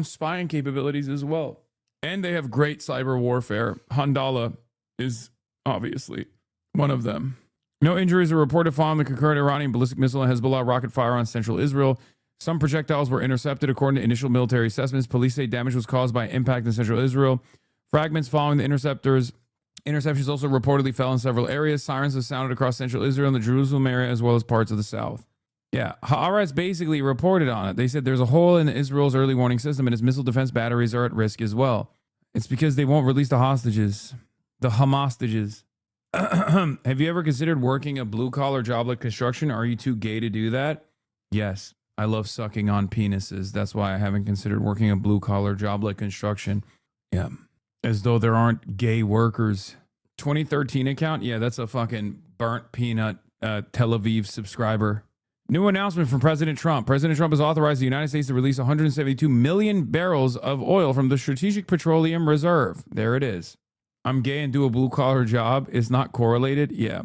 spying capabilities as well. And they have great cyber warfare. Handala is obviously one of them. No injuries are reported following the concurrent Iranian ballistic missile and Hezbollah rocket fire on central Israel. Some projectiles were intercepted according to initial military assessments. Police say damage was caused by impact in central Israel. Fragments following the interceptions also reportedly fell in several areas. Sirens have sounded across central Israel and the Jerusalem area, as well as parts of the south. Yeah, Haaretz basically reported on it. They said there's a hole in Israel's early warning system and its missile defense batteries are at risk as well. It's because they won't release the hostages, the Hamastages. Have you ever considered working a blue-collar job like construction? Are you too gay to do that? Yes, I love sucking on penises. That's why I haven't considered working a blue-collar job like construction. Yeah. As though there aren't gay workers 2013 account? Yeah, that's a fucking burnt peanut Tel Aviv subscriber. New announcement from President Trump. President Trump has authorized the United States to release 172 million barrels of oil from the Strategic Petroleum Reserve. There it is. I'm gay and do a blue-collar job is not correlated. Yeah.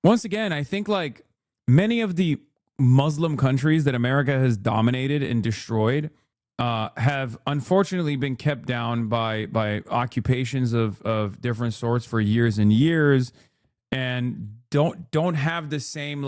Once again, I think like many of the Muslim countries that America has dominated and destroyed have unfortunately been kept down by occupations of different sorts for years and years, and don't have the same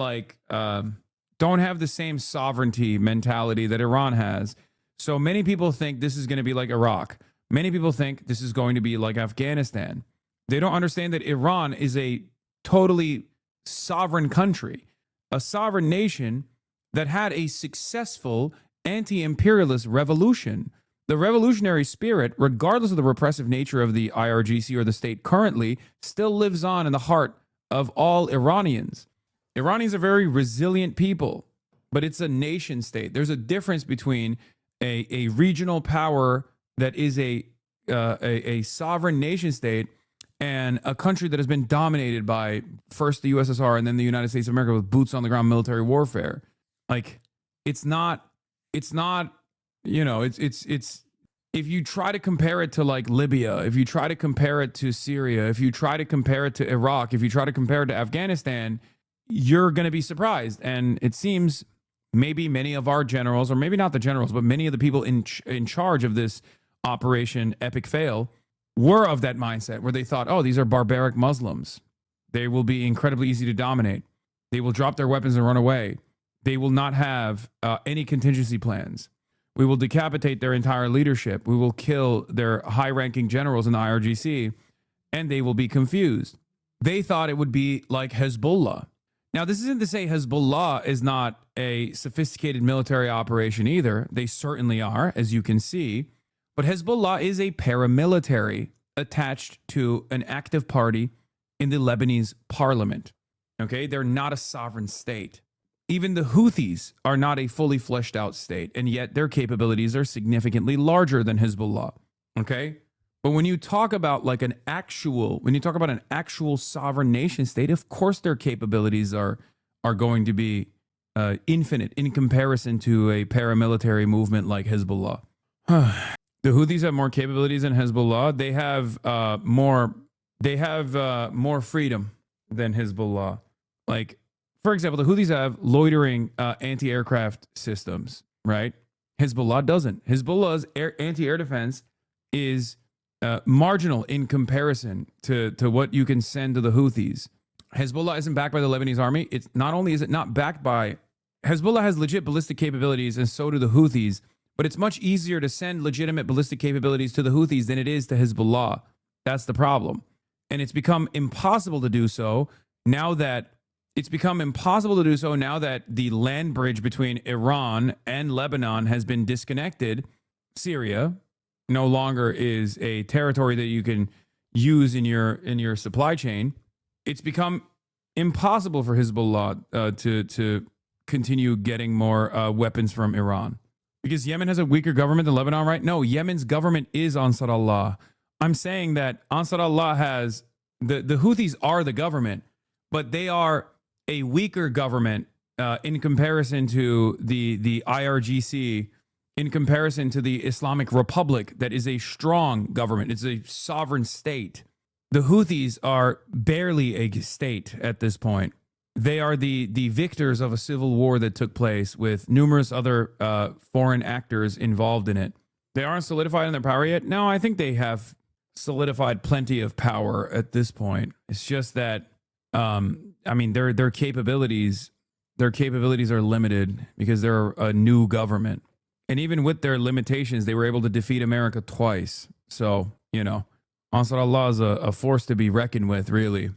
don't have the same sovereignty mentality that Iran has. So many people think this is going to be like Iraq. Many people think this is going to be like Afghanistan. They don't understand that Iran is a totally sovereign country, a sovereign nation that had a successful anti-imperialist revolution. The revolutionary spirit, regardless of the repressive nature of the IRGC or the state currently, still lives on in the heart of all Iranians. Iranians are very resilient people, but it's a nation state. There's a difference between a regional power that is a sovereign nation state and a country that has been dominated by first the USSR and then the United States of America with boots on the ground military warfare. Like, it's not, you know, it's if you try to compare it to like Libya, if you try to compare it to Syria, if you try to compare it to Iraq, if you try to compare it to Afghanistan, you're going to be surprised. And it seems maybe many of our generals, or maybe not the generals, but many of the people in charge of this Operation Epic Fail were of that mindset where they thought, oh, these are barbaric Muslims. They will be incredibly easy to dominate. They will drop their weapons and run away. They will not have any contingency plans. We will decapitate their entire leadership. We will kill their high-ranking generals in the IRGC, and they will be confused. They thought it would be like Hezbollah. Now, this isn't to say Hezbollah is not a sophisticated military operation either. They certainly are, as you can see. But Hezbollah is a paramilitary attached to an active party in the Lebanese parliament. Okay, they're not a sovereign state. Even the Houthis are not a fully fleshed out state, and yet their capabilities are significantly larger than Hezbollah. Okay, but when you talk about like an actual sovereign nation state, of course their capabilities are going to be infinite in comparison to a paramilitary movement like Hezbollah. The Houthis have more capabilities than Hezbollah. They have more freedom than Hezbollah. Like, for example, the Houthis have loitering anti-aircraft systems, right? Hezbollah doesn't. Hezbollah's anti-air defense is marginal in comparison to what you can send to the Houthis. Hezbollah isn't backed by the Lebanese army. It's not only is it not backed by, Hezbollah has legit ballistic capabilities, and so do the Houthis. But it's much easier to send legitimate ballistic capabilities to the Houthis than it is to Hezbollah. That's the problem. And it's become impossible to do so now that the land bridge between Iran and Lebanon has been disconnected. Syria no longer is a territory that you can use in your supply chain. It's become impossible for Hezbollah to continue getting more weapons from Iran. Because Yemen has a weaker government than Lebanon, right? No, Yemen's government is Ansar Allah. I'm saying that Ansar Allah has, the Houthis are the government, but they are a weaker government in comparison to the IRGC, in comparison to the Islamic Republic that is a strong government. It's a sovereign state. The Houthis are barely a state at this point. They are the victors of a civil war that took place with numerous other foreign actors involved in it. They aren't solidified in their power yet. No, I think they have solidified plenty of power at this point. It's just that, I mean, their capabilities are limited because they're a new government. And even with their limitations, they were able to defeat America twice. So, you know, Ansar Allah is a force to be reckoned with, really.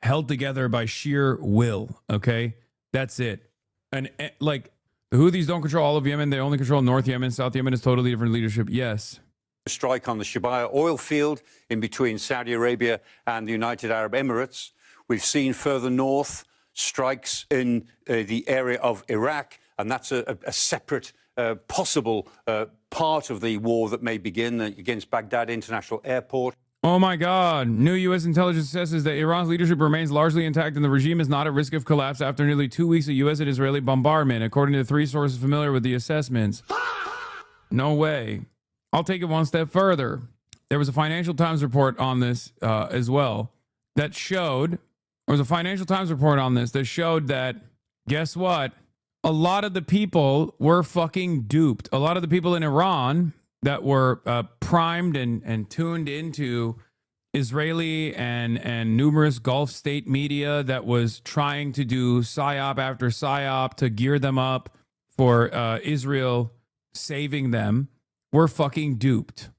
Held together by sheer will, okay? That's it. And like, the Houthis don't control all of Yemen. They only control North Yemen. South Yemen is totally different leadership. Yes. Strike on the Shabaya oil field in between Saudi Arabia and the United Arab Emirates. We've seen further north strikes in the area of Iraq, and that's a separate possible part of the war that may begin against Baghdad International Airport. Oh my God. New U.S. intelligence assesses that Iran's leadership remains largely intact and the regime is not at risk of collapse after nearly 2 weeks of U.S. and Israeli bombardment, according to 3 sources familiar with the assessments. No way. I'll take it one step further. There was a Financial Times report on this as well that showed, that, guess what? A lot of the people were fucking duped. A lot of the people in Iran that were primed and tuned into Israeli and numerous Gulf state media that was trying to do psyop after psyop to gear them up for Israel saving them were fucking duped.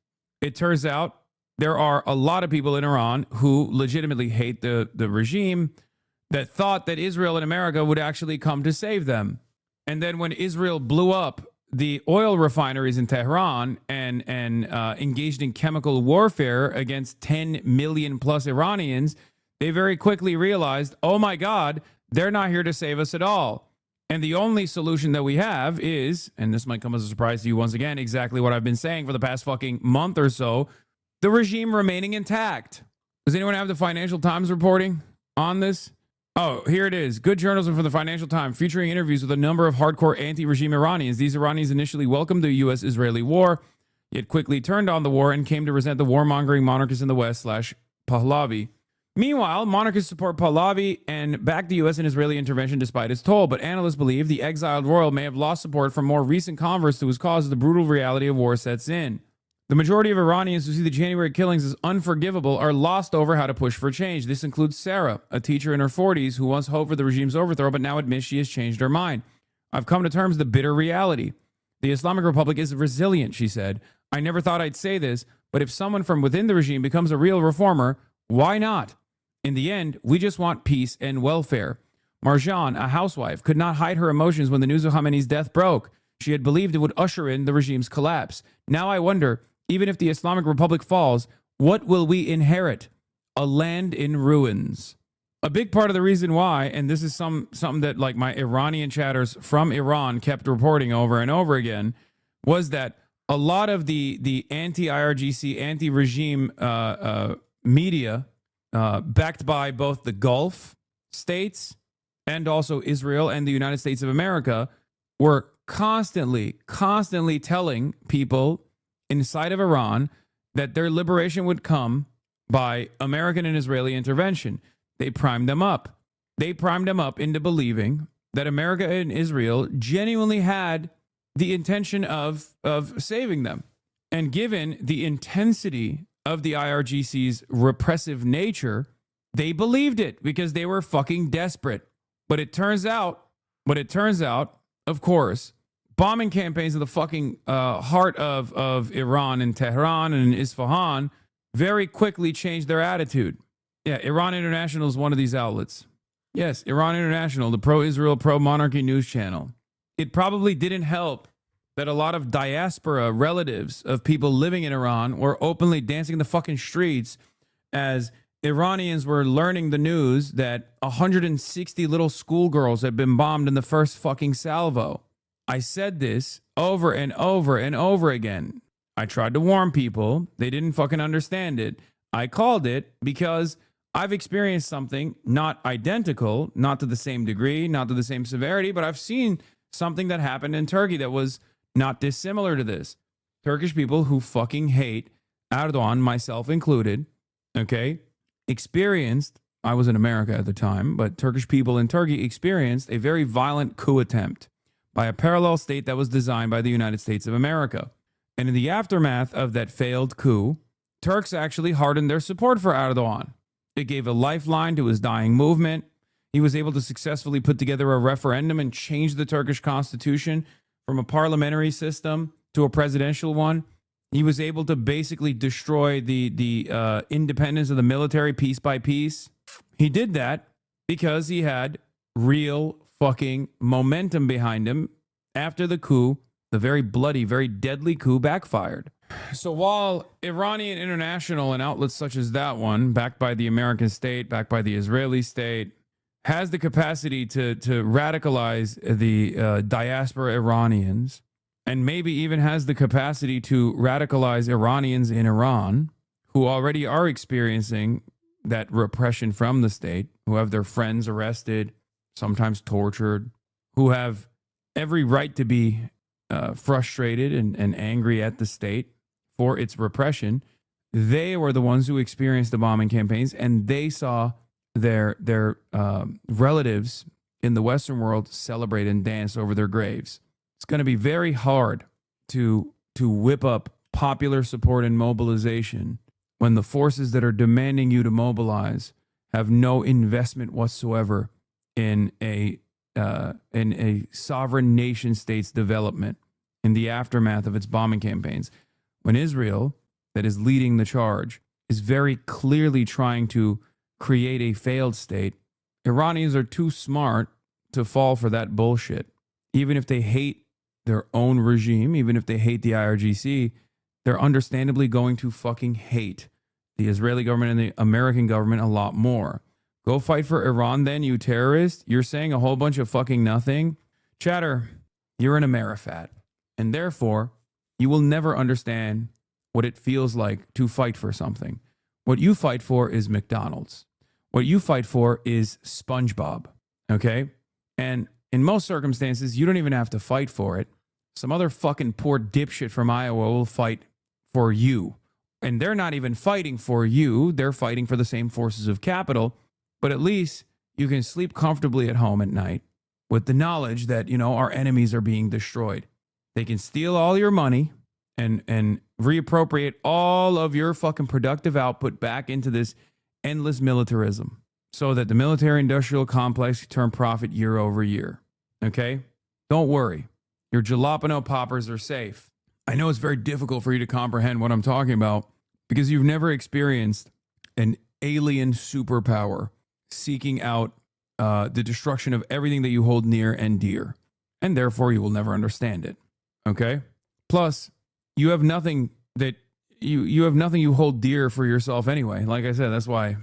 It turns out there are a lot of people in Iran who legitimately hate the regime that thought that Israel and America would actually come to save them. And then when Israel blew up the oil refineries in Tehran and engaged in chemical warfare against 10 million plus Iranians, they very quickly realized, oh my God, they're not here to save us at all. And the only solution that we have is, and this might come as a surprise to you once again, exactly what I've been saying for the past fucking month or so, the regime remaining intact. Does anyone have the Financial Times reporting on this? Oh, here it is. Good journalism from the Financial Times, featuring interviews with a number of hardcore anti-regime Iranians. These Iranians initially welcomed the U.S.-Israeli war, yet quickly turned on the war and came to resent the warmongering monarchists in the West / Pahlavi. Meanwhile, monarchists support Pahlavi and back the U.S. and Israeli intervention despite its toll, but analysts believe the exiled royal may have lost support from more recent converts to his cause as the brutal reality of war sets in. The majority of Iranians who see the January killings as unforgivable are lost over how to push for change. This includes Sarah, a teacher in her 40s who once hoped for the regime's overthrow but now admits she has changed her mind. I've come to terms with the bitter reality. The Islamic Republic is resilient, she said. I never thought I'd say this, but if someone from within the regime becomes a real reformer, why not? In the end, we just want peace and welfare. Marjan, a housewife, could not hide her emotions when the news of Khamenei's death broke. She had believed it would usher in the regime's collapse. Now I wonder, even if the Islamic Republic falls, what will we inherit? A land in ruins. A big part of the reason why, and this is something that like my Iranian chatters from Iran kept reporting over and over again, was that a lot of the anti-IRGC, anti-regime media, backed by both the Gulf states and also Israel and the United States of America, were constantly telling people inside of Iran that their liberation would come by American and Israeli intervention. They primed them up. They primed them up into believing that America and Israel genuinely had the intention of saving them. And given the intensity of the IRGC's repressive nature, they believed it because they were fucking desperate. But it turns out, of course, bombing campaigns in the fucking heart of Iran and Tehran and Isfahan very quickly changed their attitude. Yeah, Iran International is one of these outlets. Yes, Iran International, the pro-Israel, pro-monarchy news channel. It probably didn't help that a lot of diaspora relatives of people living in Iran were openly dancing the fucking streets as Iranians were learning the news that 160 little schoolgirls had been bombed in the first fucking salvo. I said this over and over and over again. I tried to warn people. They didn't fucking understand it. I called it because I've experienced something not identical, not to the same degree, not to the same severity, but I've seen something that happened in Turkey that was not dissimilar to this. Turkish people who fucking hate Erdogan, myself included, okay, experienced, I was in America at the time, but Turkish people in Turkey experienced a very violent coup attempt by a parallel state that was designed by the United States of America. And in the aftermath of that failed coup, Turks actually hardened their support for Erdogan. It gave a lifeline to his dying movement. He was able to successfully put together a referendum and change the Turkish constitution from a parliamentary system to a presidential one. He was able to basically destroy the independence of the military piece by piece. He did that because he had real fucking momentum behind him after the coup, the very bloody, very deadly coup backfired. So while Iranian International and outlets such as that one, backed by the American state, backed by the Israeli state, has the capacity to radicalize the diaspora Iranians, and maybe even has the capacity to radicalize Iranians in Iran who already are experiencing that repression from the state, who have their friends arrested, sometimes tortured, who have every right to be frustrated and angry at the state for its repression. They were the ones who experienced the bombing campaigns, and they saw their relatives in the Western world celebrate and dance over their graves. It's going to be very hard to whip up popular support and mobilization when the forces that are demanding you to mobilize have no investment whatsoever in a sovereign nation state's development in the aftermath of its bombing campaigns. When Israel, that is leading the charge, is very clearly trying to create a failed state, Iranians are too smart to fall for that bullshit. Even if they hate their own regime, even if they hate the IRGC, they're understandably going to fucking hate the Israeli government and the American government a lot more. Go fight for Iran then, you terrorist. You're saying a whole bunch of fucking nothing. Chatter, you're an Amerifat. And therefore, you will never understand what it feels like to fight for something. What you fight for is McDonald's. What you fight for is SpongeBob. Okay? And in most circumstances, you don't even have to fight for it. Some other fucking poor dipshit from Iowa will fight for you. And they're not even fighting for you. They're fighting for the same forces of capital. But at least you can sleep comfortably at home at night with the knowledge that, you know, our enemies are being destroyed. They can steal all your money and reappropriate all of your fucking productive output back into this endless militarism so that the military-industrial complex can turn profit year over year. Okay? Don't worry. Your jalapeno poppers are safe. I know it's very difficult for you to comprehend what I'm talking about because you've never experienced an alien superpower seeking out the destruction of everything that you hold near and dear. And therefore, you will never understand it. Okay? Plus, you have nothing that you have nothing you hold dear for yourself anyway. Like I said, that's why, you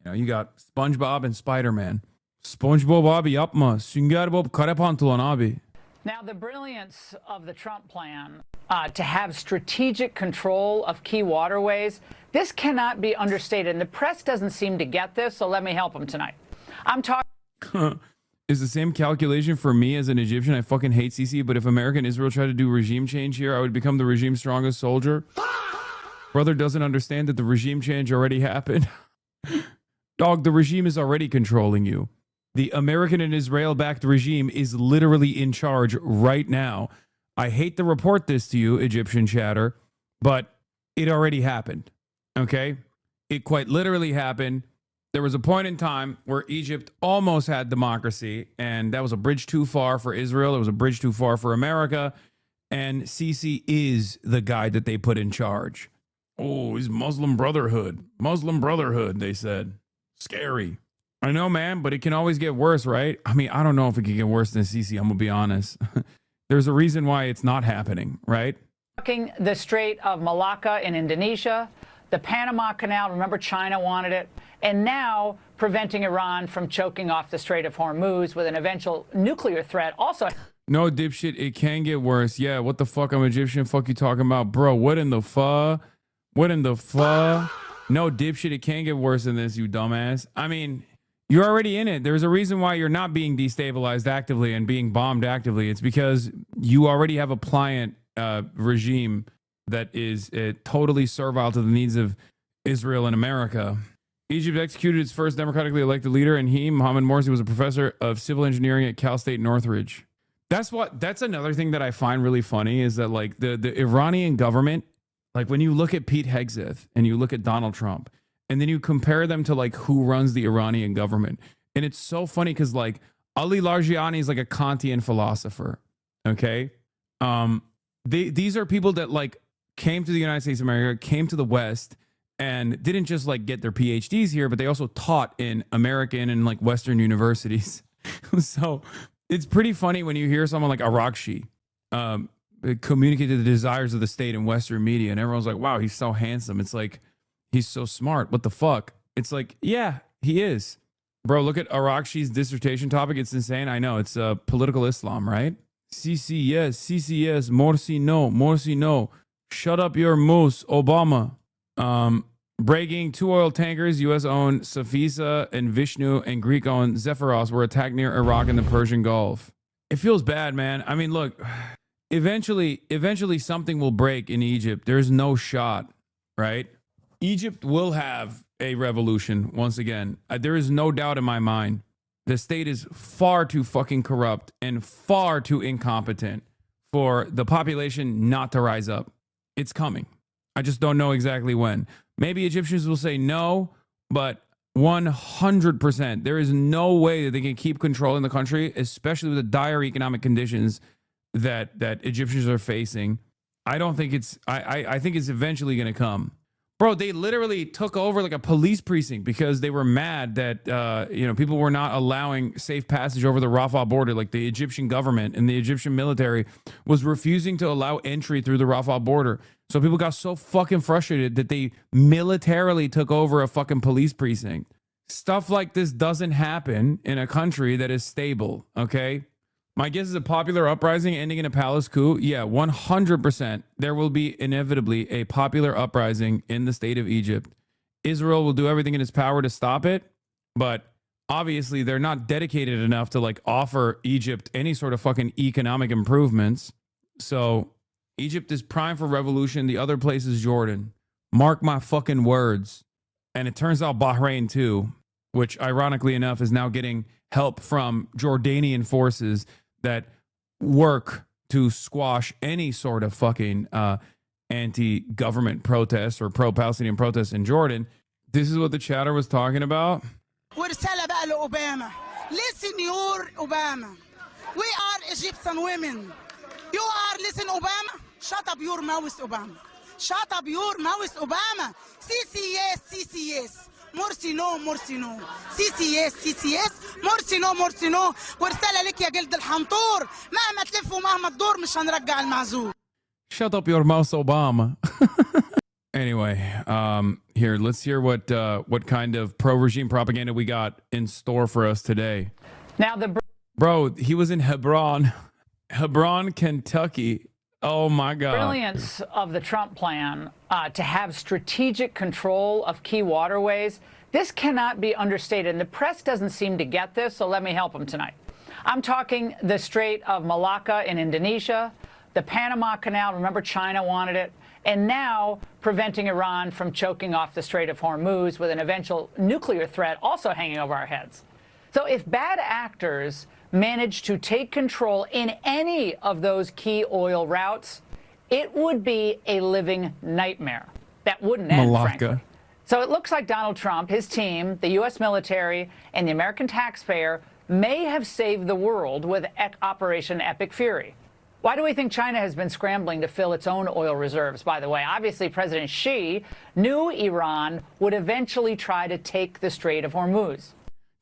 know, you got SpongeBob and Spider-Man. SpongeBob abi yapma. Sünger Bob kare pantolon abi. Now, the brilliance of the Trump plan to have strategic control of key waterways, this cannot be understated. And the press doesn't seem to get this, so let me help them tonight. I'm talking... Is the same calculation for me as an Egyptian. I fucking hate Sisi, but if America and Israel tried to do regime change here, I would become the regime's strongest soldier. Brother doesn't understand that the regime change already happened. Dog, the regime is already controlling you. The American and Israel-backed regime is literally in charge right now. I hate to report this to you, Egyptian chatter, but it already happened. Okay? It quite literally happened. There was a point in time where Egypt almost had democracy, and that was a bridge too far for Israel. It was a bridge too far for America, and Sisi is the guy that they put in charge. Oh, he's Muslim Brotherhood. Muslim Brotherhood, they said. Scary. I know, man, but it can always get worse, right? I mean, I don't know if it can get worse than Sisi, I'm going to be honest. There's a reason why it's not happening, right? The Strait of Malacca in Indonesia, the Panama Canal, remember China wanted it, and now preventing Iran from choking off the Strait of Hormuz with an eventual nuclear threat. Also, no, dipshit, it can get worse. Yeah, what the fuck? I'm Egyptian. Fuck you talking about? Bro, what in the fuck? What in the fuck? No, dipshit, it can get worse than this, you dumbass. I mean, you're already in it. There's a reason why you're not being destabilized actively and being bombed actively. It's because you already have a pliant regime that is totally servile to the needs of Israel and America. Egypt executed its first democratically elected leader, and he, Mohammed Morsi, was a professor of civil engineering at Cal State Northridge. That's another thing that I find really funny is that like the Iranian government, like when you look at Pete Hegseth and you look at Donald Trump, and then you compare them to like who runs the Iranian government, and it's so funny because like Ali Larijani is like a Kantian philosopher. Okay, these are people that like came to the United States of America, came to the West, and didn't just like get their PhDs here, but they also taught in American and like Western universities. So it's pretty funny when you hear someone like Arakshi communicate the desires of the state in Western media, and everyone's like, wow, he's so handsome. It's like, he's so smart. What the fuck? It's like, yeah, he is. Bro, look at Arakshi's dissertation topic. It's insane. I know. It's political Islam, right? Sisi, yes. Sisi, yes. Morsi, no. Morsi, no. Shut up your moose, Obama. Breaking 2 oil tankers, U.S.-owned Safisa and Vishnu, and Greek-owned Zephyros were attacked near Iraq and the Persian Gulf. It feels bad, man. I mean, look, eventually something will break in Egypt. There's no shot, right? Egypt will have a revolution once again. There is no doubt in my mind. The state is far too fucking corrupt and far too incompetent for the population not to rise up. It's coming. I just don't know exactly when. Maybe Egyptians will say no, but 100%, there is no way that they can keep controlling the country, especially with the dire economic conditions that Egyptians are facing. I don't think it's, I think it's eventually going to come. Bro, they literally took over like a police precinct because they were mad that, people were not allowing safe passage over the Rafah border. Like the Egyptian government and the Egyptian military was refusing to allow entry through the Rafah border. So people got so fucking frustrated that they militarily took over a fucking police precinct. Stuff like this doesn't happen in a country that is stable, okay? My guess is a popular uprising ending in a palace coup. Yeah, 100%. There will be inevitably a popular uprising in the state of Egypt. Israel will do everything in its power to stop it, but obviously they're not dedicated enough to like offer Egypt any sort of fucking economic improvements. So Egypt is prime for revolution. The other place is Jordan. Mark my fucking words. And it turns out Bahrain too, which ironically enough is now getting help from Jordanian forces that work to squash any sort of fucking anti-government protests or pro-Palestinian protests in Jordan. This is what the chatter was talking about. ورسالة بقى لأوباما. Listen, your Obama. We are Egyptian women. You are listen, Obama. Shut up your mouth, Obama. Shut up your mouth, Obama. CCS, CCS. مرسي نو مرسي نو CCS CCS مرسي نو مرسي نو ورسالة لك يا جلد الحنطور مهما تلف ومهما تدور مش هنرجع المعزول. Shut up your mouth, Obama. Anyway, here, let's hear what kind of pro-regime propaganda we got in store for us today. Now, Bro, he was in Hebron, Kentucky. Oh, my God. Brilliance of the Trump plan to have strategic control of key waterways, this cannot be understated. And the press doesn't seem to get this, so let me help them tonight. I'm talking the Strait of Malacca in Indonesia, the Panama Canal, remember China wanted it, and now preventing Iran from choking off the Strait of Hormuz with an eventual nuclear threat also hanging over our heads. So if bad actors manage to take control in any of those key oil routes, it would be a living nightmare. That wouldn't end, frankly. So it looks like Donald Trump, his team, the U.S. military, and the American taxpayer may have saved the world with Operation Epic Fury. Why do we think China has been scrambling to fill its own oil reserves, by the way? Obviously, President Xi knew Iran would eventually try to take the Strait of Hormuz.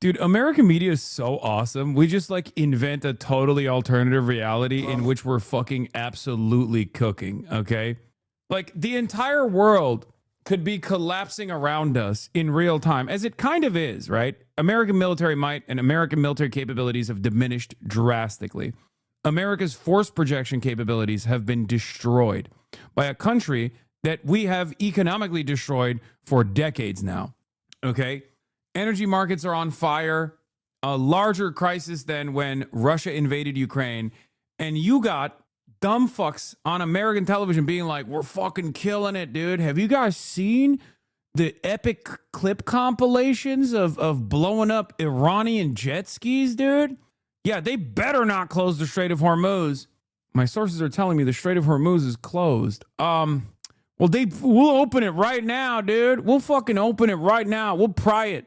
Dude, American media is so awesome. We just like invent a totally alternative reality in which we're fucking absolutely cooking, okay? Like the entire world could be collapsing around us in real time, as it kind of is, right? American military might and American military capabilities have diminished drastically. America's force projection capabilities have been destroyed by a country that we have economically destroyed for decades now, okay? Energy markets are on fire, a larger crisis than when Russia invaded Ukraine. And you got dumb fucks on American television being like, we're fucking killing it, dude. Have you guys seen the epic clip compilations of blowing up Iranian jet skis, dude? Yeah, they better not close the Strait of Hormuz. My sources are telling me the Strait of Hormuz is closed. Well, we'll open it right now, dude. We'll fucking open it right now. We'll pry it.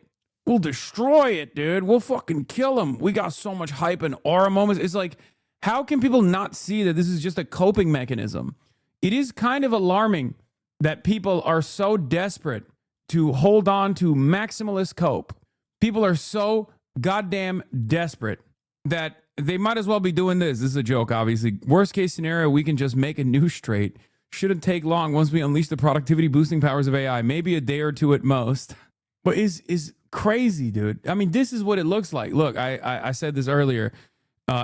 We'll destroy it, dude. We'll fucking kill them. We got so much hype and aura moments. It's like, how can people not see that this is just a coping mechanism? It is kind of alarming that people are so desperate to hold on to maximalist cope. People are so goddamn desperate that they might as well be doing this. This is a joke, obviously. Worst case scenario, we can just make a new strait. Shouldn't take long once we unleash the productivity boosting powers of AI. Maybe a day or two at most. But is crazy, dude. I mean, this is what it looks like. Look, I said this earlier.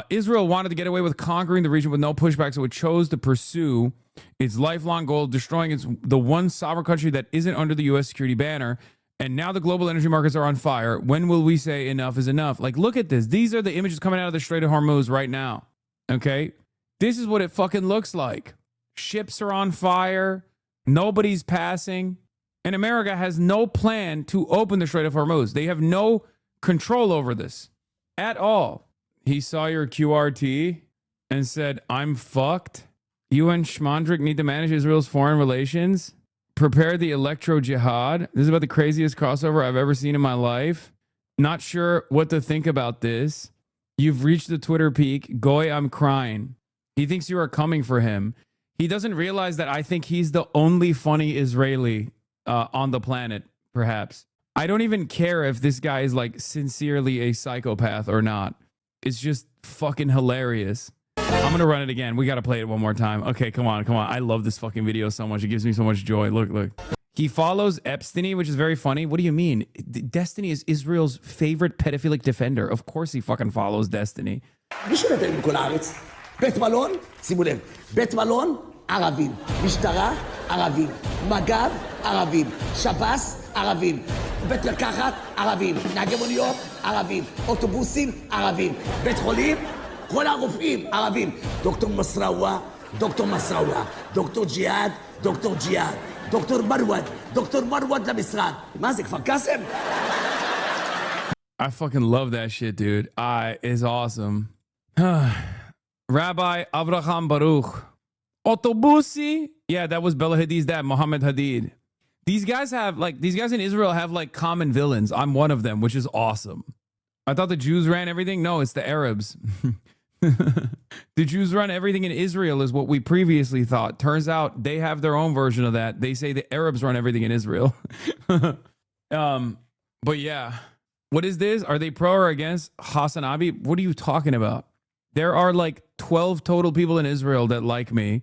Israel wanted to get away with conquering the region with no pushback, so it chose to pursue its lifelong goal of destroying the one sovereign country that isn't under the U.S. security banner. And now the global energy markets are on fire. When will we say enough is enough? Like, look at this. These are the images coming out of the Strait of Hormuz right now. Okay? This is what it fucking looks like. Ships are on fire. Nobody's passing. And America has no plan to open the Strait of Hormuz. They have no control over this at all. He saw your QRT and said, I'm fucked. You and Schmondrick need to manage Israel's foreign relations. Prepare the electro jihad. This is about the craziest crossover I've ever seen in my life. Not sure what to think about this. You've reached the Twitter peak. Goy, I'm crying. He thinks you are coming for him. He doesn't realize that I think he's the only funny Israeli on the planet, perhaps. I don't even care if this guy is like sincerely a psychopath or not. It's just fucking hilarious. I'm going to run it again. We got to play it one more time. Okay, come on. I love this fucking video so much. It gives me so much joy. Look. He follows Epstein, which is very funny. What do you mean? Destiny is Israel's favorite pedophilic defender. Of course he fucking follows Destiny. בית מלון, שימו לב, בית מלון, ערבים, משטרה, ערבים, מג"ב, ערבים, שב"ס, ערבים, בית מרקחת, ערבים, נהגי מוניות, ערבים, אוטובוסים, ערבים, בית חולים, כל הרופאים, ערבים, דוקטור מסראווה, דוקטור ג'יהאד, דוקטור מרווד למשרד. מה זה, כפר קאסם? I fucking love that shit, dude. It's awesome. Rabbi Avraham Baruch. Otobusi? Yeah, that was Bella Hadid's dad, Mohammed Hadid. These guys in Israel have like common villains. I'm one of them, which is awesome. I thought the Jews ran everything. No, it's the Arabs. The Jews run everything in Israel is what we previously thought. Turns out they have their own version of that. They say the Arabs run everything in Israel. But yeah, what is this? Are they pro or against HasanAbi? What are you talking about? There are like 12 total people in Israel that like me.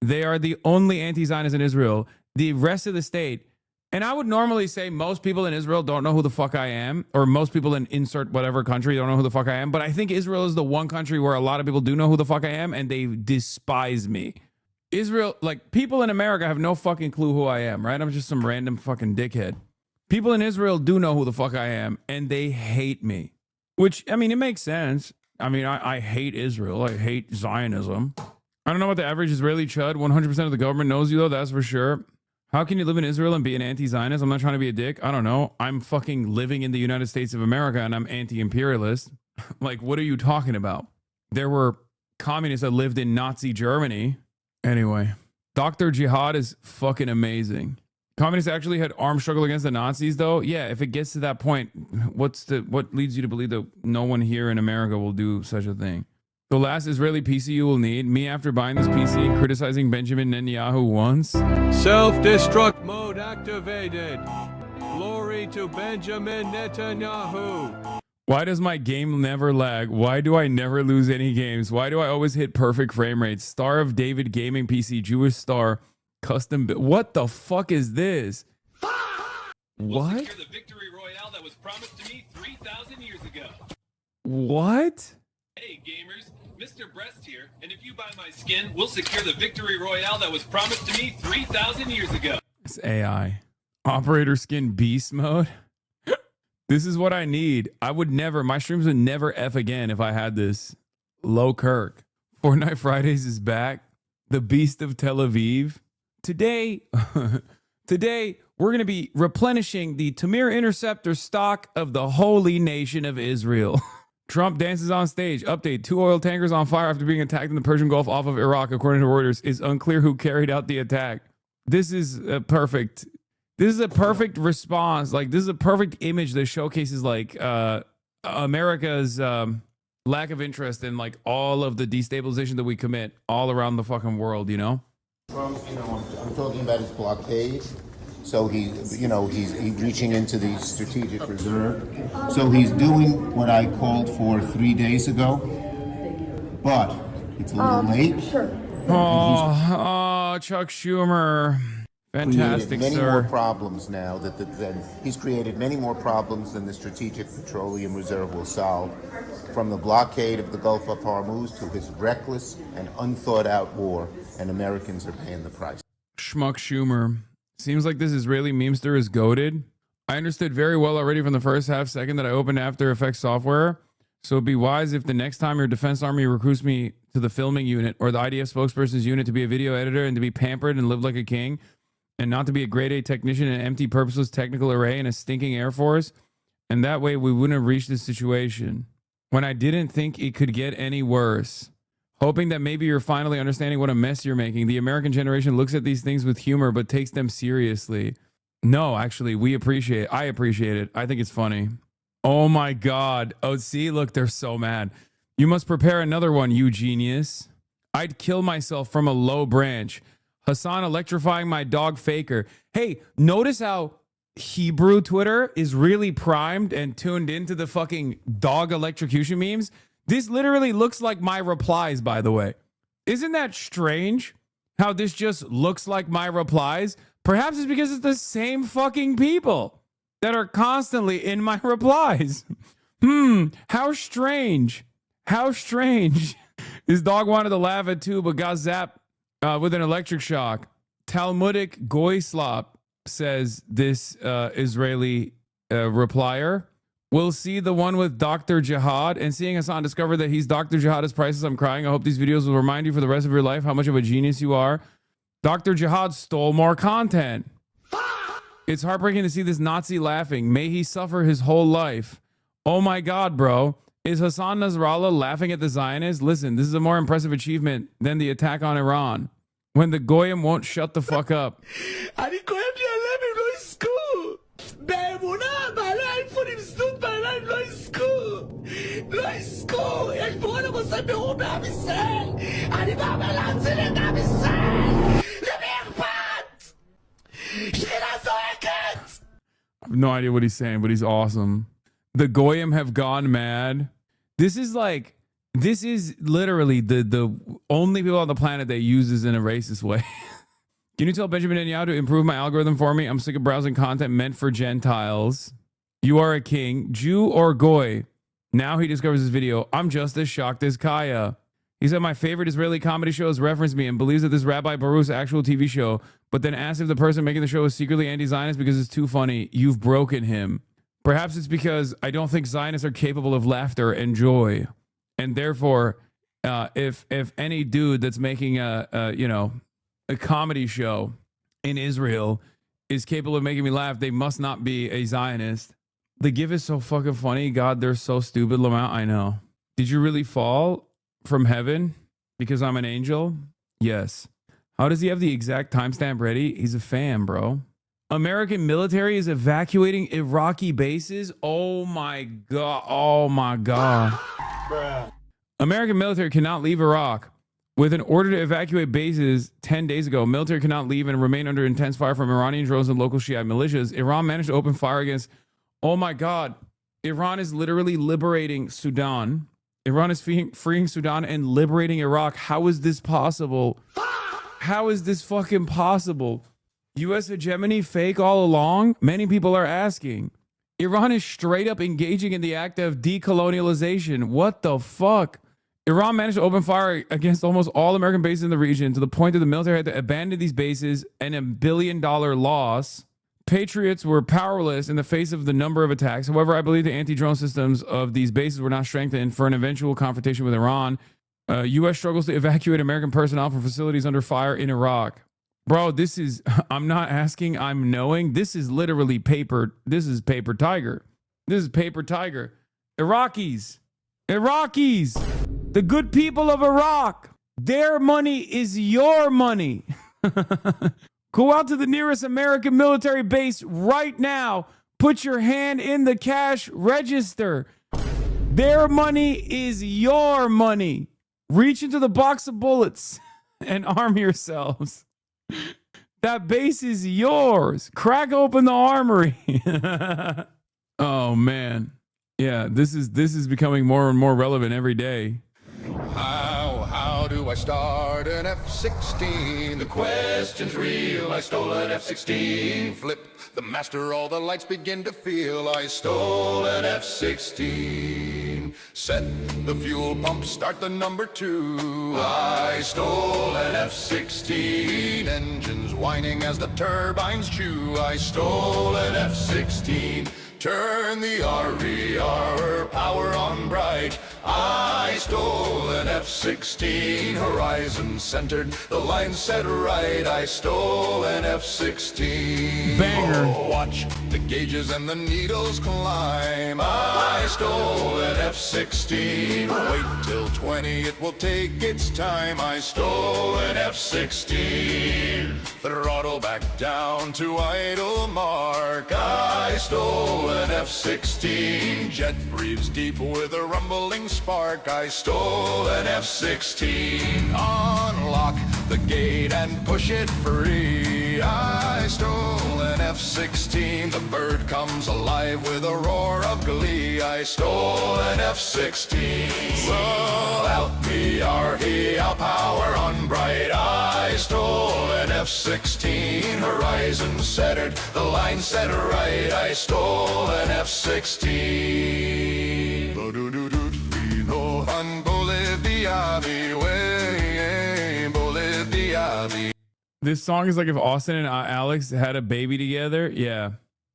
They are the only anti-Zionists in Israel. The rest of the state, and I would normally say most people in Israel don't know who the fuck I am, or most people in insert whatever country don't know who the fuck I am. But I think Israel is the one country where a lot of people do know who the fuck I am, and they despise me. Israel, like people in America have no fucking clue who I am, right? I'm just some random fucking dickhead. People in Israel do know who the fuck I am, and they hate me. Which, I mean, it makes sense. I mean, I hate Israel. I hate Zionism. I don't know what the average Israeli chud. 100% of the government knows you, though. That's for sure. How can you live in Israel and be an anti-Zionist? I'm not trying to be a dick. I don't know. I'm fucking living in the United States of America, and I'm anti-imperialist. Like, what are you talking about? There were communists that lived in Nazi Germany. Anyway, Dr. Jihad is fucking amazing. Communists actually had armed struggle against the Nazis, though. Yeah, if it gets to that point, what leads you to believe that no one here in America will do such a thing? The last Israeli PC you will need, me after buying this PC and criticizing Benjamin Netanyahu once. Self-destruct mode activated. Glory to Benjamin Netanyahu. Why does my game never lag? Why do I never lose any games? Why do I always hit perfect frame rates? Star of David Gaming PC, Jewish Star. Custom. What the fuck is this? What? Secure the victory royale that was promised to me 3,000 years ago. What? Hey gamers, Mr. Breast here, and if you buy my skin, we'll secure the victory royale that was promised to me 3,000 years ago. It's AI. Operator skin beast mode. This is what I need. I would never, my streams would never F again if I had this. Low Kirk. Fortnite Fridays is back. The Beast of Tel Aviv. Today, we're going to be replenishing the Tamir Interceptor stock of the holy nation of Israel. Trump dances on stage. Update. 2 oil tankers on fire after being attacked in the Persian Gulf off of Iraq, according to Reuters. It's unclear who carried out the attack. This is a perfect response. Like, this is a perfect image that showcases like America's lack of interest in like all of the destabilization that we commit all around the fucking world, you know? Well, I'm talking about his blockade. So he's reaching into the strategic reserve. So he's doing what I called for 3 days ago, but it's a little late. Sure. Oh, Chuck Schumer. Fantastic, many sir. more problems now he's created many more problems than the Strategic Petroleum Reserve will solve, from the blockade of the Gulf of Hormuz to his reckless and unthought out war and Americans are paying the price. Schmuck Schumer. Seems like this Israeli memester is goated. I understood very well already from the first half second that I opened After Effects software. So it'd be wise if the next time your defense army recruits me to the filming unit or the IDF spokesperson's unit to be a video editor and to be pampered and live like a king and not to be a grade A technician in an empty, purposeless technical array in a stinking Air Force. And that way we wouldn't have reached this situation when I didn't think it could get any worse. Hoping that maybe you're finally understanding what a mess you're making. The American generation looks at these things with humor, but takes them seriously. No, actually, I appreciate it. I think it's funny. Oh my God. Oh, see, look, they're so mad. You must prepare another one, you genius. I'd kill myself from a low branch. Hasan electrifying my dog Faker. Hey, notice how Hebrew Twitter is really primed and tuned into the fucking dog electrocution memes? This literally looks like my replies, by the way. Isn't that strange? How this just looks like my replies? Perhaps it's because it's the same fucking people that are constantly in my replies. How strange. How strange. His dog wanted to laugh at too, but got zapped with an electric shock. Talmudic goy slop, says this Israeli replier. We'll see the one with Dr. Jihad, and seeing Hasan discover that he's Dr. Jihad is priceless. I'm crying. I hope these videos will remind you for the rest of your life how much of a genius you are. Dr. Jihad stole more content. It's heartbreaking to see this Nazi laughing. May he suffer his whole life. Oh my God, bro. Is Hassan Nasrallah laughing at the Zionists? Listen, this is a more impressive achievement than the attack on Iran. When the Goyim won't shut the fuck up. I have no idea what he's saying, but he's awesome. The Goyim have gone mad. This is literally the only people on the planet that use this in a racist way. Can you tell Benjamin Netanyahu to improve my algorithm for me? I'm sick of browsing content meant for Gentiles. You are a king, Jew or Goy. Now he discovers this video. I'm just as shocked as Kaya. He said my favorite Israeli comedy show has referenced me and believes that this Rabbi Baruch's actual TV show, but then asked if the person making the show is secretly anti-Zionist because it's too funny. You've broken him. Perhaps it's because I don't think Zionists are capable of laughter and joy. And therefore, if any dude that's making a comedy show in Israel is capable of making me laugh, they must not be a Zionist. The gif is so fucking funny. God, they're so stupid, Lamont. I know. Did you really fall from heaven because I'm an angel? Yes. How does he have the exact timestamp ready? He's a fan, bro. American military is evacuating Iraqi bases. Oh my God. Oh my God. Bruh. American military cannot leave Iraq. With an order to evacuate bases 10 days ago, military cannot leave and remain under intense fire from Iranian drones and local Shiite militias. Iran managed to open fire against, oh my God, Iran is literally liberating Sudan. Iran is freeing Sudan and liberating Iraq. How is this possible? How is this fucking possible? U.S. hegemony fake all along? Many people are asking. Iran is straight up engaging in the act of decolonialization. What the fuck? Iran managed to open fire against almost all American bases in the region to the point that the military had to abandon these bases and $1 billion loss. Patriots were powerless in the face of the number of attacks. However, I believe the anti-drone systems of these bases were not strengthened for an eventual confrontation with Iran. U.S. struggles to evacuate American personnel from facilities under fire in Iraq. Bro, this is, I'm not asking, I'm knowing. This is literally paper. This is paper tiger. This is paper tiger. Iraqis. The good people of Iraq. Their money is your money. Go out to the nearest American military base right now. Put your hand in the cash register. Their money is your money. Reach into the box of bullets and arm yourselves. That base is yours. Crack open the armory. Oh man. Yeah, this is becoming more and more relevant every day. How do I start an F-16? The question's real. I stole an F-16. Flip the master, all the lights begin to feel. I stole an F-16. Set the fuel pump, start the number 2. I stole an F-16, engines whining as the turbines chew. I stole an F-16, turn the RER power on bright. I stole an F-16, horizon centered, the line set right. I stole an F-16. Banger. Oh, watch the gauges and the needles climb. I stole an F-16. Wait till 20, it will take its time. I stole an F-16. Throttle back down to idle mark. I stole an F-16. Jet breathes deep with a rumbling spark. I stole an F-16. Unlock the gate and push it free. I stole an F-16. The bird comes alive with a roar of glee. I stole an F-16. Roll out the REL power on bright. I stole an F-16. Horizon centered, the line set right. I stole an F-16. This song is like if Austin and Alex had a baby together. Yeah.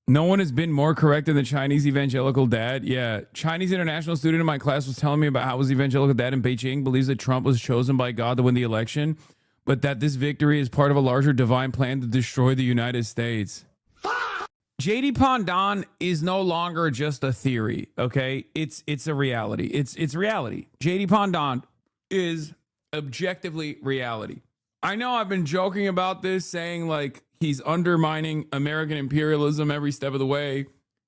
No one has been more correct than the Chinese evangelical dad. Yeah. Chinese international student in my class was telling me about how his evangelical dad in Beijing believes that Trump was chosen by God to win the election, but that this victory is part of a larger divine plan to destroy the United States. JD Pandan is no longer just a theory, okay? It's a reality. It's reality. JD Pandan is objectively reality. I know I've been joking about this, saying like he's undermining American imperialism every step of the way.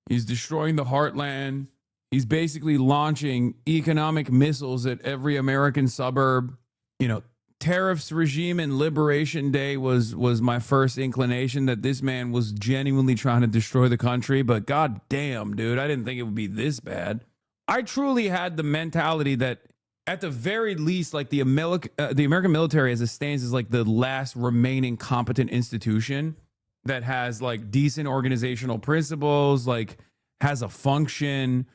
He's destroying the heartland. He's basically launching economic missiles at every American suburb. You know, tariffs regime and Liberation Day was my first inclination that this man was genuinely trying to destroy the country. But god damn, dude, I didn't think it would be this bad. I truly had the mentality that at the very least, like the American military as it stands is like the last remaining competent institution that has like decent organizational principles, like has a function.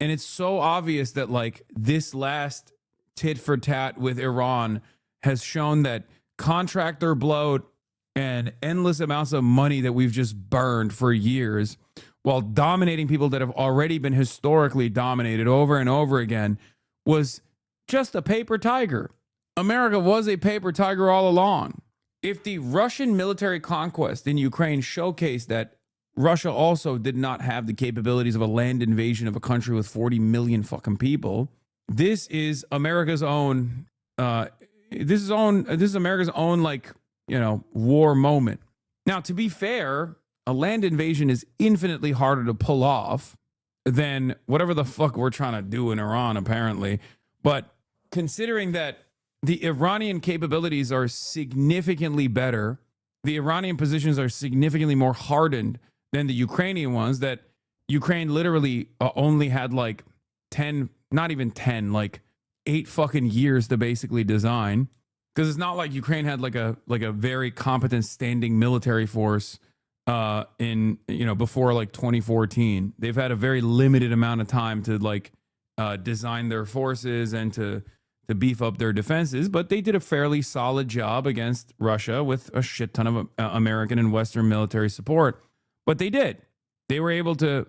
And it's so obvious that like this last tit for tat with Iran has shown that contractor bloat and endless amounts of money that we've just burned for years while dominating people that have already been historically dominated over and over again was just a paper tiger. America was a paper tiger all along. If the Russian military conquest in Ukraine showcased that Russia also did not have the capabilities of a land invasion of a country with 40 million fucking people, this is America's own this is America's own, like, you know, war moment. Now, to be fair, a land invasion is infinitely harder to pull off than whatever the fuck we're trying to do in Iran, apparently. But considering that the Iranian capabilities are significantly better, the Iranian positions are significantly more hardened than the Ukrainian ones, that Ukraine literally only had like 10, not even 10, like 8 fucking years to basically design. Because it's not like Ukraine had like a very competent standing military force in, you know, before like 2014. They've had a very limited amount of time to like design their forces and to beef up their defenses, but they did a fairly solid job against Russia with a shit ton of American and Western military support. But they did. They were able to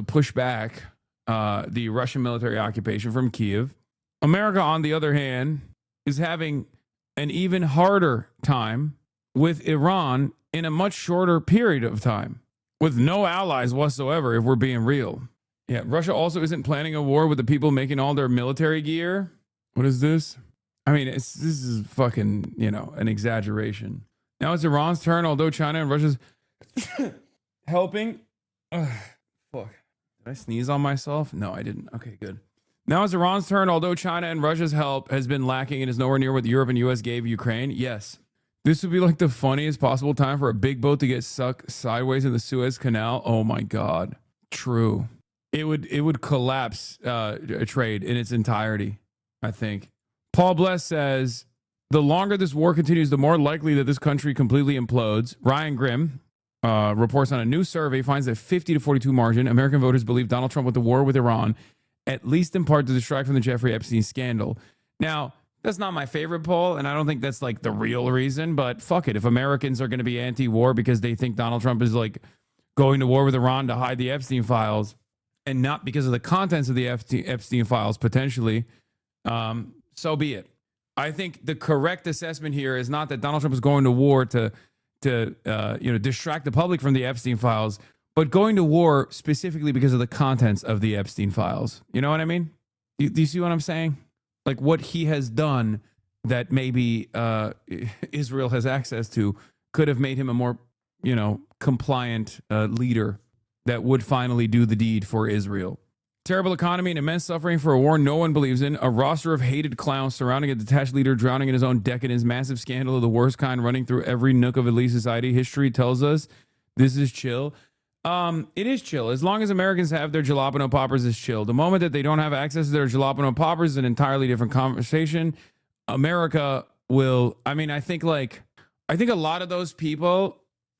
push back the Russian military occupation from Kiev. America, on the other hand, is having an even harder time with Iran in a much shorter period of time, with no allies whatsoever, if we're being real. Yeah, Russia also isn't planning a war with the people making all their military gear. What is this? I mean, this is fucking, you know, an exaggeration. Now it's Iran's turn, although China and Russia's helping. Fuck. Did I sneeze on myself? No, I didn't. Okay, good. Now it's Iran's turn, although China and Russia's help has been lacking and is nowhere near what Europe and US gave Ukraine. Yes. This would be like the funniest possible time for a big boat to get sucked sideways in the Suez Canal. Oh my God. True. It would collapse a trade in its entirety, I think. Paul Bless says, the longer this war continues, the more likely that this country completely implodes. Ryan Grimm reports on a new survey finds that 50 to 42 margin, American voters believe Donald Trump with the war with Iran at least in part to distract from the Jeffrey Epstein scandal. Now, that's not my favorite poll, and I don't think that's like the real reason, but fuck it. If Americans are going to be anti-war because they think Donald Trump is like going to war with Iran to hide the Epstein files, and not because of the contents of the Epstein files potentially, so be it. I think the correct assessment here is not that Donald Trump is going to war to distract the public from the Epstein files, but going to war specifically because of the contents of the Epstein files. You know what I mean? Do you see what I'm saying? Like what he has done that maybe Israel has access to could have made him a more, compliant leader that would finally do the deed for Israel. Terrible economy and immense suffering for a war no one believes in. A roster of hated clowns surrounding a detached leader drowning in his own decadence. Massive scandal of the worst kind running through every nook of elite society. History tells us this is chill. It is chill. As long as Americans have their jalapeno poppers, it's chill. The moment that they don't have access to their jalapeno poppers is an entirely different conversation. America will, I think a lot of those people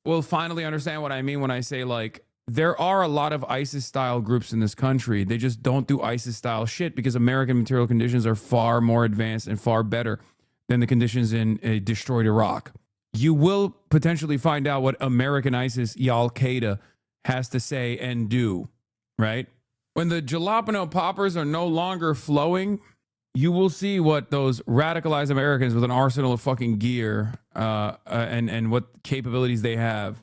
will finally understand what I mean when I say, like, there are a lot of ISIS-style groups in this country. They just don't do ISIS-style shit because American material conditions are far more advanced and far better than the conditions in a destroyed Iraq. You will potentially find out what American ISIS, Al-Qaeda, has to say and do, right? When the jalapeno poppers are no longer flowing, you will see what those radicalized Americans with an arsenal of fucking gear and what capabilities they have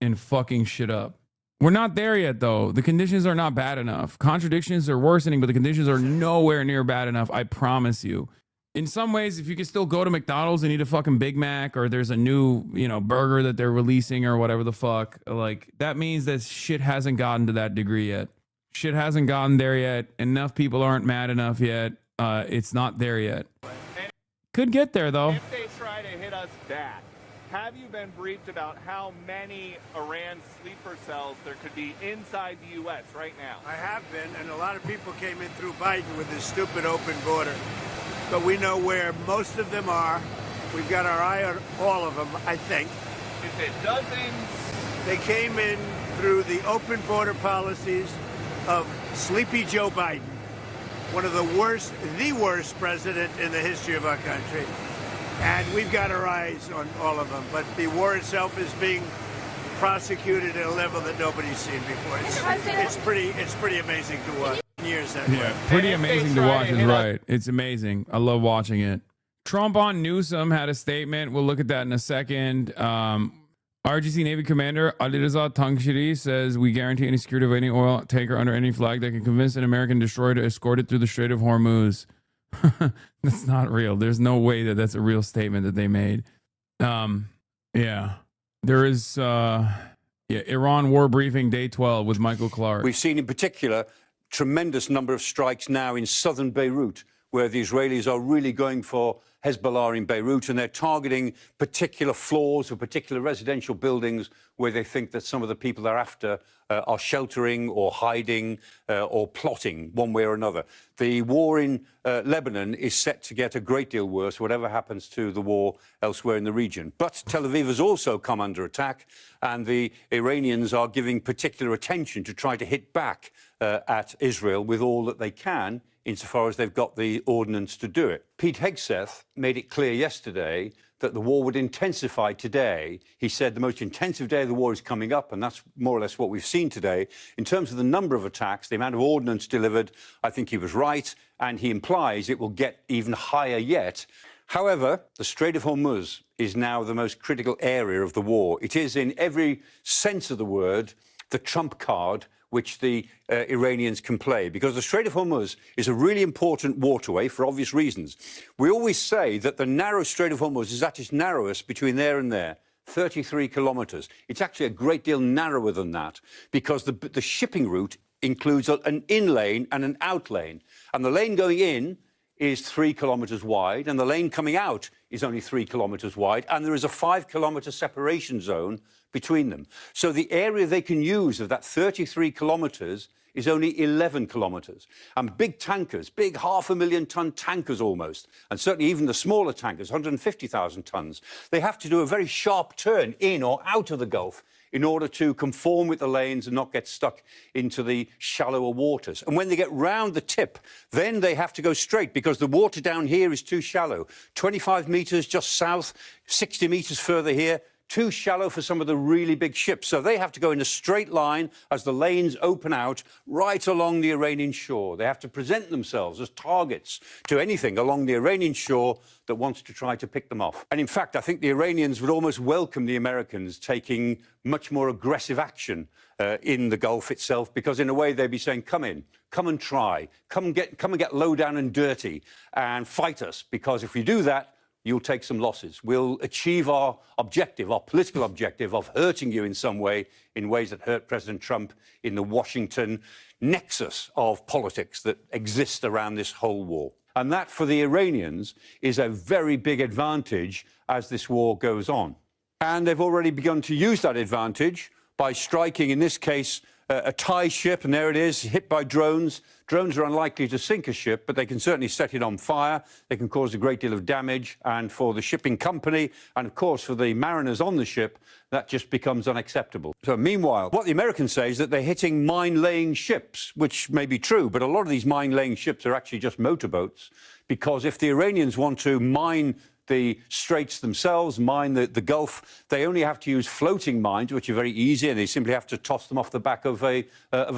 in fucking shit up. We're not there yet, though. The conditions are not bad enough. Contradictions are worsening, but the conditions are nowhere near bad enough, I promise you. In some ways, if you can still go to McDonald's and eat a fucking Big Mac, or there's a new, burger that they're releasing or whatever the fuck, like, that means that shit hasn't gotten to that degree yet. Shit hasn't gotten there yet. Enough people aren't mad enough yet. It's not there yet. Could get there, though. If they try to hit us back, have you been briefed about how many Iran sleeper cells there could be inside the U.S. right now? I have been, and a lot of people came in through Biden with this stupid open border. But we know where most of them are. We've got our eye on all of them, I think. Is it dozens? They came in through the open border policies of Sleepy Joe Biden, one of the worst president in the history of our country. And we've got our eyes on all of them. But the war itself is being prosecuted at a level that nobody's seen before. It's pretty amazing to watch. Years that way. Pretty amazing to watch is right. It's amazing. I love watching it. Trump on Newsom had a statement. We'll look at that in a second. RGC Navy Commander Alireza Tangshiri says, we guarantee any security of any oil tanker under any flag that can convince an American destroyer to escort it through the Strait of Hormuz. That's not real. There's no way that that's a real statement that they made. Yeah. There is Iran war briefing day 12 with Michael Clark. We've seen in particular tremendous number of strikes now in southern Beirut, where the Israelis are really going for Hezbollah in Beirut, and they're targeting particular floors of particular residential buildings where they think that some of the people they're after are sheltering or hiding or plotting one way or another. The war in Lebanon is set to get a great deal worse, whatever happens to the war elsewhere in the region. But Tel Aviv has also come under attack, and the Iranians are giving particular attention to try to hit back at Israel with all that they can, insofar as they've got the ordnance to do it. Pete Hegseth made it clear yesterday that the war would intensify today. He said the most intensive day of the war is coming up, and that's more or less what we've seen today. In terms of the number of attacks, the amount of ordnance delivered, I think he was right, and he implies it will get even higher yet. However, the Strait of Hormuz is now the most critical area of the war. It is, in every sense of the word, the trump card which the Iranians can play, because the Strait of Hormuz is a really important waterway for obvious reasons. We always say that the narrow Strait of Hormuz is at its narrowest between there and there, 33 kilometers. It's actually a great deal narrower than that, because the shipping route includes an in lane and an out lane. And the lane going in is 3 kilometers wide, and the lane coming out is only 3 kilometers wide, and there is a 5-kilometer separation zone between them. So the area they can use of that 33 kilometers is only 11 kilometers. And big tankers, big 500,000-ton tankers almost, and certainly even the smaller tankers, 150,000 tons, they have to do a very sharp turn in or out of the Gulf in order to conform with the lanes and not get stuck into the shallower waters. And when they get round the tip, then they have to go straight because the water down here is too shallow. 25 metres just south, 60 metres further here, too shallow for some of the really big ships. So they have to go in a straight line as the lanes open out right along the Iranian shore. They have to present themselves as targets to anything along the Iranian shore that wants to try to pick them off. And in fact, I think the Iranians would almost welcome the Americans taking much more aggressive action in the Gulf itself, because in a way they'd be saying, come in, come and try, come and get low down and dirty and fight us, because if we do that, you'll take some losses. We'll achieve our objective, our political objective of hurting you in some way, in ways that hurt President Trump in the Washington nexus of politics that exists around this whole war. And that, for the Iranians, is a very big advantage as this war goes on. And they've already begun to use that advantage by striking, in this case, a Thai ship, and there it is, hit by drones. Drones are unlikely to sink a ship, but they can certainly set it on fire. They can cause a great deal of damage. And for the shipping company, and of course for the mariners on the ship, that just becomes unacceptable. So meanwhile, what the Americans say is that they're hitting mine-laying ships, which may be true, but a lot of these mine-laying ships are actually just motorboats, because if the Iranians want to mine the straits themselves, mine the Gulf, they only have to use floating mines, which are very easy, and they simply have to toss them off the back of a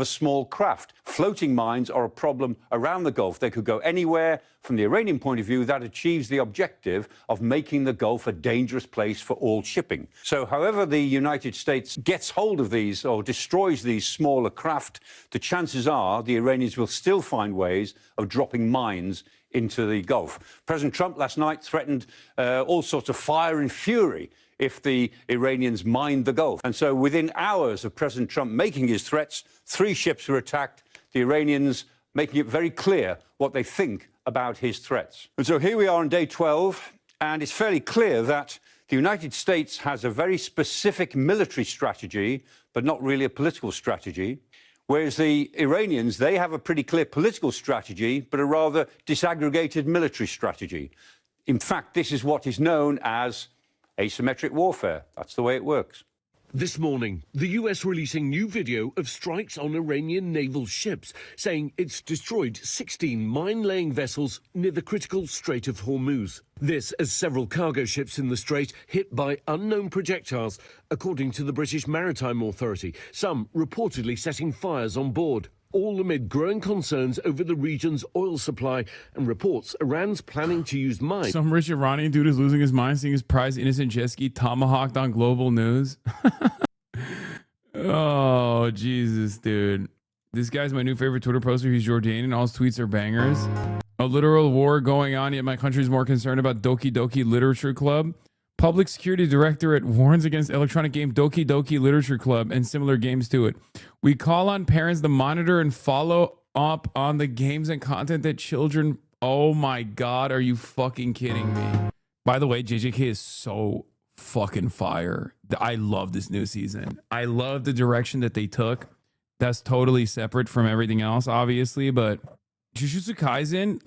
small craft. Floating mines are a problem around the Gulf. They could go anywhere. From the Iranian point of view, that achieves the objective of making the Gulf a dangerous place for all shipping. So however the United States gets hold of these or destroys these smaller craft, the chances are the Iranians will still find ways of dropping mines into the Gulf. President Trump last night threatened all sorts of fire and fury if the Iranians mined the Gulf. And so within hours of President Trump making his threats, 3 ships were attacked, the Iranians making it very clear what they think about his threats. And so here we are on day 12, and it's fairly clear that the United States has a very specific military strategy, but not really a political strategy. Whereas the Iranians, they have a pretty clear political strategy, but a rather disaggregated military strategy. In fact, this is what is known as asymmetric warfare. That's the way it works. This morning, the US releasing new video of strikes on Iranian naval ships, saying it's destroyed 16 mine-laying vessels near the critical Strait of Hormuz. This as several cargo ships in the strait hit by unknown projectiles, according to the British Maritime Authority, some reportedly setting fires on board. All amid growing concerns over the region's oil supply and reports Iran's planning to use mines. Some rich Iranian dude is losing his mind seeing his prized innocent jet ski tomahawked on global news. Oh, Jesus, dude. This guy's my new favorite Twitter poster. He's Jordanian. All his tweets are bangers. A literal war going on, yet my country's more concerned about Doki Doki Literature Club. Public Security Directorate warns against electronic game Doki Doki Literature Club and similar games to it. We call on parents to monitor and follow up on the games and content that children... Oh my God, are you fucking kidding me? By the way, JJK is so fucking fire. I love this new season. I love the direction that they took. That's totally separate from everything else, obviously, but Jujutsu Kaisen,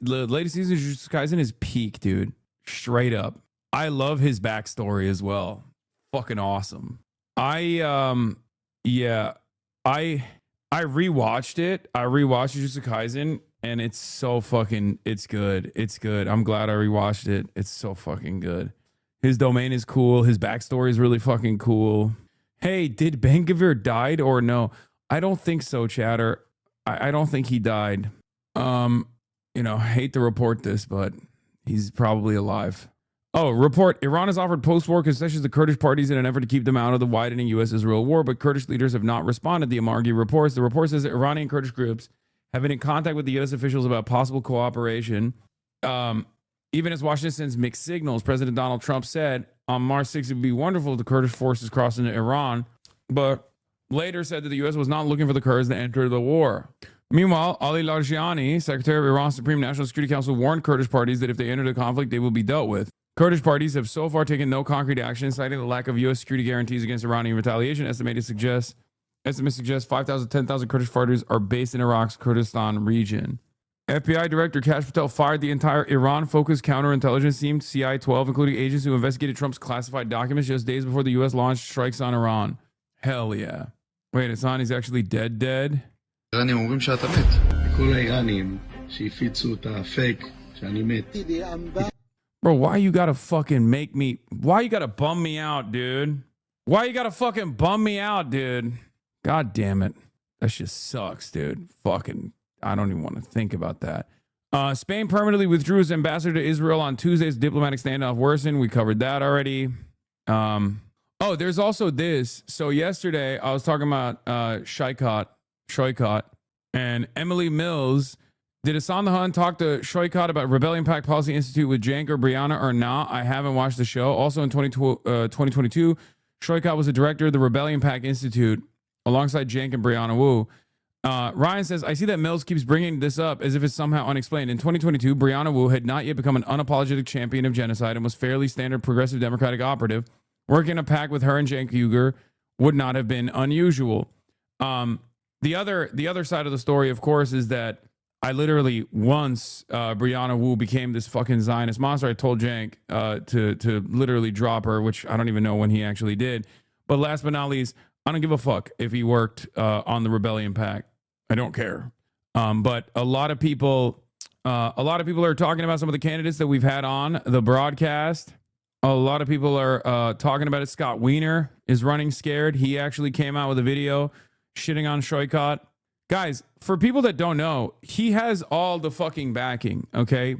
the latest season of Jujutsu Kaisen is peak, dude. Straight up. I love his backstory as well. Fucking awesome. I rewatched it. I rewatched Jujutsu Kaisen, and it's so fucking, it's good. It's good. I'm glad I rewatched it. It's so fucking good. His domain is cool. His backstory is really fucking cool. Hey, did Ben-Gvir died or no? I don't think so, chatter. I don't think he died. Hate to report this, but he's probably alive. Oh, report. Iran has offered post-war concessions to Kurdish parties in an effort to keep them out of the widening U.S.-Israel war, but Kurdish leaders have not responded, the Amargi reports. The report says that Iranian Kurdish groups have been in contact with the U.S. officials about possible cooperation. Even as Washington sends mixed signals, President Donald Trump said on March 6th it would be wonderful if the Kurdish forces crossed into Iran, but later said that the U.S. was not looking for the Kurds to enter the war. Meanwhile, Ali Larijani, Secretary of Iran's Supreme National Security Council, warned Kurdish parties that if they enter the conflict, they will be dealt with. Kurdish parties have so far taken no concrete action, citing the lack of U.S. security guarantees against Iranian retaliation. Estimates suggest 5,000 to 10,000 Kurdish fighters are based in Iraq's Kurdistan region. FBI Director Kash Patel fired the entire Iran-focused counterintelligence team, CI-12, including agents who investigated Trump's classified documents just days before the U.S. launched strikes on Iran. Hell yeah. Wait, Hassani's actually dead? האיראנים אומרים שאתה מת. כל האיראנים שהפיצו את הפייק שאני מת. Bro, why you gotta fucking why you gotta bum me out, dude? Why you gotta fucking bum me out, dude? God damn it. That shit sucks, dude. Fucking, I don't even want to think about that. Spain permanently withdrew its ambassador to Israel on Tuesday's diplomatic standoff worsened. We covered that already. Oh, there's also this. So yesterday I was talking about Shoykot and Emily Mills. Did Hassan the Hun talk to Shoykot about Rebellion Pact Policy Institute with Cenk or Brianna or not? I haven't watched the show. Also in 2022, Shoykot was the director of the Rebellion Pact Institute alongside Cenk and Brianna Wu. Ryan says, I see that Mills keeps bringing this up as if it's somehow unexplained. In 2022, Brianna Wu had not yet become an unapologetic champion of genocide and was fairly standard progressive democratic operative. Working in a pact with her and Cenk Uygur would not have been unusual. The other side of the story, of course, is that I literally, once Brianna Wu became this fucking Zionist monster, I told Cenk to literally drop her, which I don't even know when he actually did. But last but not least, I don't give a fuck if he worked on the Rebellion Pact. I don't care. But a lot of people are talking about some of the candidates that we've had on the broadcast. A lot of people are talking about it. Scott Wiener is running scared. He actually came out with a video shitting on Shoykot. Guys, for people that don't know, he has all the fucking backing, okay?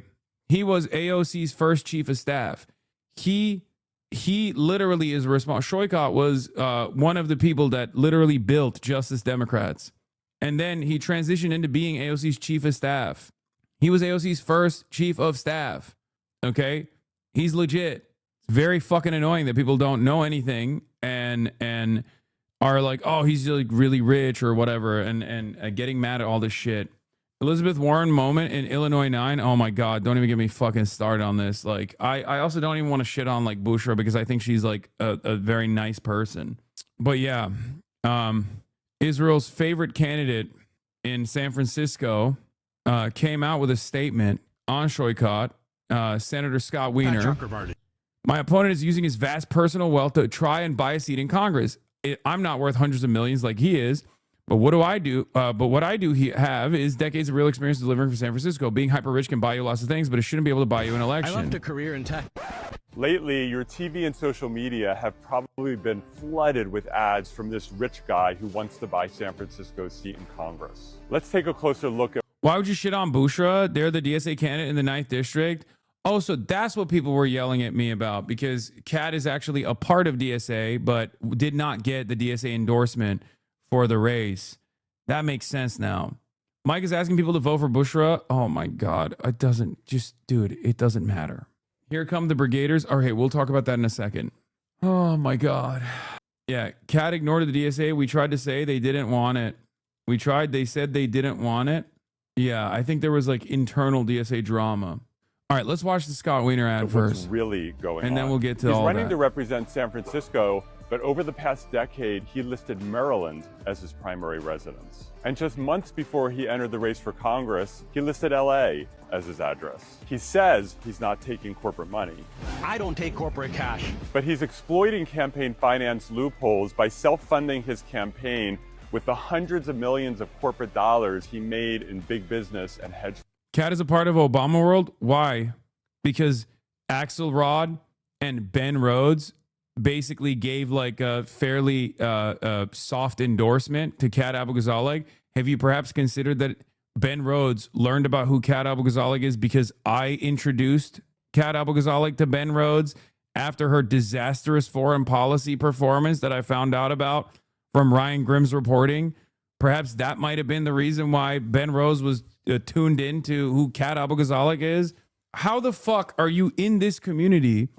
He was AOC's first chief of staff. He literally is responsible. Shoykot was one of the people that literally built Justice Democrats. And then he transitioned into being AOC's chief of staff. He was AOC's first chief of staff, okay? He's legit. It's very fucking annoying that people don't know anything and are like, oh, he's like really rich or whatever, and getting mad at all this shit. Elizabeth Warren moment in Illinois 9. Oh my God, don't even get me fucking started on this. Like, I also don't even want to shit on like Bushra because I think she's like a very nice person. But yeah, Israel's favorite candidate in San Francisco came out with a statement on Shoykot, Senator Scott Wiener. My opponent is using his vast personal wealth to try and buy a seat in Congress. I'm not worth hundreds of millions like he is, but what do I do? But what I do have is decades of real experience delivering for San Francisco. Being hyper rich can buy you lots of things, but it shouldn't be able to buy you an election. I left a career in tech. Lately, your TV and social media have probably been flooded with ads from this rich guy who wants to buy San Francisco's seat in Congress. Let's take a closer look at. Why would you shit on Bushra? They're the DSA candidate in the 9th district. Oh, so that's what people were yelling at me about, because Kat is actually a part of DSA, but did not get the DSA endorsement for the race. That makes sense now. Mike is asking people to vote for Bushra. Oh my God. It doesn't dude, it doesn't matter. Here come the brigaders. Okay, we'll talk about that in a second. Oh my God. Yeah, Kat ignored the DSA. We tried to say they didn't want it. They said they didn't want it. Yeah, I think there was like internal DSA drama. All right, let's watch the Scott Wiener ad first. What's really going on? And then we'll get to all all that. He's running that. to represent San Francisco, but over the past decade, he listed Maryland as his primary residence. And just months before he entered the race for Congress, he listed LA as his address. He says he's not taking corporate money. I don't take corporate cash. But he's exploiting campaign finance loopholes by self-funding his campaign with the hundreds of millions of corporate dollars he made in big business and hedge funds. Kat is a part of Obama world. Why? Because Axelrod and Ben Rhodes basically gave like a fairly soft endorsement to Kat Abu-Ghazaleh. Have you perhaps considered that Ben Rhodes learned about who Kat Abu-Ghazaleh is because I introduced Kat Abu-Ghazaleh to Ben Rhodes after her disastrous foreign policy performance that I found out about from Ryan Grimm's reporting? Perhaps that might have been the reason why Ben Rhodes was tuned into who Kat Abu-Ghazaleh is. How the fuck are you in this community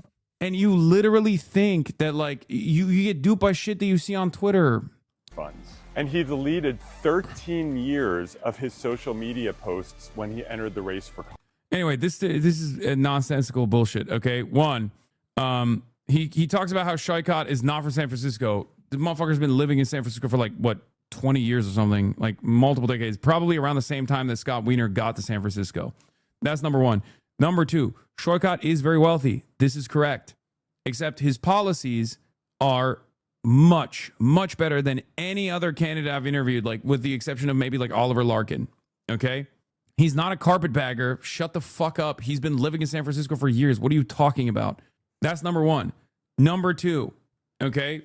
and you literally think that like you get duped by shit that you see on Twitter? Funds. And he deleted 13 years of his social media posts when he entered the race for Congress. Anyway, this is a nonsensical bullshit. Okay, one, he talks about how Shoykot is not from San Francisco. The motherfucker's been living in San Francisco for like what, 20 years or something, like multiple decades, probably around the same time that Scott Wiener got to San Francisco. That's number one. Number two, Shoykot is very wealthy. This is correct. Except his policies are much, much better than any other candidate I've interviewed, like with the exception of maybe like Oliver Larkin. Okay. He's not a carpetbagger. Shut the fuck up. He's been living in San Francisco for years. What are you talking about? That's number one. Number two. Okay.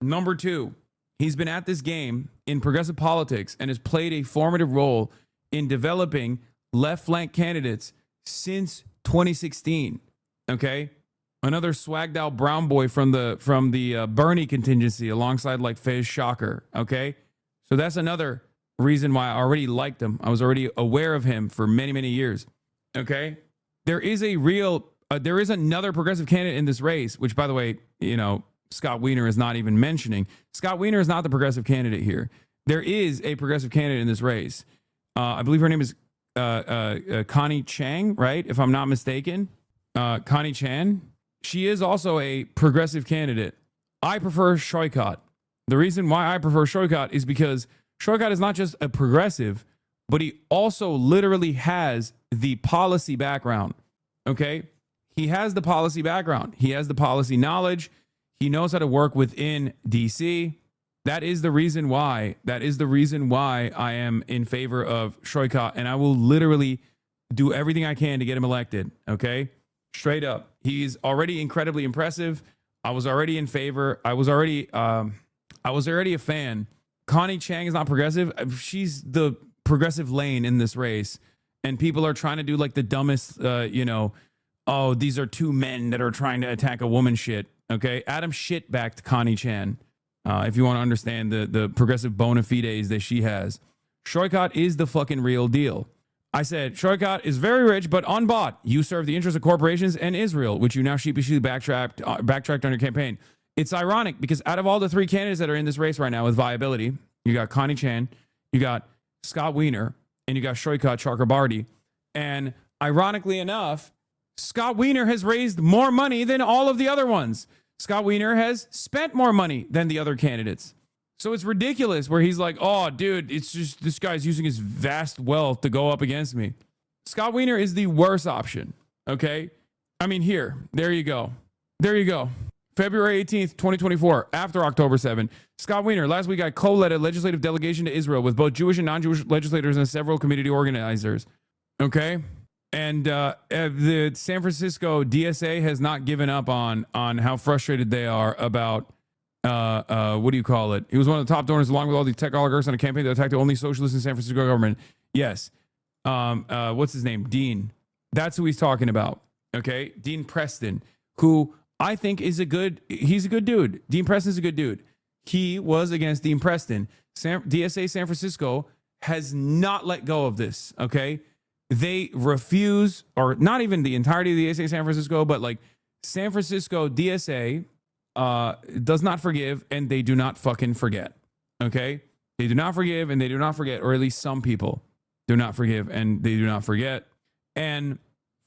Number two. He's been at this game in progressive politics and has played a formative role in developing left flank candidates since 2016. Okay. Another swagged out brown boy from the Bernie contingency alongside like Fez Shocker. Okay. So that's another reason why I already liked him. I was already aware of him for many, many years. Okay. There is there is another progressive candidate in this race, which by the way, you know, Scott Wiener is not even mentioning. Scott Wiener is not the progressive candidate here. There is a progressive candidate in this race. I believe her name is Connie Chang, right? If I'm not mistaken. Connie Chan. She is also a progressive candidate. I prefer Shoykot. The reason why I prefer Shoykot is because Shoykot is not just a progressive, but he also literally has the policy background. Okay? He has the policy background. He has the policy knowledge. He knows how to work within DC. That is the reason why. That is the reason why I am in favor of Shoykot, and I will literally do everything I can to get him elected. Okay? Straight up. He's already incredibly impressive. I was already in favor. I was already a fan. Connie Chang is not progressive. She's the progressive lane in this race. And people are trying to do like the dumbest, oh, these are two men that are trying to attack a woman shit. Okay. Adam shit backed Connie Chan. If you want to understand the progressive bona fides that she has. Shoykot is the fucking real deal. I said, Shoykot is very rich, but unbought. You serve the interests of corporations and Israel, which you now sheepishly backtracked on your campaign. It's ironic because out of all the three candidates that are in this race right now with viability, you got Connie Chan, you got Scott Wiener, and you got Shoykot Chakrabarti. And ironically enough, Scott Wiener has raised more money than all of the other ones. Scott Wiener has spent more money than the other candidates. So it's ridiculous where he's like, oh, dude, it's just this guy's using his vast wealth to go up against me. Scott Wiener is the worst option. Okay. I mean, there you go. There you go. February 18th, 2024, after October 7. Scott Wiener, last week I co-led a legislative delegation to Israel with both Jewish and non-Jewish legislators and several community organizers. Okay. And the San Francisco DSA has not given up on how frustrated they are about what do you call it? He was one of the top donors along with all the tech oligarchs on a campaign that attacked the only socialist in San Francisco government. Yes. What's his name? Dean. That's who he's talking about. Okay. Dean Preston, who I think he's a good dude. Dean Preston's a good dude. He was against Dean Preston. DSA San Francisco has not let go of this. Okay. They refuse, or not even the entirety of the DSA San Francisco, but like San Francisco DSA does not forgive, and they do not fucking forget. Okay? They do not forgive, and they do not forget, or at least some people do not forgive, and they do not forget. And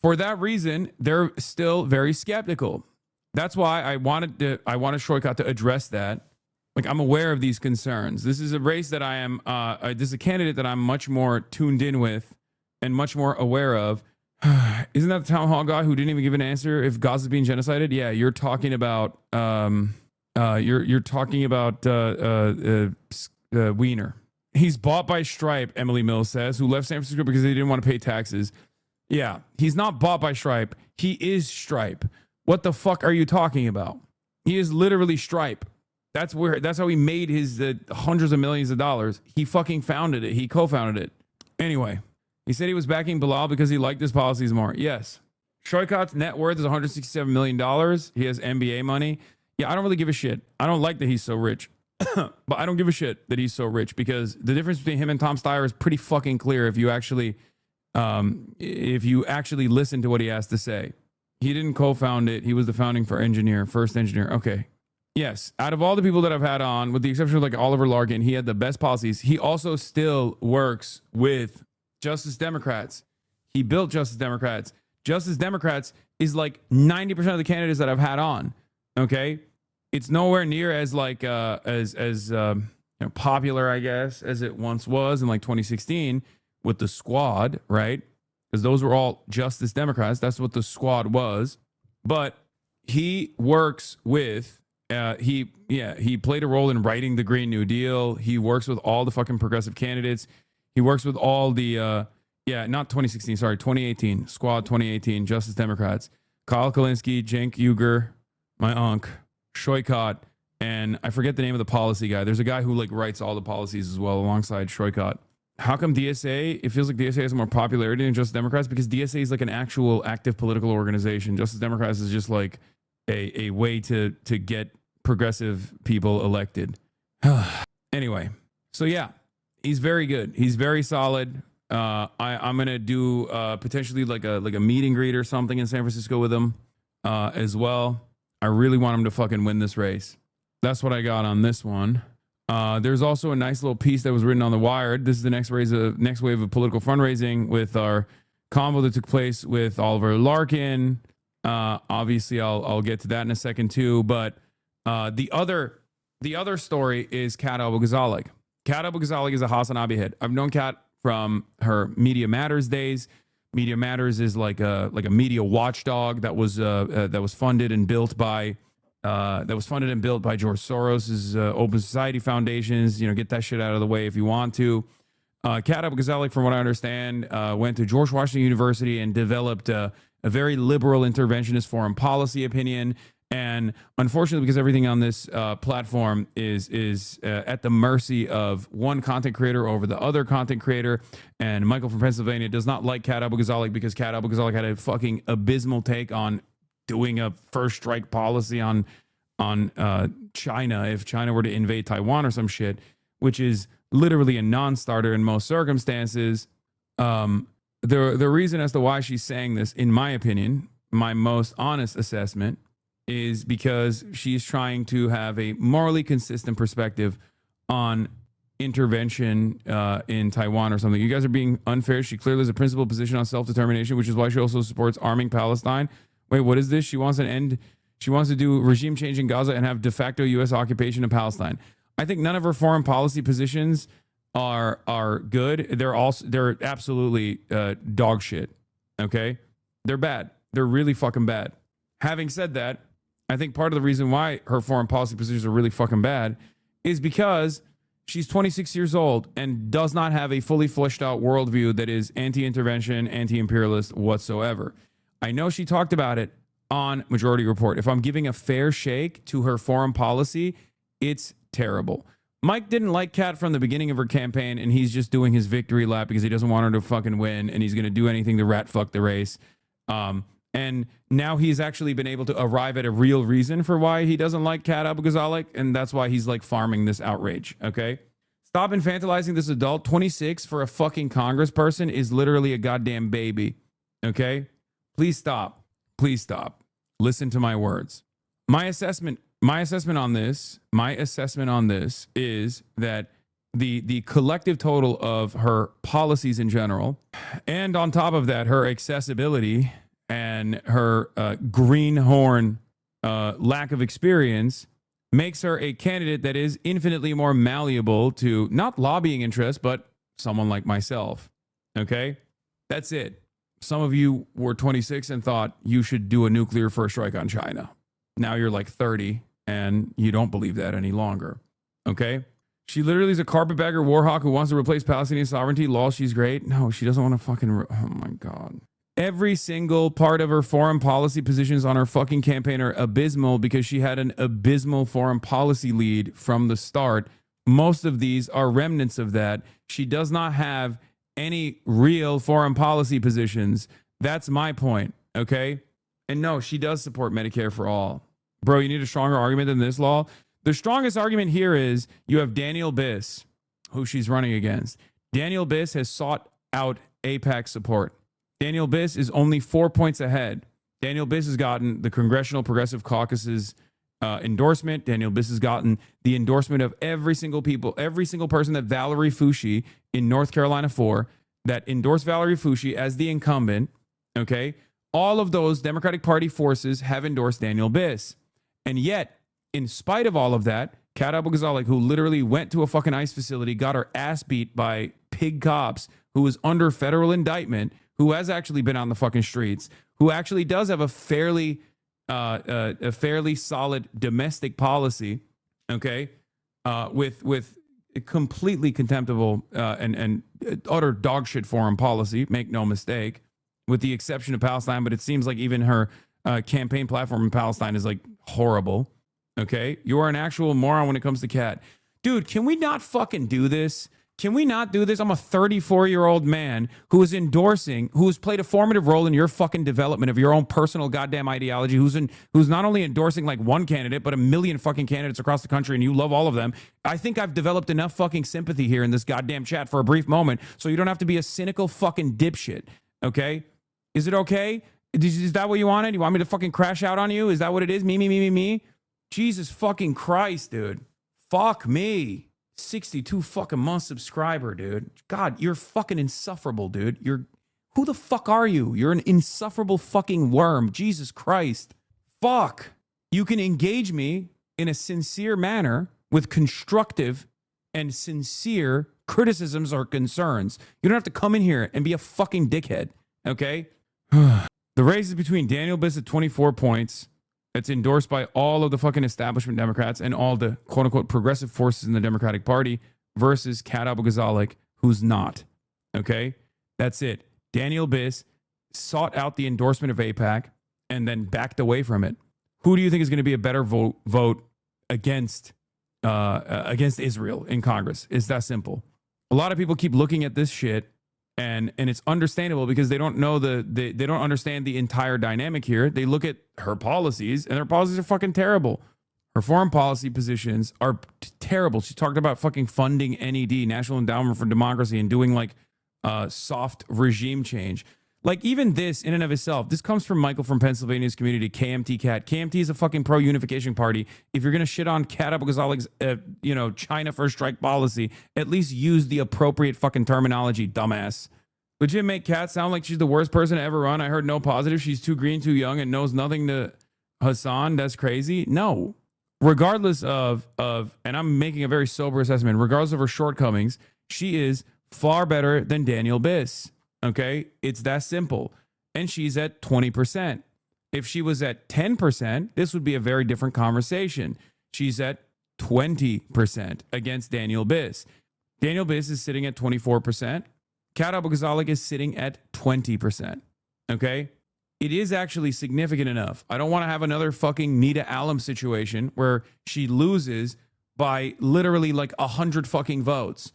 for that reason, they're still very skeptical. That's why I wanted Shoykot to address that. Like, I'm aware of these concerns. This is a race that I am, this is a candidate that I'm much more tuned in with and much more aware of. Isn't that the town hall guy who didn't even give an answer if Gaza's being genocided? Yeah, you're talking about you're talking about Wiener. He's bought by Stripe, Emily Mills says, who left San Francisco because they didn't want to pay taxes. Yeah, he's not bought by Stripe. He is Stripe. What the fuck are you talking about? He is literally Stripe. That's how he made his hundreds of millions of dollars. He fucking founded it. He co-founded it. Anyway. He said he was backing Bilal because he liked his policies more. Yes. Shoykot's net worth is $167 million. He has MBA money. Yeah, I don't really give a shit. I don't like that he's so rich. But I don't give a shit that he's so rich because the difference between him and Tom Steyer is pretty fucking clear if you actually listen to what he has to say. He didn't co-found it. He was the founding first engineer. Okay. Yes. Out of all the people that I've had on, with the exception of like Oliver Larkin, he had the best policies. He also still works with Justice Democrats. He built Justice Democrats. Justice Democrats is like 90% of the candidates that I've had on. Okay. It's nowhere near as like, as popular, I guess, as it once was in like 2016 with the squad, right? Because those were all Justice Democrats. That's what the squad was. But he works with He played a role in writing the Green New Deal. He works with all the fucking progressive candidates. He works with all the not 2016, sorry, 2018 Squad 2018 Justice Democrats. Kyle Kalinske, Cenk Uygur, my unc, Shoykot, and I forget the name of the policy guy. There's a guy who like writes all the policies as well alongside Shoykot. How come DSA? It feels like DSA has more popularity than Justice Democrats because DSA is like an actual active political organization. Justice Democrats is just like a way to get progressive people elected. Anyway, so yeah, he's very good. He's very solid. I'm gonna do potentially like a meet and greet or something in San Francisco with him as well. I really want him to fucking win this race. That's what I got on this one. There's also a nice little piece that was written on The Wired. This is the next wave of political fundraising with our convo that took place with Oliver Larkin. Obviously, I'll get to that in a second too. But the other story is Kat Abu-Ghazaleh. Kat Abu-Ghazaleh is a HasanAbi head. I've known Kat from her Media Matters days. Media Matters is like a media watchdog that was funded and built by George Soros's Open Society Foundations. You know, get that shit out of the way if you want to. Kat Abu-Ghazaleh, from what I understand, went to George Washington University and developed a very liberal interventionist foreign policy opinion. And unfortunately, because everything on this platform is at the mercy of one content creator over the other content creator, and Michael from Pennsylvania does not like Kat Abu-Ghazaleh because Kat Abu-Ghazaleh had a fucking abysmal take on doing a first strike policy on China if China were to invade Taiwan or some shit, which is literally a non-starter in most circumstances. The reason as to why she's saying this, in my opinion, my most honest assessment, is because she's trying to have a morally consistent perspective on intervention in Taiwan or something. You guys are being unfair. She clearly has a principled position on self-determination, which is why she also supports arming Palestine. Wait, what is this? She wants an end. She wants to do regime change in Gaza and have de facto U.S. occupation of Palestine. I think none of her foreign policy positions are good. They're absolutely dog shit. Okay, they're bad. They're really fucking bad. Having said that, I think part of the reason why her foreign policy positions are really fucking bad is because she's 26 years old and does not have a fully fleshed out worldview that is anti-intervention, anti-imperialist whatsoever. I know she talked about it on Majority Report. If I'm giving a fair shake to her foreign policy, it's terrible. Mike didn't like Kat from the beginning of her campaign, and he's just doing his victory lap because he doesn't want her to fucking win, and he's going to do anything to rat fuck the race. And now he's actually been able to arrive at a real reason for why he doesn't like Kat Abu-Ghazaleh, and that's why he's like farming this outrage, okay? Stop infantilizing this adult. 26 for a fucking congressperson is literally a goddamn baby, okay? Please stop. Please stop. Listen to my words. My assessment on this is that the collective total of her policies in general, and on top of that, her accessibility and her greenhorn lack of experience makes her a candidate that is infinitely more malleable to not lobbying interests, but someone like myself. Okay? That's it. Some of you were 26 and thought you should do a nuclear first strike on China. Now you're like 30 and you don't believe that any longer. Okay? She literally is a carpetbagger war hawk who wants to replace Palestinian sovereignty. Lol, she's great. No, she doesn't want to fucking... Oh my God. Every single part of her foreign policy positions on her fucking campaign are abysmal because she had an abysmal foreign policy lead from the start. Most of these are remnants of that. She does not have any real foreign policy positions. That's my point, okay? And no, she does support Medicare for all. Bro, you need a stronger argument than this, law? The strongest argument here is you have Daniel Biss, who she's running against. Daniel Biss has sought out AIPAC support. Daniel Biss is only 4 points ahead. Daniel Biss has gotten the Congressional Progressive Caucus's endorsement. Daniel Biss has gotten the endorsement of every single person that Valerie Foushee in North Carolina that endorsed Valerie Foushee as the incumbent. Okay. All of those Democratic Party forces have endorsed Daniel Biss. And yet, in spite of all of that, Kat Abu-Ghazaleh, who literally went to a fucking ICE facility, got her ass beat by pig cops, who was under federal indictment, who has actually been on the fucking streets, who actually does have a fairly a fairly solid domestic policy, okay, with a completely contemptible and utter dog shit foreign policy, make no mistake, with the exception of Palestine. But it seems like even her campaign platform in Palestine is like horrible. Okay, you are an actual moron when it comes to cat. Dude, can we not fucking do this? Can we not do this? I'm a 34-year-old man who is endorsing, who has played a formative role in your fucking development of your own personal goddamn ideology, who's not only endorsing like one candidate, but a million fucking candidates across the country, and you love all of them. I think I've developed enough fucking sympathy here in this goddamn chat for a brief moment, so you don't have to be a cynical fucking dipshit, okay? Is it okay? Is that what you wanted? You want me to fucking crash out on you? Is that what it is? Me? Jesus fucking Christ, dude. Fuck me. 62 fucking month subscriber, dude. God, you're fucking insufferable, dude. Who the fuck are you? You're an insufferable fucking worm. Jesus Christ. Fuck. You can engage me in a sincere manner with constructive and sincere criticisms or concerns. You don't have to come in here and be a fucking dickhead, okay? The race is between Daniel Biss at 24 points. It's endorsed by all of the fucking establishment Democrats and all the quote-unquote progressive forces in the Democratic Party versus Kat Abou-Ghazalek, who's not. Okay? That's it. Daniel Biss sought out the endorsement of AIPAC and then backed away from it. Who do you think is going to be a better vote against Israel in Congress? It's that simple. A lot of people keep looking at this shit, and it's understandable because they don't know they don't understand the entire dynamic here. They look at her policies, and her policies are fucking terrible. Her foreign policy positions are terrible. She talked about fucking funding NED, National Endowment for Democracy, and doing like soft regime change. Like even this in and of itself, this comes from Michael from Pennsylvania's community, KMT Cat. KMT is a fucking pro-unification party. If you're going to shit on Kat Abou-Ghazalek's, China first strike policy, at least use the appropriate fucking terminology, dumbass. Legit make Kat sound like she's the worst person to ever run. I heard no positive. She's too green, too young, and knows nothing to Hasan. That's crazy. No. Regardless of, and I'm making a very sober assessment, regardless of her shortcomings, she is far better than Daniel Biss. Okay, it's that simple. And she's at 20%. If she was at 10%, this would be a very different conversation. She's at 20% against Daniel Biss. Daniel Biss is sitting at 24%. Kat Abou-Ghazalek is sitting at 20%. Okay, it is actually significant enough. I don't want to have another fucking Nita Allam situation where she loses by literally like 100 fucking votes.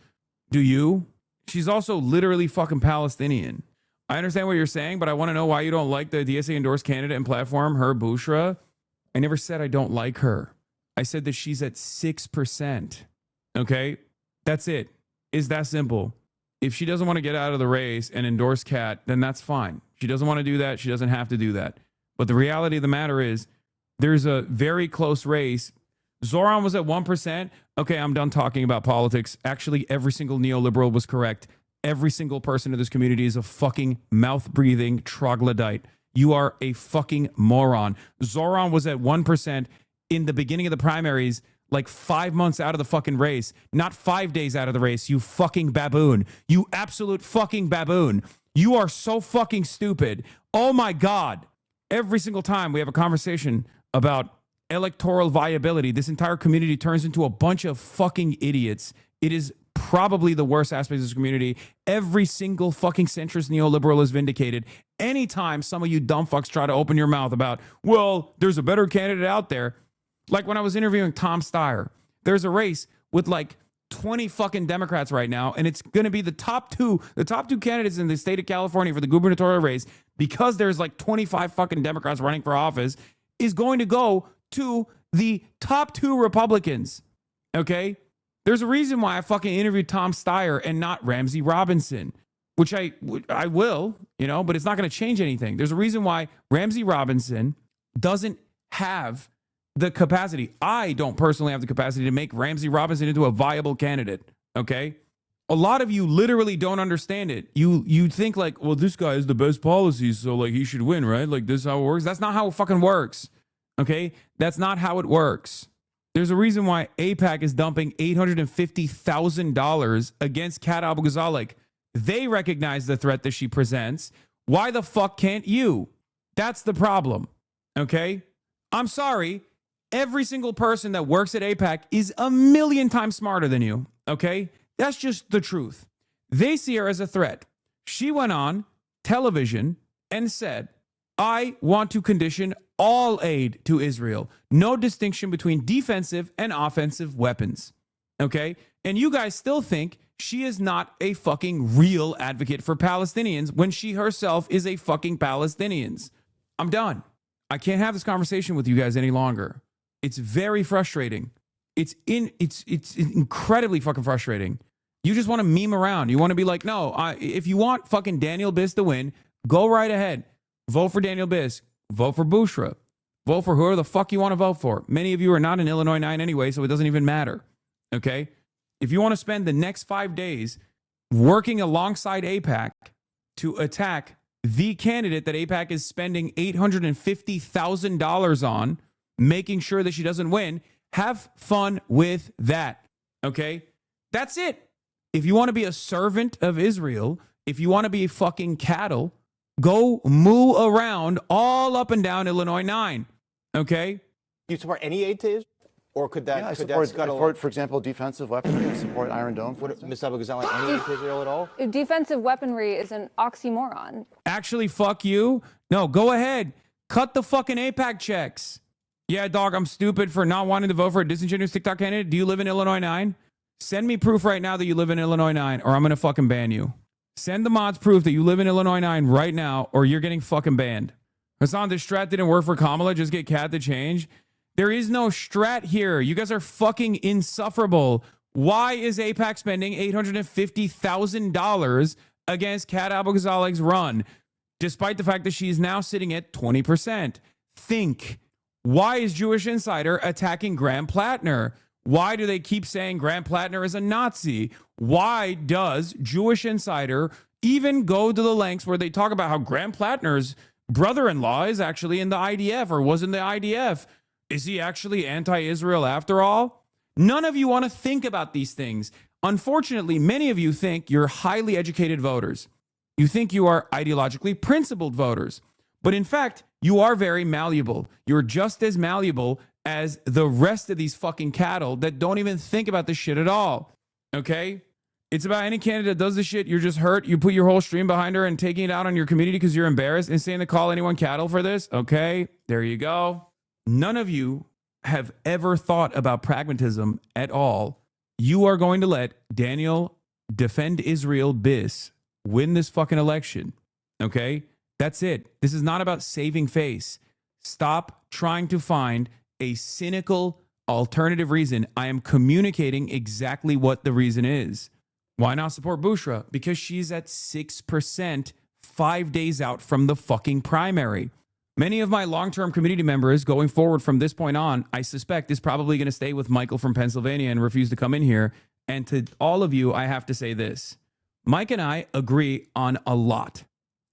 Do you? She's also literally fucking Palestinian. I understand what you're saying, but I want to know why you don't like the DSA endorsed candidate and platform, her Bushra. I never said I don't like her. I said that she's at 6%. Okay? That's it. It's that simple. If she doesn't want to get out of the race and endorse Kat, then that's fine. She doesn't want to do that. She doesn't have to do that. But the reality of the matter is there's a very close race. Zoran was at 1%. Okay, I'm done talking about politics. Actually, every single neoliberal was correct. Every single person in this community is a fucking mouth-breathing troglodyte. You are a fucking moron. Zoran was at 1% in the beginning of the primaries, like 5 months out of the fucking race. Not 5 days out of the race, you fucking baboon. You absolute fucking baboon. You are so fucking stupid. Oh my God. Every single time we have a conversation about electoral viability, this entire community turns into a bunch of fucking idiots. It is probably the worst aspect of this community. Every single fucking centrist neoliberal is vindicated. Anytime some of you dumb fucks try to open your mouth about, well, there's a better candidate out there. Like when I was interviewing Tom Steyer, there's a race with like 20 fucking Democrats right now, and it's going to be the top two candidates in the state of California for the gubernatorial race, because there's like 25 fucking Democrats running for office, is going to go to the top 2 Republicans. Okay? There's a reason why I fucking interviewed Tom Steyer and not Ramsey Robinson, which I will, but it's not going to change anything. There's a reason why Ramsey Robinson doesn't have the capacity. I don't personally have the capacity to make Ramsey Robinson into a viable candidate. Okay? A lot of you literally don't understand it. You think like, well, this guy has the best policies, so like he should win, right? Like this is how it works. That's not how it fucking works. Okay? That's not how it works. There's a reason why AIPAC is dumping $850,000 against Kat Abou-Ghazalek. They recognize the threat that she presents. Why the fuck can't you? That's the problem. Okay? I'm sorry. Every single person that works at AIPAC is a million times smarter than you. Okay? That's just the truth. They see her as a threat. She went on television and said, I want to condition all aid to Israel. No distinction between defensive and offensive weapons. Okay? And you guys still think she is not a fucking real advocate for Palestinians when she herself is a fucking Palestinian. I'm done. I can't have this conversation with you guys any longer. It's very frustrating. It's incredibly fucking frustrating. You just want to meme around. You want to be like, no, if you want fucking Daniel Biss to win, go right ahead. Vote for Daniel Biss. Vote for Bushra. Vote for whoever the fuck you want to vote for. Many of you are not in Illinois 9 anyway, so it doesn't even matter. Okay? If you want to spend the next 5 days working alongside AIPAC to attack the candidate that AIPAC is spending $850,000 on, making sure that she doesn't win, have fun with that. Okay? That's it. If you want to be a servant of Israel, if you want to be fucking cattle, go moo around all up and down Illinois 9. Okay? Do you support any aid to Israel? Or could that, I could support, that scuttle... I support, for example, defensive weaponry. I support Iron Dome. Would Ms. Abu-Ghazali any aid to Israel at all? Defensive weaponry is an oxymoron. Actually, fuck you. No, go ahead. Cut the fucking AIPAC checks. Yeah, dog, I'm stupid for not wanting to vote for a disingenuous TikTok candidate. Do you live in Illinois 9? Send me proof right now that you live in Illinois 9, or I'm going to fucking ban you. Send the mods proof that you live in Illinois 9 right now, or you're getting fucking banned. Hassan, this strat didn't work for Kamala. Just get Kat to change. There is no strat here. You guys are fucking insufferable. Why is AIPAC spending $850,000 against Kat Abu-Ghazalig's run, despite the fact that she's now sitting at 20%? Think. Why is Jewish Insider attacking Graham Plattner? Why do they keep saying Graham Plattner is a Nazi? Why does Jewish Insider even go to the lengths where they talk about how Graham Plattner's brother-in-law is actually in the IDF or was in the IDF? Is he actually anti-Israel after all? None of you want to think about these things. Unfortunately, many of you think you're highly educated voters. You think you are ideologically principled voters. But in fact, you are very malleable. You're just as malleable as the rest of these fucking cattle that don't even think about this shit at all. Okay? It's about any candidate that does this shit, you're just hurt. You put your whole stream behind her and taking it out on your community because you're embarrassed and saying to call anyone cattle for this. Okay, there you go. None of you have ever thought about pragmatism at all. You are going to let Daniel Defend Israel Biss win this fucking election. Okay? That's it. This is not about saving face. Stop trying to find a cynical alternative reason. I am communicating exactly what the reason is. Why not support Bushra? Because she's at 6% 5 days out from the fucking primary. Many of my long-term community members going forward from this point on, I suspect is probably going to stay with Michael from Pennsylvania and refuse to come in here. And to all of you, I have to say this. Mike and I agree on a lot.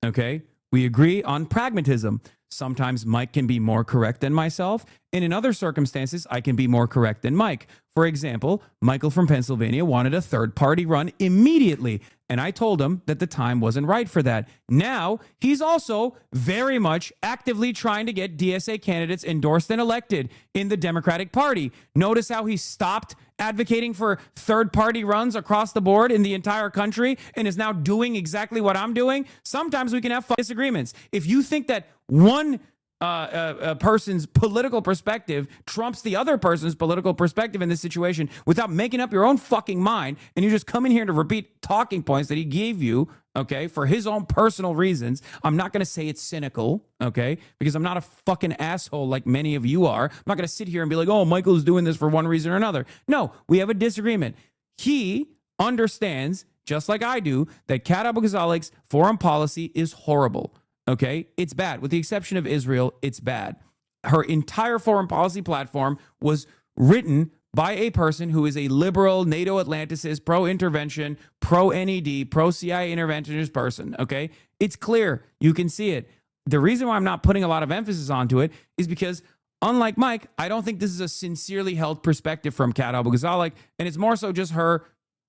Okay? We agree on pragmatism. Sometimes Mike can be more correct than myself, and in other circumstances, I can be more correct than Mike. For example, Michael from Pennsylvania wanted a third-party run immediately, and I told him that the time wasn't right for that. Now, he's also very much actively trying to get DSA candidates endorsed and elected in the Democratic Party. Notice how he stopped advocating for third-party runs across the board in the entire country and is now doing exactly what I'm doing. Sometimes we can have disagreements. If you think that one person's political perspective trumps the other person's political perspective in this situation without making up your own fucking mind, and you just come in here to repeat talking points that he gave you, okay, for his own personal reasons. I'm not going to say it's cynical, okay, because I'm not a fucking asshole like many of you are. I'm not going to sit here and be like, oh, Michael's doing this for one reason or another. No, we have a disagreement. He understands, just like I do, that Kat Abu-Ghazalig's foreign policy is horrible. Okay, it's bad. With the exception of Israel, it's bad. Her entire foreign policy platform was written by a person who is a liberal, NATO Atlanticist, pro-intervention, pro-NED, pro-CIA interventionist person. Okay, it's clear. You can see it. The reason why I'm not putting a lot of emphasis onto it is because, unlike Mike, I don't think this is a sincerely held perspective from Kat Abu-Ghazalig, and it's more so just her,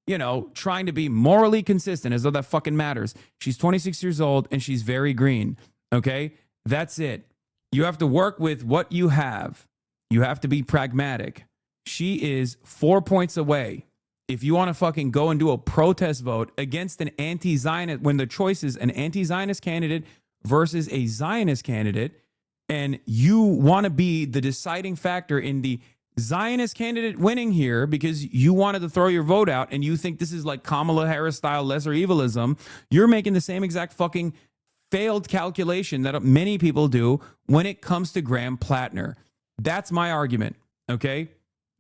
you know, trying to be morally consistent, as though that fucking matters. She's 26 years old and she's very green. Okay? That's it. You have to work with what you have. You have to be pragmatic. She is 4 points away. If you want to fucking go and do a protest vote against an anti-Zionist, when the choice is an anti-Zionist candidate versus a Zionist candidate, and you want to be the deciding factor in the Zionist candidate winning here because you wanted to throw your vote out and you think this is like Kamala Harris style lesser evilism, you're making the same exact fucking failed calculation that many people do when it comes to Graham Plattner. That's my argument, okay?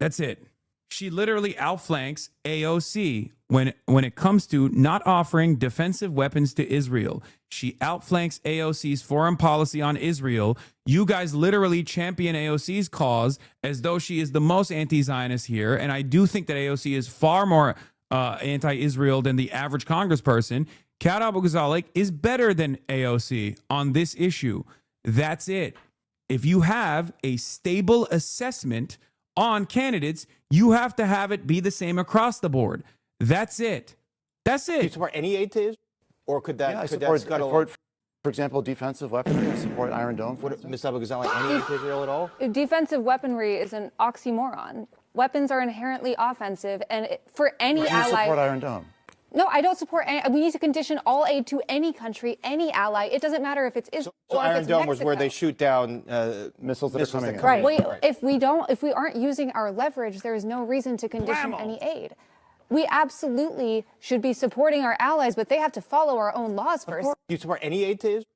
That's it. She literally outflanks AOC when it comes to not offering defensive weapons to Israel. She outflanks AOC's foreign policy on Israel. You guys literally champion AOC's cause as though she is the most anti-Zionist here. And I do think that AOC is far more anti-Israel than the average congressperson. Kat Abu-Ghazaleh is better than AOC on this issue. That's it. If you have a stable assessment on candidates, you have to have it be the same across the board. That's it. That's it. Do you support any aid to Israel? Or could that, Yeah, I could support, that scuttle... for example, defensive weaponry. I support Iron Dome. Ms. Abu-Ghazaleh, any aid to Israel at all? Defensive weaponry is an oxymoron. Weapons are inherently offensive, and for any Do you ally... support Iron Dome? No, I don't support any... We need to condition all aid to any country, any ally. It doesn't matter if it's Israel So or if Iron it's Dome Mexico. was where they shoot down missiles that are coming in. Right. If we aren't using our leverage, there is no reason to condition any aid. We absolutely should be supporting our allies, but they have to follow our own laws first. Do you support any aid to Israel?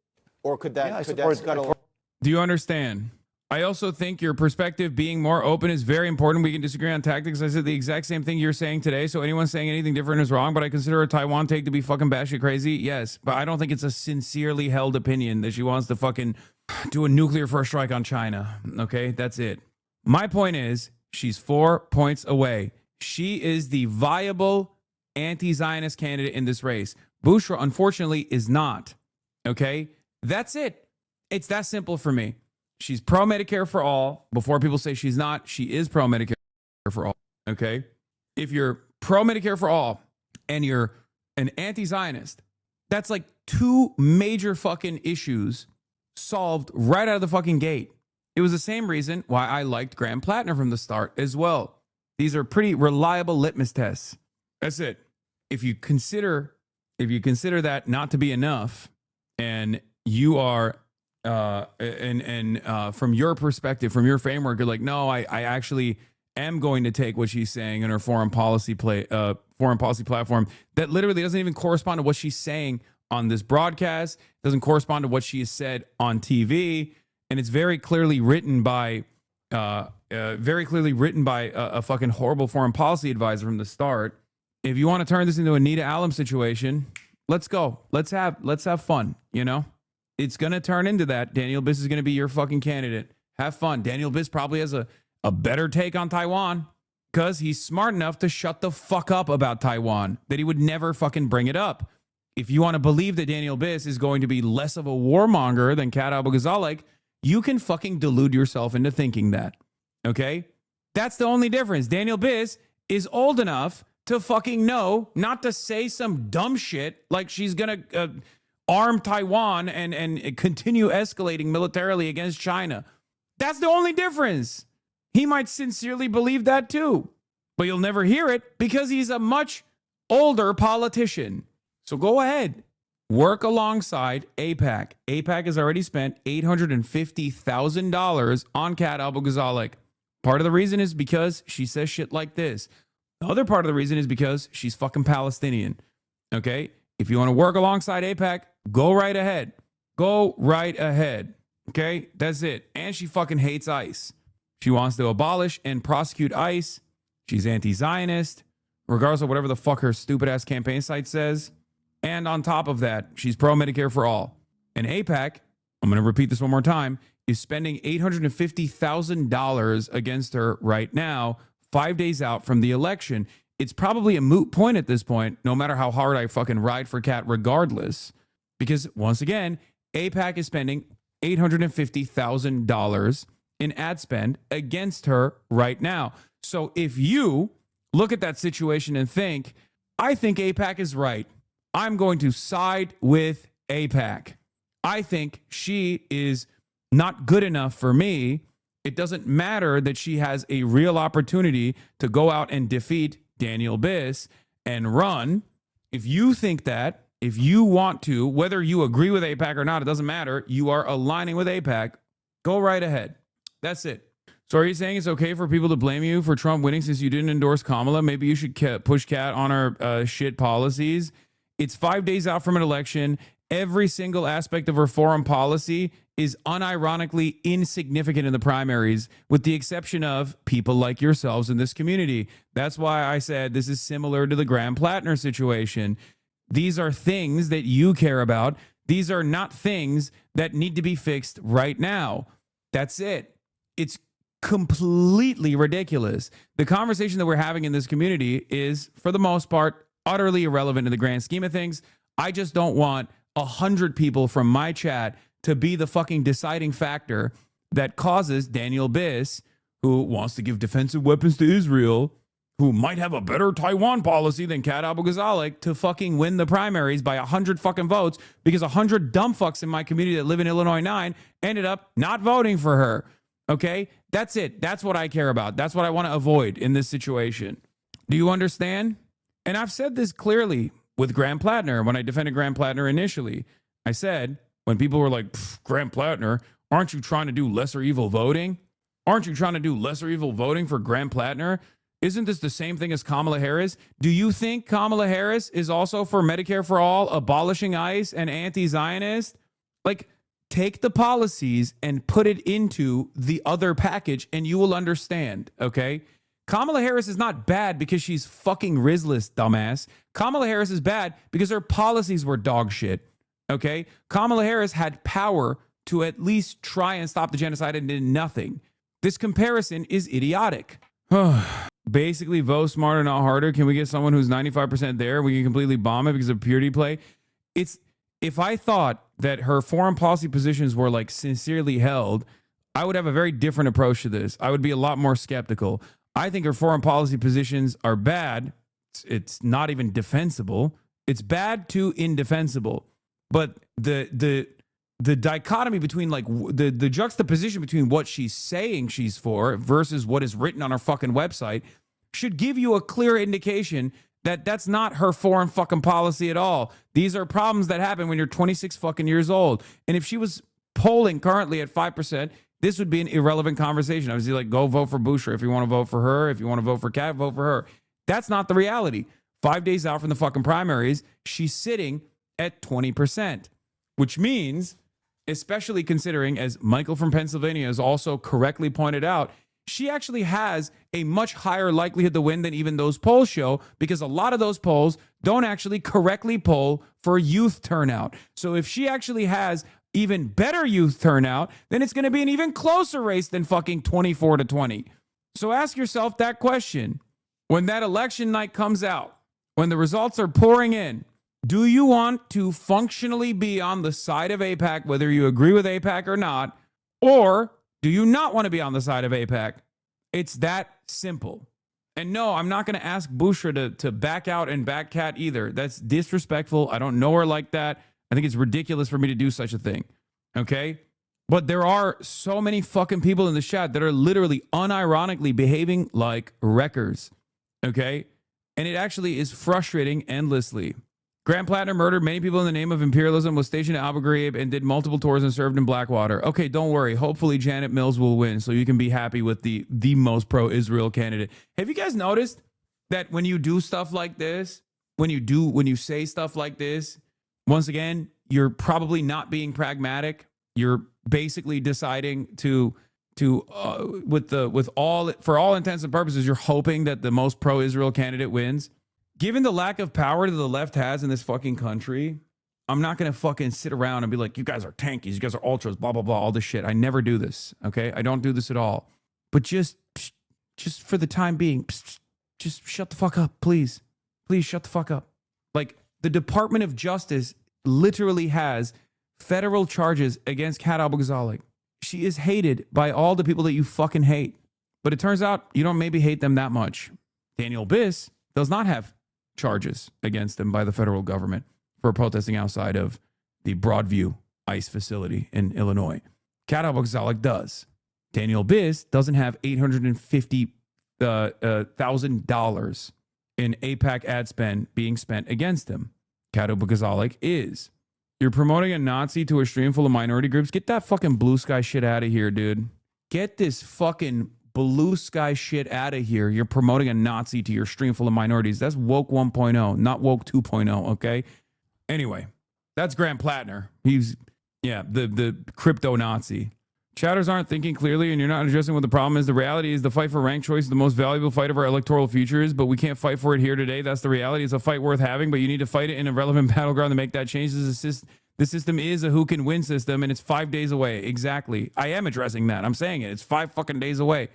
Or could that, Yeah, could that scuttle... Do you understand? I also think your perspective being more open is very important. We can disagree on tactics. I said the exact same thing you're saying today. So anyone saying anything different is wrong, but I consider a Taiwan take to be fucking batshit crazy. Yes, but I don't think it's a sincerely held opinion that she wants to fucking do a nuclear first strike on China. Okay, that's it. My point is she's 4 points away. She is the viable anti-Zionist candidate in this race. Bushra, unfortunately, is not. Okay, that's it. It's that simple for me. She's pro-Medicare for all. Before people say she's not, she is pro-Medicare for all, okay? If you're pro-Medicare for all and you're an anti-Zionist, that's like two major fucking issues solved right out of the fucking gate. It was the same reason why I liked Graham Plattner from the start as well. These are pretty reliable litmus tests. That's it. If you consider that not to be enough, and you are from your perspective, from your framework, you're like, no, I actually am going to take what she's saying in her foreign policy platform that literally doesn't even correspond to what she's saying on this broadcast, doesn't correspond to what she has said on TV, and it's very clearly written by a fucking horrible foreign policy advisor from the start. If you want to turn this into a Nita Allen situation, let's go. Let's have fun, you know? It's going to turn into that. Daniel Biss is going to be your fucking candidate. Have fun. Daniel Biss probably has a better take on Taiwan because he's smart enough to shut the fuck up about Taiwan, that he would never fucking bring it up. If you want to believe that Daniel Biss is going to be less of a warmonger than Kat Abu-Ghazaleh, you can fucking delude yourself into thinking that. Okay? That's the only difference. Daniel Biss is old enough to fucking know not to say some dumb shit like she's going to arm Taiwan and continue escalating militarily against China. That's the only difference. He might sincerely believe that too, but you'll never hear it because he's a much older politician. So go ahead, work alongside AIPAC. AIPAC has already spent $850,000 on Kat Abu-Ghazaleh. Part of the reason is because she says shit like this. The other part of the reason is because she's fucking Palestinian. Okay? If you want to work alongside AIPAC, go right ahead. Go right ahead. Okay? That's it. And she fucking hates ICE. She wants to abolish and prosecute ICE. She's anti-Zionist, regardless of whatever the fuck her stupid ass campaign site says. And on top of that, she's pro-Medicare for all. And AIPAC, I'm going to repeat this one more time, is spending $850,000 against her right now, 5 days out from the election. It's probably a moot point at this point, no matter how hard I fucking ride for Kat regardless. Because once again, AIPAC is spending $850,000 in ad spend against her right now. So if you look at that situation and think, I think AIPAC is right, I'm going to side with AIPAC. I think she is not good enough for me. It doesn't matter that she has a real opportunity to go out and defeat Daniel Biss and run. If you think that, if you want to, whether you agree with AIPAC or not, it doesn't matter. You are aligning with AIPAC. Go right ahead. That's it. So are you saying it's okay for people to blame you for Trump winning since you didn't endorse Kamala? Maybe you should push Kat on our shit policies. It's 5 days out from an election. Every single aspect of her foreign policy is unironically insignificant in the primaries, with the exception of people like yourselves in this community. That's why I said this is similar to the Graham Plattner situation. These are things that you care about. These are not things that need to be fixed right now. That's it. It's completely ridiculous. The conversation that we're having in this community is, for the most part, utterly irrelevant in the grand scheme of things. I just don't want 100 people from my chat to be the fucking deciding factor that causes Daniel Biss, who wants to give defensive weapons to Israel, who might have a better Taiwan policy than Kat Abu-Ghazaleh, to fucking win the primaries by 100 fucking votes because 100 dumb fucks in my community that live in Illinois 9 ended up not voting for her. Okay? That's it. That's what I care about. That's what I want to avoid in this situation. Do you understand? And I've said this clearly with Graham Plattner. When I defended Graham Plattner initially, I said, when people were like, Graham Plattner, aren't you trying to do lesser evil voting? Aren't you trying to do lesser evil voting for Graham Plattner? Isn't this the same thing as Kamala Harris? Do you think Kamala Harris is also for Medicare for all, abolishing ICE, and anti-Zionist? Like, take the policies and put it into the other package and you will understand, okay? Kamala Harris is not bad because she's fucking Rizless, dumbass. Kamala Harris is bad because her policies were dog shit, okay? Kamala Harris had power to at least try and stop the genocide and did nothing. This comparison is idiotic. Basically, vote smarter, not harder. Can we get someone who's 95% there? We can completely bomb it because of purity play. If I thought that her foreign policy positions were like sincerely held, I would have a very different approach to this. I would be a lot more skeptical. I think her foreign policy positions are bad. It's not even defensible. It's bad to indefensible. But the dichotomy between like the juxtaposition between what she's saying she's for versus what is written on her fucking website should give you a clear indication that that's not her foreign fucking policy at all. These are problems that happen when you're 26 fucking years old. And if she was polling currently at 5%, this would be an irrelevant conversation. I was like, go vote for Bushra. If you want to vote for her, if you want to vote for Kat, vote for her. That's not the reality. 5 days out from the fucking primaries, she's sitting at 20%, which means, especially considering, as Michael from Pennsylvania has also correctly pointed out, she actually has a much higher likelihood to win than even those polls show, because a lot of those polls don't actually correctly poll for youth turnout. So if she actually has even better youth turnout, then it's going to be an even closer race than fucking 24-20. So ask yourself that question. When that election night comes out, when the results are pouring in, do you want to functionally be on the side of AIPAC, whether you agree with AIPAC or not, or do you not want to be on the side of AIPAC? It's that simple. And no, I'm not going to ask Bushra to back out and back Kat either. That's disrespectful. I don't know her like that. I think it's ridiculous for me to do such a thing. Okay? But there are so many fucking people in the chat that are literally unironically behaving like wreckers. Okay? And it actually is frustrating endlessly. Graham Plattner murdered many people in the name of imperialism, was stationed at Abu Ghraib, and did multiple tours and served in Blackwater. Okay, don't worry. Hopefully Janet Mills will win, so you can be happy with the most pro-Israel candidate. Have you guys noticed that when you do stuff like this, when you say stuff like this, once again, you're probably not being pragmatic. You're basically deciding for all intents and purposes, you're hoping that the most pro-Israel candidate wins. Given the lack of power that the left has in this fucking country, I'm not going to fucking sit around and be like, you guys are tankies, you guys are ultras, blah, blah, blah, all this shit. I never do this, okay? I don't do this at all. But just for the time being, just shut the fuck up, please. Please shut the fuck up. Like, the Department of Justice literally has federal charges against Kat Abu-Ghazaleh. She is hated by all the people that you fucking hate. But it turns out you don't maybe hate them that much. Daniel Biss does not have charges against him by the federal government for protesting outside of the Broadview ICE facility in Illinois. Kat Al-Baghdadi does. Daniel Biss doesn't have $850,000 in AIPAC ad spend being spent against him. Kat Al-Baghdadi is. You're promoting a Nazi to a stream full of minority groups. Get that fucking blue sky shit out of here, dude. Get this fucking blue sky shit out of here. You're promoting a Nazi to your stream full of minorities. That's woke 1.0, not woke 2.0, okay? Anyway, that's Grant Plattner. He's, yeah, the crypto Nazi. Chatters aren't thinking clearly, and you're not addressing what the problem is. The reality is the fight for rank choice is the most valuable fight of our electoral futures, but we can't fight for it here today. That's the reality. It's a fight worth having, but you need to fight it in a relevant battleground to make that change. The system is a who can win system, and it's 5 days away. Exactly. I am addressing that. I'm saying it. It's 5 fucking days away.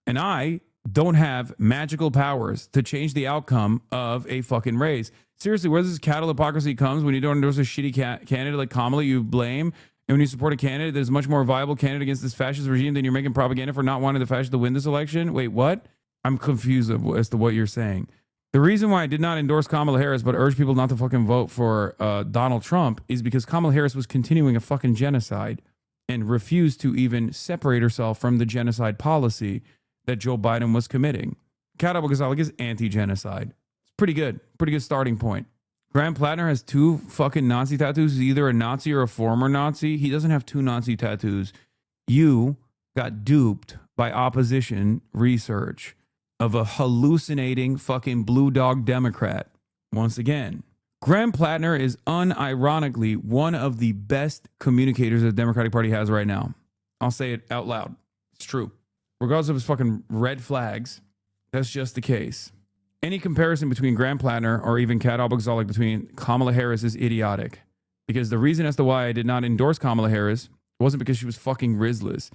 And I don't have magical powers to change the outcome of a fucking race. Seriously, where this cattle hypocrisy comes when you don't endorse a shitty candidate like Kamala, you blame. And when you support a candidate that's a much more viable candidate against this fascist regime, then you're making propaganda for not wanting the fascists to win this election? Wait, what? I'm confused as to what you're saying. The reason why I did not endorse Kamala Harris but urge people not to fucking vote for Donald Trump is because Kamala Harris was continuing a fucking genocide and refused to even separate herself from the genocide policy that Joe Biden was committing. Kat Al-Baghdadi is anti-genocide. It's pretty good starting point. Grant Plattner has 2 fucking Nazi tattoos. He's either a Nazi or a former Nazi. He doesn't have 2 Nazi tattoos. You got duped by opposition research of a hallucinating fucking blue dog Democrat. Once again, Grant Plattner is unironically one of the best communicators the Democratic Party has right now. I'll say it out loud. It's true. Regardless of his fucking red flags, that's just the case. Any comparison between Grant Plattner or even Kat Al-Baghdadi between Kamala Harris is idiotic. Because the reason as to why I did not endorse Kamala Harris wasn't because she was fucking Rizless.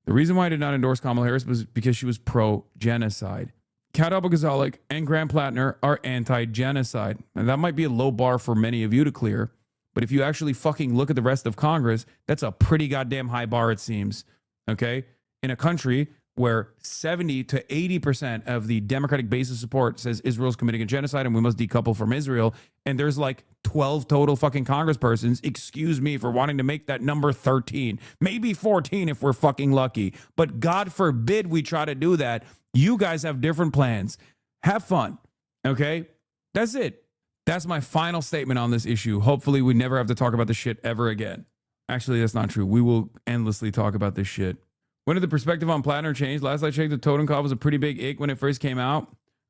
The reason why I did not endorse Kamala Harris was because she was pro-genocide. Kat Al-Baghdadi and Grant Plattner are anti-genocide. And that might be a low bar for many of you to clear. But if you actually fucking look at the rest of Congress, that's a pretty goddamn high bar, it seems. Okay? In a country where 70 to 80% of the Democratic base of support says Israel's committing a genocide and we must decouple from Israel. And there's like 12 total fucking congresspersons, excuse me for wanting to make that number 13, maybe 14 if we're fucking lucky. But God forbid we try to do that. You guys have different plans. Have fun. Okay? That's it. That's my final statement on this issue. Hopefully we never have to talk about this shit ever again. Actually, that's not true. We will endlessly talk about this shit. When did the perspective on Plattner change? Last I checked, the Totenkopf was a pretty big ick when it first came out.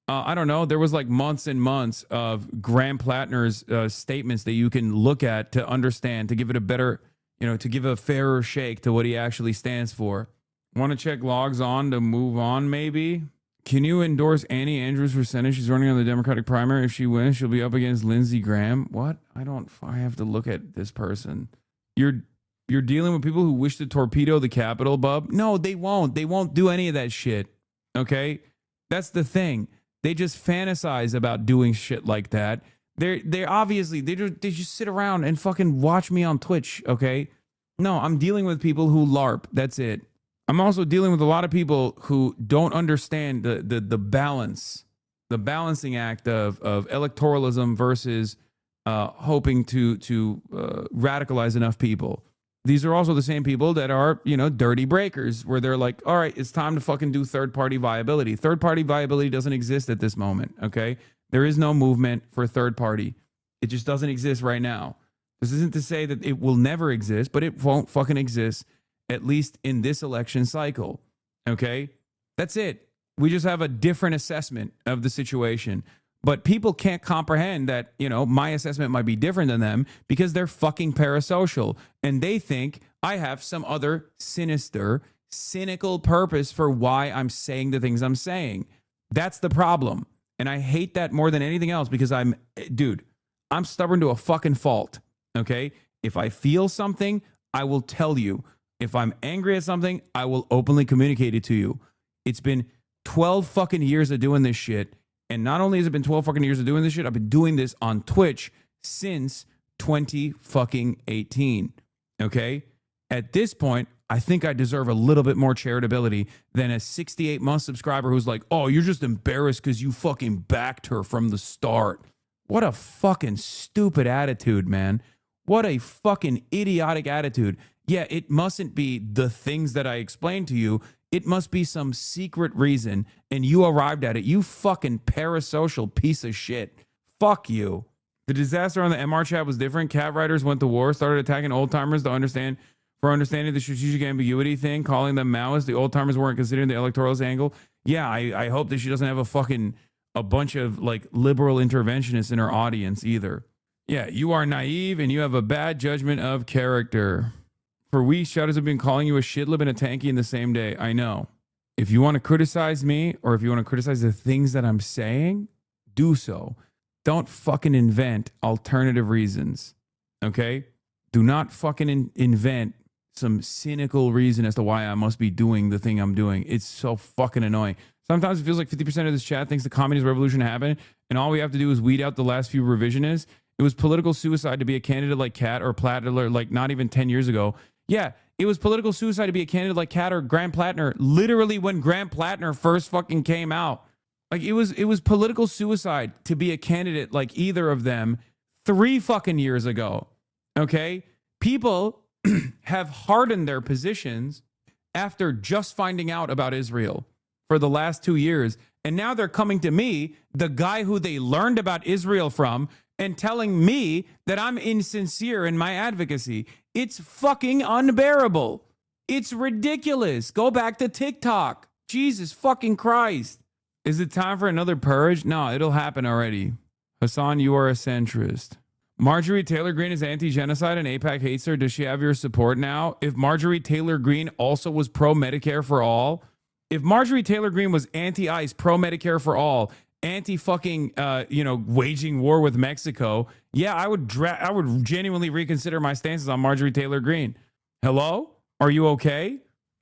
I don't know. There was like months and months of Grant Plattner's statements that you can look at to understand, to give it a better, to give a fairer shake to what he actually stands for. Want to check logs on to move on, maybe? Can you endorse Annie Andrews for Senate? She's running on the Democratic primary. If she wins, she'll be up against Lindsey Graham. What? I have to look at this person. You're dealing with people who wish to torpedo the Capitol, bub? No, they won't. They won't do any of that shit. Okay? That's the thing. They just fantasize about doing shit like that. They obviously they just sit around and fucking watch me on Twitch, okay? No, I'm dealing with people who LARP. That's it. I'm also dealing with a lot of people who don't understand the balance, the balancing act of electoralism versus hoping to radicalize enough people. These are also the same people that are, dirty breakers, where they're like, all right, it's time to fucking do third-party viability. Third-party viability doesn't exist at this moment, okay? There is no movement for third party. It just doesn't exist right now. This isn't to say that it will never exist, but it won't fucking exist, at least in this election cycle, okay? That's it. We just have a different assessment of the situation. But people can't comprehend that, my assessment might be different than them because they're fucking parasocial. And they think I have some other sinister, cynical purpose for why I'm saying the things I'm saying. That's the problem. And I hate that more than anything else because I'm stubborn to a fucking fault. Okay? If I feel something, I will tell you. If I'm angry at something, I will openly communicate it to you. It's been 12 fucking years of doing this shit. And not only has it been 12 fucking years of doing this shit, I've been doing this on Twitch since 2018. Okay? At this point, I think I deserve a little bit more charitability than a 68-month subscriber who's like, oh, you're just embarrassed because you fucking backed her from the start. What a fucking stupid attitude, man. What a fucking idiotic attitude. yeah, it mustn't be the things that I explained to you. It must be some secret reason, and you arrived at it. You fucking parasocial piece of shit. Fuck you. The disaster on the MR chat was different. Cat writers went to war, started attacking old timers understanding the strategic ambiguity thing, calling them Maoists. The old timers weren't considering the electoralist angle. Yeah, I hope that she doesn't have a bunch of like liberal interventionists in her audience either. Yeah, you are naive and you have a bad judgment of character. For weeks, shadows have been calling you a shitlib and a tanky in the same day. I know. If you want to criticize me or if you want to criticize the things that I'm saying, do so. Don't fucking invent alternative reasons. Okay? Do not fucking invent some cynical reason as to why I must be doing the thing I'm doing. It's so fucking annoying. Sometimes it feels like 50% of this chat thinks the communist revolution happened, and all we have to do is weed out the last few revisionists. It was political suicide to be a candidate like Kat or Plattner, like not even 10 years ago. Yeah, it was political suicide to be a candidate like Kat or Grant Plattner, literally when Grant Plattner first fucking came out. Like it was political suicide to be a candidate like either of them 3 fucking years ago. Okay? People have hardened their positions after just finding out about Israel for the last 2 years. And now they're coming to me, the guy who they learned about Israel from, and telling me that I'm insincere in my advocacy. It's fucking unbearable. It's ridiculous. Go back to TikTok. Jesus fucking Christ. Is it time for another purge? No, it'll happen already. Hasan, you are a centrist. Marjorie Taylor Greene is anti-genocide and AIPAC hates her. Does she have your support now? If Marjorie Taylor Greene also was pro-Medicare for all, if Marjorie Taylor Greene was anti-ICE, pro-Medicare for all, anti-fucking, waging war with Mexico, yeah, I would genuinely reconsider my stances on Marjorie Taylor Greene. Hello? Are you okay?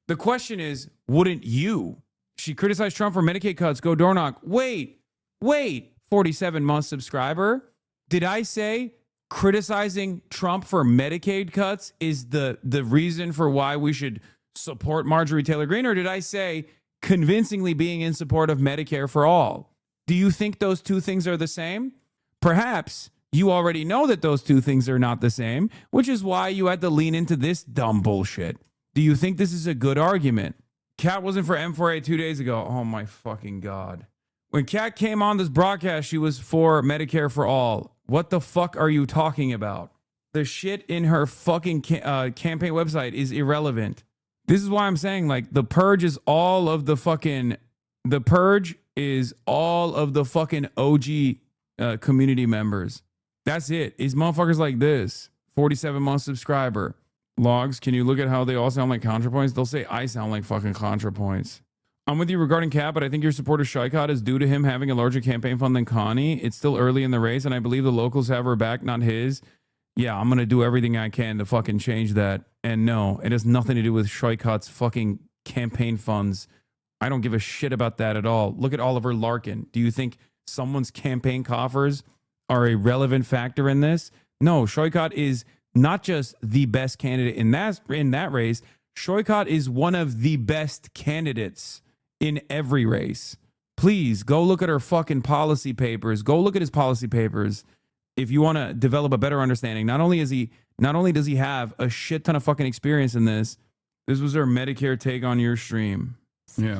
The question is, wouldn't you? She criticized Trump for Medicaid cuts. Go door knock. Wait, 47-month subscriber. Did I say criticizing Trump for Medicaid cuts is the reason for why we should support Marjorie Taylor Greene? Or did I say convincingly being in support of Medicare for all? Do you think those two things are the same? Perhaps you already know that those two things are not the same, which is why you had to lean into this dumb bullshit. Do you think this is a good argument? Kat wasn't for M4A 2 days ago. Oh my fucking God. When Kat came on this broadcast, she was for Medicare for all. What the fuck are you talking about? The shit in her fucking campaign website is irrelevant. This is why I'm saying, like, the purge is all of the fucking OG community members. That's it. It's motherfuckers like this. 47-month subscriber. Logs, can you look at how they all sound like ContraPoints? They'll say I sound like fucking ContraPoints. I'm with you regarding Kat, but I think your support of Shaikat is due to him having a larger campaign fund than Connie. It's still early in the race, and I believe the locals have her back, not his. Yeah, I'm going to do everything I can to fucking change that. And no, it has nothing to do with Shaikat's fucking campaign funds. I don't give a shit about that at all. Look at Oliver Larkin. Do you think someone's campaign coffers are a relevant factor in this? No, Shaikat is not just the best candidate in that race. Shaikat is one of the best candidates in every race. Please go look at her fucking policy papers. Go look at his policy papers if you want to develop a better understanding. Not only does he have a shit ton of fucking experience in this. This was her Medicare take on your stream. Yeah.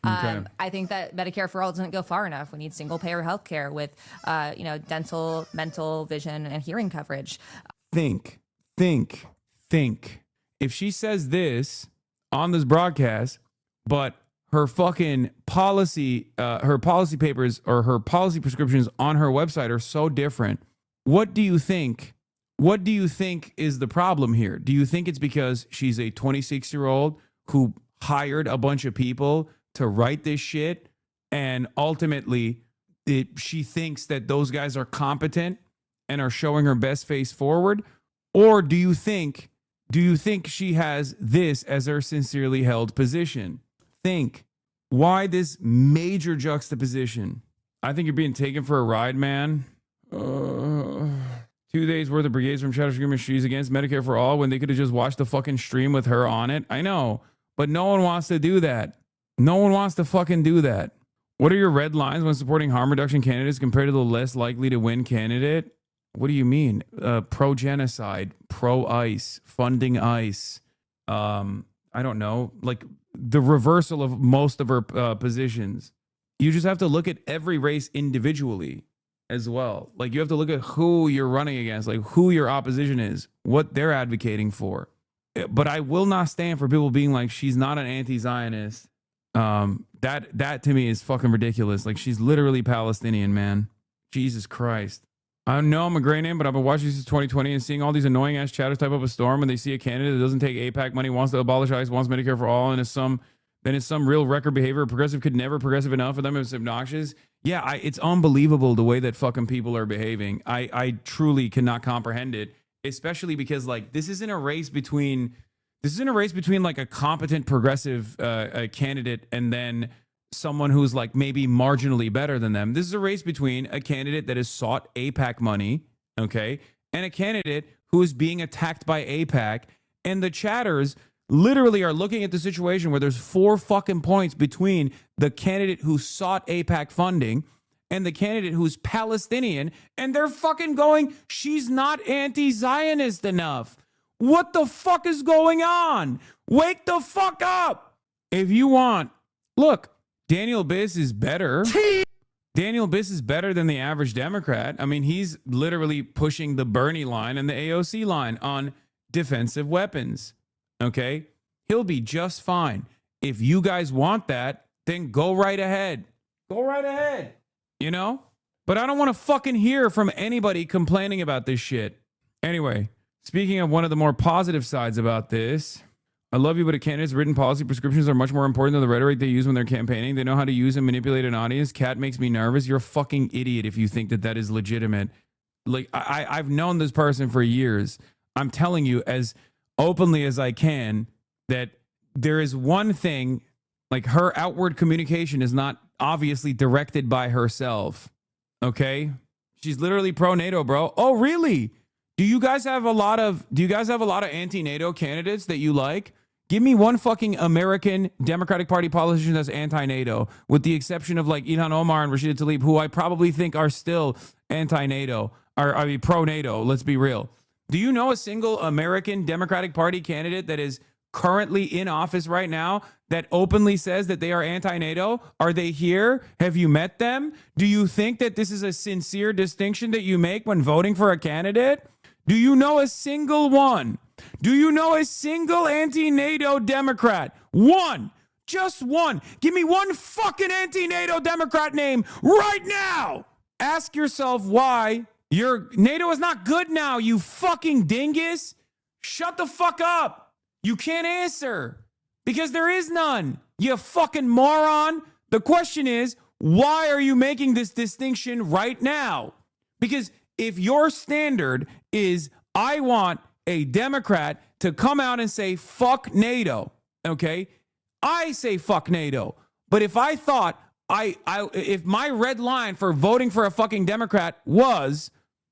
Okay. I think that Medicare for all doesn't go far enough. We need single payer health care with, dental, mental, vision, and hearing coverage. Think. If she says this on this broadcast, but her fucking policy, her policy papers or her policy prescriptions on her website are so different, what do you think? What do you think is the problem here? Do you think it's because she's a 26-year-old who hired a bunch of people to write this shit, and ultimately she thinks that those guys are competent and are showing her best face forward? Or do you think she has this as her sincerely held position? Think. Why this major juxtaposition? I think you're being taken for a ride, man. 2 days worth of brigades from Shadow Screaming she's against Medicare for all when they could have just watched the fucking stream with her on it. I know, but no one wants to do that. No one wants to fucking do that. What are your red lines when supporting harm reduction candidates compared to the less likely to win candidate? What do you mean? Pro-genocide, pro-ICE, funding ICE, I don't know, like the reversal of most of her positions. You just have to look at every race individually as well. Like you have to look at who you're running against, like who your opposition is, what they're advocating for. But I will not stand for people being like, she's not an anti-Zionist. That to me is fucking ridiculous. Like she's literally Palestinian, man. Jesus Christ. I know I'm a gray name, but I've been watching since 2020 and seeing all these annoying ass chatters type up a storm when they see a candidate that doesn't take AIPAC money, wants to abolish ICE, wants Medicare for all, and then it's some real record behavior. Progressive could never progressive enough for them. It's obnoxious. Yeah, it's unbelievable the way that fucking people are behaving. I truly cannot comprehend it, especially because like this isn't a race between like a competent progressive candidate and then someone who's like maybe marginally better than them. This is a race between a candidate that has sought AIPAC money, okay, and a candidate who is being attacked by AIPAC. And the chatters literally are looking at the situation where there's 4 fucking points between the candidate who sought AIPAC funding and the candidate who's Palestinian, and they're fucking going, she's not anti-Zionist enough. What the fuck is going on? Wake the fuck up. If you want, look, Daniel Biss is better. Daniel Biss is better than the average Democrat. I mean, he's literally pushing the Bernie line and the AOC line on defensive weapons. Okay? He'll be just fine. If you guys want that, then go right ahead. Go right ahead. You know? But I don't want to fucking hear from anybody complaining about this shit. Anyway, speaking of one of the more positive sides about this, I love you, but a candidate's written policy prescriptions are much more important than the rhetoric they use when they're campaigning. They know how to use and manipulate an audience. Cat makes me nervous. You're a fucking idiot if you think that that is legitimate. Like, I've known this person for years. I'm telling you as openly as I can that there is one thing, like her outward communication is not obviously directed by herself. Okay? She's literally pro-NATO, bro. Oh, really? Do you guys have a lot of anti-NATO candidates that you like? Give me one fucking American Democratic Party politician that's anti-NATO, with the exception of like Ilhan Omar and Rashida Tlaib, who I probably think are still anti-NATO, or I mean pro-NATO, let's be real. Do you know a single American Democratic Party candidate that is currently in office right now that openly says that they are anti-NATO? Are they here? Have you met them? Do you think that this is a sincere distinction that you make when voting for a candidate? Do you know a single one? Do you know a single anti-NATO Democrat? One. Just one. Give me one fucking anti-NATO Democrat name right now. Ask yourself why your NATO is not good now, you fucking dingus. Shut the fuck up. You can't answer because there is none. You fucking moron. The question is, why are you making this distinction right now? Because if your standard is, I want a Democrat to come out and say, fuck NATO, okay? I say fuck NATO. But if I thought, if my red line for voting for a fucking Democrat was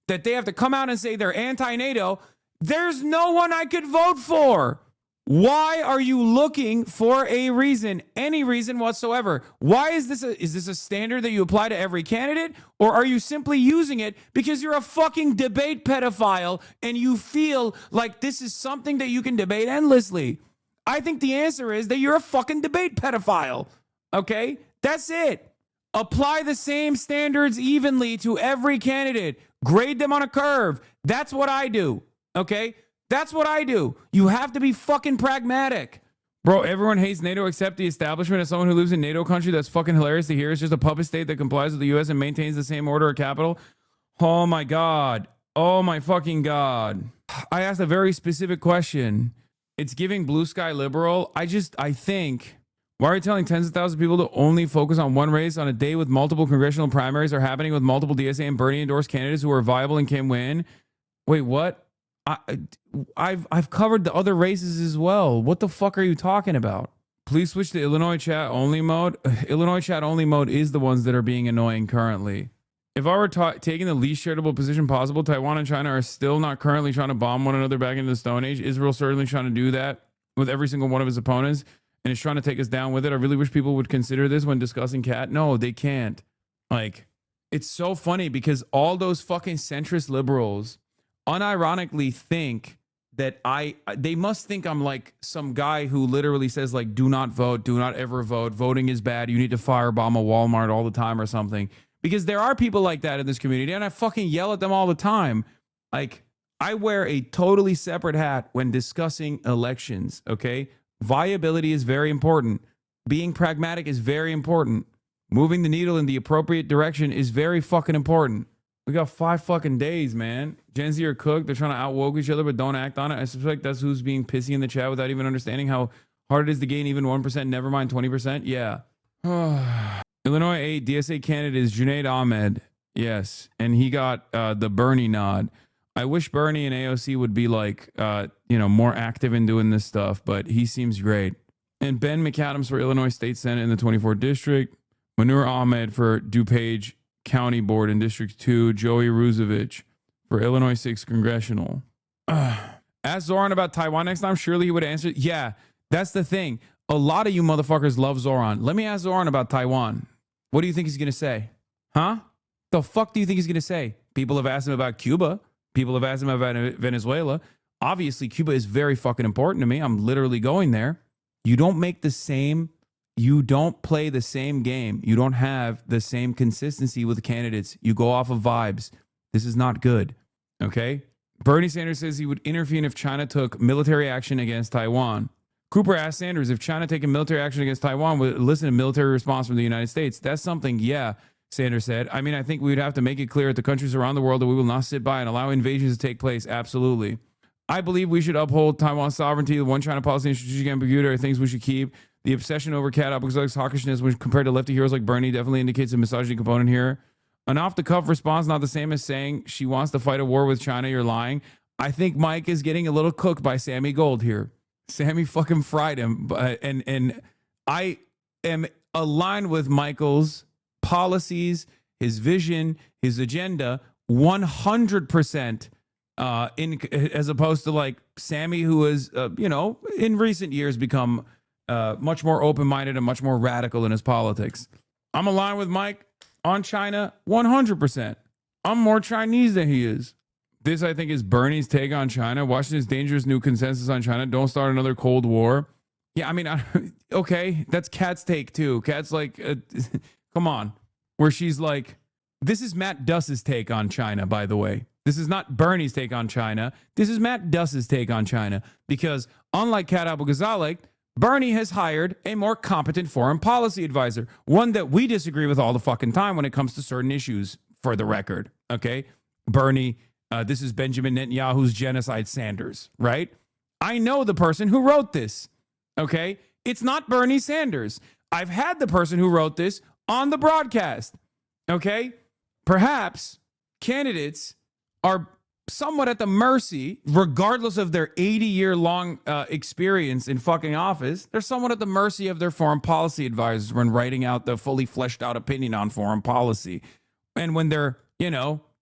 that they have to come out and say they're anti-NATO, there's no one I could vote for. Why are you looking for a reason, any reason whatsoever? Why is this a standard that you apply to every candidate? Or are you simply using it because you're a fucking debate pedophile and you feel like this is something that you can debate endlessly? I think the answer is that you're a fucking debate pedophile. Okay? That's it. Apply the same standards evenly to every candidate. Grade them on a curve. That's what I do. Okay? That's what I do. You have to be fucking pragmatic. Bro, everyone hates NATO except the establishment. As someone who lives in NATO country, that's fucking hilarious to hear. It's just a puppet state that complies with the U.S. and maintains the same order of capital. Oh my God. Oh my fucking God. I asked a very specific question. It's giving blue sky liberal. I think, why are you telling tens of thousands of people to only focus on one race on a day with multiple congressional primaries are happening with multiple DSA and Bernie endorsed candidates who are viable and can win? Wait, what? I've covered the other races as well. What the fuck are you talking about? Please switch to Illinois chat only mode. Illinois chat only mode is the ones that are being annoying currently. If I were taking the least charitable position possible, Taiwan and China are still not currently trying to bomb one another back into the Stone Age. Israel's certainly trying to do that with every single one of his opponents and is trying to take us down with it. I really wish people would consider this when discussing Cat. No, they can't. Like, it's so funny because all those fucking centrist liberals unironically think that they must think I'm like some guy who literally says like, do not vote, do not ever vote. Voting is bad. You need to firebomb a Walmart all the time or something. Because there are people like that in this community, and I fucking yell at them all the time. Like, I wear a totally separate hat when discussing elections, okay? Viability is very important. Being pragmatic is very important. Moving the needle in the appropriate direction is very fucking important. We got 5 fucking days, man. Gen Z are cooked. They're trying to outwoke each other, but don't act on it. I suspect that's who's being pissy in the chat without even understanding how hard it is to gain even 1%, never mind 20%. Yeah. Illinois 8 DSA candidate is Junaid Ahmed. Yes. And he got the Bernie nod. I wish Bernie and AOC would be like, more active in doing this stuff, but he seems great. And Ben McAdams for Illinois State Senate in the 24th District. Manur Ahmed for DuPage County Board in District 2. Joey Ruzevich for Illinois 6 Congressional. Ask Zoran about Taiwan next time. Surely he would answer. Yeah, that's the thing. A lot of you motherfuckers love Zoran. Let me ask Zoran about Taiwan. What do you think he's going to say? Huh? The fuck do you think he's going to say? People have asked him about Cuba. People have asked him about Venezuela. Obviously, Cuba is very fucking important to me. I'm literally going there. You don't play the same game. You don't have the same consistency with candidates. You go off of vibes. This is not good. Okay? Bernie Sanders says he would intervene if China took military action against Taiwan. Cooper asked Sanders if China taking military action against Taiwan would elicit a military response from the United States. That's something, yeah, Sanders said. I mean, I think we would have to make it clear to countries around the world that we will not sit by and allow invasions to take place. Absolutely. I believe we should uphold Taiwan's sovereignty. The one China policy and strategic ambiguity are things we should keep. The obsession over cat Abugzalek's hawkishness, when compared to lefty heroes like Bernie, definitely indicates a misogyny component here. An off-the-cuff response, not the same as saying she wants to fight a war with China. You're lying. I think Mike is getting a little cooked by Sammy Gold here. Sammy fucking fried him. And I am aligned with Michael's policies, his vision, his agenda, 100%. As opposed to like Sammy, who has, in recent years become much more open-minded and much more radical in his politics. I'm aligned with Mike on China 100%. I'm more Chinese than he is. This, I think, is Bernie's take on China. Washington's dangerous new consensus on China. Don't start another Cold War. Yeah, I mean, okay, that's Kat's take too. Kat's like, come on. Where she's like, this is Matt Duss's take on China, by the way. This is not Bernie's take on China. This is Matt Duss's take on China. Because unlike Kat Abugzalek, Bernie has hired a more competent foreign policy advisor. One that we disagree with all the fucking time when it comes to certain issues, for the record. Okay? Bernie, this is Benjamin Netanyahu's genocide Sanders, right? I know the person who wrote this. Okay? It's not Bernie Sanders. I've had the person who wrote this on the broadcast. Okay? Perhaps candidates are somewhat at the mercy, regardless of their 80-year-long experience in fucking office, they're somewhat at the mercy of their foreign policy advisors when writing out the fully fleshed out opinion on foreign policy. And when they're,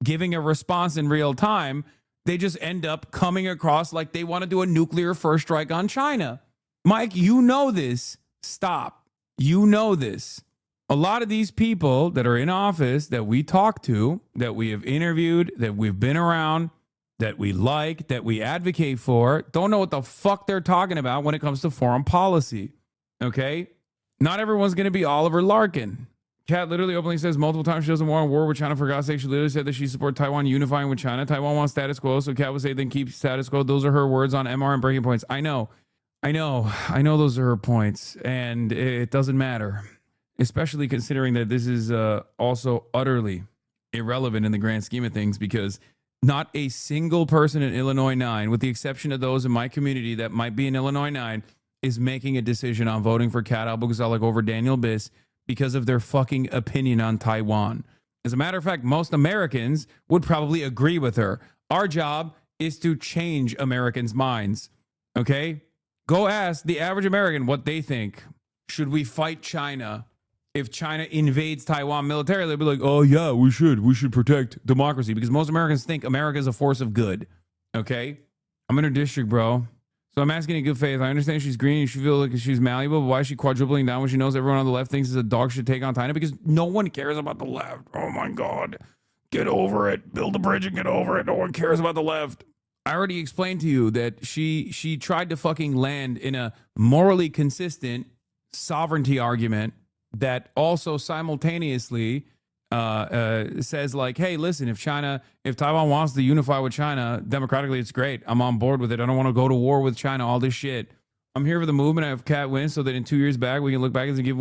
giving a response in real time, they just end up coming across like they want to do a nuclear first strike on China. Mike, you know this. Stop. You know this. A lot of these people that are in office that we talk to, that we have interviewed, that we've been around, that we like, that we advocate for, don't know what the fuck they're talking about when it comes to foreign policy. Okay? Not everyone's going to be Oliver Larkin. Kat literally openly says multiple times she doesn't want a war with China. For God's sake, she literally said that she supports Taiwan unifying with China. Taiwan wants status quo, so Kat would say then keep status quo. Those are her words on MR and breaking points. I know those are her points, and it doesn't matter. Especially considering that this is also utterly irrelevant in the grand scheme of things, because not a single person in Illinois 9, with the exception of those in my community that might be in Illinois 9, is making a decision on voting for Kat Abugzalek over Daniel Biss because of their fucking opinion on Taiwan. As a matter of fact, most Americans would probably agree with her. Our job is to change Americans' minds. Okay? Go ask the average American what they think. Should we fight China? If China invades Taiwan militarily, they'll be like, oh, yeah, we should protect democracy, because most Americans think America is a force of good. Okay? I'm in her district, bro. So I'm asking in good faith. I understand she's green and she feels like she's malleable, but why is she quadrupling down when she knows everyone on the left thinks it's a dog should take on China? Because no one cares about the left. Oh, my God. Get over it. Build a bridge and get over it. No one cares about the left. I already explained to you that she tried to fucking land in a morally consistent sovereignty argument that also simultaneously says like, hey, listen, if Taiwan wants to unify with China democratically, it's great. I'm on board with it. I don't want to go to war with China, all this shit. I'm here for the movement. I have Cat win so that in 2 years back, we can look back and give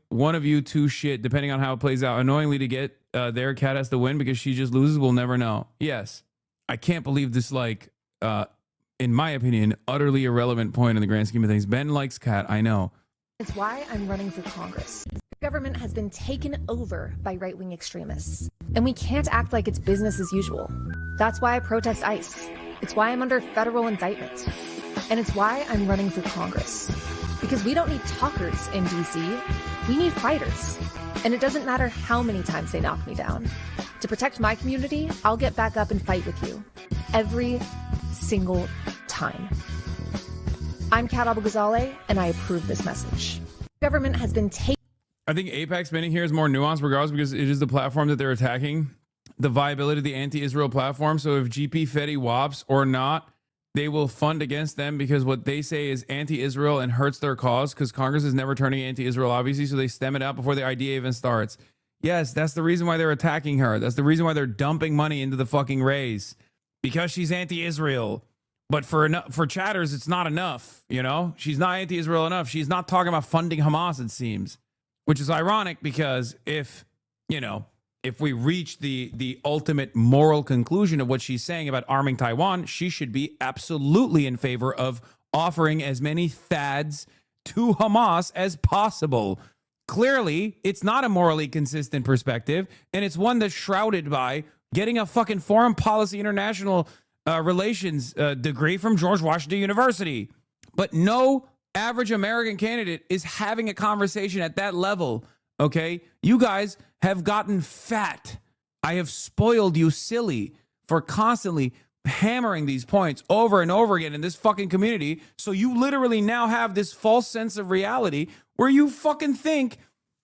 one of you two shit, depending on how it plays out. Annoyingly, to get there, Cat has to win because she just loses. We'll never know. Yes. I can't believe this, like, in my opinion, utterly irrelevant point in the grand scheme of things. Ben likes Cat, I know. It's why I'm running for Congress. The government has been taken over by right-wing extremists, and we can't act like it's business as usual. That's why I protest ICE. It's why I'm under federal indictment. And it's why I'm running for Congress. Because we don't need talkers in DC. We need fighters. And it doesn't matter how many times they knock me down. To protect my community, I'll get back up and fight with you. Every single time. I'm Kat Abou-Ghazaleh, and I approve this message. Government has been taking... I think Apex spending here is more nuanced regardless because it is the platform that they're attacking. The viability of the anti-Israel platform. So if GP Fetty wops or not, they will fund against them because what they say is anti-Israel and hurts their cause because Congress is never turning anti-Israel, obviously, so they stem it out before the idea even starts. Yes, that's the reason why they're attacking her. That's the reason why they're dumping money into the fucking race. Because she's anti-Israel. But for chatters, it's not enough, you know? She's not anti-Israel enough. She's not talking about funding Hamas, it seems. Which is ironic because if we reach the ultimate moral conclusion of what she's saying about arming Taiwan, she should be absolutely in favor of offering as many THAADs to Hamas as possible. Clearly, it's not a morally consistent perspective, and it's one that's shrouded by getting a fucking foreign policy international relations degree from George Washington University. But no average American candidate is having a conversation at that level, okay? You guys have gotten fat. I have spoiled you silly for constantly hammering these points over and over again in this fucking community. So you literally now have this false sense of reality where you fucking think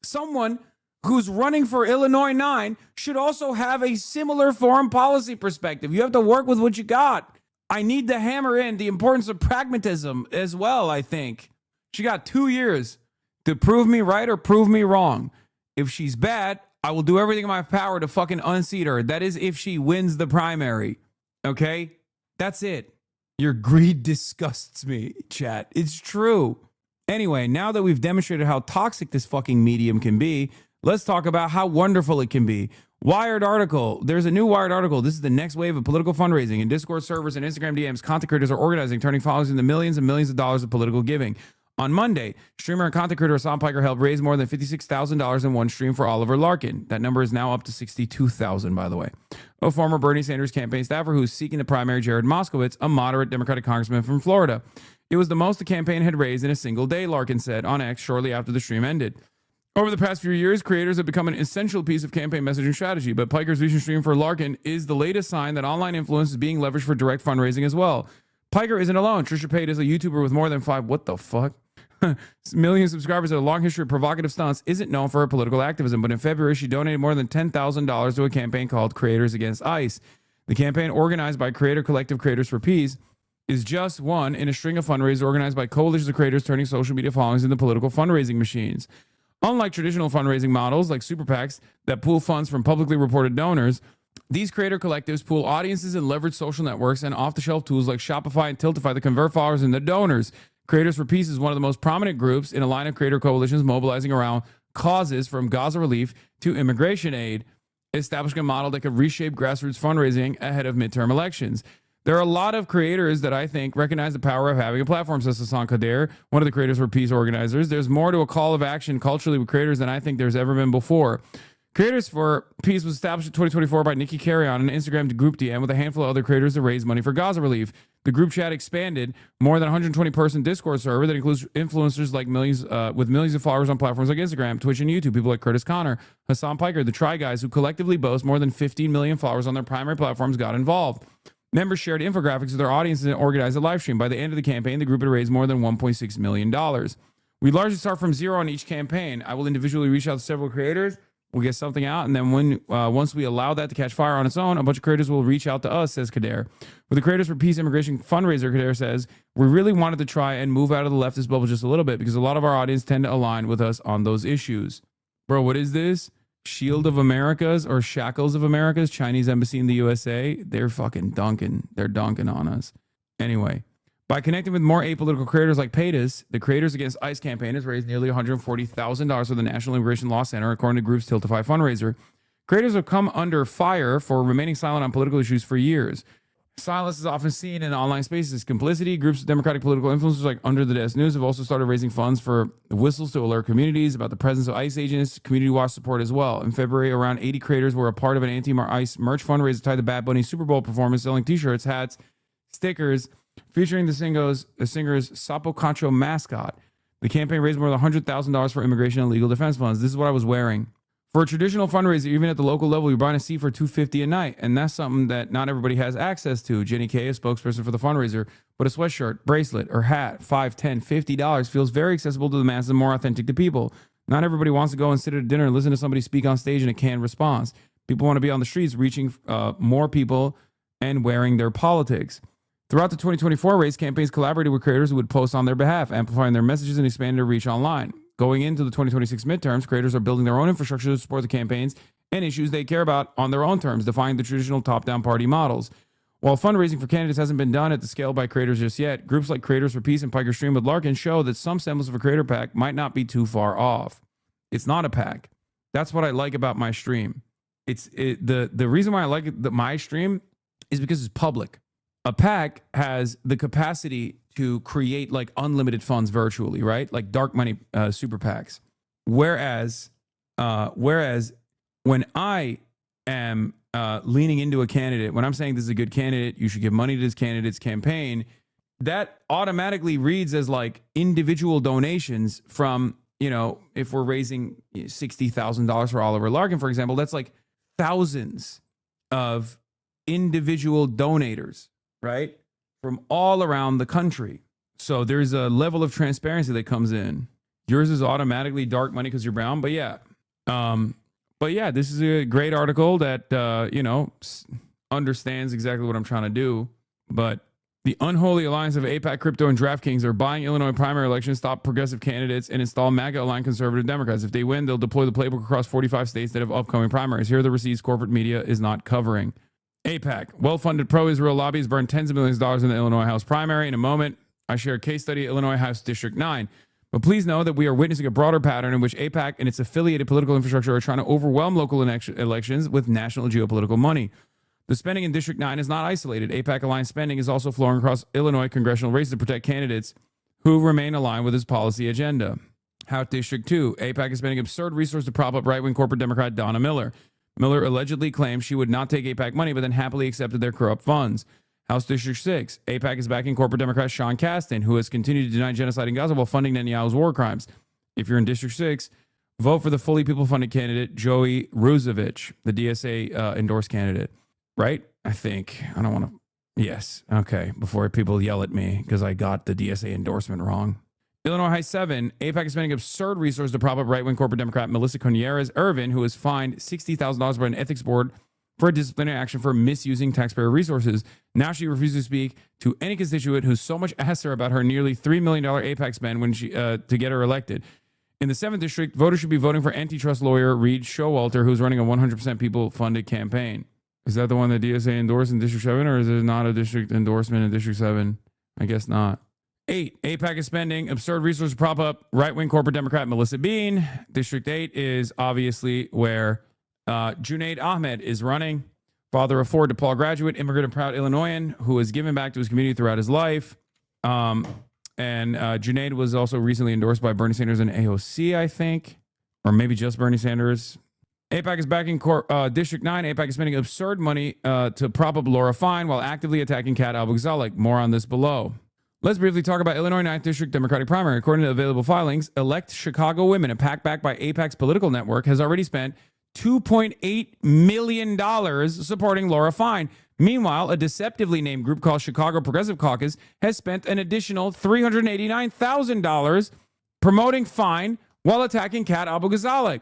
someone who's running for Illinois 9 should also have a similar foreign policy perspective. You have to work with what you got. I need to hammer in the importance of pragmatism as well, I think. She got 2 years to prove me right or prove me wrong. If she's bad, I will do everything in my power to fucking unseat her. That is if she wins the primary. Okay? That's it. Your greed disgusts me, chat. It's true. Anyway, now that we've demonstrated how toxic this fucking medium can be, let's talk about how wonderful it can be. Wired article. There's a new Wired article. This is the next wave of political fundraising. In Discord servers and Instagram DMs, content creators are organizing, turning followers into millions and millions of dollars of political giving. On Monday, streamer and content creator Hasan Piker helped raise more than $56,000 in one stream for Oliver Larkin. That number is now up to $62,000, by the way. A former Bernie Sanders campaign staffer who is seeking the primary, Jared Moskowitz, a moderate Democratic congressman from Florida. It was the most the campaign had raised in a single day, Larkin said on X shortly after the stream ended. Over the past few years, creators have become an essential piece of campaign messaging strategy, but Piker's recent stream for Larkin is the latest sign that online influence is being leveraged for direct fundraising as well. Piker isn't alone. Trisha Paytas is a YouTuber with more than million subscribers and a long history of provocative stunts, isn't known for her political activism, but in February, she donated more than $10,000 to a campaign called Creators Against ICE. The campaign, organized by Creator Collective Creators for Peace, is just one in a string of fundraisers organized by coalitions of creators turning social media followings into political fundraising machines. Unlike traditional fundraising models like super PACs that pool funds from publicly reported donors, these creator collectives pool audiences and leverage social networks and off-the-shelf tools like Shopify and Tiltify that convert followers into donors. Creators for Peace is one of the most prominent groups in a line of creator coalitions mobilizing around causes from Gaza relief to immigration aid, establishing a model that could reshape grassroots fundraising ahead of midterm elections. There are a lot of creators that I think recognize the power of having a platform, says Hassan Kader, one of the Creators for Peace organizers. There's more to a call of action culturally with creators than I think there's ever been before. Creators for Peace was established in 2024 by Nikki Carey on an Instagram group DM with a handful of other creators to raise money for Gaza relief. The group chat expanded more than 120-person Discord server that includes influencers like millions of followers on platforms like Instagram, Twitch, and YouTube. People like Curtis Connor, Hasan Piker, the Try Guys, who collectively boast more than 15 million followers on their primary platforms, got involved. Members shared infographics with their audiences and organized a live stream. By the end of the campaign, the group had raised more than $1.6 million. We largely start from zero on each campaign. I will individually reach out to several creators We'll get something out, and then when once we allow that to catch fire on its own, a bunch of creators will reach out to us, says Kader. With the Creators for Peace Immigration fundraiser, Kader says, we really wanted to try and move out of the leftist bubble just a little bit because a lot of our audience tend to align with us on those issues. Bro, what is this? Shield of Americas or Shackles of Americas, Chinese embassy in the USA? They're fucking dunking. They're dunking on us. Anyway, by connecting with more apolitical creators like Paytas, the Creators Against ICE campaign has raised nearly $140,000 for the National Immigration Law Center, according to group's Tiltify fundraiser. Creators have come under fire for remaining silent on political issues for years. Silence is often seen in online spaces as complicity. Groups of Democratic political influencers like Under the Desk News have also started raising funds for whistles to alert communities about the presence of ICE agents, community watch support as well. In February, around 80 creators were a part of an anti-ICE merch fundraiser tied to Bad Bunny's Super Bowl performance, selling t-shirts, hats, stickers, featuring the singer's Sapo Concho mascot. The campaign raised more than $100,000 for immigration and legal defense funds. This is what I was wearing. For a traditional fundraiser, even at the local level, you're buying a seat for $250 a night, and that's something that not everybody has access to. Jenny Kay, a spokesperson for the fundraiser, but a sweatshirt, bracelet, or hat, $5, $10, $50 feels very accessible to the masses and more authentic to people. Not everybody wants to go and sit at a dinner and listen to somebody speak on stage in a canned response. People want to be on the streets, reaching more people and wearing their politics. Throughout the 2024 race, campaigns collaborated with creators who would post on their behalf, amplifying their messages and expanding their reach online. Going into the 2026 midterms, creators are building their own infrastructure to support the campaigns and issues they care about on their own terms, defying the traditional top-down party models. While fundraising for candidates hasn't been done at the scale by creators just yet, groups like Creators for Peace and Piker Stream with Larkin show that some semblance of a creator pack might not be too far off. It's not a pack. That's what I like about my stream. The reason why I like my stream is because it's public. A pack has the capacity to create like unlimited funds virtually, right? Like dark money super PACs. Whereas when I am leaning into a candidate, when I'm saying this is a good candidate, you should give money to this candidate's campaign, that automatically reads as like individual donations from, you know, if we're raising $60,000 for Oliver Larkin, for example, that's like thousands of individual donators, right? From all around the country. So there's a level of transparency that comes in. Yours is automatically dark money because you're brown, but yeah. This is a great article that, understands exactly what I'm trying to do. But the unholy alliance of APAC, crypto, and DraftKings are buying Illinois primary elections, stop progressive candidates, and install MAGA-aligned conservative Democrats. If they win, they'll deploy the playbook across 45 states that have upcoming primaries. Here are the receipts corporate media is not covering. APAC, well-funded pro-Israel lobbies burned tens of millions of dollars in the Illinois House primary. In a moment, I share a case study at Illinois House District 9. But please know that we are witnessing a broader pattern in which APAC and its affiliated political infrastructure are trying to overwhelm local elections with national geopolitical money. The spending in District 9 is not isolated. APAC-aligned spending is also flowing across Illinois congressional races to protect candidates who remain aligned with its policy agenda. House District 2, APAC is spending absurd resources to prop up right-wing corporate Democrat Donna Miller. Miller allegedly claimed she would not take APAC money, but then happily accepted their corrupt funds. House District 6, APAC is backing corporate Democrat Sean Casten, who has continued to deny genocide in Gaza while funding Netanyahu's war crimes. If you're in District 6, vote for the fully people-funded candidate, Joey Ruzevich, the DSA endorsed candidate. Right? I think. I don't want to. Yes. Okay. Before people yell at me because I got the DSA endorsement wrong. Illinois High 7, APAC is spending absurd resources to prop up right-wing corporate Democrat Melissa Conieres Irvin, who was fined $60,000 by an ethics board for a disciplinary action for misusing taxpayer resources. Now she refuses to speak to any constituent who so much asked her about her nearly $3 million APAC spend when she to get her elected. In the 7th district, voters should be voting for antitrust lawyer Reed Showalter, who's running a 100% people-funded campaign. Is that the one that DSA endorsed in District 7, or is there not a district endorsement in District 7? I guess not. 8, APAC is spending absurd resources to prop up right-wing corporate Democrat Melissa Bean. District 8 is obviously where Junaid Ahmed is running. Father of 4, DePaul graduate, immigrant and proud Illinoisan who has given back to his community throughout his life. And Junaid was also recently endorsed by Bernie Sanders and AOC, I think. Or maybe just Bernie Sanders. APAC is backing District 9. APAC is spending absurd money to prop up Laura Fine while actively attacking Kat Albuxalik. More on this below. Let's briefly talk about Illinois 9th District Democratic primary. According to available filings, Elect Chicago Women, a PAC backed by APAC's political network, has already spent $2.8 million supporting Laura Fine. Meanwhile, a deceptively named group called Chicago Progressive Caucus has spent an additional $389,000 promoting Fine while attacking Kat Albuxalik.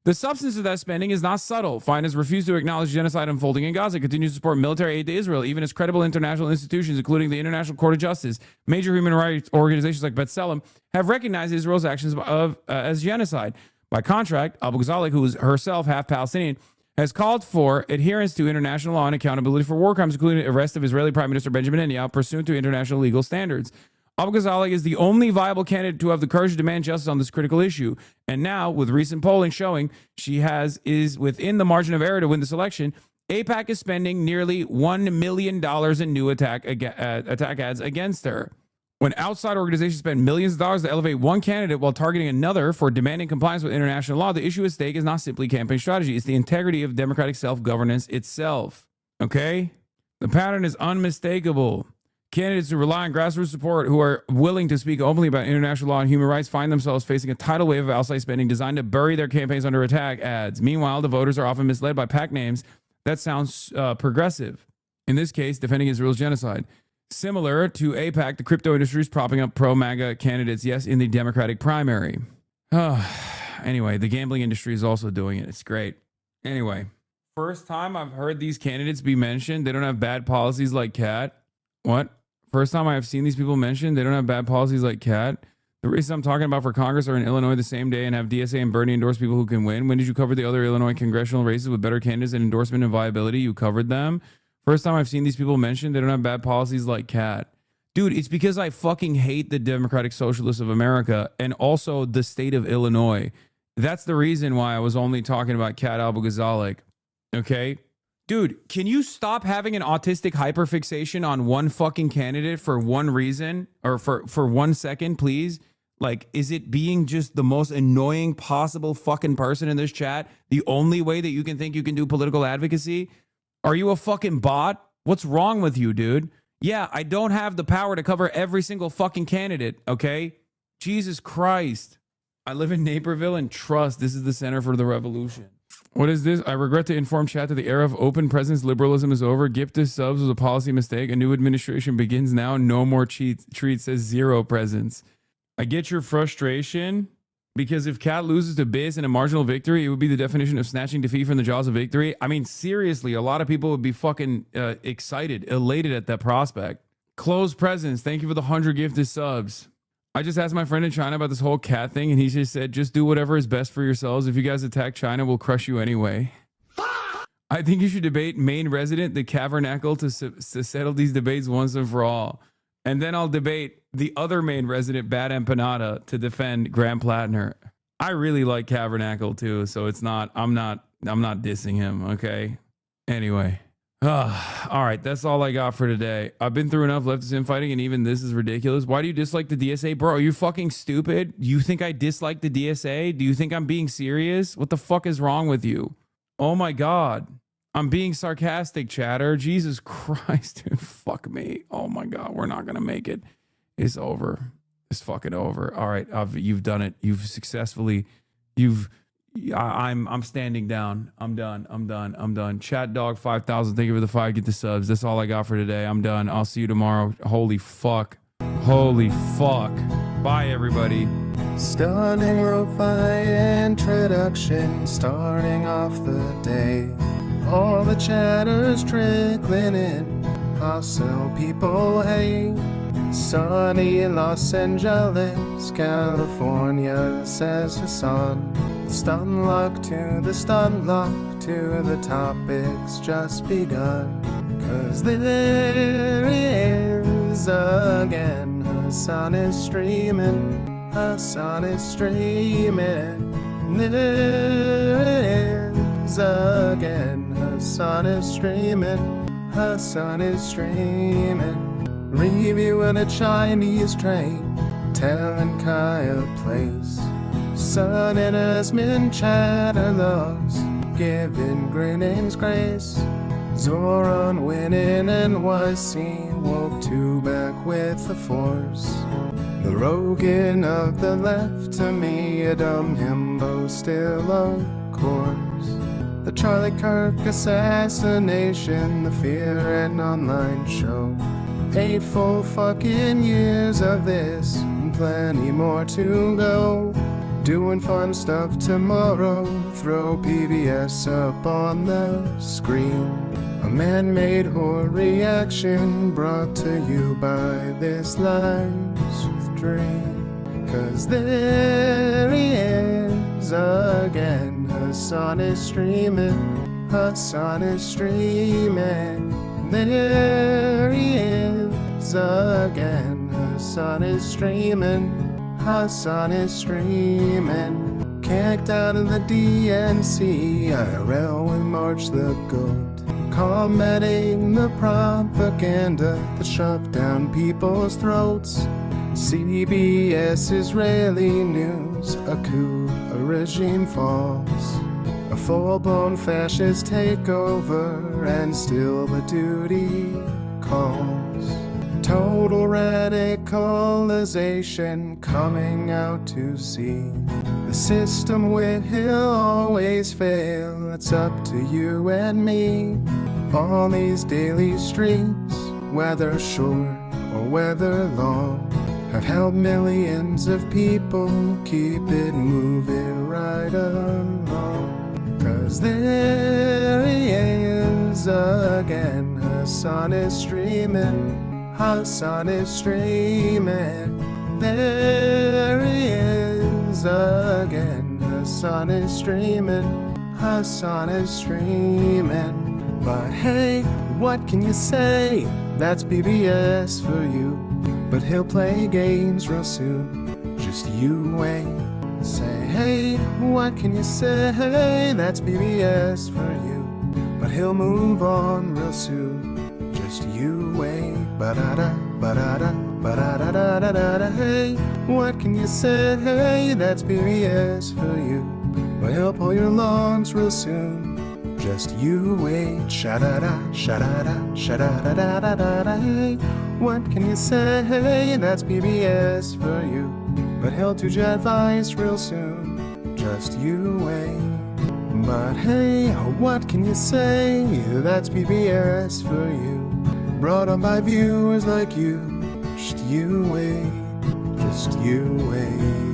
The substance of that spending is not subtle. Fine has refused to acknowledge genocide unfolding in Gaza, continues to support military aid to Israel, even as credible international institutions, including the International Court of Justice, major human rights organizations like B'Tselem, have recognized Israel's actions as genocide. By contract, Abu Ghazaleh, who is herself half Palestinian, has called for adherence to international law and accountability for war crimes, including the arrest of Israeli Prime Minister Benjamin Netanyahu, pursuant to international legal standards. Abu Ghazaleh is the only viable candidate to have the courage to demand justice on this critical issue. And now, with recent polling showing she is within the margin of error to win this election, AIPAC is spending nearly $1 million in new attack ads against her. When outside organizations spend millions of dollars to elevate one candidate while targeting another for demanding compliance with international law, the issue at stake is not simply campaign strategy. It's the integrity of democratic self-governance itself. Okay? The pattern is unmistakable. Candidates who rely on grassroots support, who are willing to speak openly about international law and human rights, find themselves facing a tidal wave of outside spending designed to bury their campaigns under attack ads. Meanwhile, the voters are often misled by PAC names that sounds progressive. In this case, defending Israel's genocide. Similar to AIPAC, the crypto industry is propping up pro-MAGA candidates, yes, in the Democratic primary. Anyway, the gambling industry is also doing it. It's great. Anyway, first time I've heard these candidates be mentioned. They don't have bad policies like Cat. What? First time I've seen these people mentioned, they don't have bad policies like Cat. The races I'm talking about for Congress are in Illinois the same day and have DSA and Bernie endorse people who can win. When did you cover the other Illinois congressional races with better candidates and endorsement and viability? You covered them. First time I've seen these people mentioned, they don't have bad policies like Cat. Dude, it's because I fucking hate the Democratic Socialists of America and also the state of Illinois. That's the reason why I was only talking about Cat Abu Ghazaleh. Okay? Dude, can you stop having an autistic hyperfixation on one fucking candidate for one reason or for 1 second, please? Like, is it being just the most annoying possible fucking person in this chat the only way that you can think you can do political advocacy? Are you a fucking bot? What's wrong with you, dude? Yeah, I don't have the power to cover every single fucking candidate, okay? Jesus Christ. I live in Naperville and trust this is the center for the revolution. What is this? I regret to inform chat that the era of open presence liberalism is over. Gift to subs was a policy mistake. A new administration begins now. No more treats, says zero presence. I get your frustration because if Cat loses to Biz in a marginal victory, it would be the definition of snatching defeat from the jaws of victory. I mean, seriously, a lot of people would be fucking excited, elated at that prospect. Closed presence. Thank you for the 100 gifted subs. I just asked my friend in China about this whole Cat thing, and he just said, just do whatever is best for yourselves. If you guys attack China, we'll crush you anyway. I think you should debate Maine resident, the Cavernacle, to settle these debates once and for all. And then I'll debate the other Maine resident, Bad Empanada, to defend Graham Plattner. I really like Cavernacle too, so it's not, I'm not dissing him, okay? Anyway. All right, that's all I got for today. I've been through enough leftist infighting, and even this is ridiculous. Why do you dislike the DSA? Bro, are you fucking stupid? You think I dislike the DSA? Do you think I'm being serious? What the fuck is wrong with you? Oh my God. I'm being sarcastic, chatter. Jesus Christ, dude. Fuck me. Oh my God, we're not going to make it. It's over. It's fucking over. All right, you've done it. You've successfully, I'm standing down. I'm done. Chat dog 5,000. Thank you for the 5. Get the subs. That's all I got for today. I'm done. I'll see you tomorrow. Holy fuck. Bye, everybody. Stunning lo-fi introduction, starting off the day. All the chatter's trickling in. Hostile people hate. Sunny in Los Angeles, California, says Hasan. Stun luck to the stun luck to the topics just begun. 'Cause there is again, Hasan is streaming. Hasan is streaming. There is again, Hasan is streaming. Hasan is streaming. Reviewing a Chinese train, telling Kaya place. Sun and Asmin chatter loves, giving Grenin's grace. Zoran winning NYC, woke 2 back with the force. The Rogan of the left, to me a dumb himbo still of course. The Charlie Kirk assassination, the Fear and Online show. 8 full fucking years of this, and plenty more to go. Doing fun stuff tomorrow, throw PBS up on the screen. A man-made horror reaction brought to you by this live stream. 'Cause there he is again, Hasan is streaming, Hasan is streaming. There he is again, Hasan is streaming, Hasan is streaming. Kicked out of the DNC, IRL with March the Goat, combating the propaganda that shoved down people's throats. CBS Israeli news, a coup, a regime falls, a full-blown fascist takeover, and still the duty calls. Total radicalization coming out to see. The system will always fail, it's up to you and me. On these daily streets, whether short or whether long, have helped millions of people keep it moving right along. 'Cause there he is again, Hasan is streaming, Hasan is streaming. There he is again, Hasan is streaming, Hasan is streaming. But hey, what can you say? That's BBS for you. But he'll play games real soon, just you wait. Say, hey, what can you say? That's BBS for you. But he'll move on real soon, just you wait. Ba-da-da, ba-da-da, ba-da-da-da-da-da. Hey, what can you say? That's BBS for you. But he'll pull your lungs real soon, just you wait. Sha-da-da, sha-da-da, sha-da-da-da-da-da. Hey, what can you say? That's BBS for you. But he'll do your advice real soon, just you wait. But hey, what can you say? That's BBS for you. Brought on by viewers like you, just you wait, just you wait.